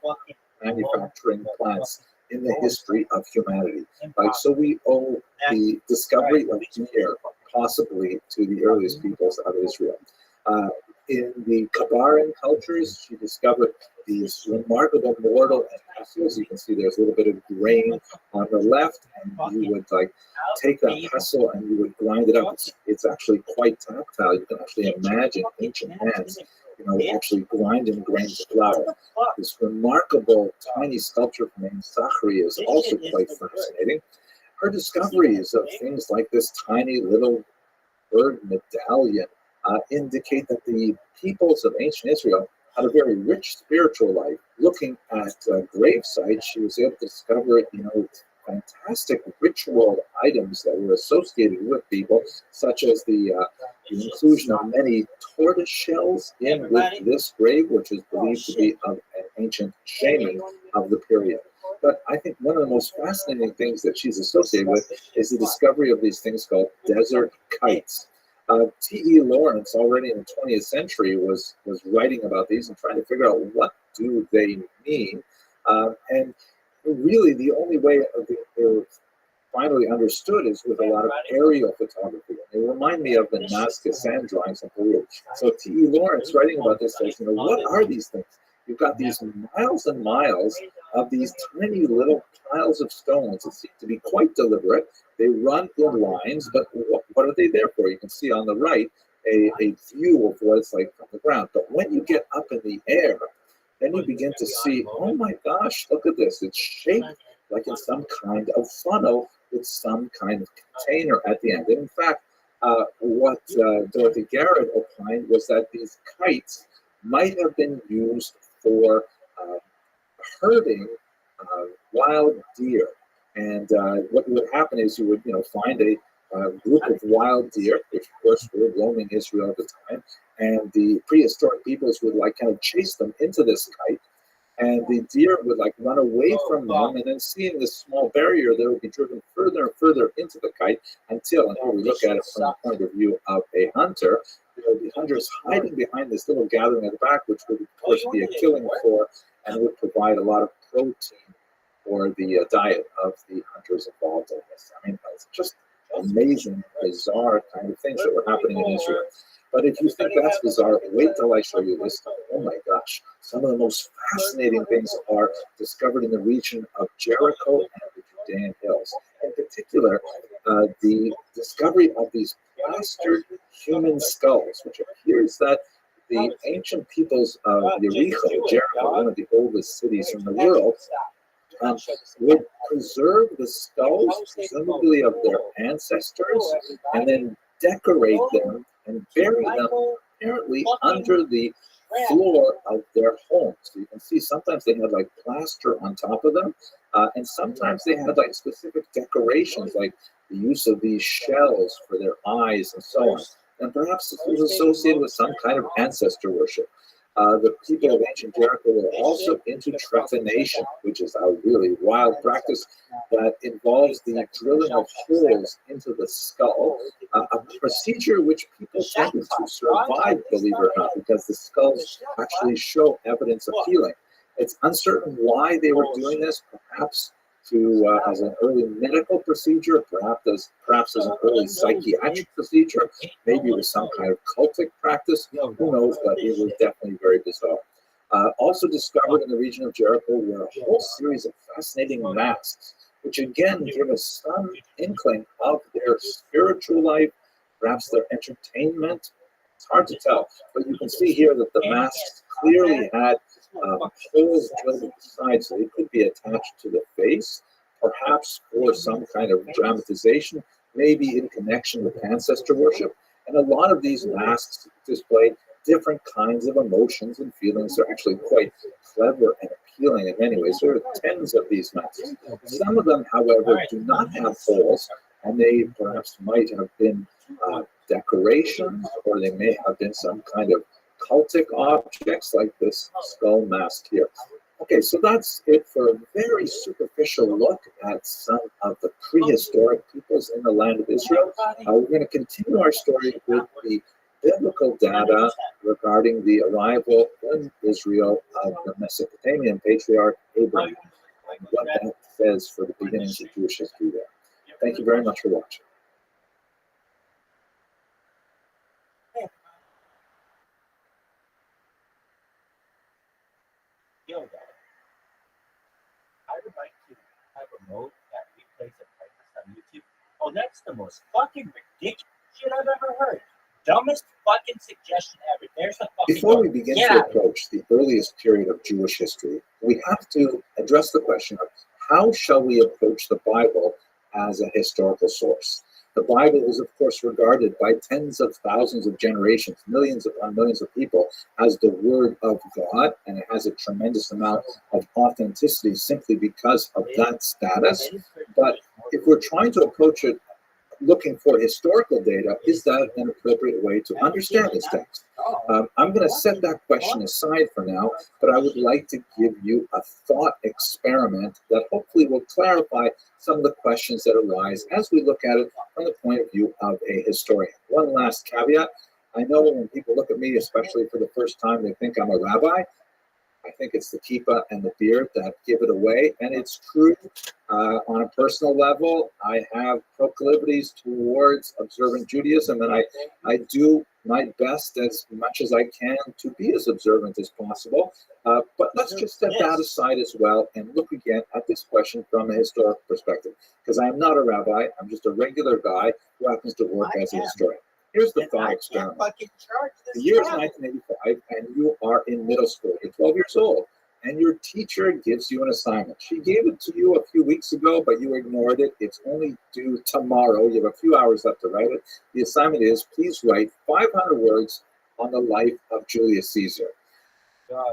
manufacturing plants in the history of humanity. So we owe the discovery of beer possibly to the earliest peoples of Israel. In the Kabaran cultures, she discovered these remarkable mortal vessels. You can see there's a little bit of grain on the left, and you would take that pestle and you would grind it up. It's actually quite tactile. You can actually imagine ancient hands, actually grinding grains of flour. This remarkable tiny sculpture from Ein Sachri is also quite fascinating. Her discoveries of things like this tiny little bird medallion indicate that the peoples of ancient Israel had a very rich spiritual life. Looking at grave sites, she was able to discover, fantastic ritual items that were associated with people, such as the inclusion of many tortoise shells in with this grave, which is believed to be of an ancient shaman of the period. But I think one of the most fascinating things that she's associated with is the discovery of these things called desert kites. T.E. Lawrence, already in the 20th century, was writing about these and trying to figure out what do they mean. And really, the only way they're finally understood is with a lot of aerial photography. They remind me of the Nazca sand drawings in Peru. So T.E. Lawrence, writing about this, says, what are these things? You've got these miles and miles of these tiny little piles of stones that seem to be quite deliberate. They run in lines, but what are they there for? You can see on the right a view of what it's like from the ground. But when you get up in the air, then you begin to see, oh my gosh, look at this. It's shaped like in some kind of funnel with some kind of container at the end. And in fact, what Dorothy Garrett opined was that these kites might have been used for herding wild deer. And what would happen is you would, find a group of wild deer, which of course were roaming Israel at the time, and the prehistoric peoples would kind of chase them into this kite, and the deer would run away from them, and then seeing this small barrier, they would be driven further and further into the kite until, and here we look at it from the point of view of a hunter, there would be hunters hiding behind this little gathering at the back, which would of course be a killing floor and would provide a lot of protein for the diet of the hunters involved in this. I mean, it's just amazing, bizarre kind of things that were happening in Israel. But if you think that's bizarre, wait till I show you this stuff. Oh my gosh. Some of the most fascinating things are discovered in the region of Jericho and the Judean hills. In particular, the discovery of these plastered human skulls, which appears that the ancient peoples of Jericho, one of the oldest cities in the world, would preserve the skulls, presumably of their ancestors, and then decorate them and bury them apparently under the floor of their homes. So you can see sometimes they had plaster on top of them, and sometimes they had specific decorations, like the use of these shells for their eyes and so on. And perhaps this was associated with some kind of ancestor worship. The people of ancient Jericho were also into trephination, which is a really wild practice that involves the drilling of holes into the skull, a procedure which people tended to survive, believe it or not, because the skulls actually show evidence of healing. It's uncertain why they were doing this, perhaps as an early medical procedure, perhaps as an early psychiatric procedure, maybe it was some kind of cultic practice, who knows, but it was definitely very bizarre. Also discovered in the region of Jericho were a whole series of fascinating masks, which again give us some inkling of their spiritual life, perhaps their entertainment. It's hard to tell, but you can see here that the masks clearly had holes drilled in the side, so they could be attached to the face, perhaps for some kind of dramatization, maybe in connection with ancestor worship. And a lot of these masks displayed different kinds of emotions and feelings. They're actually quite clever and appealing in many ways. There are tens of these masks. Some of them, however, do not have holes, and they perhaps might have been decorations, or they may have been some kind of cultic objects like this skull mask here. Okay, so that's it for a very superficial look at some of the prehistoric peoples in the land of Israel. We're going to continue our story with the biblical data regarding the arrival in Israel of the Mesopotamian patriarch Abraham, and what that says for the beginnings of Jewish history there. Thank you very much for watching. I would like to have a mode that replays a playlist on YouTube. Oh, that's the most fucking ridiculous shit I've ever heard. Dumbest fucking suggestion ever. There's the fucking. Before we begin to approach the earliest period of Jewish history, we have to address the question of how shall we approach the Bible as a historical source. The Bible is, of course, regarded by tens of thousands of generations, millions upon millions of people, as the Word of God, and it has a tremendous amount of authenticity simply because of that status. But if we're trying to approach it looking for historical data, is that an appropriate way to understand this text? I'm going to set that question aside for now, but I would like to give you a thought experiment that hopefully will clarify some of the questions that arise as we look at it from the point of view of a historian. One last caveat. I know when people look at me, especially for the first time, they think I'm a rabbi. I think it's the kippah and the beard that give it away, and it's true. On a personal level, I have proclivities towards observant Judaism, and I do my best as much as I can to be as observant as possible. But let's just set that aside as well and look again at this question from a historical perspective, because I am not a rabbi. I'm just a regular guy who happens to work as a historian. Here's the thought experiment. The year is 1985, and you are in middle school. You're 12 years old, and your teacher gives you an assignment. She gave it to you a few weeks ago, but you ignored it. It's only due tomorrow. You have a few hours left to write it. The assignment is, please write 500 words on the life of Julius Caesar.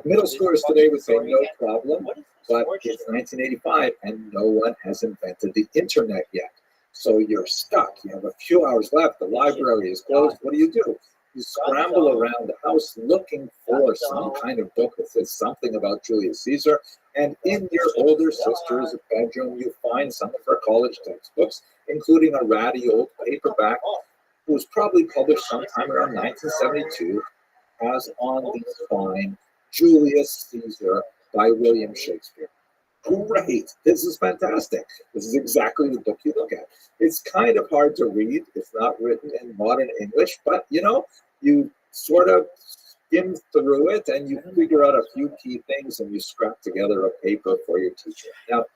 Middle schoolers today would say no problem, but it's 1985, and no one has invented the internet yet. So you're stuck. You have a few hours left. The library is closed. What do? You scramble around the house looking for some kind of book that says something about Julius Caesar. And in your older sister's bedroom, you find some of her college textbooks, including a ratty old paperback, who was probably published sometime around 1972, as on the spine, Julius Caesar by William Shakespeare. Great. This is fantastic. This is exactly the book you look at. It's kind of hard to read. It's not written in modern English, but you sort of skim through it and you figure out a few key things and you scrap together a paper for your teacher. Now,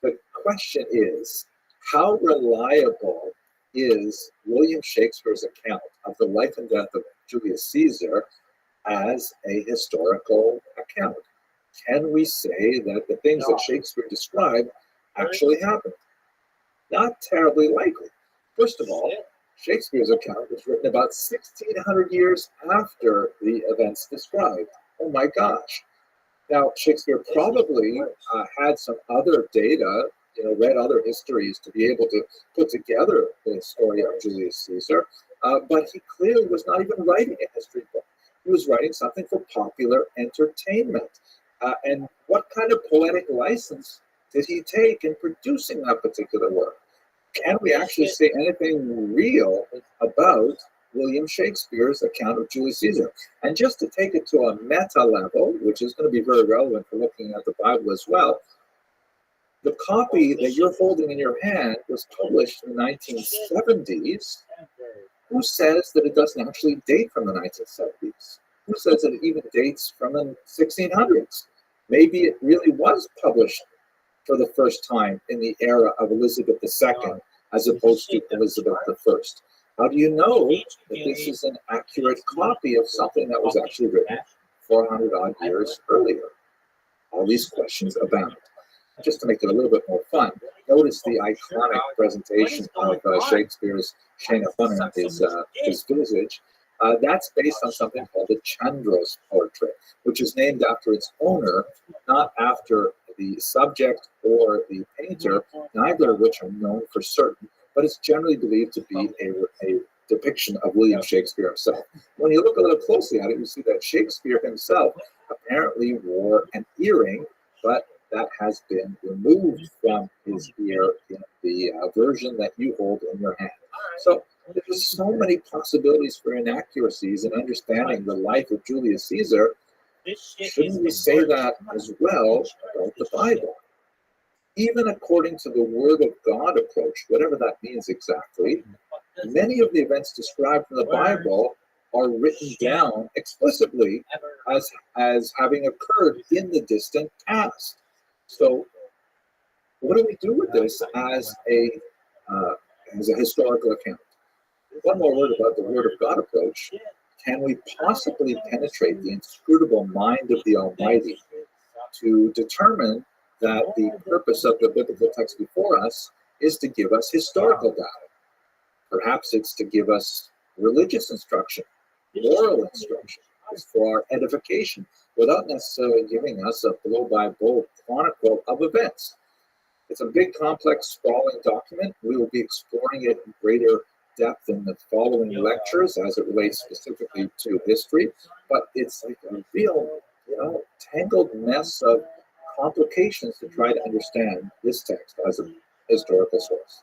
the question is, how reliable is William Shakespeare's account of the life and death of Julius Caesar as a historical account? Can we say that the things that Shakespeare described actually happened? Not terribly likely. First of all, Shakespeare's account was written about 1,600 years after the events described. Oh my gosh. Now, Shakespeare probably had some other data, read other histories to be able to put together the story of Julius Caesar, but he clearly was not even writing a history book. He was writing something for popular entertainment. And what kind of poetic license did he take in producing that particular work? Can we actually say anything real about William Shakespeare's account of Julius Caesar? And just to take it to a meta level, which is going to be very relevant for looking at the Bible as well, the copy that you're holding in your hand was published in the 1970s. Who says that it doesn't actually date from the 1970s? Who says that it even dates from the 1600s? Maybe it really was published for the first time in the era of Elizabeth II as opposed to Elizabeth I. How do you know that this is an accurate copy of something that was actually written 400 odd years earlier? All these questions abound. Just to make it a little bit more fun, notice the iconic presentation of Shakespeare's Shane of Fun, his visage. That's based on something called the Chandros portrait, which is named after its owner, not after the subject or the painter, neither of which are known for certain, but it's generally believed to be a depiction of William Shakespeare himself. When you look a little closely at it, you see that Shakespeare himself apparently wore an earring, but that has been removed from his ear in the version that you hold in your hand. So there's so many possibilities for inaccuracies in understanding the life of Julius Caesar. Shouldn't we say that as well about the Bible? Even according to the Word of God approach, whatever that means exactly, many of the events described in the Bible are written down explicitly as having occurred in the distant past. So, what do we do with this as a historical account? One more word about the Word of God approach. Can we possibly penetrate the inscrutable mind of the Almighty to determine that the purpose of the biblical text before us is to give us historical data? Perhaps it's to give us religious instruction, moral instruction, for our edification, without necessarily giving us a blow-by-blow chronicle of events. It's a big, complex, sprawling document. We will be exploring it in greater depth in the following lectures as it relates specifically to history, but it's like a real, tangled mess of complications to try to understand this text as a historical source.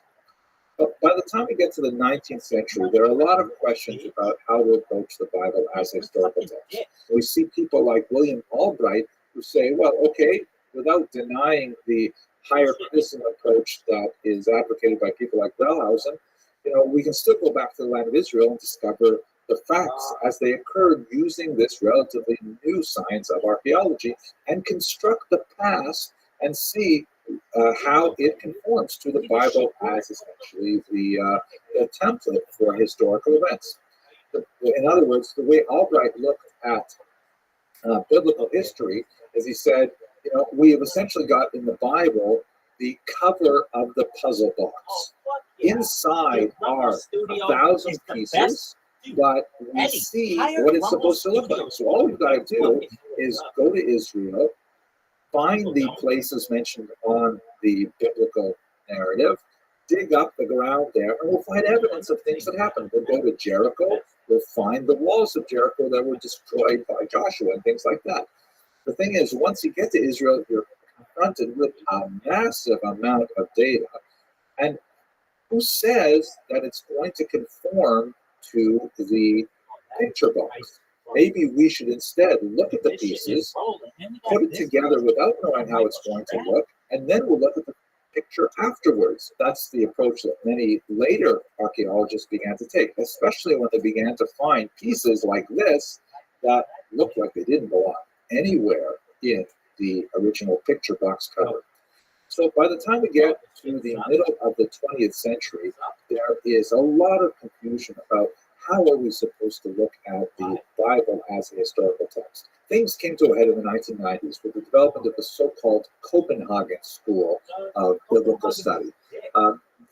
But by the time we get to the 19th century, there are a lot of questions about how to approach the Bible as a historical text. We see people like William Albright who say, well, okay, without denying the higher criticism approach that is advocated by people like Wellhausen, we can still go back to the land of Israel and discover the facts as they occurred using this relatively new science of archaeology and construct the past and see how it conforms to the Bible as essentially the template for historical events. In other words, the way Albright looked at biblical history is he said, we have essentially got in the Bible the cover of the puzzle box. Inside are 1,000 pieces, but we see what it's supposed to look like. So all we've got to do is go to Israel, find the places mentioned on the biblical narrative, dig up the ground there, and we'll find evidence of things that happened. We'll go to Jericho, we'll find the walls of Jericho that were destroyed by Joshua and things like that. The thing is, once you get to Israel, you're confronted with a massive amount of data. And who says that it's going to conform to the picture box? Maybe we should instead look at the pieces, put it together without knowing how it's going to look, and then we'll look at the picture afterwards. That's the approach that many later archaeologists began to take, especially when they began to find pieces like this that looked like they didn't belong anywhere in the original picture box cover. So by the time we get to the middle of the 20th century, there is a lot of confusion about how are we supposed to look at the Bible as a historical text. Things came to a head in the 1990s with the development of the so-called Copenhagen School of Biblical Study.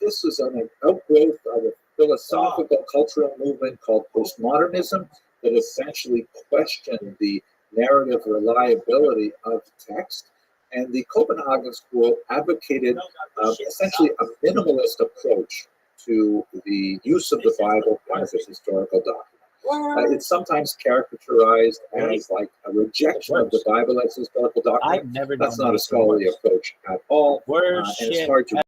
This is an outgrowth of a philosophical cultural movement called postmodernism that essentially questioned the narrative reliability of text. And the Copenhagen School advocated essentially a minimalist approach to the use of the Bible as a historical document. It's sometimes characterized as like a rejection of the Bible as a historical document. That's not a scholarly approach at all, and it's hard to